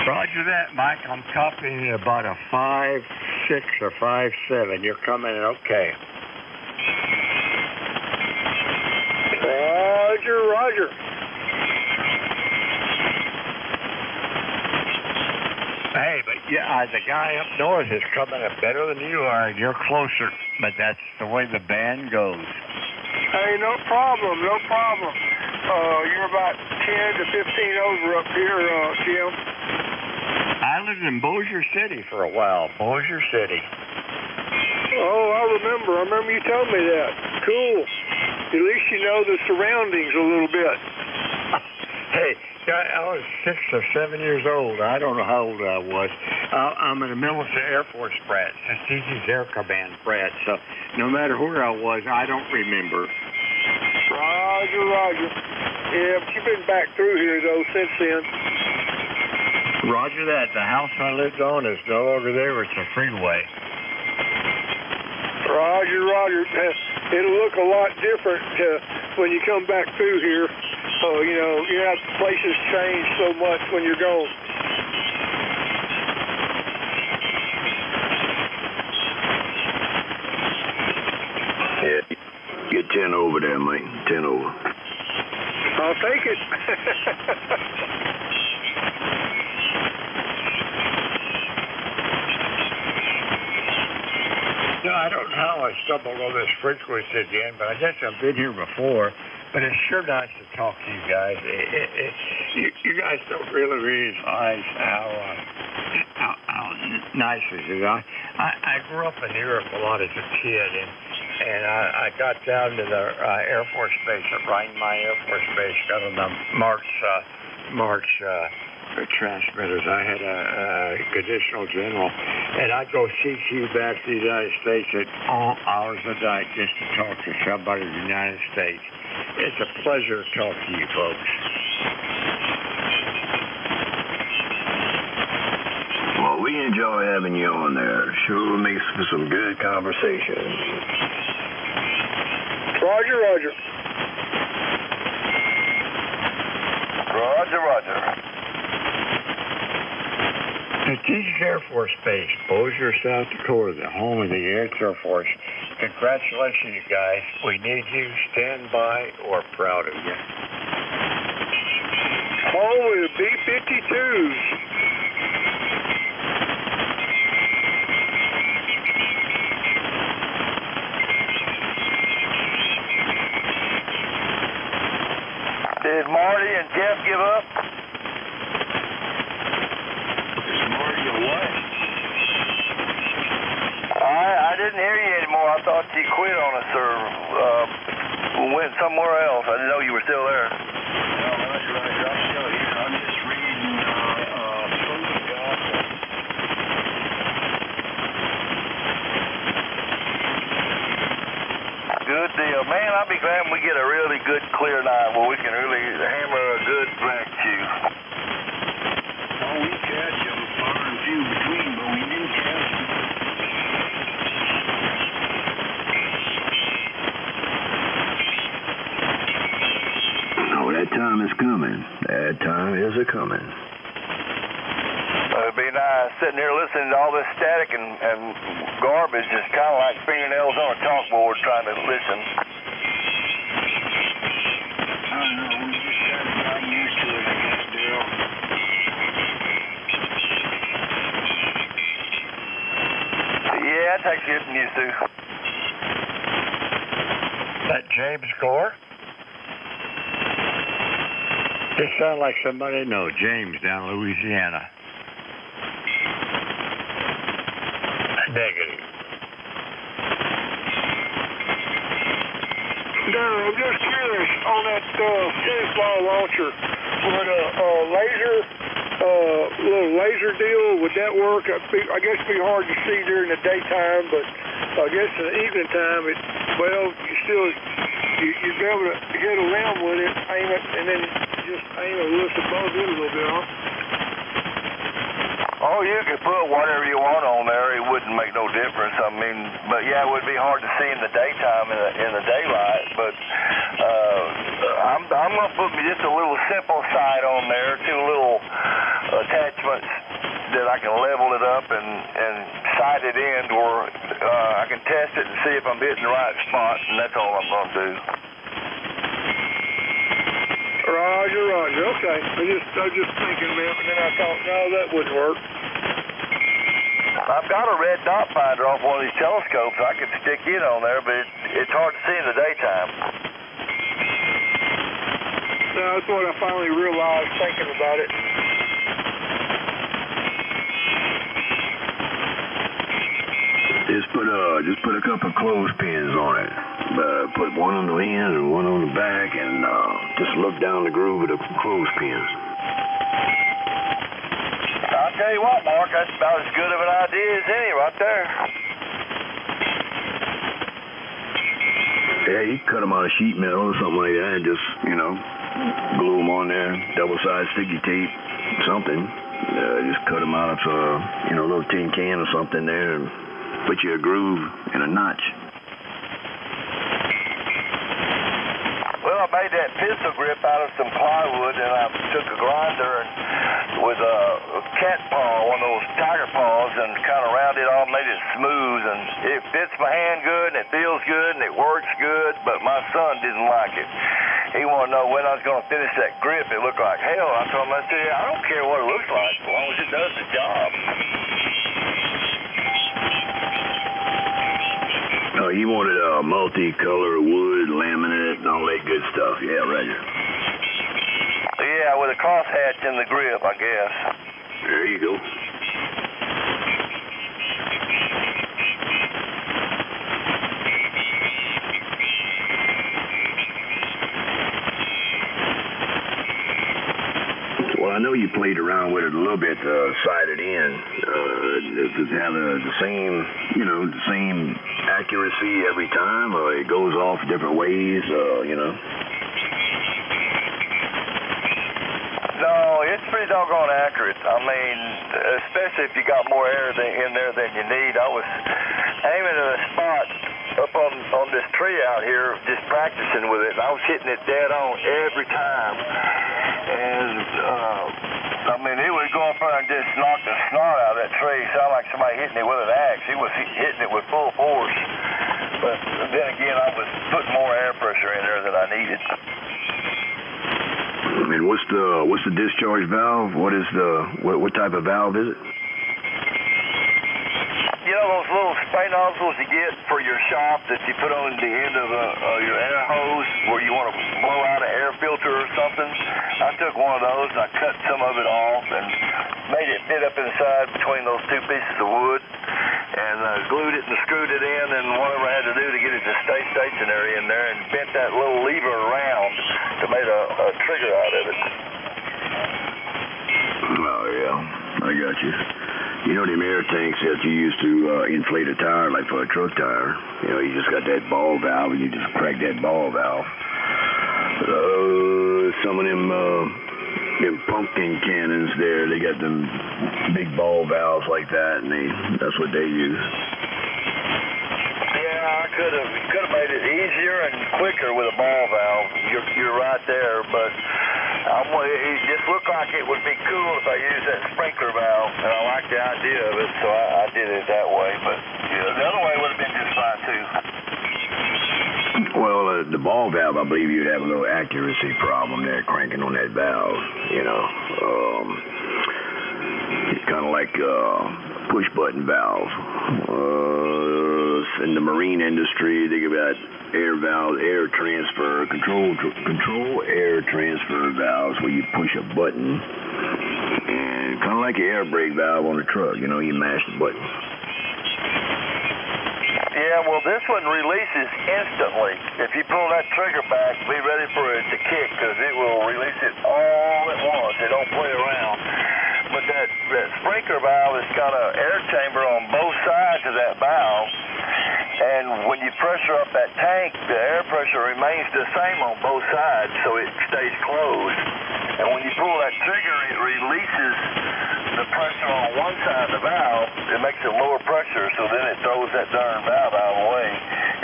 Roger that, Mike. I'm copying about a 5.6 or 5.7. You're coming in okay. Roger. Hey, but yeah, the guy up north is coming up better than you are, and you're closer. But that's the way the band goes. Hey, no problem. You're about 10 to 15 over up here, Jim. I lived in Bossier City for a while. Bossier City. Oh, I remember you told me that. Cool. At least you know the surroundings a little bit. Hey, I was 6 or 7 years old. I don't know how old I was. I'm in a military Air Force brat, Strategic Air Command brat. So no matter where I was, I don't remember. Roger. Yeah, but you've been back through here, though, since then. Roger that. The house I lived on is no longer there. It's a freeway. Roger. It'll look a lot different when you come back through here. Places change so much when you're gone. Yeah, get 10 over there, Mike. 10 over. I'll take it. No, I don't know how I stumbled on this frequency again, but I guess I've been here before. But it's sure nice to talk to you guys. You guys don't really realize how nice it is. I grew up in Europe a lot as a kid, and I got down to the Air Force Base at Rhein-Main Air Force Base, got on the March transmitters. I had a conditional general, and I'd go CQ back to the United States at all hours of the night just to talk to somebody in the United States. It's a pleasure to talk to you folks. Well, we enjoy having you on there. Sure makes for some good conversations. Roger. Strategic Air Force Base, Bossier, South Dakota, the home of the Air Force. Congratulations, you guys. We need you. Stand by or proud of you. Home with B-52s. Did Marty and Jeff give up? Marty or what? I didn't hear you anymore. I thought you quit on us or went somewhere else. I didn't know you were still there. No, that's right. I'm still here. I'm just reading through the gospel. Good deal. Man, I'll be glad when we get a really good clear night where we can really hammer a good black chew. Oh, we catch them far and few between, but we do catch them. Oh, that time is coming. That time is a-coming. It'd be nice sitting here listening to all this static and garbage, just kind of like fingernails on a chalkboard trying to listen. I don't know, we just got to get used to it, I guess, Daryl. Yeah, it takes getting used to. That James Gore? This sounds like somebody I know, James, down in Louisiana. Negative. Darryl, I'm just curious on that tennis ball launcher. Would a little laser deal, would that work? I guess it'd be hard to see during the daytime, but I guess in the evening time, you'd be able to hit a limb with it, aim it, and then just aim a lift above it a little bit, huh? Oh, you could put whatever you want on there. It wouldn't make no difference. I mean, but yeah, it would be hard to see in the daytime, in the daylight. But I'm going to put me just a little simple sight on there, two little attachments that I can level it up and sight it in to where I can test it and see if I'm hitting the right spot, and that's all I'm going to do. Roger. Okay. I was just thinking, man, and then I thought, no, that wouldn't work. I've got a red dot finder off one of these telescopes I could stick in on there, but it's hard to see in the daytime. No, that's what I finally realized thinking about it. Just put a couple of clothespins on it. Put one on the end and one on the back, and just look down the groove of the clothespins. I'll tell you what, Mark, that's about as good of an idea as any right there. Yeah, you can cut them out of sheet metal or something like that, and just, glue them on there, double-sided sticky tape, something. Just cut them out of, a little tin can or something there, and put you a groove and a notch. Well, I made that pistol grip out of some plywood, and I took a grinder and with a cat paw, one of those tiger paws, and kind of rounded it all, made it smooth, and it fits my hand good, and it feels good, and it works good, but my son didn't like it. He wanted to know when I was going to finish that grip. It looked like hell. I told him, I said, I don't care what it looks like, as long as it does the job. Oh, you wanted multi-color wood, laminate, and all that good stuff. Yeah, Roger. Yeah, with a crosshatch in the grip, I guess. There you go. Well, I know you played around with it a little bit, sighted in. Does it have the same accuracy every time, or it goes off different ways, No, it's pretty doggone accurate. I mean, especially if you got more air in there than you need. I was aiming at a spot up on this tree out here, just practicing with it, and I was hitting it dead on every time. And, it would go up there and just knock the snot hitting it with an axe. He was hitting it with full force. But then again, I was putting more air pressure in there than I needed. And what's the discharge valve? What type of valve is it? You know those little spray nozzles you get for your shop that you put on the end of your air hose where you want to blow out an air filter or something? I took one of those, I cut some of it off and made it fit up inside between those two pieces of wood and glued it and screwed it in and whatever I had to do to get it to stay stationary in there and bent that little lever around to make a trigger out of it. Oh, yeah, I got you. You know them air tanks that you use to inflate a tire, like for a truck tire? You know, you just got that ball valve, and you just crack that ball valve. Some of them pumpkin cannons there, they got them big ball valves like that, and that's what they use. Yeah, I could have made it easier and quicker with a ball valve. You're right there, but it just looked like it would be cool if I used that sprinkler valve, and I like the idea of it, so I did it that way. But the other way would have been just fine too. Well, the ball valve, I believe you'd have a little accuracy problem there cranking on that valve. You know, it's kind of like push button valve. In the marine industry, they got air valve, air transfer, control air transfer valves where you push a button, and kind of like an air brake valve on a truck. You know, you mash the button. Yeah, well, this one releases instantly. If you pull that trigger back, be ready for it to kick because it will release it all at once. It don't play around. But that sprinkler valve has got an air chamber on both sides of that valve. And when you pressure up that tank, the air pressure remains the same on both sides, so it stays closed. And when you pull that trigger, it releases the pressure on one side of the valve. It makes it lower pressure, so then it throws that darn valve out of the way.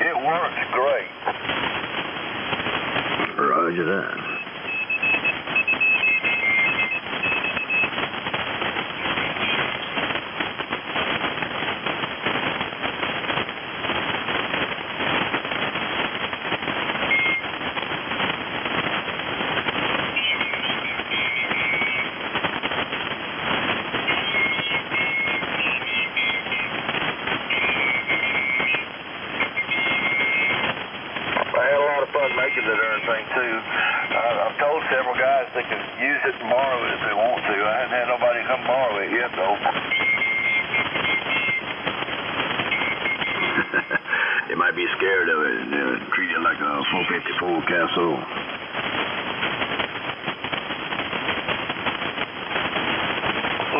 It works great. Roger that. Making the darn thing too. I've told several guys they can use it and borrow it if they want to. I haven't had nobody come borrow it yet though. They might be scared of it and treat it like a 454 Castle.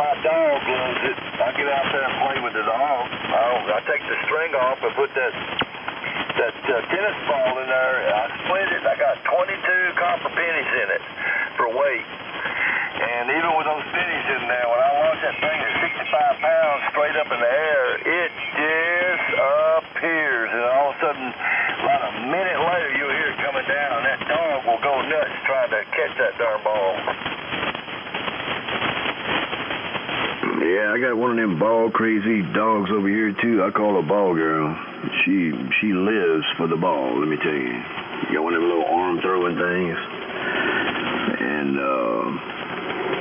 My dog loves it. I get out there and play with the dog. I take the string off and put that tennis ball in there. I split it. I got 22 copper pennies in it for weight. And even with those pennies in there, when I launch that thing at 65 pounds straight up in the air, it just appears. And all of a sudden, about a minute later, you'll hear it coming down. And that dog will go nuts trying to catch that darn ball. Yeah, I got one of them ball crazy dogs over here too. I call her Ball Girl. She lives for the ball, let me tell you. You got one of them little arm throwing things. And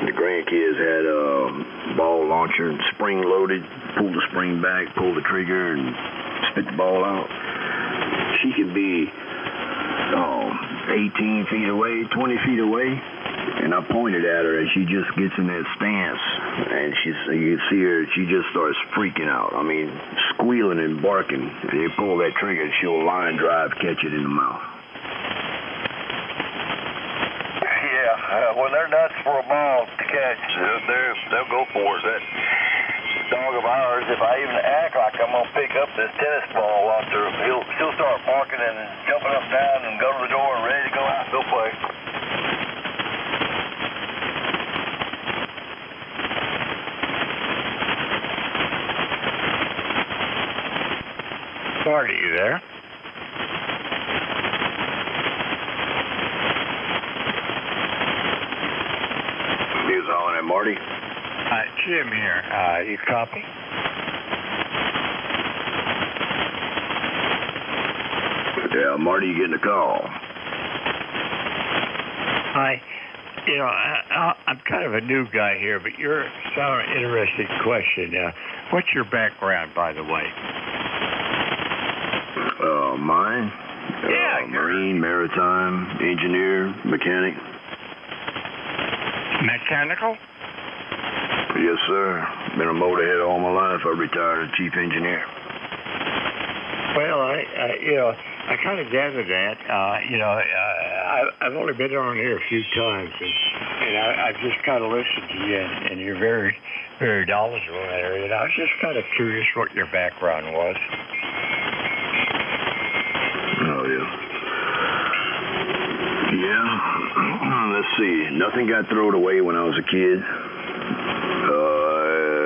the grandkids had a ball launcher, spring loaded, pull the spring back, pull the trigger and spit the ball out. She could be 18 feet away, 20 feet away. And I pointed at her, and she just gets in that stance, and you see her, she just starts freaking out. I mean, squealing and barking. And you pull that trigger, she'll line drive, catch it in the mouth. Yeah, when they're nuts for a ball to catch, they'll go for it. That dog of ours, if I even act like I'm gonna pick up this tennis ball launcher, she'll start barking and jumping up and down and go to the door and ready to go out and go play. Marty, you there? He was on at Marty. Jim here. You copy? Yeah, Marty, you getting a call? Hi. You know, I'm kind of a new guy here, but you're sound an interesting question. What's your background, by the way? Mine? Yeah, Marine, maritime, engineer, mechanic. Mechanical? Yes, sir. Been a motorhead all my life. I retired as chief engineer. Well, I kind of gathered that. I've only been on here a few times, and I've just kind of listened to you, and you're very, very knowledgeable in that area. And I was just kind of curious what your background was. Oh, yeah. Yeah. Let's see. Nothing got thrown away when I was a kid.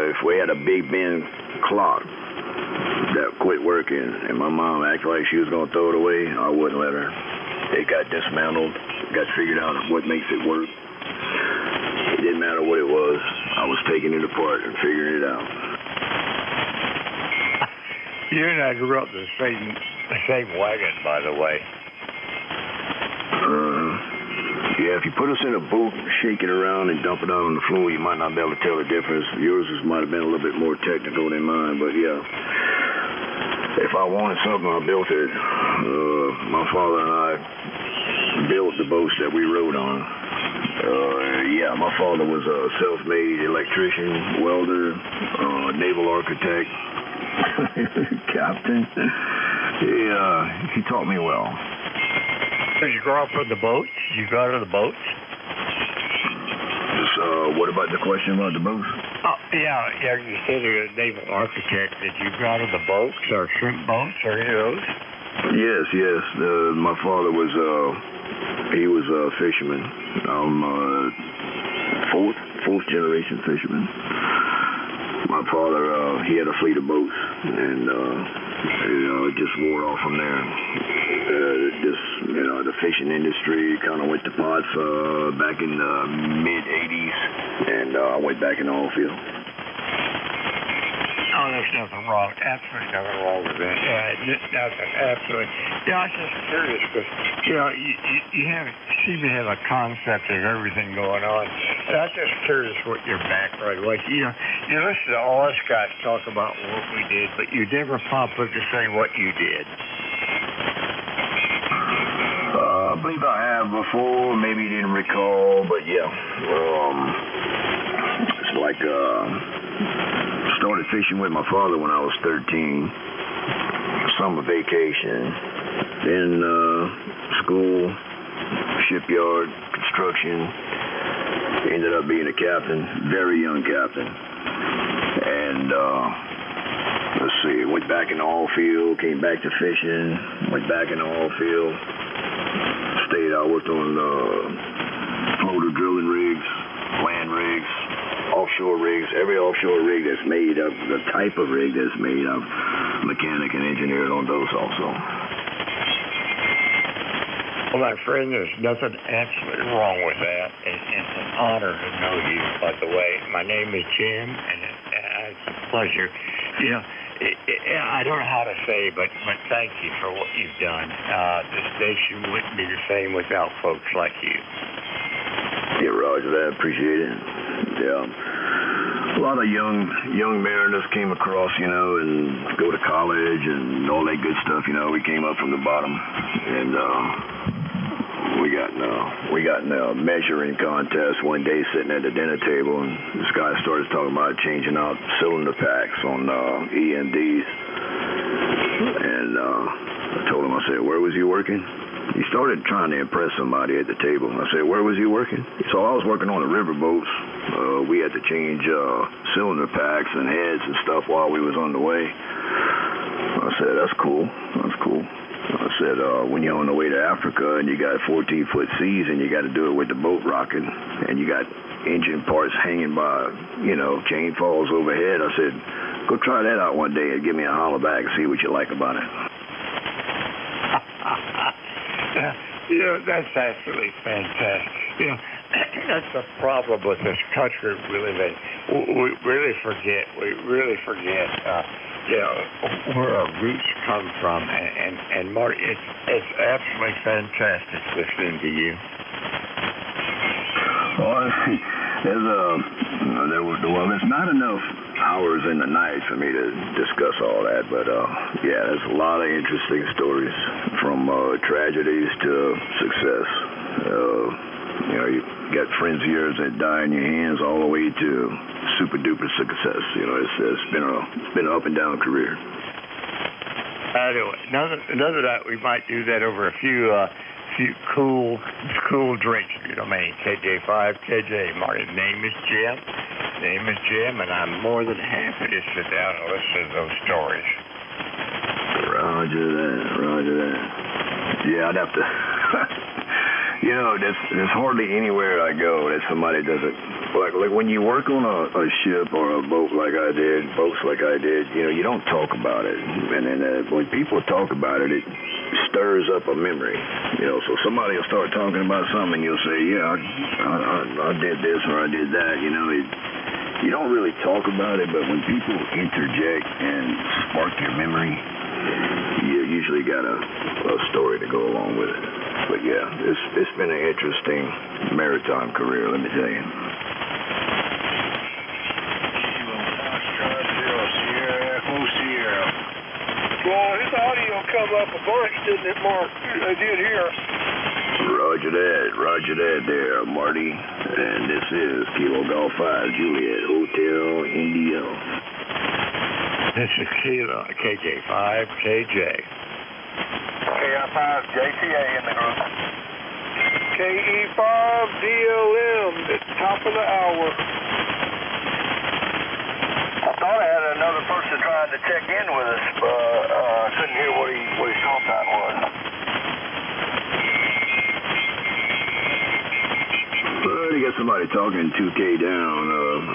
If we had a Big Ben clock that quit working and my mom acted like she was going to throw it away, I wouldn't let her. It got dismantled, got figured out what makes it work. It didn't matter what it was. I was taking it apart and figuring it out. You and I grew up in the same wagon, by the way. Yeah, if you put us in a boot, shake it around, and dump it out on the floor, you might not be able to tell the difference. Yours might have been a little bit more technical than mine, but yeah. If I wanted something, I built it. My father and I built the boats that we rode on. Yeah, my father was a self-made electrician, welder, naval architect, captain. He taught me well. Did you grow up with the boats? Did you go out of the boats? What about the question about the boats? Oh, yeah, you said you're a naval architect. Did you go out of the boats or shrimp boats or any of those? Yes. My father was, he was a fisherman. I'm fourth generation fisherman. My father, he had a fleet of boats, and, it just wore off from there. The fishing industry kind of went to pots back in the mid-'80s, and I went back in the oil field. Oh, there's nothing wrong. Absolutely nothing wrong with that. Nothing. Absolutely. Yeah, I was just curious because, you seem to have a concept of everything going on. And I was just curious what your background was. You listen to all us guys talk about what we did, but you never pop up to say what you did. I believe I have before. Maybe you didn't recall, but yeah. It's like, started fishing with my father when I was 13. Summer vacation. Then school, shipyard, construction. Ended up being a captain, very young captain. And let's see, went back in the oil field, came back to fishing, went back in the oil field. Stayed out, worked on floater drilling rigs, land rigs, offshore rigs. Every offshore rig that's made of the type of rig that's made of, mechanic and engineered on those also. Well, my friend, there's nothing absolutely wrong with that. It's an honor to know you, by the way. My name is Jim, and it's a pleasure. I don't know how to say, but thank you for what you've done. This nation wouldn't be the same without folks like you. Yeah, Roger that. Appreciate it. Yeah. A lot of young mariners came across, and go to college and all that good stuff. We came up from the bottom, and we got in a measuring contest one day sitting at the dinner table, and this guy started talking about changing out cylinder packs on EMDs. And I told him, I said, where was he working? He started trying to impress somebody at the table. I said, where was he working? So I was working on the river boats. We had to change cylinder packs and heads and stuff while we was on the way. I said, that's cool. I said, when you're on the way to Africa and you got 14-foot seas and you got to do it with the boat rocking and you got engine parts hanging by, chain falls overhead, I said, go try that out one day and give me a holler back and see what you like about it. That's absolutely fantastic. That's the problem with this country we live in. We really forget. where our roots come from. And Marty, it's absolutely fantastic listening to you. Well, there's not enough hours in the night for me to discuss all that, but yeah, there's a lot of interesting stories from tragedies to success. You got friends of yours that die in your hands all the way to super duper success. It's been an up and down career. Another night we might do that over a few cool drinks, if you don't mind. KJ5, KJ. Marty's name is Jim, and I'm more than happy to sit down and listen to those stories. Roger that. Yeah, I'd have to. There's hardly anywhere I go that somebody doesn't. Like when you work on a ship or a boats like I did, you don't talk about it. And then when people talk about it, it stirs up a memory. So somebody will start talking about something, and you'll say, yeah, I did this or I did that. You don't really talk about it, but when people interject and spark your memory, you usually got a story to go along with it. But yeah, it's been an interesting maritime career, let me tell you. Well, his audio come up a bunch, didn't it, Mark? I did hear. Roger that there, Marty. And this is Kilo Golf 5 Juliet Hotel India. This is Kilo, KJ5, KJ. KI5 JTA in the group. KE5 DLM at the top of the hour. I thought I had another person trying to check in with us, but I couldn't hear what his call sign was. Well, you got somebody talking 2K down.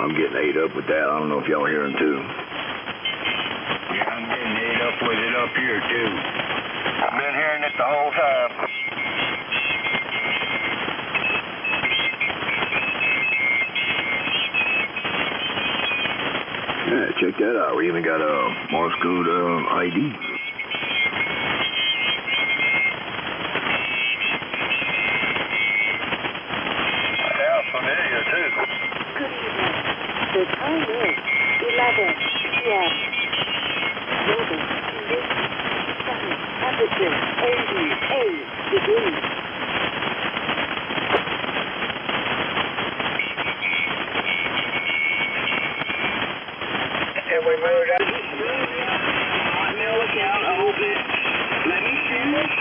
I'm getting ate up with that. I don't know if y'all hear him too. Yeah, I'm getting ate up with it up here too. I've been hearing it the whole time. Yeah, check that out. We even got a Morse code ID. Sounds familiar too. Good evening. The time is 11 p.m. Weather conditions sunny, temperature 88 degrees. And we moved out. On the lookout a little bit. Let me finish.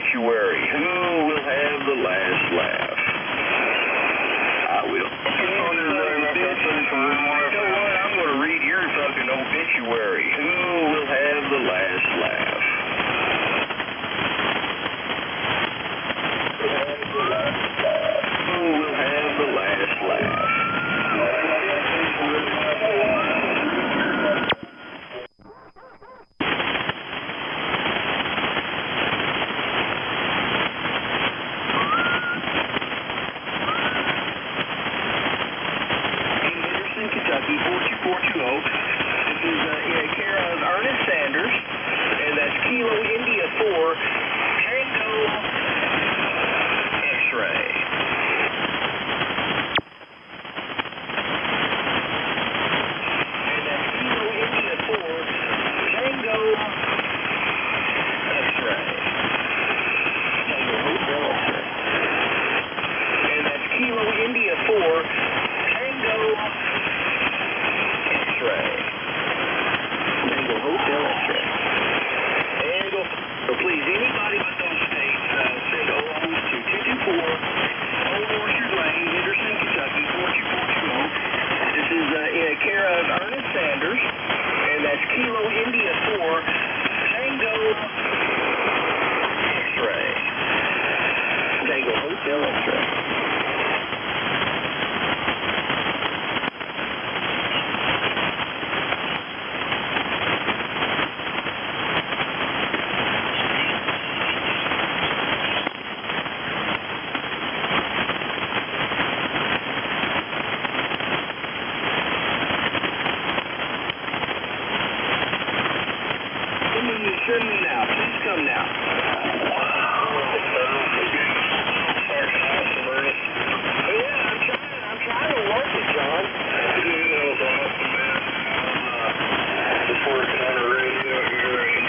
obituary? Who will have the last laugh? I will. You know what? I'm going to read your fucking obituary. Who will have the last laugh? Who will have the last laugh? Kentucky, 42420. This is in care of Ernest Sanders, and that's Kilo India 4, Tango X-ray. And that's Kilo India 4, Tango X-ray. Tango Hotel X-ray. And that's Kilo India 4, Tango X-ray. Tango Hotel X-ray. And so please, anybody but those states, send OOs to 224 Old Orchard Lane, Henderson, Kentucky, 42420. This is in care of Ernest Sanders, and that's Kilo India 4, Tango X-ray. Tango Hotel X-ray. Send me now. Please come now. Yeah, I'm trying to work it, John. Just working on a radio here and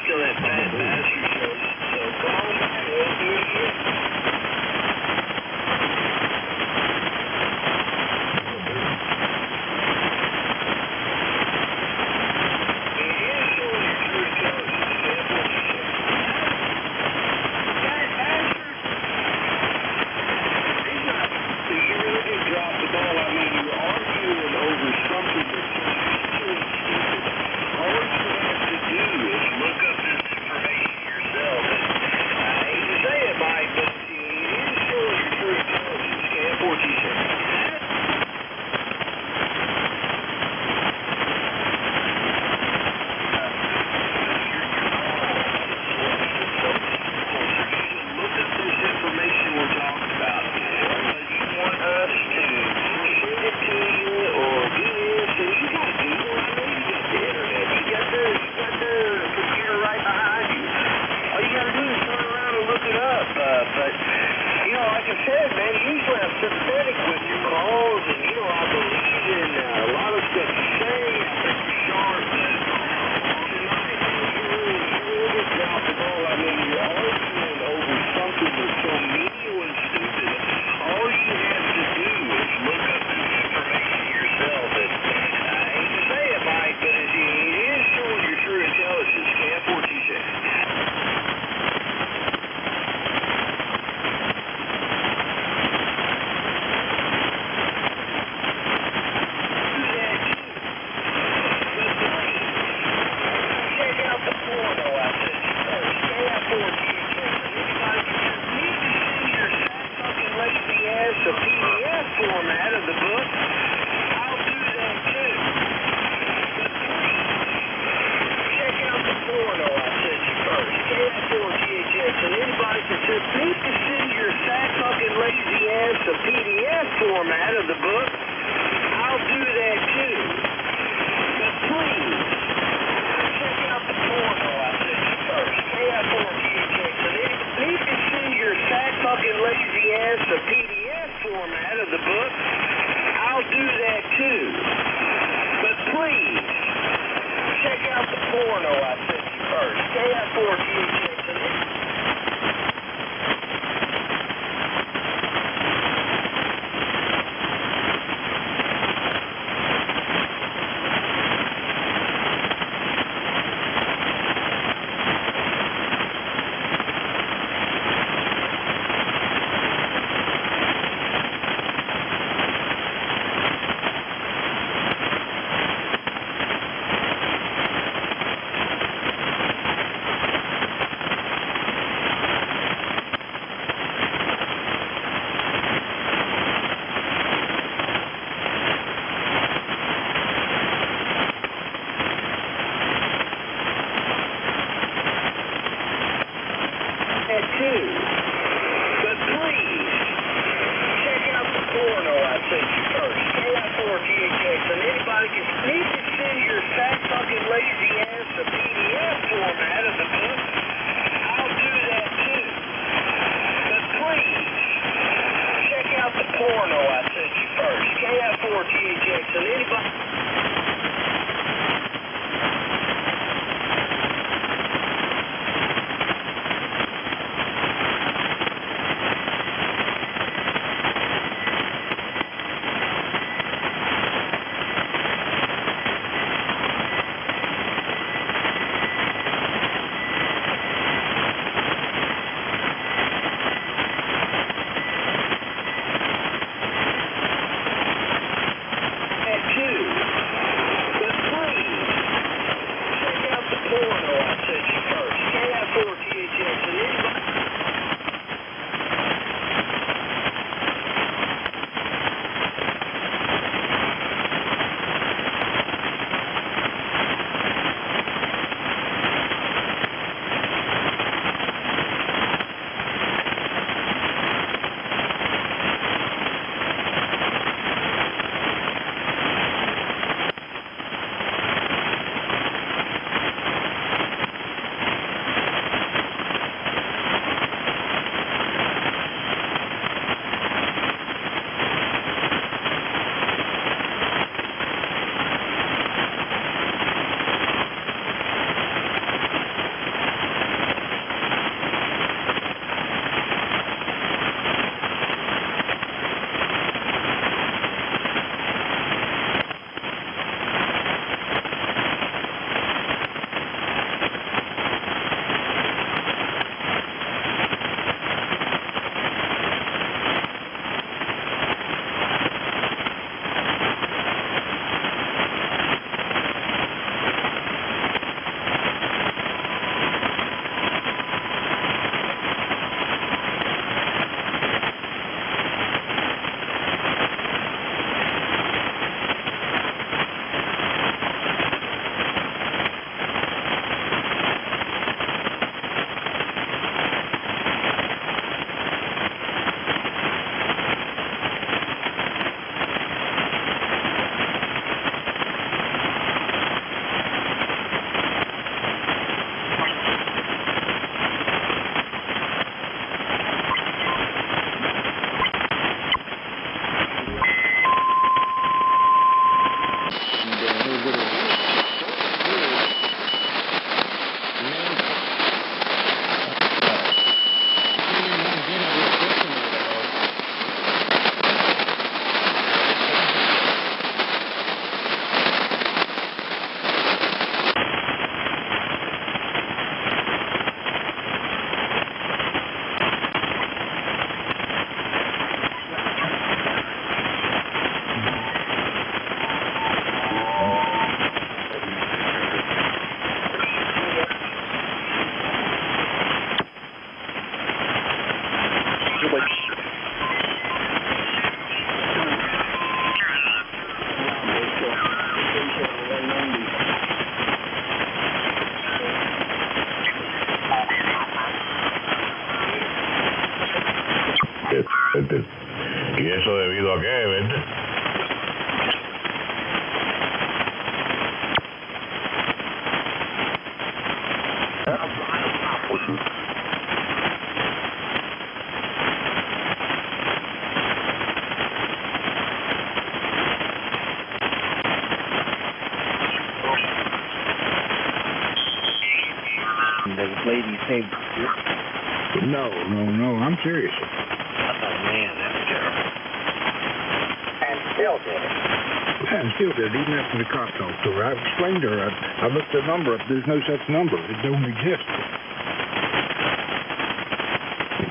still have bad master shows. So come on back, we'll do it again. The lady saved you. No, I'm serious. Oh, man, that's terrible. And still did it. Yeah, and still did, even after the cop talked to her. I explained to her, I looked the number up, there's no such number. It don't exist.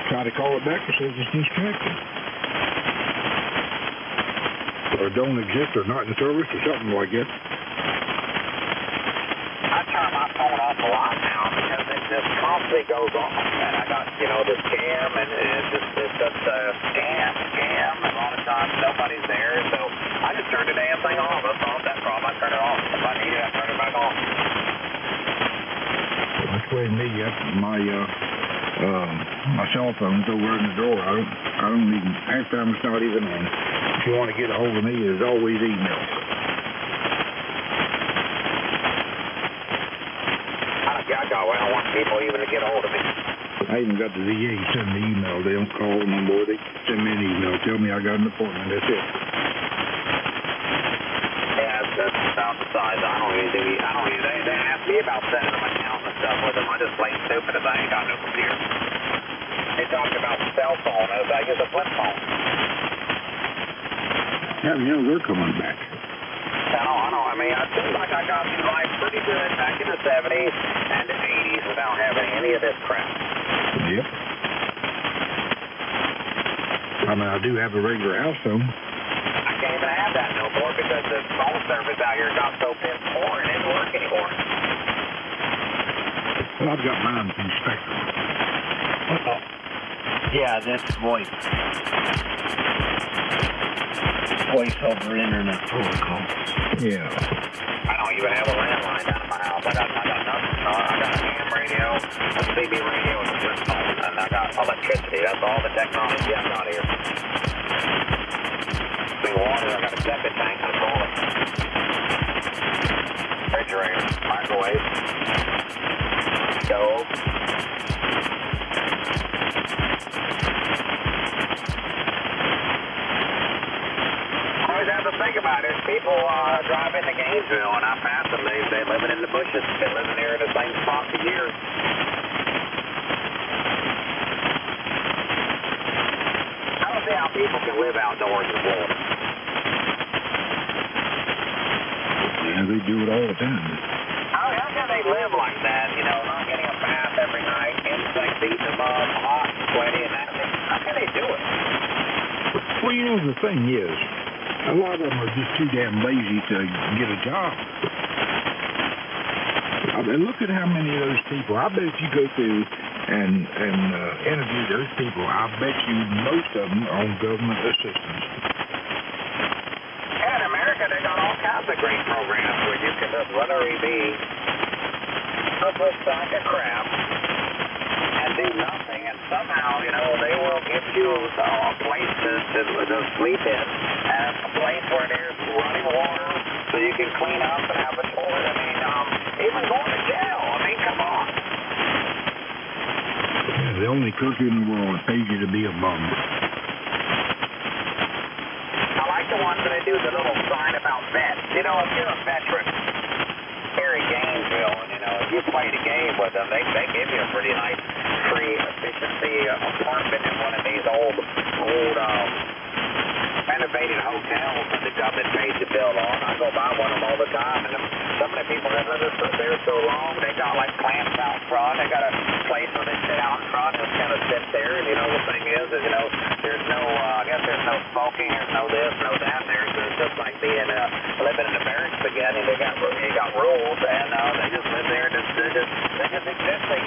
Try to call it back, it says it's disconnected. Or don't exist, or not in service, or something like that. I turn my phone off a lot now because it just constantly goes off. And I got, this scam, and it's just scam. A lot of times nobody's there, so I just turned the damn thing off. I solved that problem. I turned it off. If I need it, I turn it back on. That's the way me, my cell phone's over in the drawer. I don't even, half the time it's not even on. If you want to get a hold of me, there's always email. I don't want people even to get a hold of me. I even got the VA send me email. They don't call no more. They send me an email. Tell me I got an appointment. That's it. Yeah, that's about the size. I don't even they ask me about setting up accounts and stuff with them. I'm just plain stupid as I ain't got no computer. They talked about the cell phone as I use a flip phone. Yeah, they're coming back. I know. I mean, I seem like I got through life pretty good back in the 70s and the 80s without having any of this crap. Yep. I mean, I do have a regular house phone. I can't even have that no more because the phone service out here got so piss poor and it didn't work anymore. Well, I've got mine from Spectrum. Yeah, that's voice. Voice over internet protocol. Yeah. I don't even have a landline down in my house. I got nothing. I got a ham radio, a CB radio, and a flip phone, and I got electricity. That's all the technology I've got here. Clean water, I got a septic tank and a toilet. Refrigerator, microwave, stove. Always have to think about it. People drive into Gainesville, and I pass them. They living in the bushes. Been living there in the same spot for years. I don't see how people can live outdoors in Florida. Yeah, they do it all the time. How can they live like that? Not getting a bath every night, insects eating them up, hot, sweaty, and that. How can they do it? Well, the thing is, a lot of them are just too damn lazy to get a job. Look at how many of those people. I bet if you go through and interview those people, I bet you most of them are on government assistance. In America, they got all kinds of great programs where you can just literally be up a sack of crap and do nothing, and somehow, they will give you a place to sleep in, and a place where there's running water so you can clean up and have a toilet. I mean, even going to jail. I mean, come on. Yeah, the only country in the world that pays you to be a bum. I like the ones that they do the little sign about vets. If you're a veteran here in Gainesville, and if you play the game with them, they give you a pretty nice free efficiency apartment in one of these old renovated hotels that the government pays the bill on. I go by one of them all the time, and some of the people that live there so long, they got like plants out front. They got a place where they sit out in front and kind of sit there. And the thing is there's no, I guess there's no smoking, there's no this, no that. There's just like being living in the barracks again. And they got rules, and they just live there. They're just existing.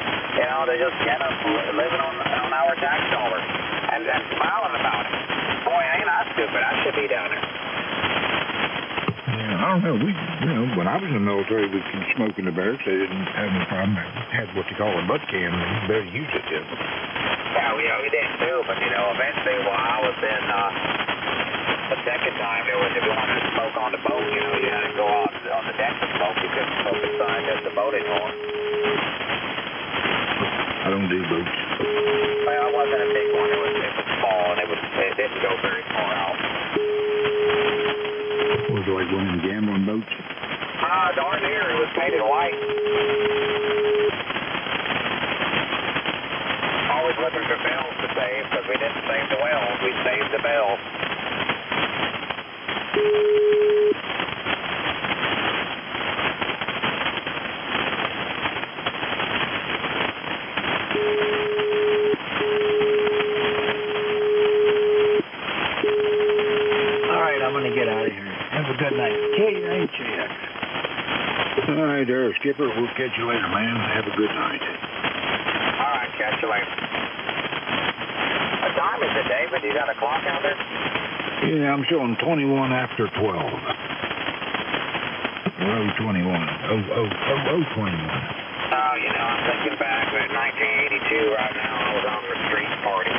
They just kind of living on our tax dollars and smiling about it. Boy, ain't I stupid. I should be down there. Yeah, I don't know. When I was in the military, we could smoke in the barracks. They didn't have any problem. They had what you call a butt can. You better use it then. Yeah, we did too. But eventually, while I was in the second time, there was, if you wanted to smoke on the boat, you had to go out on the deck to smoke. You couldn't smoke inside the boat anymore. don't do boats. Well, it wasn't a big one. It was small, and it didn't go very far out. Was it like one of them gambling boats? Darn near. It was painted white. Always looking for bells to save, because we didn't save the wells. We saved the bells. I'm going to get out of here. Have a good night. KHX. All right, there, Skipper. We'll catch you later, man. Have a good night. All right, catch you later. What time is it, David? You got a clock out there? Yeah, I'm showing 21 after 12. Or 021. 021. Oh, you know, I'm thinking back to 1982 right now. I was on the street party.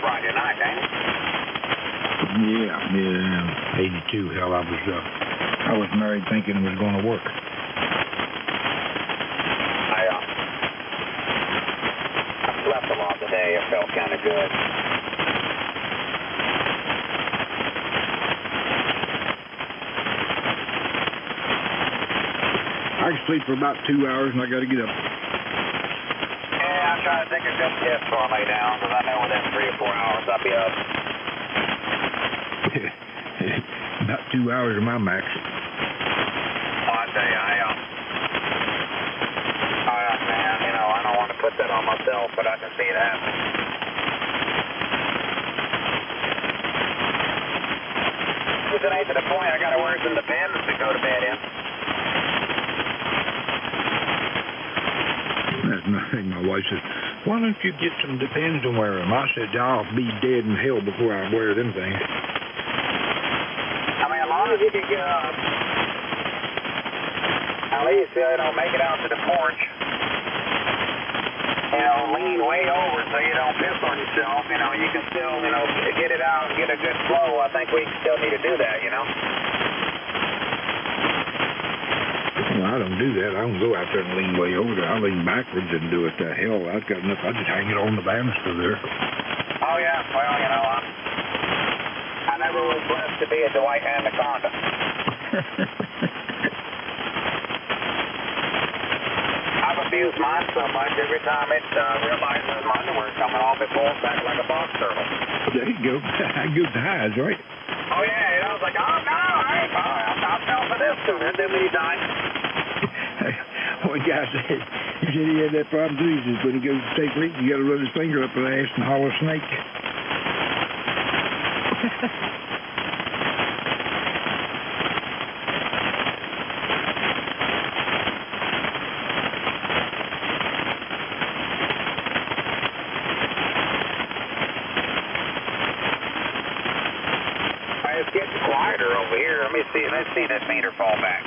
Friday night, ain't it? Yeah, 82. Hell, I was married thinking it was going to work. I slept a lot today. It felt kind of good. I can sleep for about 2 hours and I got to get up. I'm trying to take a good piss before I lay down, because I know within 3 or 4 hours I'll be up. About 2 hours of my max. Oh, I tell you, man, you know, I don't want to put that on myself, but I can see it happening. It ain't to the point I got to wear some depends to go to bed in. That's nothing. My wife says, why don't you get some depends and wear them? I said, I'll be dead in hell before I wear them things. I mean, as long as you can get up, at least, you know, make it out to the porch. You know, lean way over so you don't piss on yourself. You know, you can still, you know, get it out and get a good flow. I think we still need to do that, you know. Well, I don't do that. I don't go out there and lean way over there. I lean backwards and do it. The hell, I've got enough. I just hang it on the banister there. Oh, yeah. Well, you know, I never was blessed to be a Dwight Anaconda. I've abused mine so much, every time it realizes my underwear coming off, it pulls back like a box turtle. There you go. Good highs, right? Oh, yeah. You know, I was like, oh, no, I fell for this too many times. One guy said, he said he had that problem too. He says when he goes to take a leak, you got to run his finger up his ass and holler snake. It's getting quieter over here. Let's see this meter fall back.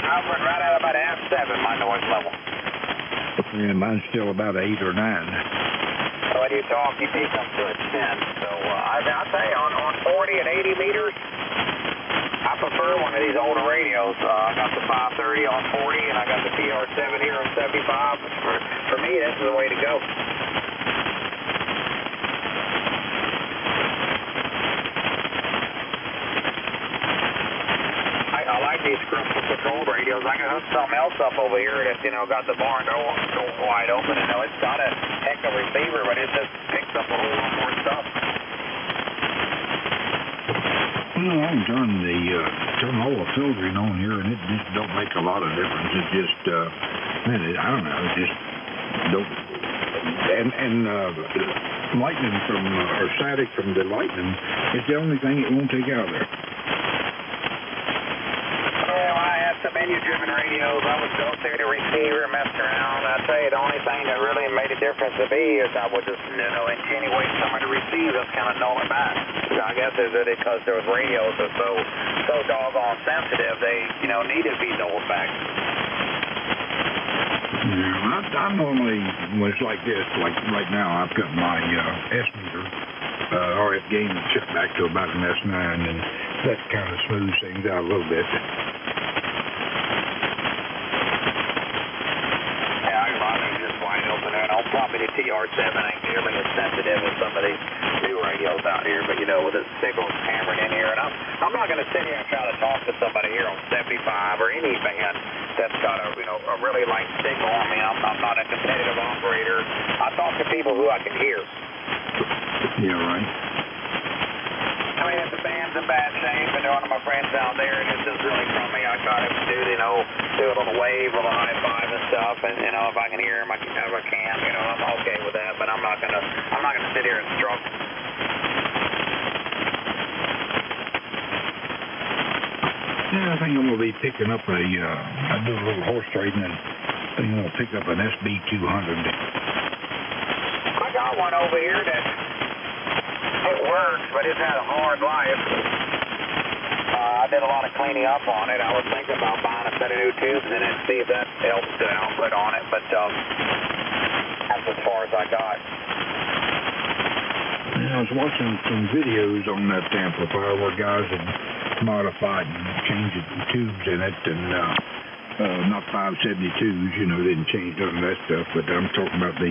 Hovering right at about half 7, my noise level. Yeah, mine's still about 8 or 9. So when you talk, you peak up to a 10. So I'll tell you, on 40 and 80 meters, I prefer one of these older radios. I got the 530 on 40, and I got the TR7 here on 75. For me, this is the way to go. I like these control radios. I can hook something else up over here that's, you know, got the barn door wide open. And it's got a heck of a receiver, but it just picks up a whole lot more stuff. Well, I can turn all the filtering on here, and it just don't make a lot of difference. It just, I don't know, it just don't. And lightning from, or static from the lightning, it's the only thing it won't take out there. Menu-driven radios, I would go through the receiver, mess around. I tell you, the only thing that really made a difference to me is I would just, you know, insinuate someone to receive, just kind of null it back. I guess is it because those radios are so doggone sensitive, they, you know, need to be nulled back. I normally, when it's like this, like right now, I've got my S meter, RF gain set back to about an S9, and that kind of smooths things out a little bit. Probably the TR7 ain't nearly as sensitive as some of these new radios out here, but you know, with the signals hammering in here, and I'm not going to sit here and try to talk to somebody here on 75 or any band that's got a really light signal. I mean, I'm not a competitive operator. I talk to people who I can hear. Yeah, right. I mean, if the band's in bad shape and one of my friends out there and it's just really crummy, I try to do it on the wave or the high five and stuff, and if I can hear him, I can, I'm okay with that, but I'm not gonna sit here and struggle. Yeah, I think I'm gonna be picking up I do a little horse trading, and I think I'm gonna pick up an SB200. I got one over here that it works, but it's had a hard life. I did a lot of cleaning up on it. I was thinking about buying a set of new tubes in it and see if that helps the output on it, but that's as far as I got. Yeah, I was watching some videos on that amplifier where guys had modified and changed the tubes in it, and not 572s, didn't change none of that stuff, but I'm talking about the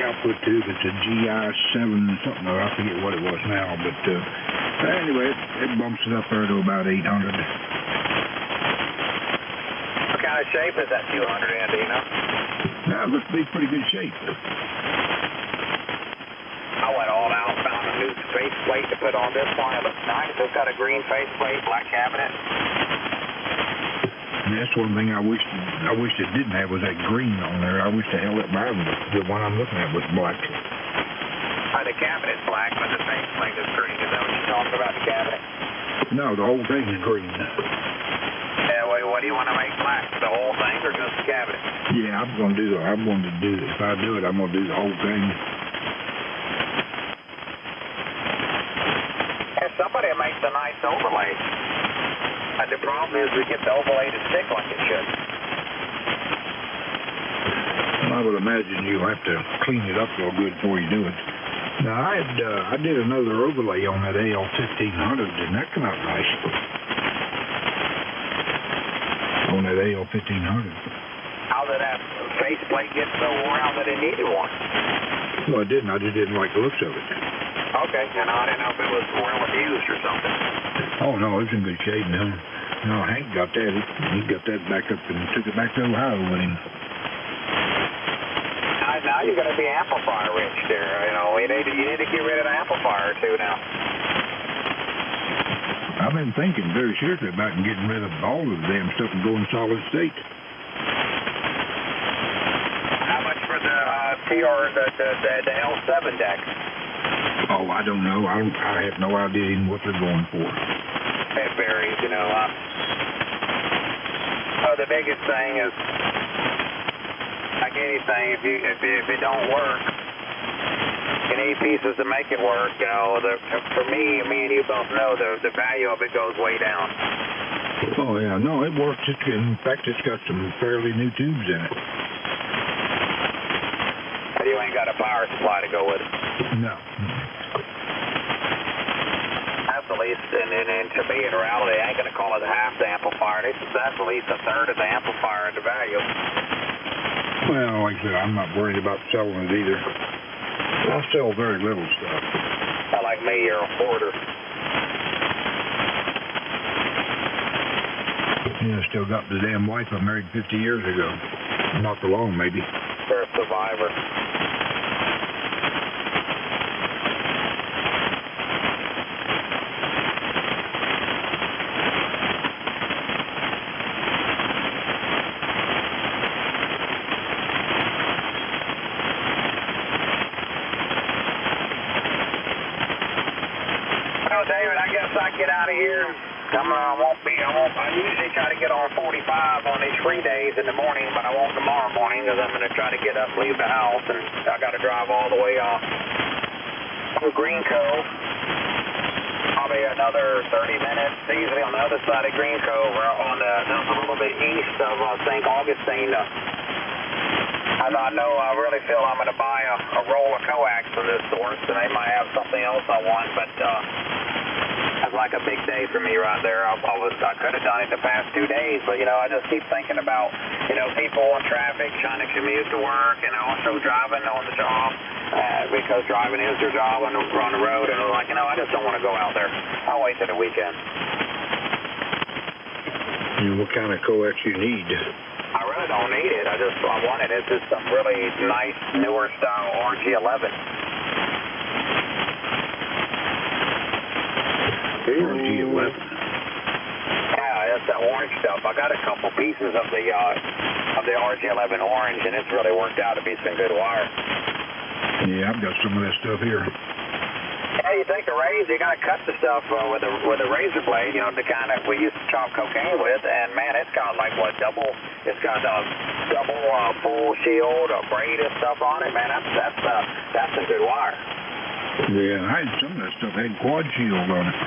output tube. It's a GI7 something, I forget what it was now, but anyway, it bumps it up there to about 800. What kind of shape is that 200 in, do you know? That looks to be pretty good shape. I went all out, found a new faceplate to put on this one. It looks nice. It's got a green faceplate, black cabinet. And that's one thing I wished it didn't have was that green on there. I wish the hell that mine, the one I'm looking at, was black. The cabinet's black, but the faceplate is green. Is that what you're talking about, the cabinet? No, the whole thing is green. Yeah, what do you want to make black? The whole thing or just the cabinet? Yeah, I'm going to do it. If I do it, I'm going to do the whole thing. And somebody makes a nice overlay. And the problem is we get the overlay to stick like it should. I would imagine you'll have to clean it up real good before you do it. Now, I did another overlay on that AL1500, and that come out nice. On that AL1500. How did that faceplate get so worn out that it needed one? Well, I didn't. I just didn't like the looks of it. Okay, and I didn't know if it was well used or something. Oh, no, it's in good shape now. No, Hank got that. He got that back up and took it back to Ohio with him. Now you're going to be amplifier rich there. You need to get rid of an amplifier or two now. I've been thinking very seriously about getting rid of all of the damn stuff and going solid state. How much for the the L7 deck? Oh, I don't know. I have no idea even what they're going for. It varies, the biggest thing is, like anything, if it don't work, you need pieces to make it work. For me and you both know the value of it goes way down. Oh yeah, no, it works. In fact, it's got some fairly new tubes in it. But you ain't got a power supply to go with it. No. That's at least, and to me in reality, I ain't gonna call it half the amplifier. That's at least a third of the amplifier in the value. Well, like I said, I'm not worried about selling it either. I sell very little stuff. Not like me, you're a hoarder. Yeah, still got the damn wife I married 50 years ago. Not for long, maybe. For a survivor. David, I guess I get out of here. I usually try to get on 45 on these free days in the morning, but I won't tomorrow morning because I'm going to try to get up, leave the house, and I got to drive all the way off to Green Cove. Probably another 30 minutes, easily on the other side of Green Cove, just a little bit east of St. Augustine, I really feel I'm going to buy a roll of coax from this source, and they might have something else I want, but that's like a big day for me right there. I could have done it the past 2 days, but, I just keep thinking about, people in traffic trying to commute to work and also driving on the job, because driving is their job on the road, and I'm like, I just don't want to go out there. I'll wait till the weekend. What kind of coax you need? I really don't need it. I want it. It's just some really nice, newer style RG11. RG11. Yeah, it's that orange stuff. I got a couple pieces of the RG11 orange, and it's really worked out to be some good wire. Yeah, I've got some of that stuff here. Yeah, you take the razor, you got to cut the stuff with a razor blade, the kind that we used to chop cocaine with, and man, it's got like it's got a double full shield, a braid and stuff on it, man. That's a good wire. Yeah, I had some of that stuff had quad shield on it.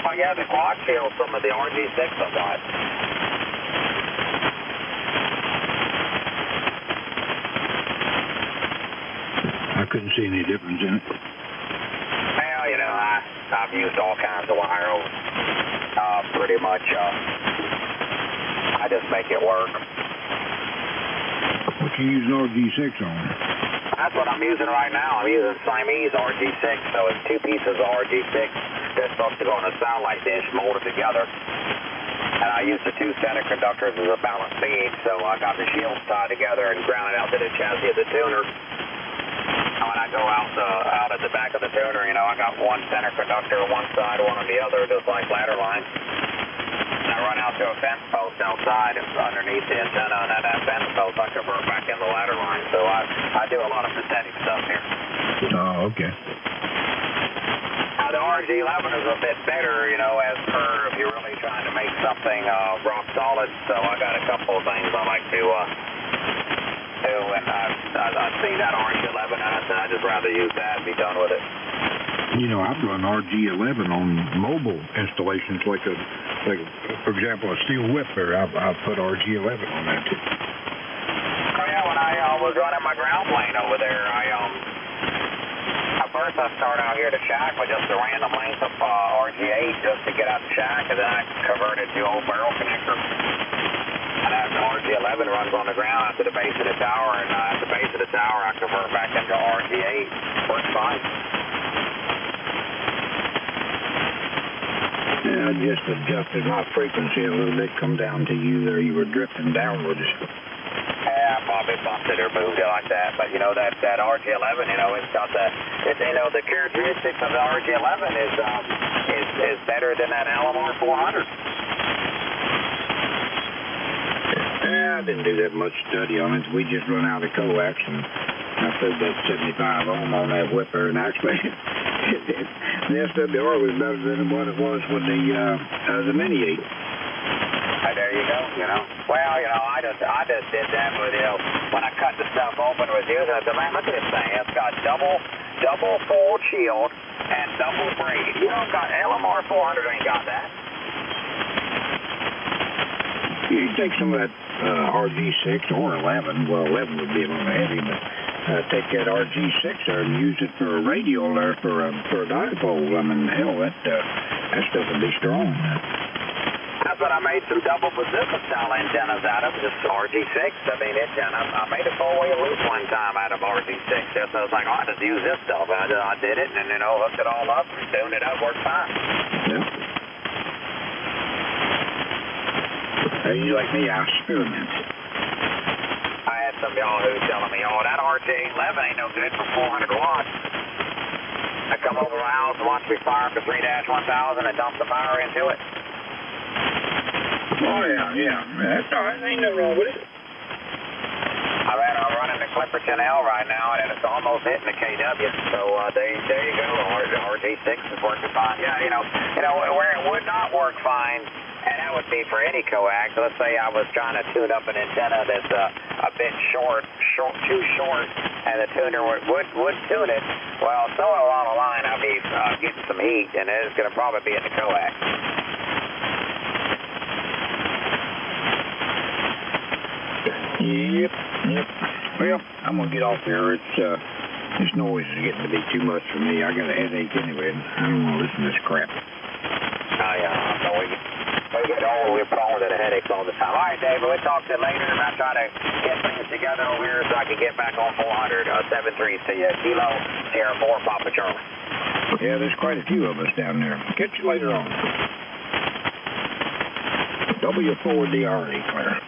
Oh yeah, the quad shield, some of the RG6 I got. I couldn't see any difference in it. Well, I've used all kinds of wire. Pretty much, I just make it work. What you using RG6 on? That's what I'm using right now. I'm using Siamese RG6, so it's 2 pieces of RG6. They're supposed to go on a satellite dish molded together. And I used the 2 center conductors as a balanced bead, so I got the shields tied together and grounded out to the chassis of the tuner. When I go out at the back of the tuner, I got 1 center conductor on one side, 1 on the other, just like ladder lines. And I run out to a fence post outside, and underneath the antenna, and at that fence post, I convert back in the ladder line. So I do a lot of synthetic stuff here. Oh, okay. Now, the RG11 is a bit better, as per if you're really trying to make something rock solid. So I got a couple of things I like to do, and I see that RG11, and I said I'd just rather use that and be done with it. I've run RG11 on mobile installations, like for example, a steel whip there. I've put RG11 on that too. Oh yeah, when I was running my ground plane over there, at first I started out here to shack with just a random length of RG8 just to get out the shack, and then I converted to old barrel connector. And as the RG11 runs on the ground at the base of the tower, and at the base of the tower I convert back into RG8. Works fine. Yeah, I just adjusted my frequency a little bit, come down to you there. You were drifting downwards. Yeah, I probably bumped it or moved it like that. But, that RG11, it's got the characteristics of the RG11 is better than that LMR 400. Yeah, I didn't do that much study on it. We just run out of coax, and I put that 75 ohm on that whipper, and actually the SDR was better than what it was with the Mini 8. There you go, Well, I just did that with, when I cut the stuff open with you, I said, man, look at this thing. It's got double full shield and double braid. LMR 400 ain't got that. You take some of that RG6 or 11. Well, 11 would be a little heavy, but take that RG6 there and use it for a radio there for a dipole. I mean, hell, that stuff would be strong. That's what I made some double bazooka style antennas out of, just RG6. I mean, I made a 4-way loop one time out of RG6. So I was like, I just use this stuff. I did it and, hooked it all up and tuned it up, worked fine. Yeah. You like me, I experiment. I had some of y'all who telling me, that RG11 ain't no good for 400 watts. I come over to my house and watch me fire up the 3-1000 and dump the power into it. Oh, yeah. That's all right. Ain't nothing wrong with it. I'm running the Clipperton L right now, and it's almost hitting the KW. So there you go. The RG6 is working fine. Yeah, where it would not work fine, and that would be for any coax. Let's say I was trying to tune up an antenna that's a bit too short, and the tuner would tune it. Well, somewhere along the line, I'll be getting some heat, and it's going to probably be in the coax. Yep. Well, I'm going to get off here. This noise is getting to be too much for me. I got a headache anyway. I don't want to listen to this crap. Oh, yeah. So we get old. We're prone to the headaches all the time. All right, David, we'll talk to you later. I'm trying to get things together over here so I can get back on 400. 7-3 to you. Kilo, Sierra 4, Papa Charlie. Yeah, there's quite a few of us down there. Catch you later on. W4DRE, Claire.